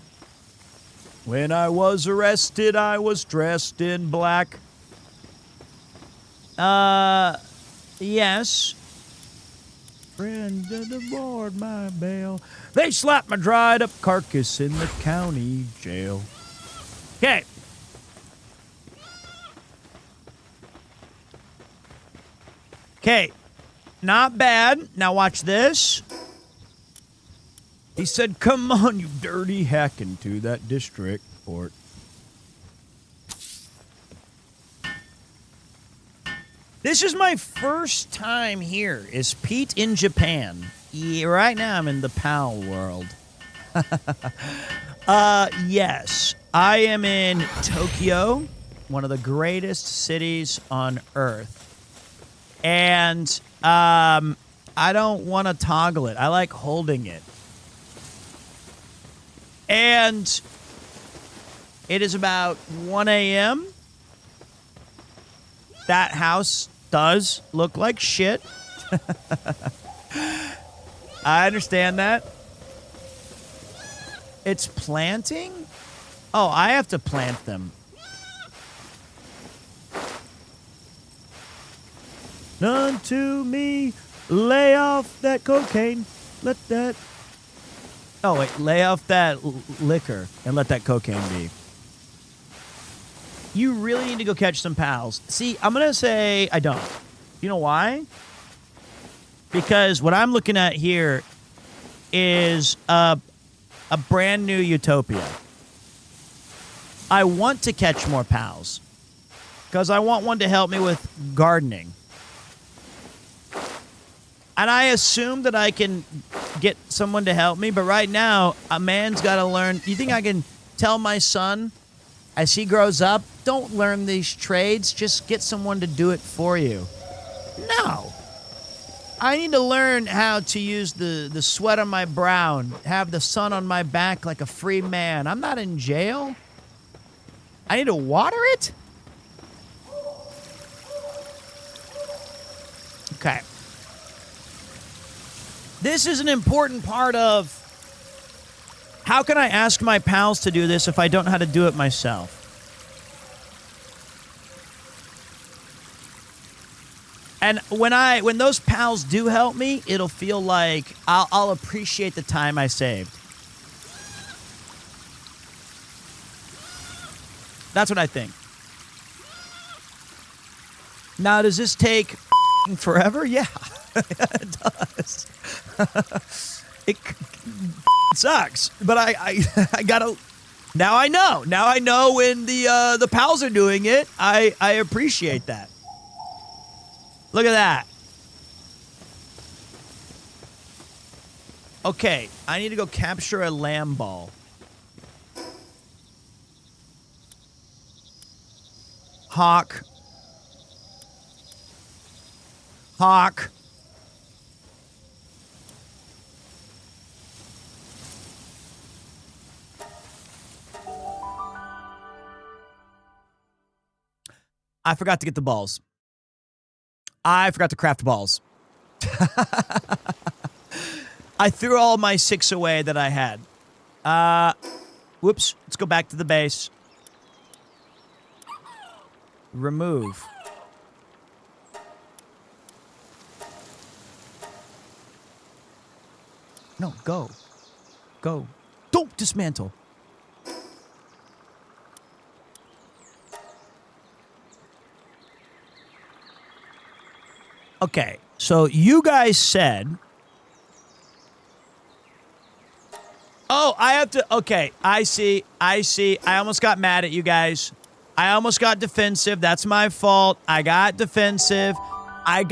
When I was arrested, I was dressed in black. Yes. Friend to board my bail. They slapped my dried up carcass in the county jail. Okay. Okay. Not bad. Now watch this. He said, come on, you dirty hack, into that district court. This is my first time here. Is Pete in Japan? Yeah, right now I'm in the PAL world. Yes. I am in Tokyo, one of the greatest cities on Earth. And I don't want to toggle it. I like holding it. And it is about 1 a.m. That house does look like shit. I understand that. It's planting? Oh, I have to plant them. None to me. Lay off that cocaine. Let that... Oh, wait. Lay off that liquor and let that cocaine be. You really need to go catch some pals. See, I'm going to say I don't. You know why? Because what I'm looking at here is a brand new utopia. I want to catch more pals. because I want one to help me with gardening. And I assume that I can get someone to help me, but right now, a man's got to learn. You think I can tell my son as he grows up, don't learn these trades, just get someone to do it for you? No. I need to learn how to use the sweat on my brow and have the sun on my back like a free man. I'm not in jail. I need to water it? Okay. This is an important part of how can I ask my pals to do this if I don't know how to do it myself? And when those pals do help me, it'll feel like I'll appreciate the time I saved. That's what I think. Now, does this take forever? Yeah, it does. It sucks, but I gotta. Now I know. Now I know when the pals are doing it. I appreciate that. Look at that. Okay, I need to go capture a lamb ball. Hawk. Hawk. I forgot to get the balls. I forgot to craft balls. I threw all my 6 away that I had. Whoops. Let's go back to the base. Remove. No, go. Go. Don't dismantle. Okay, so you guys said... Oh, I have to... Okay, I see. I almost got mad at you guys. I almost got defensive. That's my fault. I got defensive. I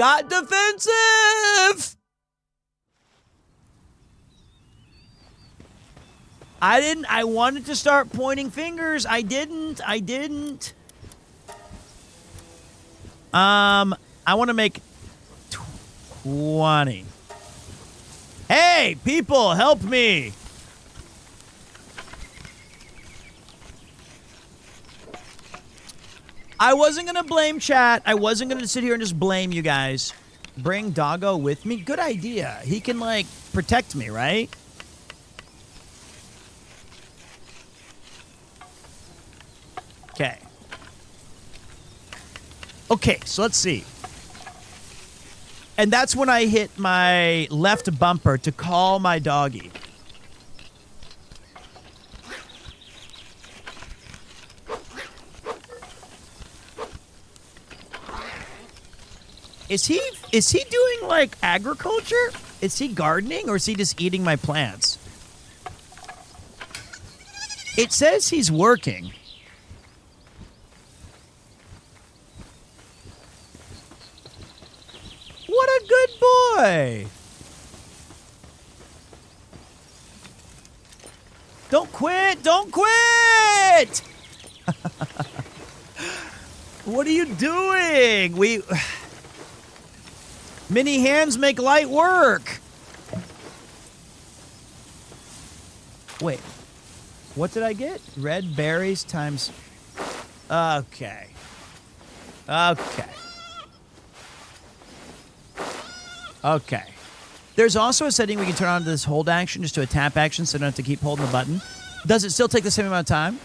wanted to start pointing fingers. I didn't. I want to make 20. Hey, people, help me. I wasn't going to blame chat. I wasn't going to sit here and just blame you guys. Bring Doggo with me? Good idea. He can, like, protect me, right? Okay. Okay, so let's see. And that's when I hit my left bumper to call my doggy. Is he doing like agriculture? Is he gardening or is he just eating my plants? It says he's working. What a good boy. Don't quit. Don't quit. What are you doing? Many hands make light work. Wait. What did I get? Red berries times... Okay. Okay. There's also a setting we can turn on to this hold action just to a tap action so I don't have to keep holding the button. Does it still take the same amount of time?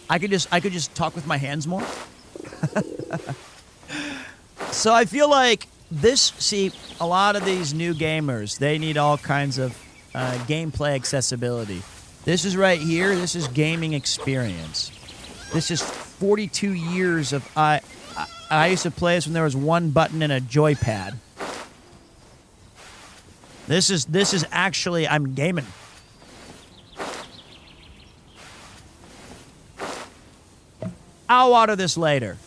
I could just talk with my hands more. So I feel like a lot of these new gamers, they need all kinds of gameplay accessibility. This is right here. This is gaming experience. This is 42 years of... I used to play this when there was one button and a joypad. This is actually... I'm gaming. I'll water this later.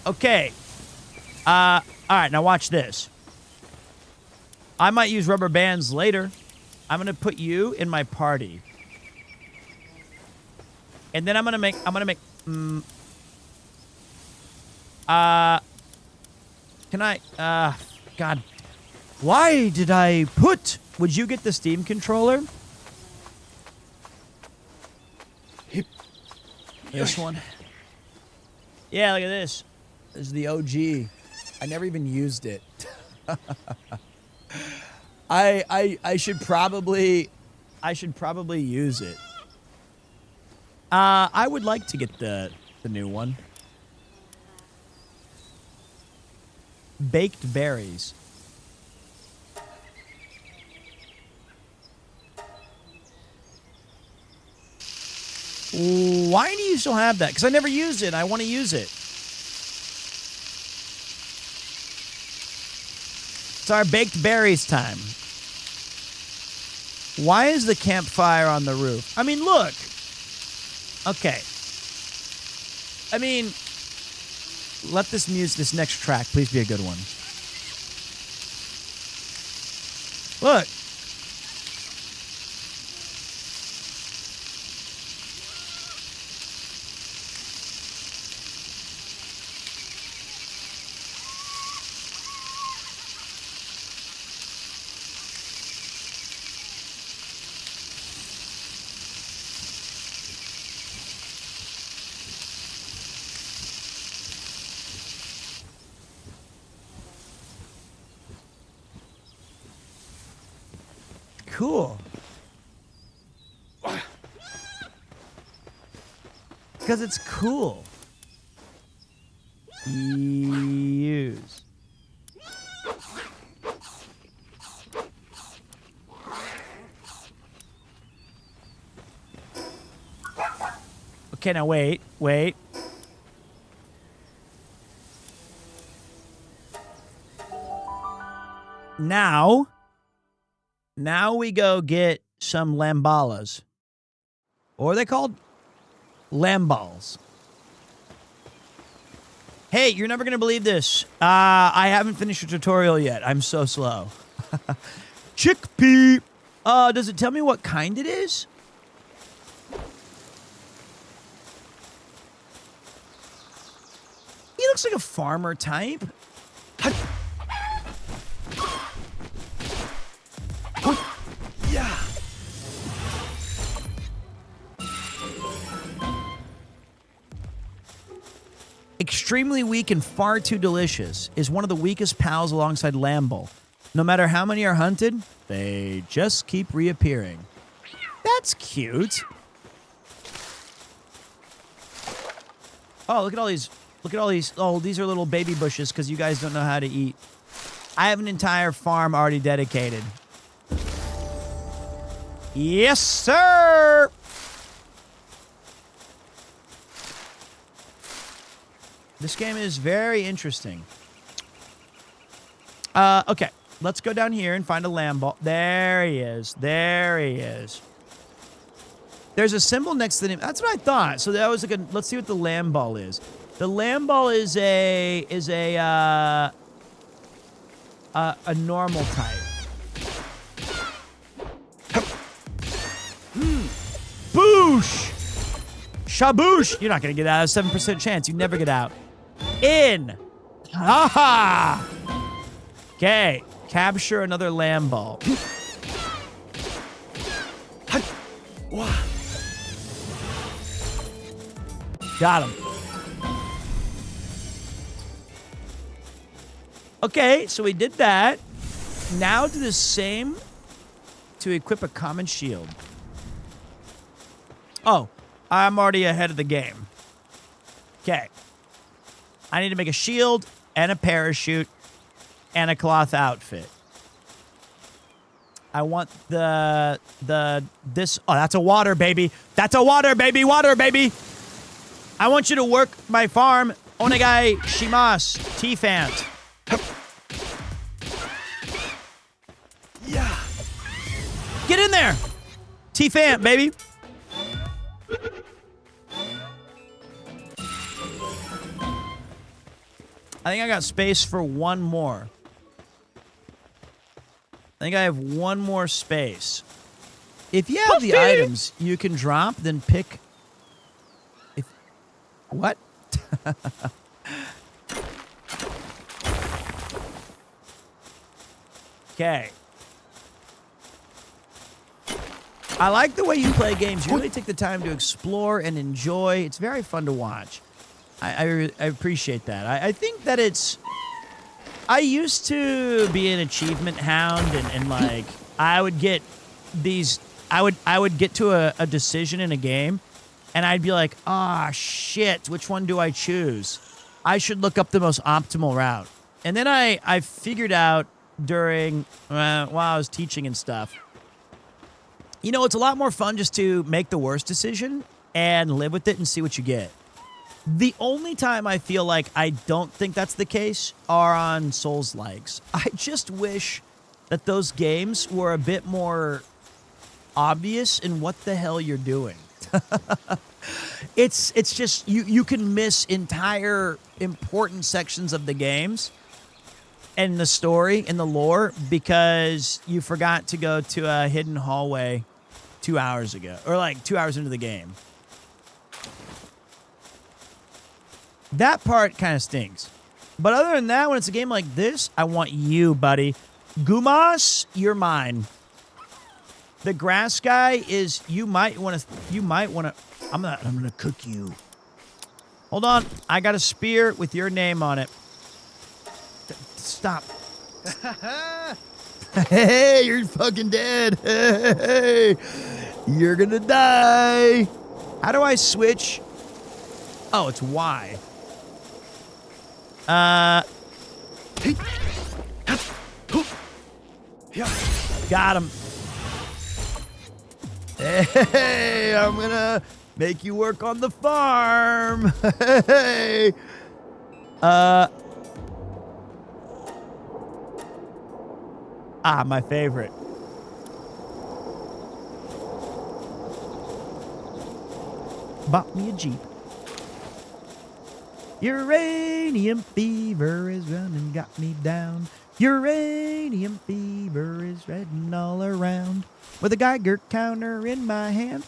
Okay. All right, now watch this. I might use rubber bands later. I'm going to put you in my party. And then I'm going to make, can I, God, why did I put, would you get the Steam controller? This one. Yeah, look at this.
This is the OG. I never even used it. I should probably use it.
I would like to get the new one. Baked berries. Why do you still have that? Because I never used it. I want to use it. It's our baked berries time. Why is the campfire on the roof? I mean, look. Okay. I mean, let this next track please be a good one. Look. Cool. Because it's cool. Use. Okay, now wait. Now we go get some lambalas. What are they called? Lamballs. Hey, you're never going to believe this. I haven't finished the tutorial yet. I'm so slow. Chickpea. Does it tell me what kind it is? He looks like a farmer type. Yeah. Extremely weak and far too delicious. Is one of the weakest pals alongside Lamble. No matter how many are hunted, they just keep reappearing. That's cute. Oh, look at all these. Look at all these. Oh, these are little baby bushes because you guys don't know how to eat. I have an entire farm already dedicated. Yes, sir! This game is very interesting. Okay. Let's go down here and find a lamb ball. There he is. There he is. There's a symbol next to the name. That's what I thought. So that was like a... Let's see what the lamb ball is. The lamb ball is a normal type. Boosh! Shaboosh! You're not going to get out. 7% chance. You never get out. In. Aha! Okay. Capture another lamb ball. Got him. Okay, so we did that. Now do the same to equip a common shield. Oh, I'm already ahead of the game. Okay. I need to make a shield and a parachute and a cloth outfit. I want this. Oh, that's a water baby. That's a water baby. Water baby. I want you to work my farm. Onegai shimasu. T-Fant. Yeah. Get in there. T-Fant, baby. I think I got space for one more. I think I have one more space. If you have the items you can drop, then pick... What? Okay. I like the way you play games. You really take the time to explore and enjoy. It's very fun to watch. I appreciate that. I think that it's... I used to be an achievement hound, and like, I would get these... I would get to a decision in a game, and I'd be like, ah, shit, which one do I choose? I should look up the most optimal route. And then I figured out during, while I was teaching and stuff, you know, it's a lot more fun just to make the worst decision and live with it and see what you get. The only time I feel like I don't think that's the case are on Souls-likes. I just wish that those games were a bit more obvious in what the hell you're doing. It's just, you can miss entire important sections of the games and the story and the lore because you forgot to go to a hidden hallway 2 hours ago, or like 2 hours into the game. That part kind of stinks. But other than that, when it's a game like this, I want you, buddy. Gumas, you're mine. The grass guy is, you might want to, I'm gonna cook you. Hold on. I got a spear with your name on it. Stop. Hey, you're fucking dead. Hey, you're gonna die. How do I switch? Oh, it's Y. Got him. Hey, I'm gonna make you work on the farm. Hey. My favorite. Bought me a Jeep. Uranium fever is running, got me down. Uranium fever is spreading all around. With a Geiger counter in my hand.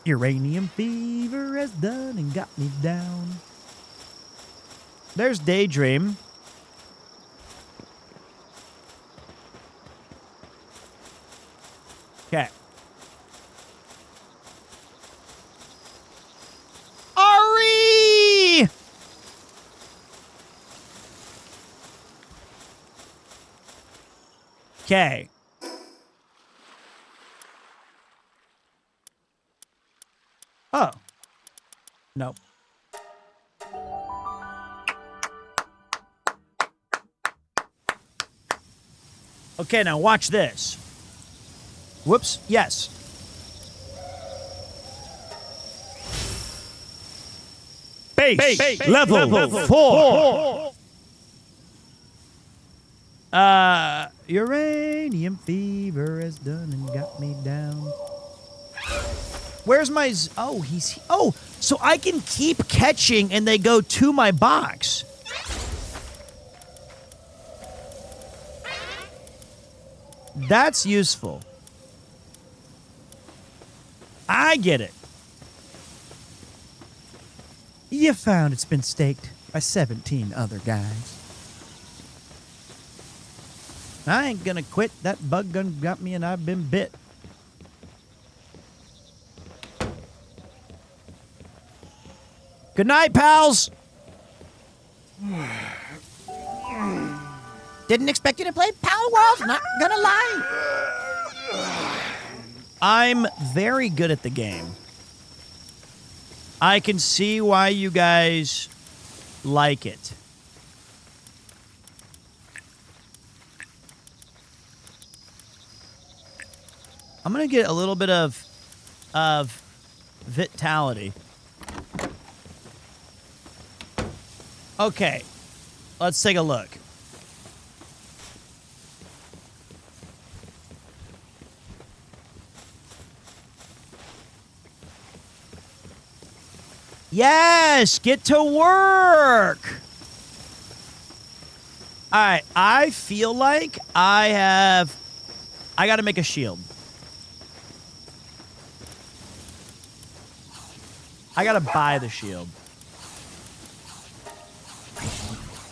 Uranium fever has done and got me down. There's Daydream. Okay. Ari! Okay. Oh. Nope. Okay, now watch this. Whoops. Yes. Base level 4. Uranium fever has done and got me down. Where's my... Oh, he's... Oh, so I can keep catching and they go to my box. That's useful. I get it. You found it's been staked by 17 other guys. I ain't gonna quit. That bug gun got me and I've been bit. Good night, pals. Didn't expect you to play PALWORLD, not gonna lie. I'm very good at the game. I can see why you guys like it. I'm gonna get a little bit of vitality. Okay, let's take a look. Yes, get to work. All right, I feel like I got to make a shield. I got to buy the shield.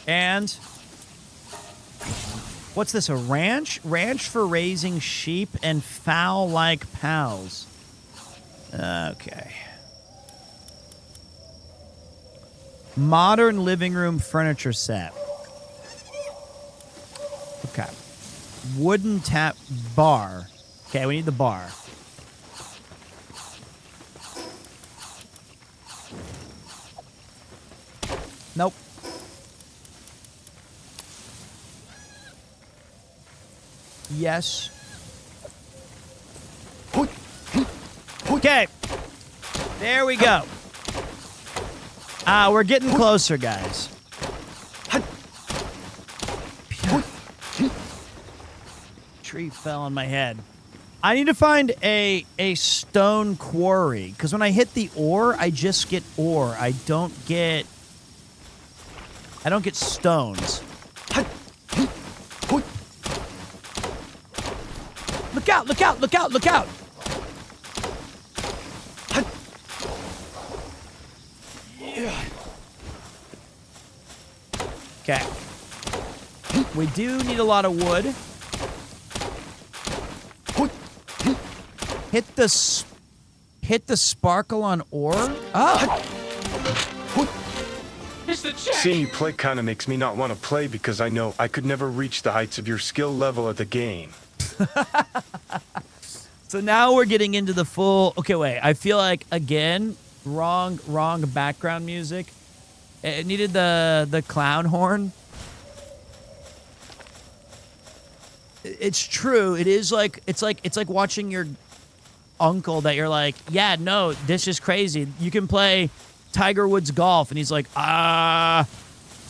And what's this, a ranch? Ranch for raising sheep and fowl like pals. Okay. Modern living room furniture set. Okay. Wooden tap bar. Okay, we need the bar. Nope. Yes. Okay. There we go. We're getting closer, guys. Tree fell on my head. I need to find a stone quarry, because when I hit the ore, I just get ore. I don't get stones. Look out, look out, look out, look out! Okay. We do need a lot of wood. Hit the sparkle on ore. Oh.
Seeing you play kind of makes me not want to play because I know I could never reach the heights of your skill level at the game.
So now we're getting into the full... Okay, wait. I feel like, again, wrong background music. It needed the clown horn. It's true. It is like... It's like watching your uncle that you're like, yeah, no, this is crazy. You can play Tiger Woods golf, and he's like,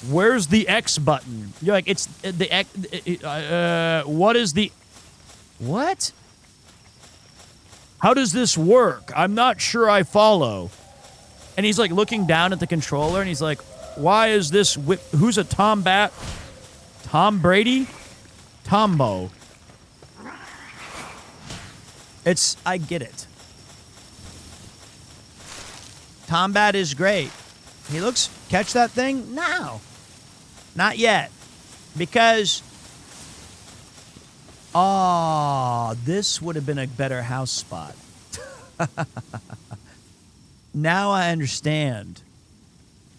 where's the X button? You're like, it's the X... what is the... What? How does this work? I'm not sure I follow. And he's like looking down at the controller, and he's like, why is this... Who's a Tom Brady? Tombo. I get it. Tombat is great. He looks... Catch that thing? No. Not yet. Because... Oh, this would have been a better house spot. Now I understand.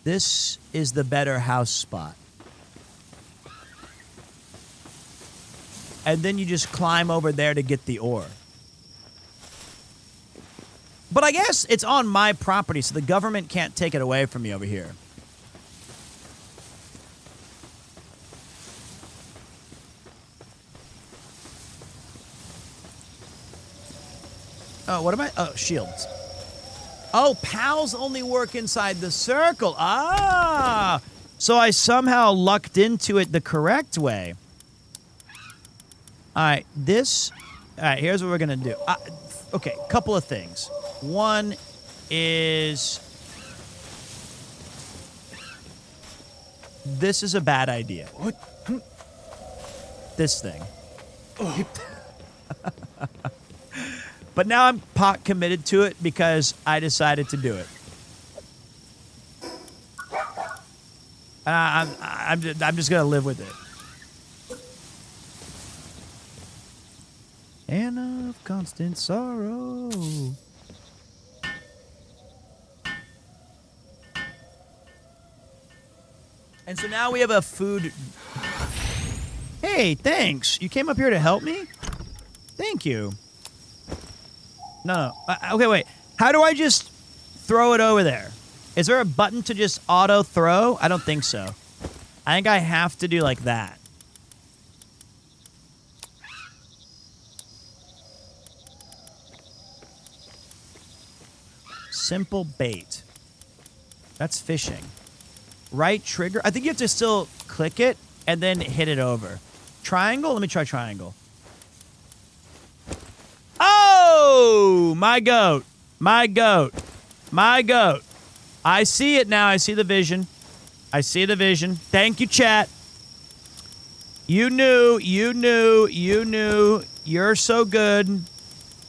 This is the better house spot. And then you just climb over there to get the ore. But I guess it's on my property, so the government can't take it away from me over here. Oh, what am I? Oh, shields. Oh, pals only work inside the circle. Ah! So I somehow lucked into it the correct way. All right, this... All right, here's what we're going to do. Okay, couple of things. One is... This is a bad idea. What? This thing. Oh. But now I'm pot committed to it because I decided to do it. I'm just gonna live with it. And of constant sorrow. And so now we have a food. Hey, thanks. You came up here to help me? Thank you. No. Okay, wait. How do I just throw it over there? Is there a button to just auto throw? I don't think so. I think I have to do like that. Simple bait. That's fishing. Right trigger. I think you have to still click it and then hit it over. Triangle? Let me try triangle. Oh, my goat. My goat. My goat. I see it now. I see the vision. I see the vision. Thank you, chat. You knew. You're so good.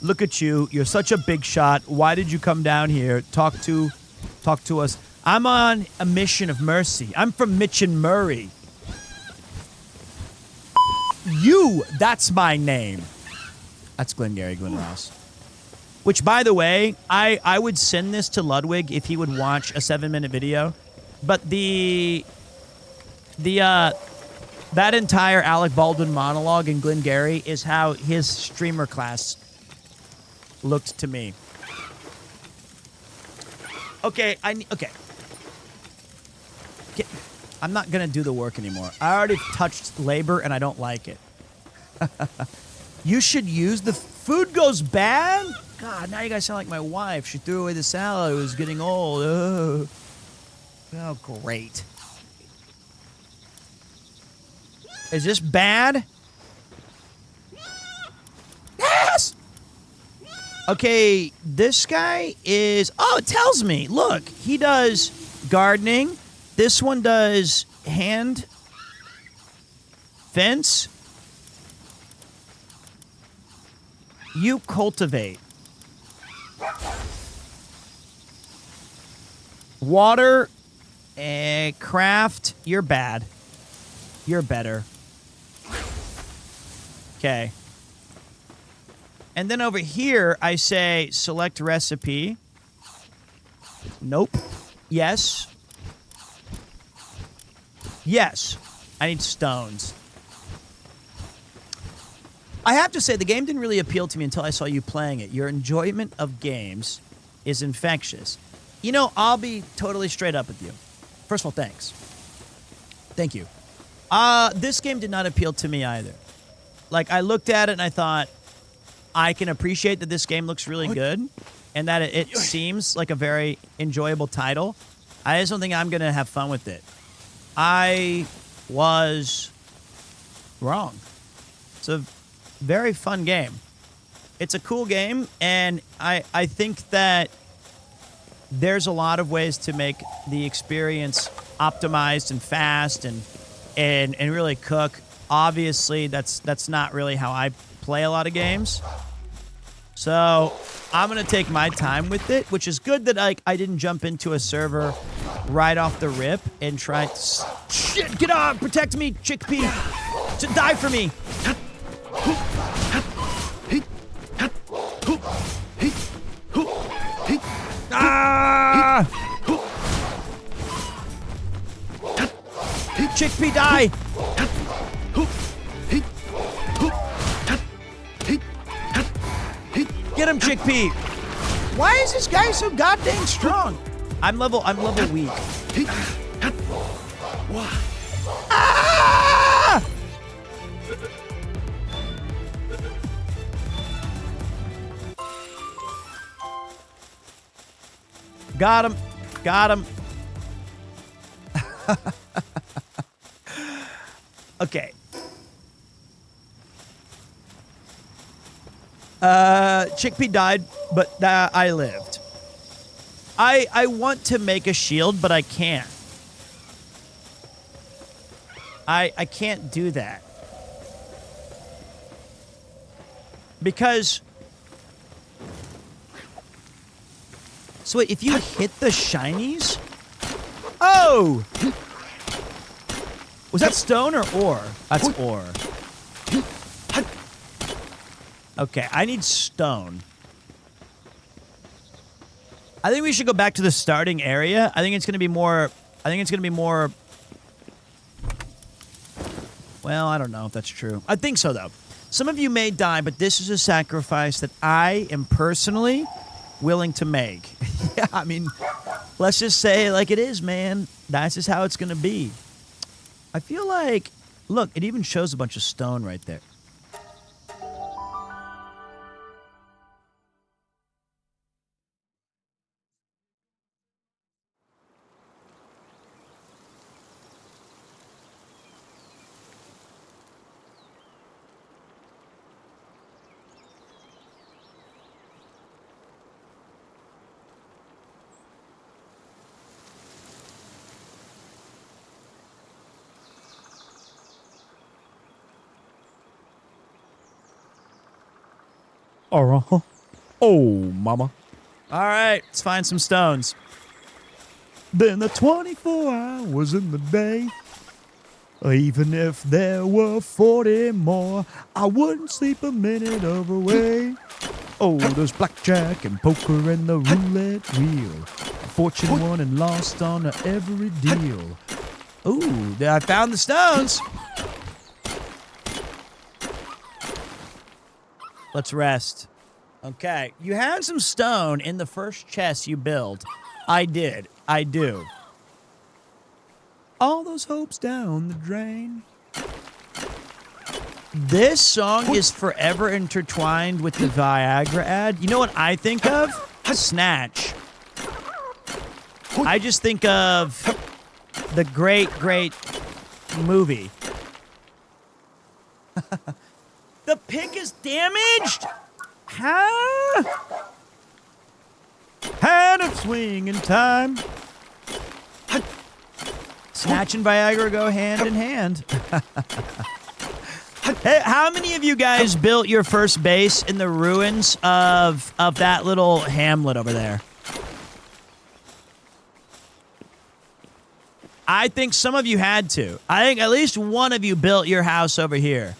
Look at you. You're such a big shot. Why did you come down here? Talk to us. I'm on a mission of mercy. I'm from Mitch and Murray. You. That's my name. That's Glengarry Glen Ross. Which, by the way, I would send this to Ludwig if he would watch a 7-minute video. But that entire Alec Baldwin monologue in Glengarry is how his streamer class looked to me. Okay, okay. I'm not gonna do the work anymore. I already touched labor and I don't like it. You should use the food goes bad? God, now you guys sound like my wife. She threw away the salad. It was getting old. Oh, great. Is this bad? Yes! Okay, this guy is... Oh, it tells me. Look, he does gardening. This one does hand fence. You cultivate. Water, craft. You're bad. You're better. Okay. And then over here, I say select recipe. Nope. Yes. Yes. I need stones. I have to say, the game didn't really appeal to me until I saw you playing it. Your enjoyment of games is infectious. You know, I'll be totally straight up with you. First of all, thanks. Thank you. This game did not appeal to me either. Like, I looked at it and I thought, I can appreciate that this game looks really good and that it seems like a very enjoyable title. I just don't think I'm going to have fun with it. I was wrong. It's a very fun game. It's a cool game, and I think that there's a lot of ways to make the experience optimized and fast and really cook. Obviously, that's not really how I play a lot of games. So I'm going to take my time with it, which is good that I didn't jump into a server right off the rip and try... Shit, get on! Protect me, chickpea! To die for me! Ah! Chickpea, die! Get him, Chickpea! Why is this guy so goddamn strong? I'm level weak. Ah! Got him. Got him. Okay. Chickpea died, but I lived. I want to make a shield, but I can't. I can't do that. Because... So wait, if you hit the shinies... Oh! Was that stone or ore? That's ore. Okay, I need stone. I think we should go back to the starting area. I think it's going to be more... Well, I don't know if that's true. I think so, though. Some of you may die, but this is a sacrifice that I am personally willing to make. Yeah, I mean, let's just say it like it is, man. That's just how it's going to be. I feel like... Look, it even shows a bunch of stone right there.
Oh, mama.
All right, let's find some stones.
Then the 24 hours in the day. Even if there were 40 more, I wouldn't sleep a minute away. Oh, there's blackjack and poker and the roulette wheel. Fortune won and lost on every deal.
Ooh, I found the stones. Let's rest. Okay, you had some stone in the first chest you built. I did. I do.
All those hopes down the drain.
This song is forever intertwined with the Viagra ad. You know what I think of? Snatch. I just think of the great movie. The pick is damaged? Huh?
Hand of swing in time.
Snatch and Viagra go hand in hand. Hey, how many of you guys built your first base in the ruins of that little hamlet over there? I think some of you had to. I think at least one of you built your house over here.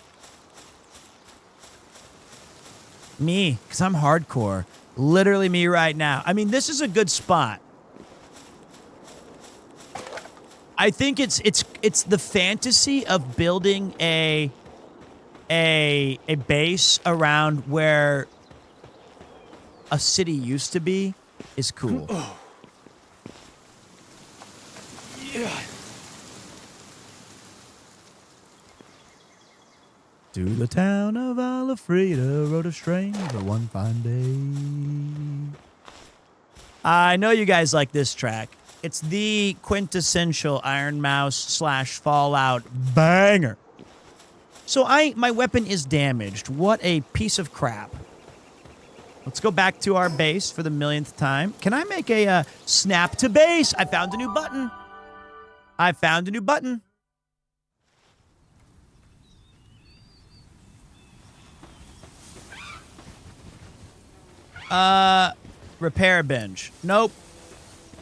Me, because I'm hardcore. Literally me right now. I mean, this is a good spot. I think it's the fantasy of building a base around where a city used to be is cool.
Yeah. To the town of Alfreda rode a stranger one fine day.
I know you guys like this track. It's the quintessential Iron Mouse / Fallout banger. So my weapon is damaged. What a piece of crap. Let's go back to our base for the millionth time. Can I make a snap to base? I found a new button. I found a new button. Repair bench. Nope.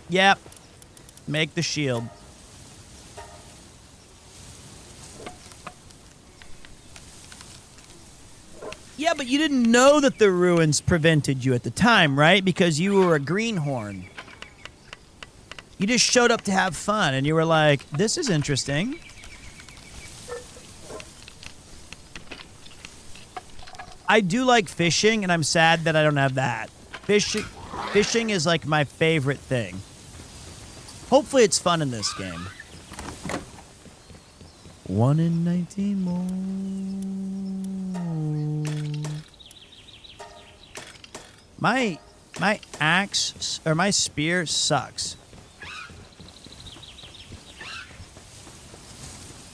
Yep. Make the shield. Yeah, but you didn't know that the ruins prevented you at the time, right? Because you were a greenhorn. You just showed up to have fun, and you were like, this is interesting. I do like fishing, and I'm sad that I don't have that. Fishing is like my favorite thing. Hopefully it's fun in this game.
1 in 19 more.
My axe, or my spear sucks.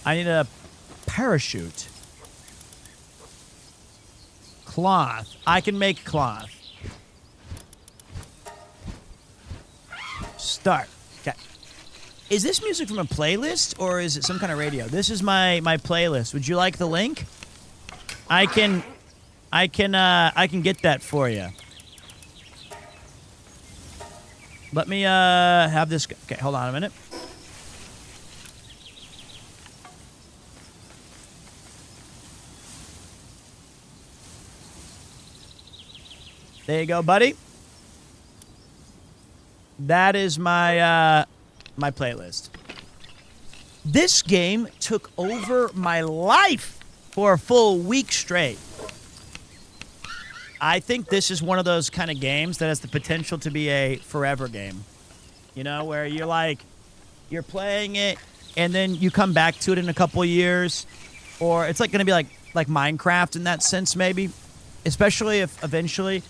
I need a parachute. Cloth. I can make cloth. Start. Okay. Is this music from a playlist or is it some kind of radio? This is my playlist. Would you like the link? I can get that for you. Let me have this. Okay, hold on a minute. There you go, buddy. That is my my playlist. This game took over my life for a full week straight. I think this is one of those kind of games that has the potential to be a forever game. You know, where you're playing it and then you come back to it in a couple of years, or it's like going to be like Minecraft in that sense, maybe. Especially if eventually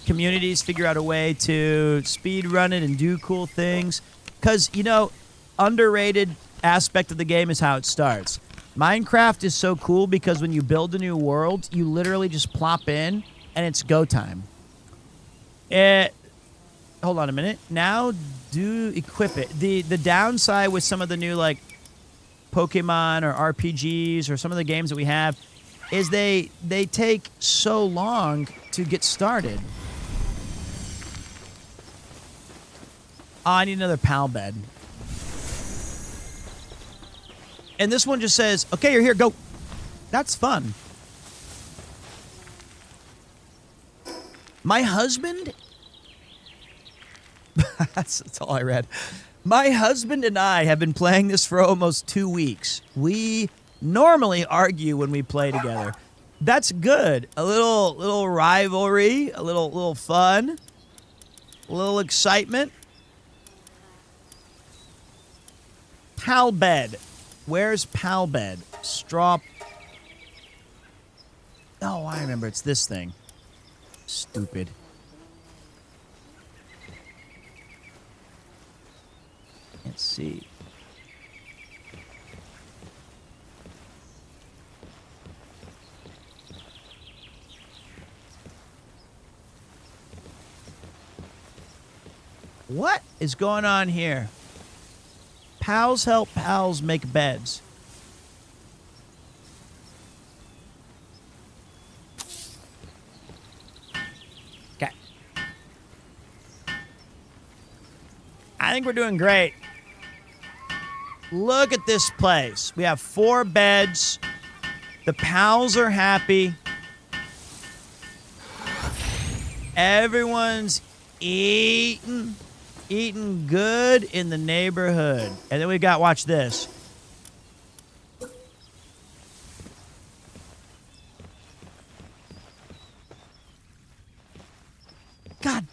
communities figure out a way to speed run it and do cool things. Because, you know, underrated aspect of the game is how it starts. Minecraft is so cool because when you build a new world, you literally just plop in and it's go time. Hold on a minute. Now do equip it. The downside with some of the new like Pokemon or RPGs or some of the games that we have is they take so long to get started. Oh, I need another PAL bed. And this one just says, okay, you're here, go. That's fun. My husband... that's all I read. My husband and I have been playing this for almost 2 weeks. We normally argue when we play together. That's good. A little rivalry, a little fun, a little excitement. PAL bed. Where's PAL bed? Straw. Oh, I remember. It's this thing. Stupid. Let's see. What is going on here? Pals help pals make beds. Okay. I think we're doing great. Look at this place. We have 4 beds. The pals are happy. Everyone's eating good in the neighborhood. And then we got, watch this. God.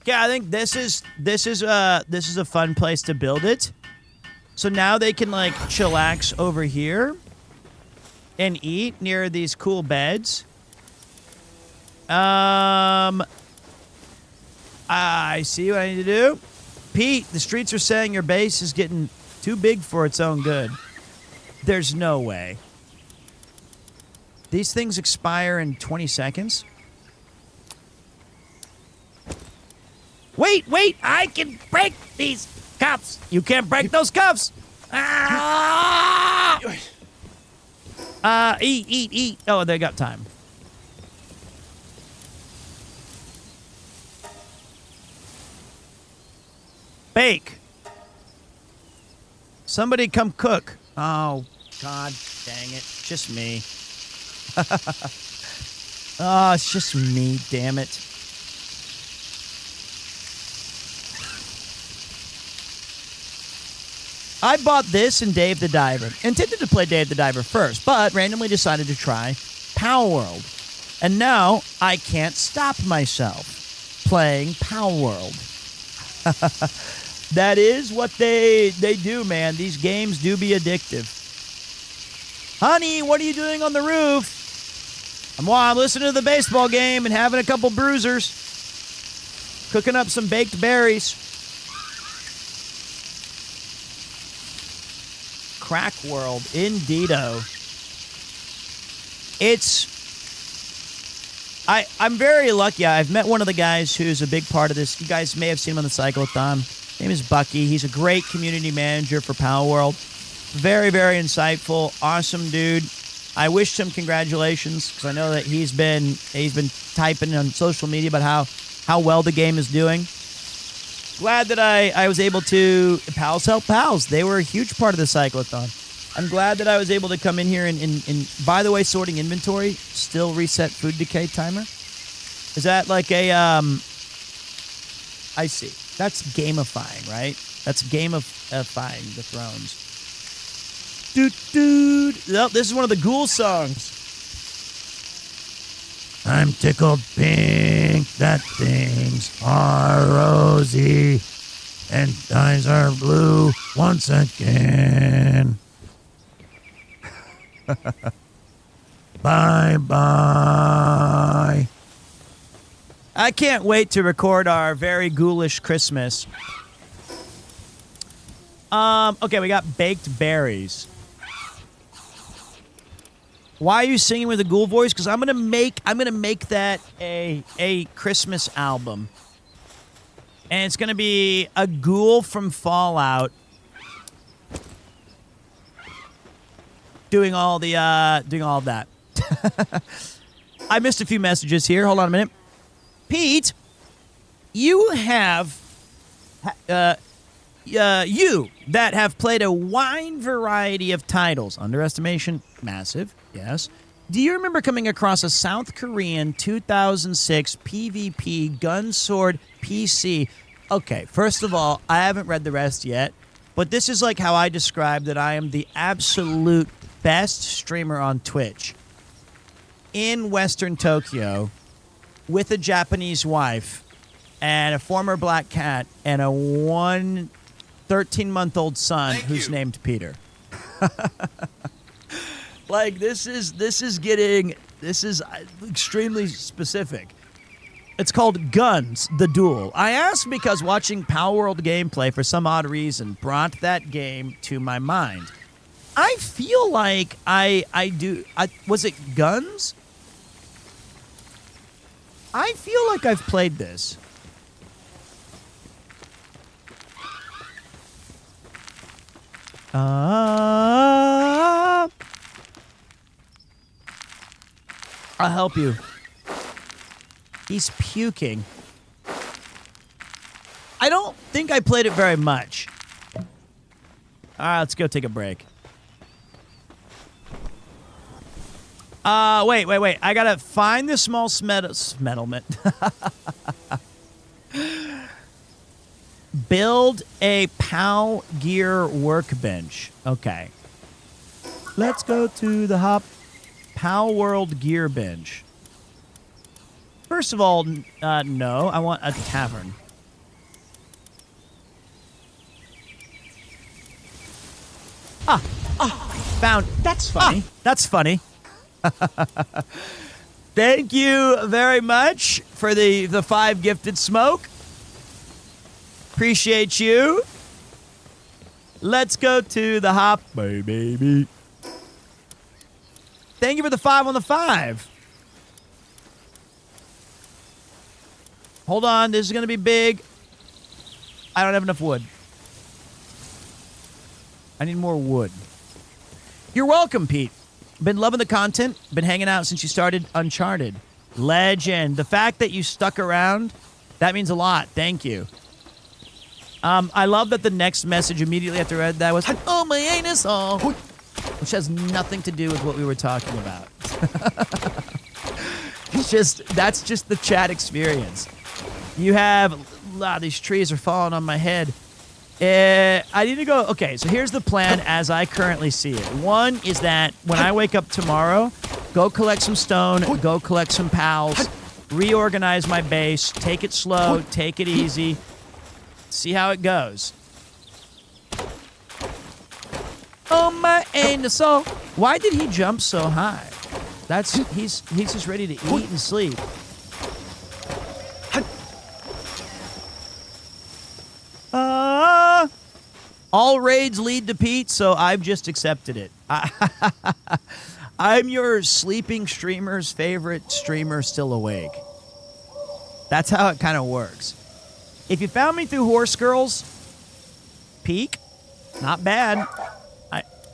Yeah, I think this is a fun place to build it. So now they can like chillax over here and eat near these cool beds. I see what I need to do. Pete, the streets are saying your base is getting too big for its own good. There's no way. These things expire in 20 seconds. Wait, I can break these cuffs. You can't break those cuffs. Ah! Eat. Oh, they got time. Bake. Somebody come cook. Oh, God dang it. Just me. Oh, it's just me, damn it. I bought this in Dave the Diver. Intended to play Dave the Diver first, but randomly decided to try PALWORLD. And now I can't stop myself playing PALWORLD. That is what they do, man. These games do be addictive. Honey, what are you doing on the roof? I'm listening to the baseball game and having a couple bruisers. Cooking up some baked berries. Crack World, indeedo. I'm very lucky. I've met one of the guys who's a big part of this. You guys may have seen him on the Cyclothon. His name is Bucky. He's a great community manager for PALWORLD. Very, very insightful, awesome dude. I wished him congratulations because I know that he's been typing on social media about how well the game is doing. Glad that I was able to... Pals help pals. They were a huge part of the Cyclothon. I'm glad that I was able to come in here and by the way, sorting inventory, still reset food decay timer. Is that like a... I see. That's gamifying, right? That's gamifying the thrones. Doot. Oh, this is one of the Ghoul songs. I'm tickled pink that things are rosy and eyes are blue once again. Bye. I can't wait to record our very ghoulish Christmas. Okay, we got baked berries. Why are you singing with a ghoul voice? Because I'm gonna make that a Christmas album. And it's going to be a ghoul from Fallout doing all of that. I missed a few messages here. Hold on a minute. Pete, you have you that have played a wide variety of titles. Underestimation, massive, yes. Do you remember coming across a South Korean 2006 PvP gun sword PC? Okay, first of all, I haven't read the rest yet, but this is like how I describe that I am the absolute best streamer on Twitch in Western Tokyo with a Japanese wife and a former black cat and a 13-month-old son who's named Peter. Like, this is extremely specific. It's called Guns, the Duel. I ask because watching PALWORLD gameplay for some odd reason brought that game to my mind. I feel like was it Guns? I feel like I've played this. I'll help you. He's puking. I don't think I played it very much. All right, let's go take a break. Wait. I gotta find the small settlement. Build a PAL gear workbench. Okay. Let's go to the PALWORLD gear bench. First of all, no, I want a tavern. Found.
That's funny.
That's funny. Thank you very much for the 5 gifted smoke. Appreciate you. Let's go to the hop, baby. Thank you for the 5 on the 5. Hold on, this is going to be big. I don't have enough wood. I need more wood. You're welcome, Pete. Been loving the content. Been hanging out since you started Uncharted. Legend. The fact that you stuck around, that means a lot. Thank you. I love that the next message immediately after I read that was, oh, my anus all. Which has nothing to do with what we were talking about. That's just the chat experience. You have, these trees are falling on my head. I need to go, okay, so here's the plan as I currently see it. One is that when I wake up tomorrow, go collect some stone, go collect some pals, reorganize my base, take it slow, take it easy, see how it goes. Oh my anus! Why did he jump so high? He's just ready to eat and sleep. All raids lead to Pete, so I've just accepted it. I'm your sleeping streamer's favorite streamer still awake. That's how it kind of works. If you found me through Horse Girls, peak, not bad.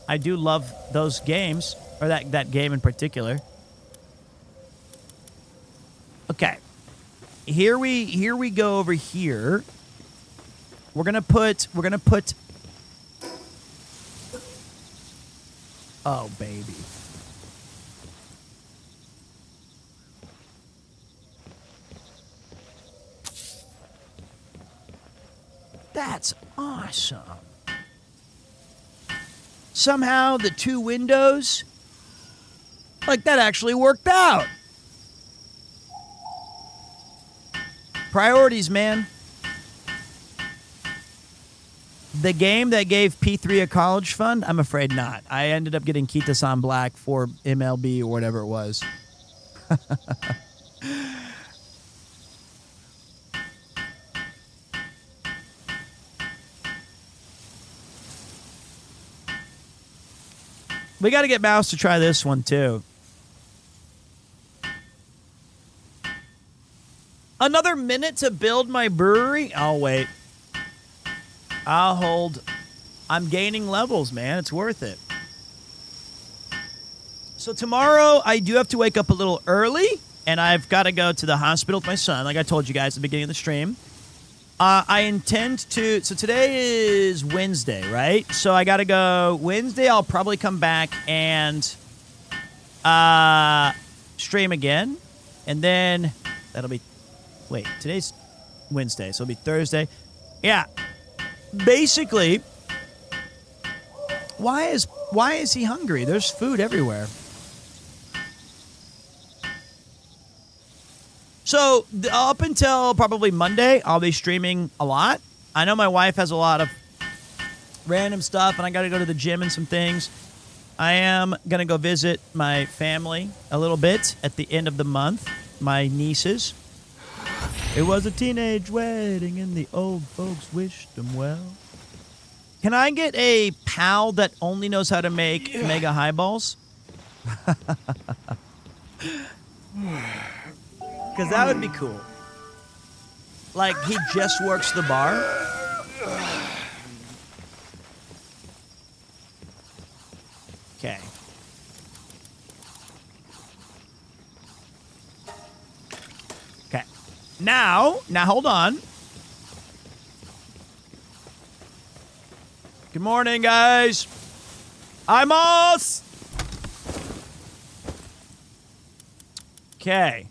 I do love those games, or that game in particular. Okay. Here we go over here. We're gonna put oh baby. That's awesome. Somehow the 2 windows, like that actually worked out. Priorities, man. The game that gave P3 a college fund? I'm afraid not. I ended up getting Kita-san Black for MLB or whatever it was. We got to get Mouse to try this one, too. Another minute to build my brewery? I'll wait. I'll hold. I'm gaining levels, man. It's worth it. So tomorrow, I do have to wake up a little early, and I've got to go to the hospital with my son, like I told you guys at the beginning of the stream. I intend to... So today is Wednesday, right? So I got to go... Wednesday, I'll probably come back and stream again. And then that'll be... Wait, today's Wednesday, so it'll be Thursday. Yeah. Basically, why is he hungry? There's food everywhere. So up until probably Monday, I'll be streaming a lot. I know my wife has a lot of random stuff, and I got to go to the gym and some things. I am going to go visit my family a little bit at the end of the month, my nieces. It was a teenage wedding, and the old folks wished them well. Can I get a pal that only knows how to make mega highballs? Because that would be cool. Like, he just works the bar. Okay. Okay. Now hold on. Good morning, guys. I'm Oz. Okay.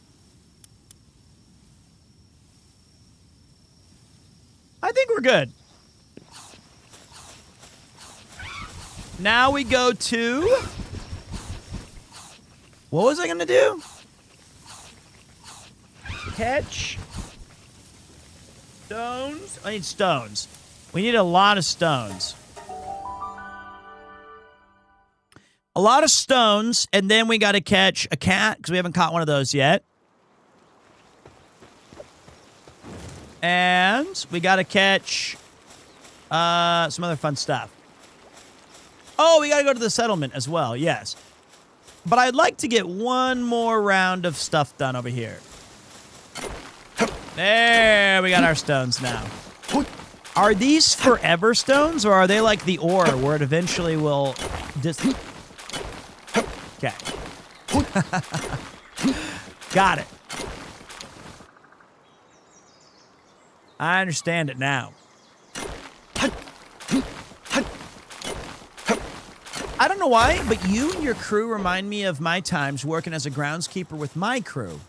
I think we're good. Now we go to... What was I going to do? Catch. Stones. I need stones. We need a lot of stones. A lot of stones, and then we got to catch a cat, because we haven't caught one of those yet. And we got to catch some other fun stuff. Oh, we got to go to the settlement as well, yes. But I'd like to get one more round of stuff done over here. There, we got our stones now. Are these forever stones, or are they like the ore, where it eventually will just... Okay. Got it. I understand it now. I don't know why, but you and your crew remind me of my times working as a groundskeeper with my crew.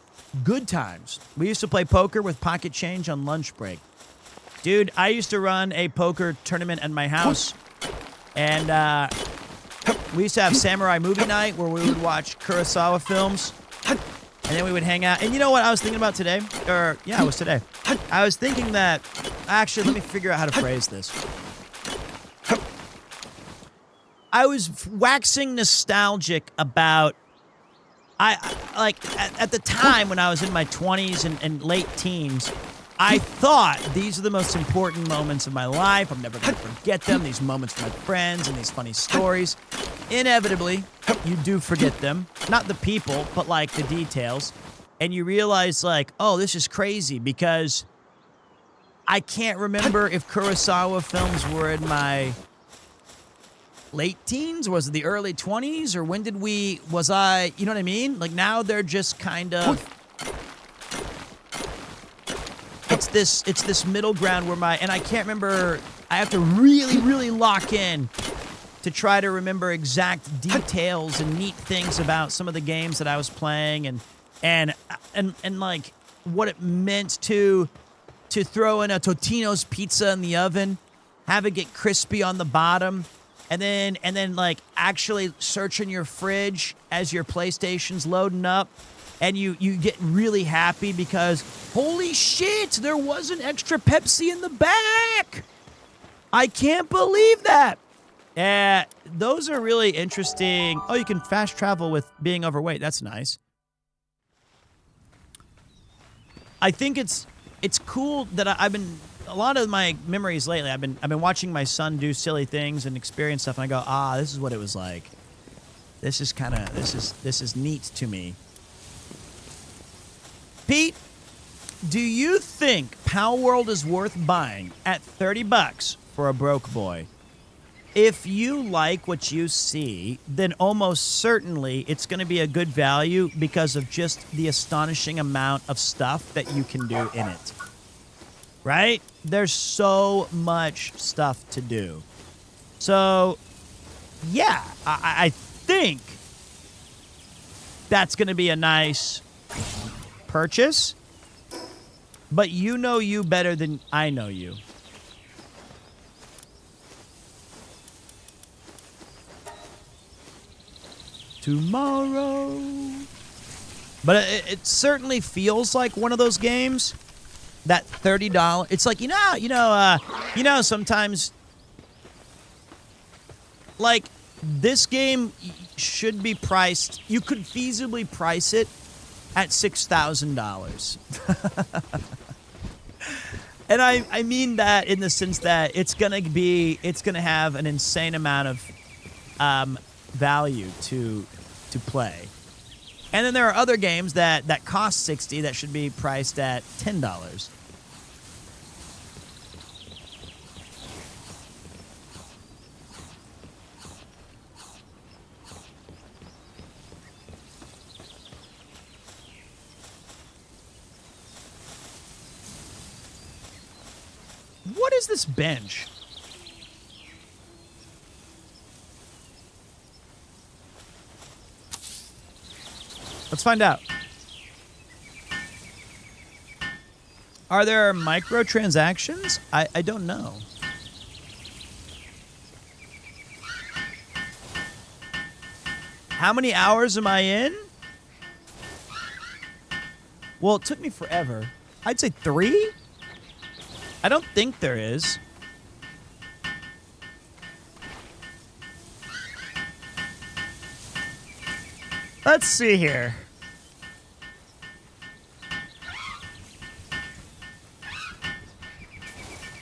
Good times. We used to play poker with pocket change on lunch break. Dude, I used to run a poker tournament at my house, and we used to have samurai movie night where we would watch Kurosawa films, and then we would hang out. And you know what I was thinking about today? Yeah, it was today. I was thinking that... Actually, let me figure out how to phrase this. I was waxing nostalgic about... At the time when I was in my 20s and late teens, I thought these are the most important moments of my life. I'm never going to forget them. These moments with my friends and these funny stories. Inevitably, you do forget them. Not the people, but like the details. And you realize like, oh, this is crazy because I can't remember if Kurosawa films were in my late teens. Was it the early 20s? Or when did was I, you know what I mean? Like now they're just kind of... It's this middle ground where and I can't remember, I have to really, really lock in to try to remember exact details and neat things about some of the games that I was playing and like what it meant to throw in a Totino's pizza in the oven, have it get crispy on the bottom, and then like actually searching your fridge as your PlayStation's loading up. And you get really happy because, holy shit, there was an extra Pepsi in the back. I can't believe that. Those are really interesting. Oh, you can fast travel with being overweight. That's nice. I think it's cool that I've been, a lot of my memories lately, I've been watching my son do silly things and experience stuff, and I go, this is what it was like. This is neat to me. Pete, Do you think PALWORLD is worth buying at $30 for a broke boy? If you like what you see, then almost certainly it's going to be a good value because of just the astonishing amount of stuff that you can do in it. Right? There's so much stuff to do. So, yeah, I think that's going to be a nice purchase. But you know you better than I know you. Tomorrow. But it certainly feels like one of those games that $30. It's like, sometimes like this game should be priced. You could feasibly price it at $6,000. And I mean that in the sense that it's gonna have an insane amount of value to play. And then there are other games that cost $60 that should be priced at $10. What is this bench? Let's find out. Are there microtransactions? I don't know. How many hours am I in? Well, it took me forever. I'd say 3? I don't think there is. Let's see here.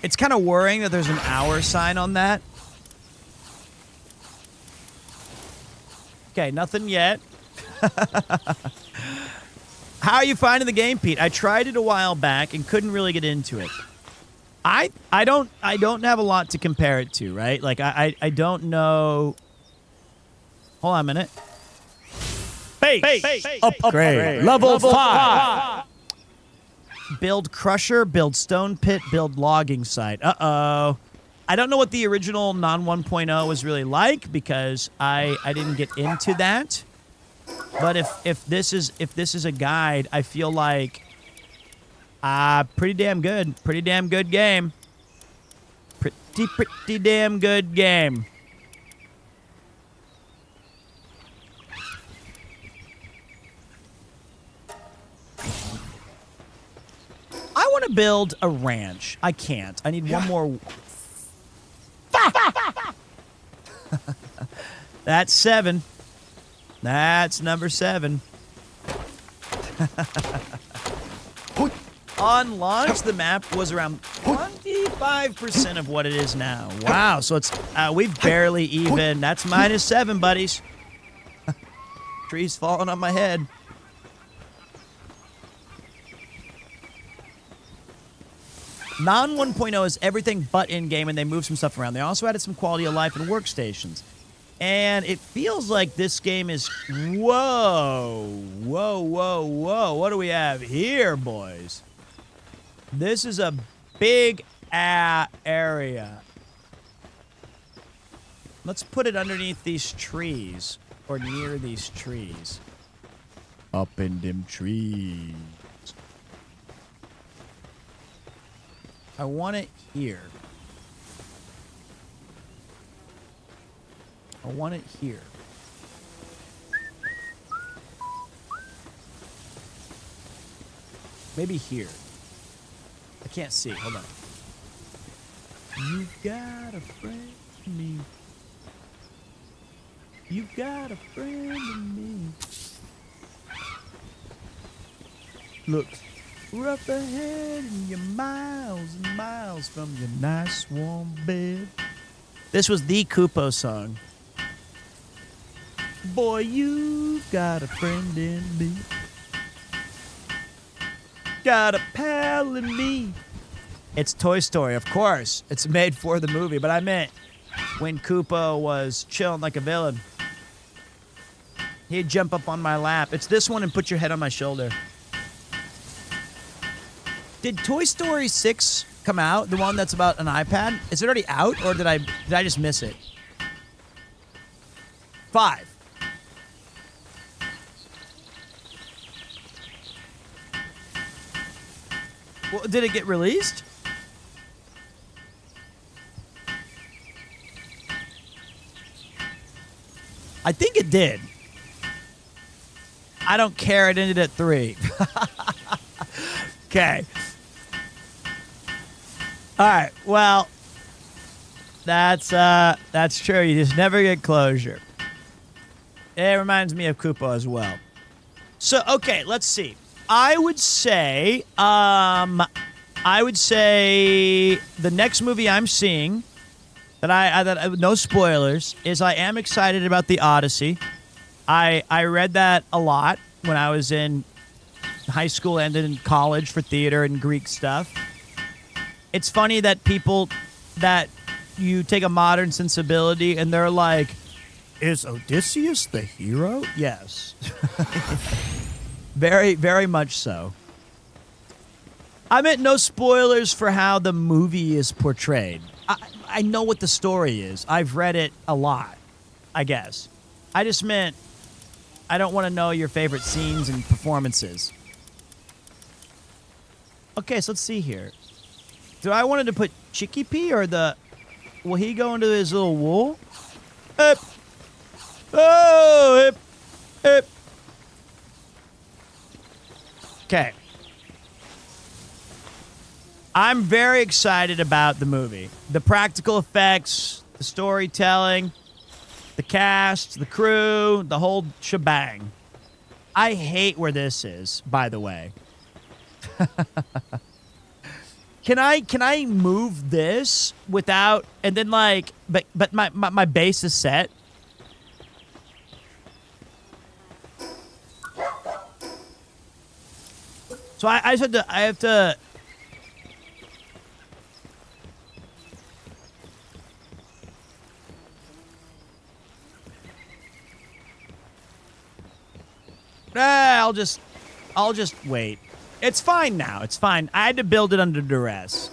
It's kind of worrying that there's an hour sign on that. Okay, nothing yet. How are you finding the game, Pete? I tried it a while back and couldn't really get into it. I don't have a lot to compare it to, right? Like I don't know. Hold on a minute. Base. Upgrade. Level 5. Build crusher, build stone pit, build logging site. Uh-oh. I don't know what the original non 1.0 was really like because I didn't get into that. But if this is a guide, I feel like pretty damn good. Pretty damn good game. Pretty damn good game. I want to build a ranch. I can't. I need one more. That's 7. That's number 7. On launch, the map was around 25% of what it is now. Wow, so it's we've barely even. That's -7, buddies. Trees falling on my head. Non 1.0 is everything but in-game, and they moved some stuff around. They also added some quality of life and workstations. And it feels like this game is... Whoa. What do we have here, boys? This is a big area. Let's put it underneath these trees. Or near these trees. Up in them trees. I want it here. I want it here. Maybe here. I can't see. Hold on. You got a friend in me. You got a friend in me. Look. We're up ahead and you're miles and miles from your nice warm bed. This was the Kupo song. Boy, you've got a friend in me. got a pal in me. It's Toy Story, of course. It's made for the movie, but I meant when Koopa was chilling like a villain. He'd jump up on my lap. It's this one and put your head on my shoulder. Did Toy Story 6 come out? The one that's about an iPad? Is it already out, or did I just miss it? 5. Well, did it get released? I think it did. I don't care. It ended at 3. Okay. All right. Well, that's true. You just never get closure. It reminds me of Koopa as well. So, okay, let's see. I would say the next movie I'm seeing that no spoilers is I am excited about The Odyssey. I read that a lot when I was in high school and in college for theater and Greek stuff. It's funny that people that you take a modern sensibility and they're like, is Odysseus the hero? Yes. Very, very much so. I meant no spoilers for how the movie is portrayed. I know what the story is. I've read it a lot, I guess. I just meant I don't want to know your favorite scenes and performances. Okay, so let's see here. Do I wanted to put Chicky P or will he go into his little wool? Hip. Oh, hip. Hip. Okay. I'm very excited about the movie. The practical effects, the storytelling, the cast, the crew, the whole shebang. I hate where this is, by the way. Can I move this without and then but my base is set? So I have to I'll just wait. It's fine now. It's fine. I had to build it under duress.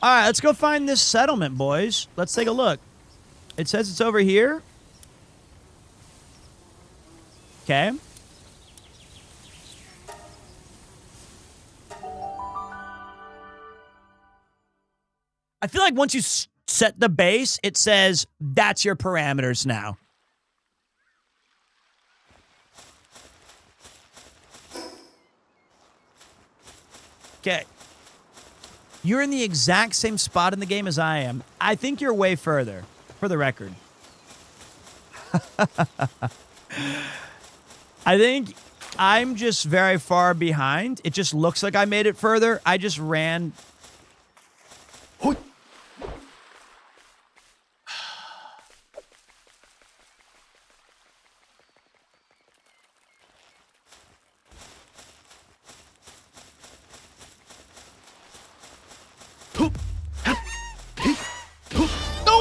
All right, let's go find this settlement, boys. Let's take a look. It says it's over here. Okay. I feel like once you set the base, it says that's your parameters now. Okay. You're in the exact same spot in the game as I am. I think you're way further, for the record. I think I'm just very far behind. It just looks like I made it further. I just ran.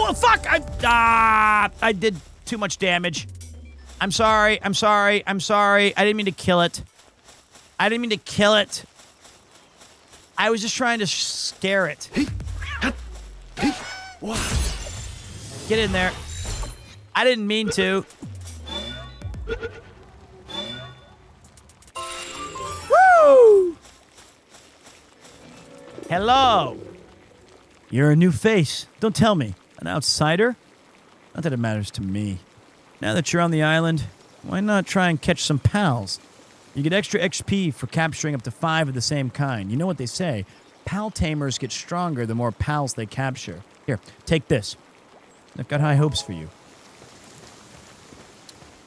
Oh, fuck! I did too much damage. I'm sorry. I didn't mean to kill it. I was just trying to scare it. Get in there. I didn't mean to. Woo! Hello. You're a new face. Don't tell me. An outsider? Not that it matters to me. Now that you're on the island, why not try and catch some pals? You get extra XP for capturing up to 5 of the same kind. You know what they say. Pal tamers get stronger the more pals they capture. Here, take this. I've got high hopes for you.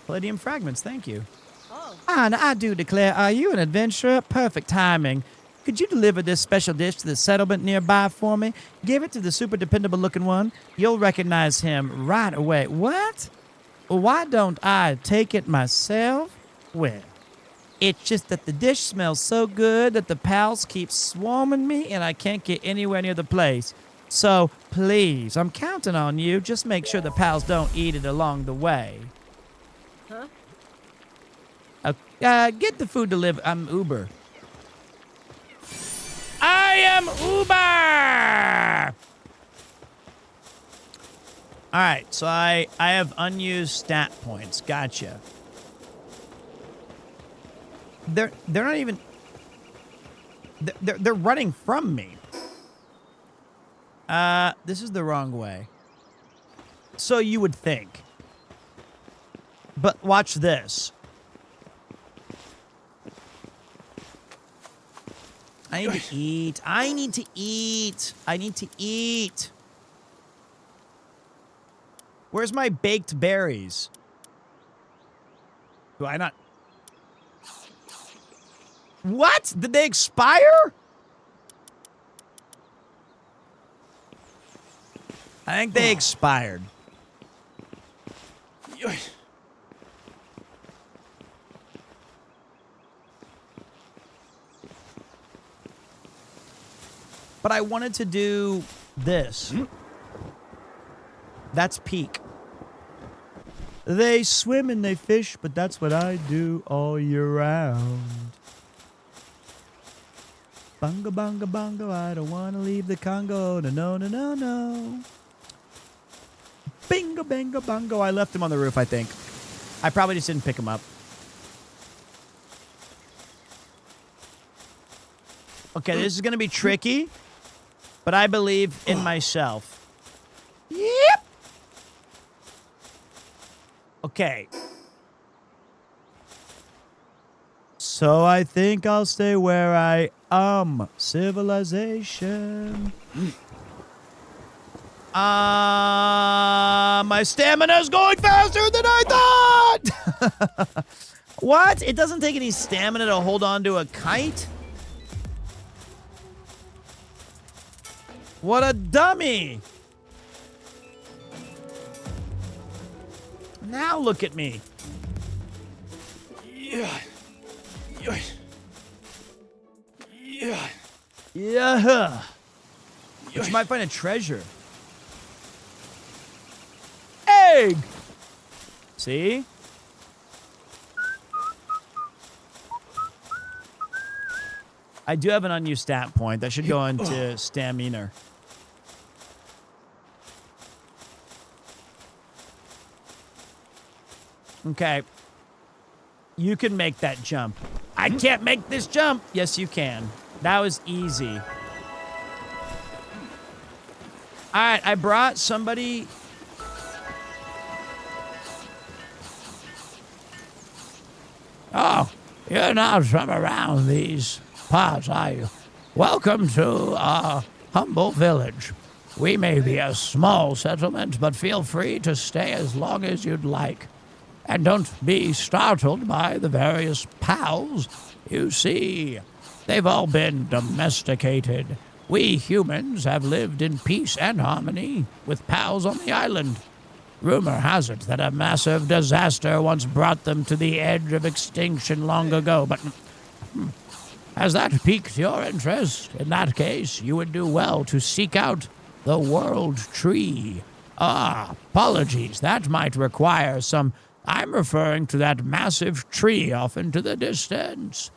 Palladium fragments, thank you.
Oh.
And I do declare, are you an adventurer? Perfect timing. Could you deliver this special dish to the settlement nearby for me? Give it to the super dependable looking one. You'll recognize him right away. What? Well, why don't I take it myself? Well, It's just that the dish smells so good that the pals keep swarming me and I can't get anywhere near the place. So, please, I'm counting on you. Just make sure the pals don't eat it along the way.
Huh?
Get the food delivered. I'm Uber. I am Uber! All right, so I have unused stat points. Gotcha. They're not even. They're running from me. This is the wrong way. So you would think. But watch this. I need to eat. I need to eat. I need to eat. Where's my baked berries? Do I not? What? Did they expire? I think they expired. But I wanted to do this. That's peak. They swim and they fish, but that's what I do all year round. Bunga, bunga, bunga, I don't want to leave the Congo. No, no, no, no, no. Bingo, bingo, bungo. I left him on the roof, I think. I probably just didn't pick him up. Okay, this is going to be tricky, but I believe in myself. Yep. Okay. So I think I'll stay where I am. Civilization. My stamina's going faster than I thought! What? It doesn't take any stamina to hold on to a kite? What a dummy! Now look at me. Yeah. But you might find a treasure. Egg! See? I do have an unused stat point. That should go into stamina. Okay. You can make that jump. I can't make this jump. Yes, you can. That was easy. All right, I brought somebody.
Oh, you're not from around these parts, are you? Welcome to our humble village. We may be a small settlement, but feel free to stay as long as you'd like. And don't be startled by the various pals. You see, they've all been domesticated. We humans have lived in peace and harmony with pals on the island. Rumor has it that a massive disaster once brought them to the edge of extinction long ago, but has that piqued your interest? In that case, you would do well to seek out the World Tree. Apologies, that might require some... I'm referring to that massive tree off into the distance.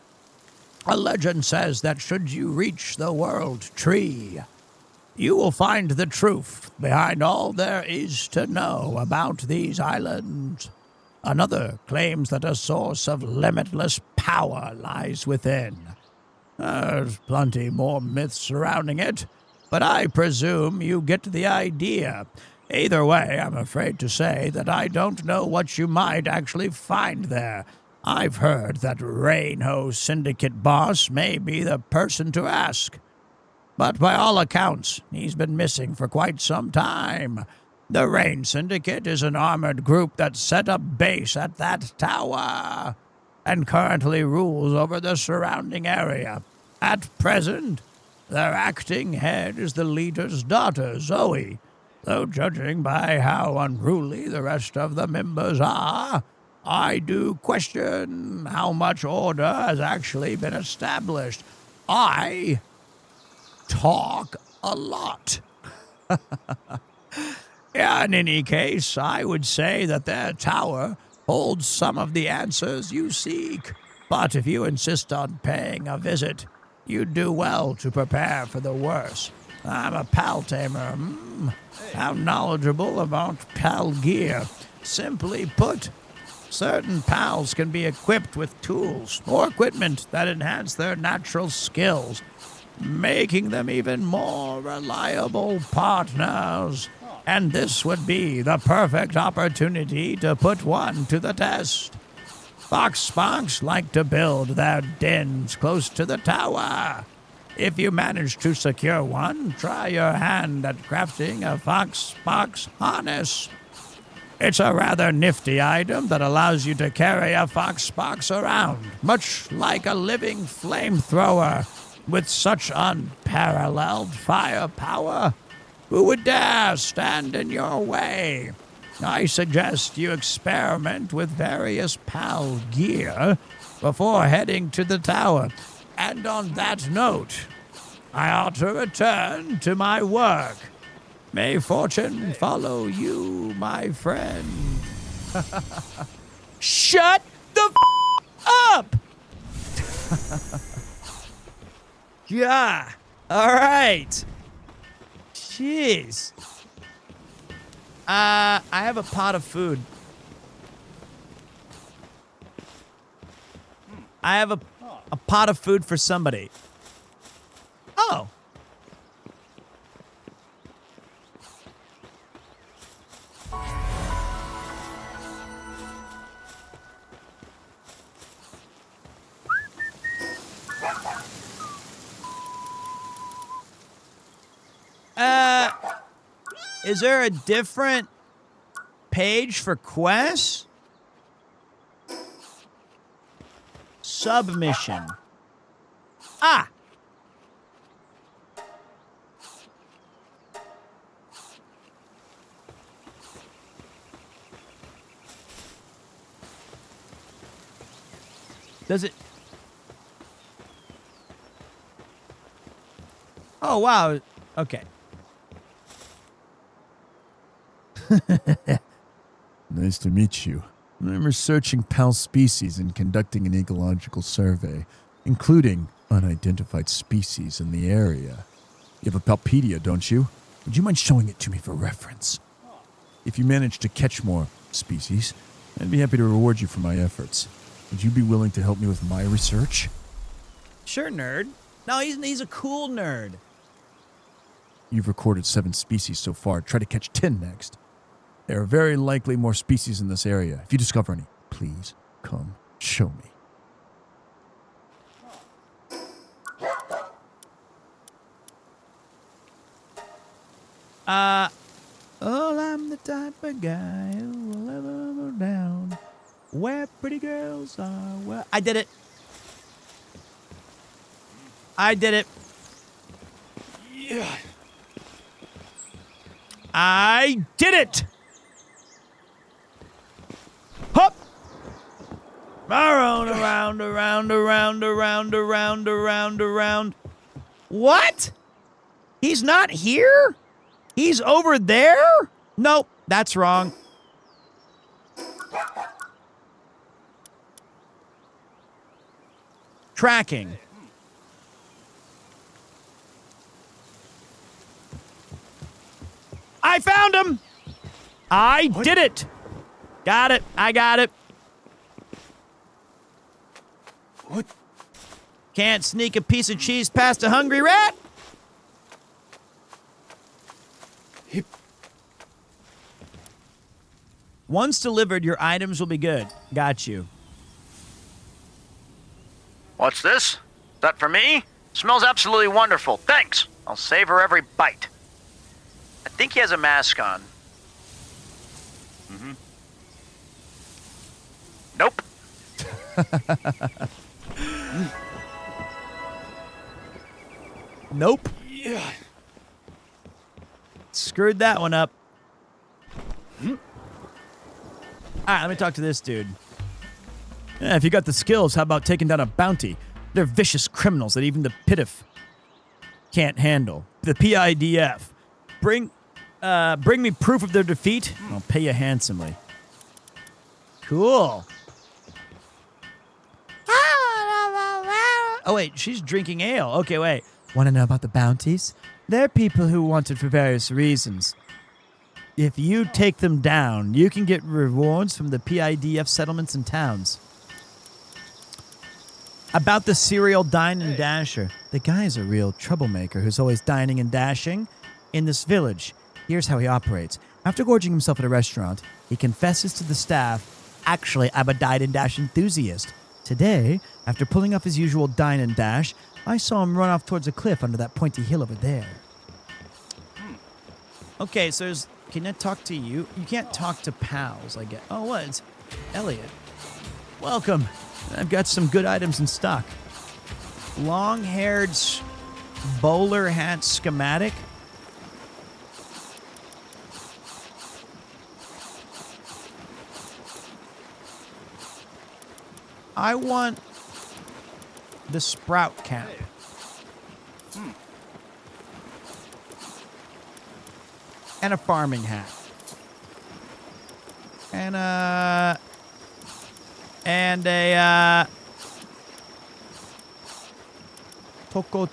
A legend says that should you reach the World Tree, you will find the truth behind all there is to know about these islands. Another claims that a source of limitless power lies within. There's plenty more myths surrounding it, but I presume you get the idea. Either way, I'm afraid to say that I don't know what you might actually find there. I've heard that Rainho Syndicate boss may be the person to ask. But by all accounts, he's been missing for quite some time. The Rain Syndicate is an armored group that set up base at that tower and currently rules over the surrounding area. At present, their acting head is the leader's daughter, Zoe. Though judging by how unruly the rest of the members are, I do question how much order has actually been established. I talk a lot. Yeah, in any case, I would say that their tower holds some of the answers you seek. But if you insist on paying a visit, you'd do well to prepare for the worst. I'm a pal tamer. How knowledgeable about pal gear. Simply put, certain pals can be equipped with tools or equipment that enhance their natural skills, making them even more reliable partners. And this would be the perfect opportunity to put one to the test. Fox Sparks like to build their dens close to the tower. If you manage to secure one, try your hand at crafting a Fox Sparks harness. It's a rather nifty item that allows you to carry a Fox Sparks around, much like a living flamethrower. With such unparalleled firepower, who would dare stand in your way? I suggest you experiment with various PAL gear before heading to the tower. And on that note, I ought to return to my work. May fortune follow you, my friend.
Shut the up! Yeah. All right. Jeez. I have a pot of food. I have a pot of food for somebody. Oh. Is there a different page for quests? Submission. Ah! Does it... Oh, wow. Okay.
Nice to meet you. I'm researching PAL species and conducting an ecological survey, including unidentified species in the area. You have a Palpedia, don't you? Would you mind showing it to me for reference? If you manage to catch more species, I'd be happy to reward you for my efforts. Would you be willing to help me with my research?
Sure, nerd. No, he's a cool nerd.
You've recorded 7 species so far. Try to catch 10 next. There are very likely more species in this area. If you discover any, please come show me.
Oh, I'm the type of guy who will ever go down where pretty girls are. Well, I did it. I did it. Yeah. I did it. Hop. Around. What? He's not here? He's over there? Nope, that's wrong. Tracking. I found him! I did it! Got it. I got it.
What?
Can't sneak a piece of cheese past a hungry rat?
Hip.
Once delivered, your items will be good. Got you.
What's this? Is that for me? Smells absolutely wonderful. Thanks. I'll savor every bite. I think he has a mask on. Nope.
Nope.
Yeah.
Screwed that one up. All right, let me talk to this dude.
Yeah, if you got the skills, how about taking down a bounty? They're vicious criminals that even the PIDF can't handle. The PIDF. Bring me proof of their defeat, and I'll pay you handsomely. Cool. Oh, wait, she's drinking ale. Okay, wait. Want to know about the bounties? They're people who want it for various reasons. If you take them down, you can get rewards from the PIDF settlements and towns. About the serial dine and dasher. The guy's a real troublemaker who's always dining and dashing in this village. Here's how he operates. After gorging himself at a restaurant, he confesses to the staff, actually, I'm a dine and dash enthusiast. Today, after pulling off his usual dine and dash, I saw him run off towards a cliff under that pointy hill over there. Okay, so there's... Can I talk to you? You can't talk to pals, I guess. Oh, what? It's Elliot. Welcome. I've got some good items in stock. Long-haired bowler hat schematic. I want the sprout cap. And a farming hat. And a Toko.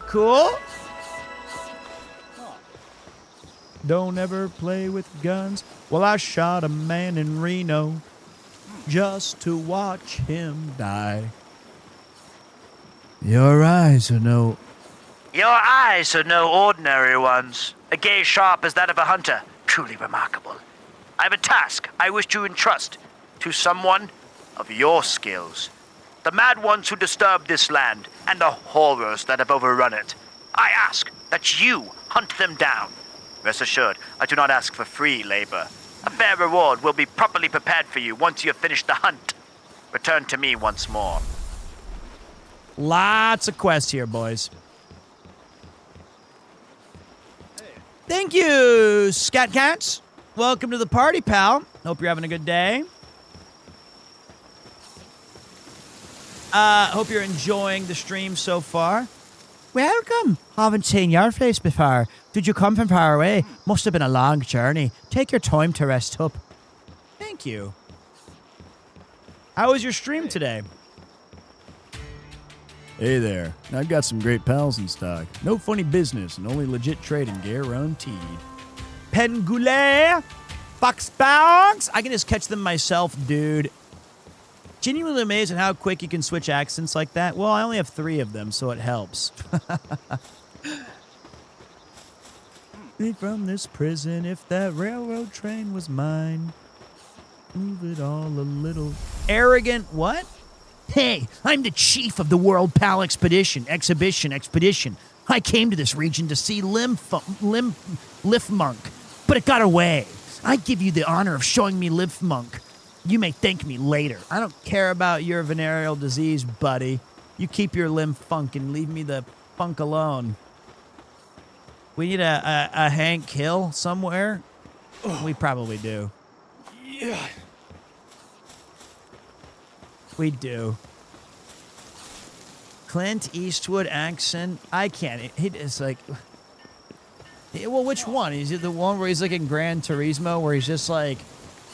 Cool. Don't ever play with guns. Well, I shot a man in Reno just to watch him die. Your eyes are no ordinary ones. A gaze sharp as that of a hunter. Truly remarkable. I have a task I wish to entrust to someone of your skills. The mad ones who disturb this land and the horrors that have overrun it. I ask that you hunt them down. Rest assured, I do not ask for free labor. A fair reward will be properly prepared for you once you have finished the hunt. Return to me once more. Lots of quests here, boys. Thank you, Scat Cats. Welcome to the party, pal. Hope you're having a good day. Hope you're enjoying the stream so far. Welcome. Haven't seen your face before. Did you come from far away? Must have been a long journey. Take your time to rest up. Thank you. How was your stream today? Hey there. I've got some great pals in stock. No funny business and only legit trading guaranteed. Pengoulet, Fox Bounce. I can just catch them myself, dude. Genuinely amazed at how quick you can switch accents like that. Well, I only have 3 of them, so it helps. Me from this prison, if that railroad train was mine. Move it all a little. Arrogant, what? Hey, I'm the chief of the World Pal Expedition. I came to this region to see Lifmunk, but it got away. I give you the honor of showing me Lifmunk. You may thank me later. I don't care about your venereal disease, buddy. You keep your limb funk and leave me the funk alone. We need a Hank Hill somewhere. We probably do.
Yeah.
We do. Clint Eastwood accent. I can't. He is like. Well, which one? Is it the one where he's like in Gran Turismo, where he's just like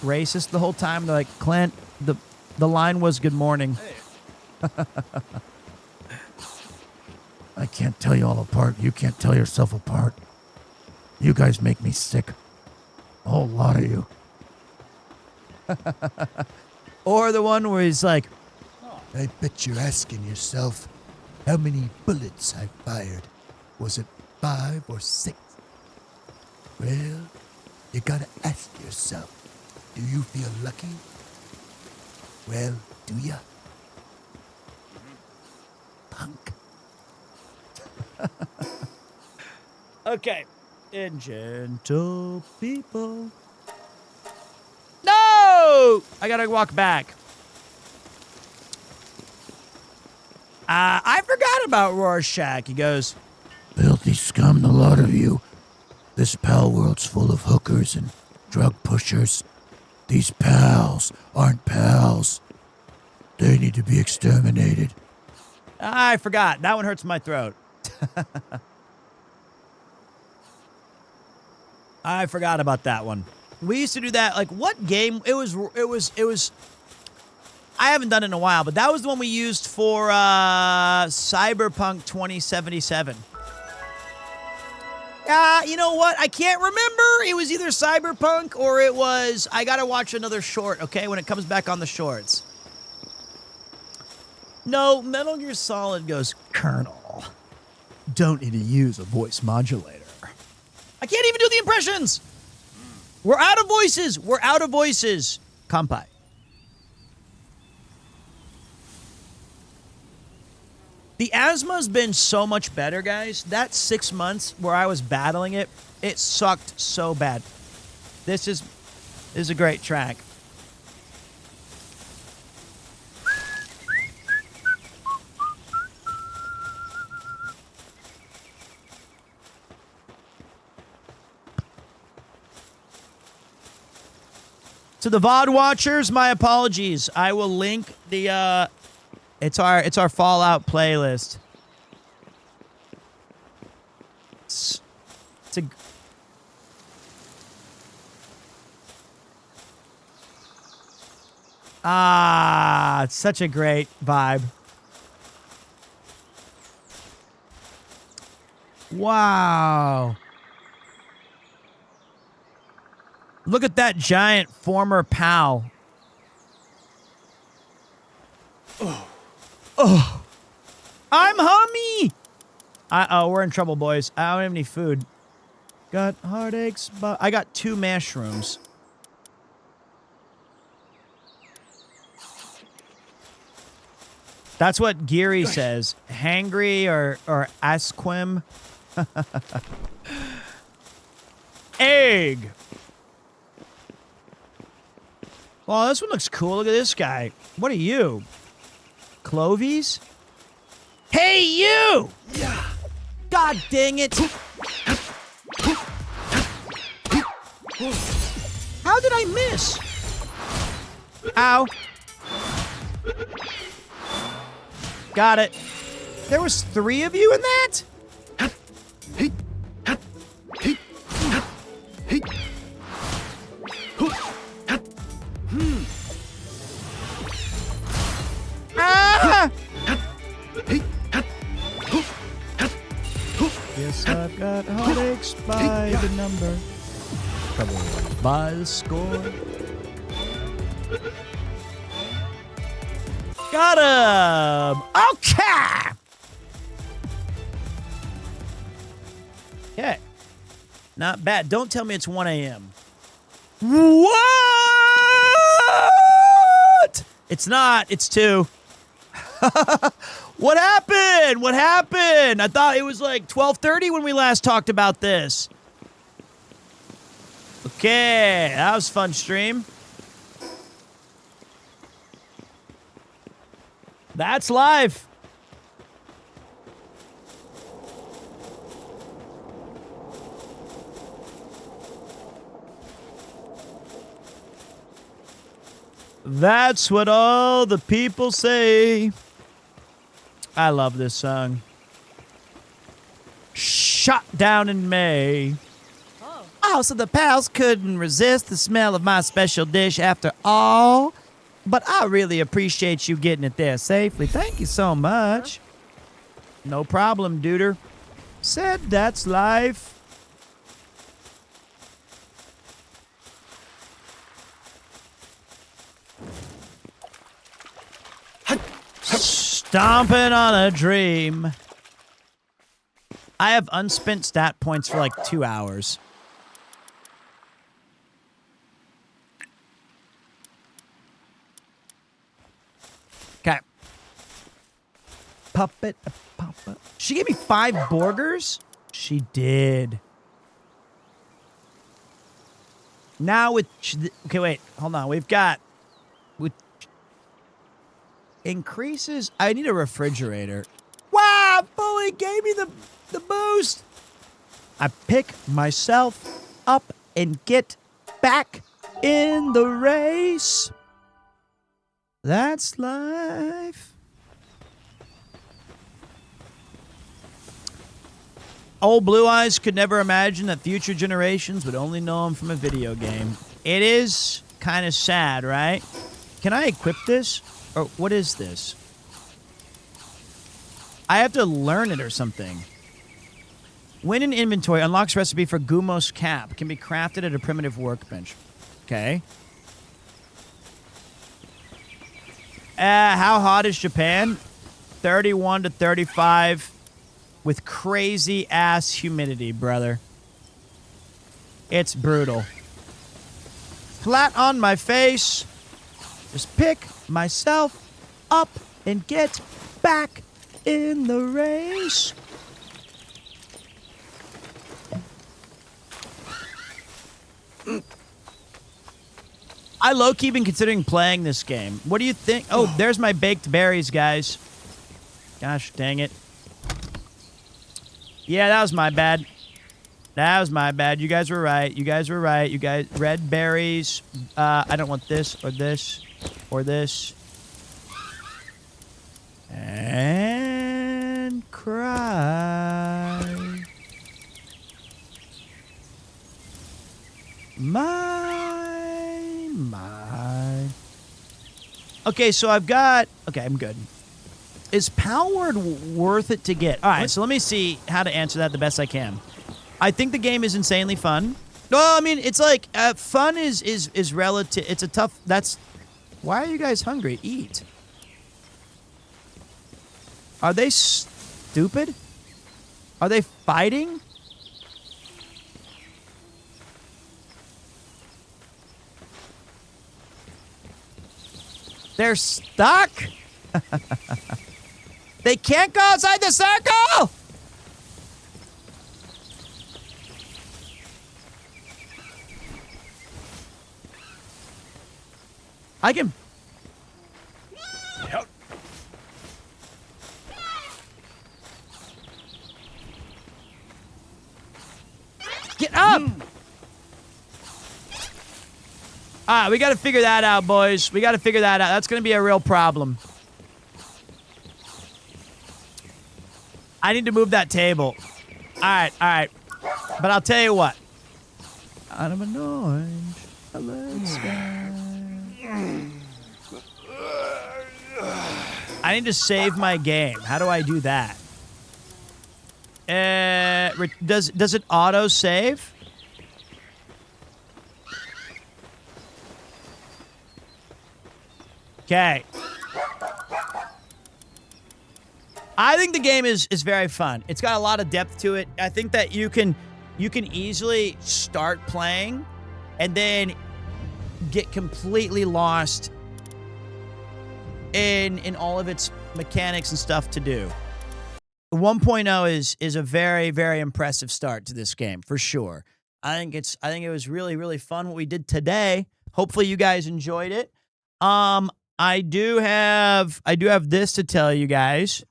racist the whole time? They're like, Clint, the line was "Good morning."
I can't tell you all apart. You can't tell yourself apart. You guys make me sick. A whole lot of you.
Or the one where he's like,
I bet you're asking yourself how many bullets I fired. Was it 5 or 6? Well, you gotta ask yourself, do you feel lucky? Well, do ya? Punk.
okay. And gentle people. No! I gotta walk back. I forgot about Rorschach. He goes,
Filthy scum, the lot of you. This pal world's full of hookers and drug pushers,
These pals aren't pals. They need to be exterminated.
I forgot. That one hurts my throat. I forgot about that one. We used to do that. Like, what game? It was. I haven't done it in a while, but that was the one we used for Cyberpunk 2077. You know what? I can't remember. It was either Cyberpunk or it was... I gotta watch another short, okay? When it comes back on the shorts. No, Metal Gear Solid goes, Colonel, don't need to use a voice modulator. I can't even do the impressions! We're out of voices! We're out of voices! Kampai. The asthma's been so much better, guys. That 6 months where I was battling it, it sucked so bad. This is a great track. To the VOD watchers, my apologies. I will link the it's our Fallout playlist. It's it's such a great vibe. Wow. Look at that giant former pal. Oh. I'm hummy. Uh-oh, we're in trouble, boys. I don't have any food. Got heartaches, but I got 2 mushrooms. That's what Geary says. Hangry or Asquim. Egg. Well, this one looks cool. Look at this guy. What are you? Clovies? Hey, you! Yeah. God dang it. How did I miss? Ow. Got it. There was 3 of you in that? Ah! Yes, I've got heartaches by the number. Trouble by the score. Got him! Okay! Okay. Not bad. Don't tell me it's 1 a.m. What? It's not. It's 2. What happened? What happened? I thought it was like 12:30 when we last talked about this. Okay. That was a fun stream. That's live. That's what all the people say. I love this song. Shot down in May. Oh, so the pals couldn't resist the smell of my special dish after all. But I really appreciate you getting it there safely. Thank you so much. No problem, duder. Said that's life. Stomping on a dream. I have unspent stat points for like 2 hours. Okay. Puppet. She gave me 5 burgers? She did. Now with... Okay, wait. Hold on. We've got... Increases... I need a refrigerator. Wow! Fully gave me the boost! I pick myself up and get back in the race. That's life. Old Blue Eyes could never imagine that future generations would only know him from a video game. It is kind of sad, right? Can I equip this? Or what is this? I have to learn it or something. Win in inventory unlocks recipe for Gumos cap. Can be crafted at a primitive workbench. Okay. How hot is Japan? 31 to 35 with crazy ass humidity, brother. It's brutal. Flat on my face. Just pick myself up and get back in the race. I low-key been considering playing this game. What do you think? Oh, there's my baked berries, guys. Gosh, dang it. Yeah, that was my bad. That was my bad. You guys were right. You guys were right. You guys, red berries. I don't want this or this or this. And cry. My. Okay, so I've got... Okay, I'm good. Is PALWORLD worth it to get? All right, so let me see how to answer that the best I can. I think the game is insanely fun. No, I mean, it's like, fun is relative. It's a tough... That's... Why are you guys hungry? Eat. Are they stupid? Are they fighting? They're stuck? They can't go outside the circle? I can... Help. Get up! All right, we got to figure that out, boys. We got to figure that out. That's going to be a real problem. I need to move that table. All right. But I'll tell you what. Out of an orange, let's go. I need to save my game. How do I do that? Does it auto save? Okay. I think the game is very fun. It's got a lot of depth to it. I think that you can easily start playing and then get completely lost in all of its mechanics and stuff to do. 1.0 is a very, very impressive start to this game, for sure. I think it was really, really fun what we did today. Hopefully you guys enjoyed it. I do have this to tell you guys.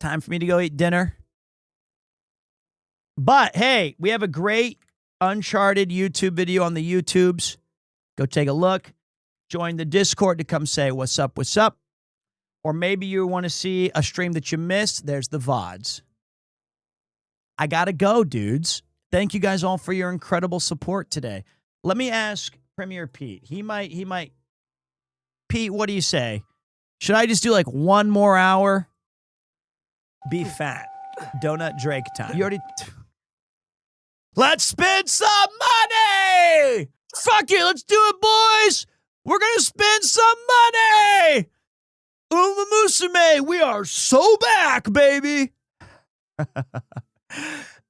Time for me to go eat dinner. But hey, we have a great Uncharted YouTube video on the YouTubes. Go take a look. Join the Discord to come say what's up, what's up. Or maybe you want to see a stream that you missed. There's the VODs. I gotta go, dudes. Thank you guys all for your incredible support today. Let me ask Premier Pete. He might. Pete, what do you say? Should I just do like one more hour? Be fat. Donut Drake time. You already... Let's spend some money! Fuck it, let's do it, boys! We're gonna spend some money! Uma Musume, we are so back, baby!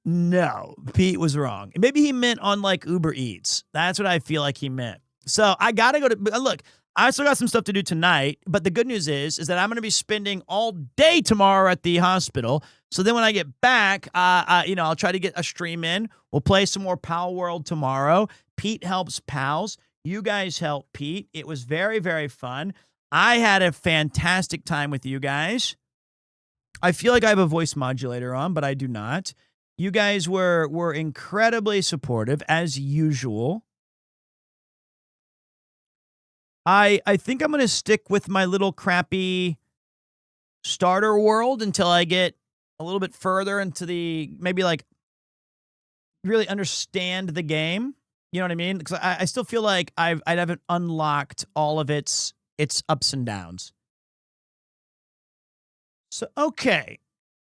No, Pete was wrong. Maybe he meant on like Uber Eats. That's what I feel like he meant. So I gotta go to... Look, I still got some stuff to do tonight, but the good news is that I'm going to be spending all day tomorrow at the hospital. So then when I get back, I'll try to get a stream in. We'll play some more PALWORLD tomorrow. Pete helps pals. You guys help Pete. It was very, very fun. I had a fantastic time with you guys. I feel like I have a voice modulator on, but I do not. You guys were incredibly supportive, as usual. I think I'm going to stick with my little crappy starter world until I get a little bit further into maybe like really understand the game. You know what I mean? Because I still feel like I haven't unlocked all of its ups and downs. So, okay.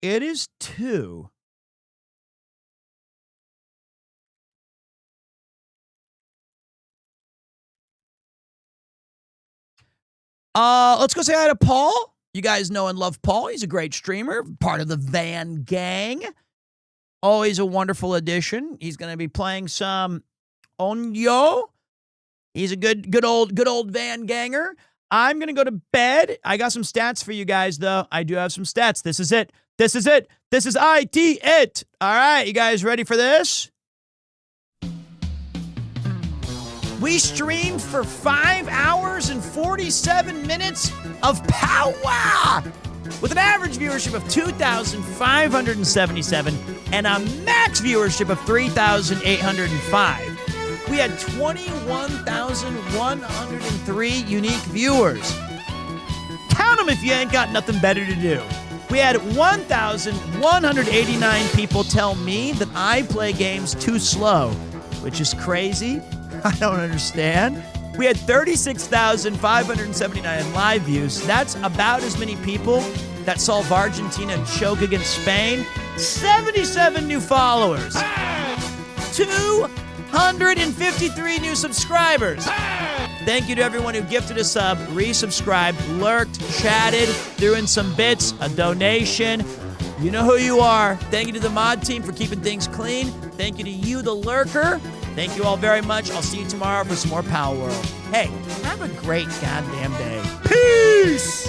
It is 2. Let's go say hi to Paul. You guys know and love Paul. He's a great streamer, part of the Van Gang. Always a wonderful addition. He's going to be playing some Onyo. He's a good old Van Ganger. I'm going to go to bed. I got some stats for you guys, though. I do have some stats. This is it. This is it. This is it. All right, you guys ready for this? We streamed for 5 hours and 47 minutes of power with an average viewership of 2,577 and a max viewership of 3,805. We had 21,103 unique viewers. Count them if you ain't got nothing better to do. We had 1,189 people tell me that I play games too slow, which is crazy. I don't understand. We had 36,579 live views. That's about as many people that saw Argentina choke against Spain. 77 new followers. 253 new subscribers. Thank you to everyone who gifted a sub, resubscribed, lurked, chatted, threw in some bits, a donation. You know who you are. Thank you to the mod team for keeping things clean. Thank you to you, the lurker. Thank you all very much. I'll see you tomorrow for some more Power World. Hey, have a great goddamn day. Peace!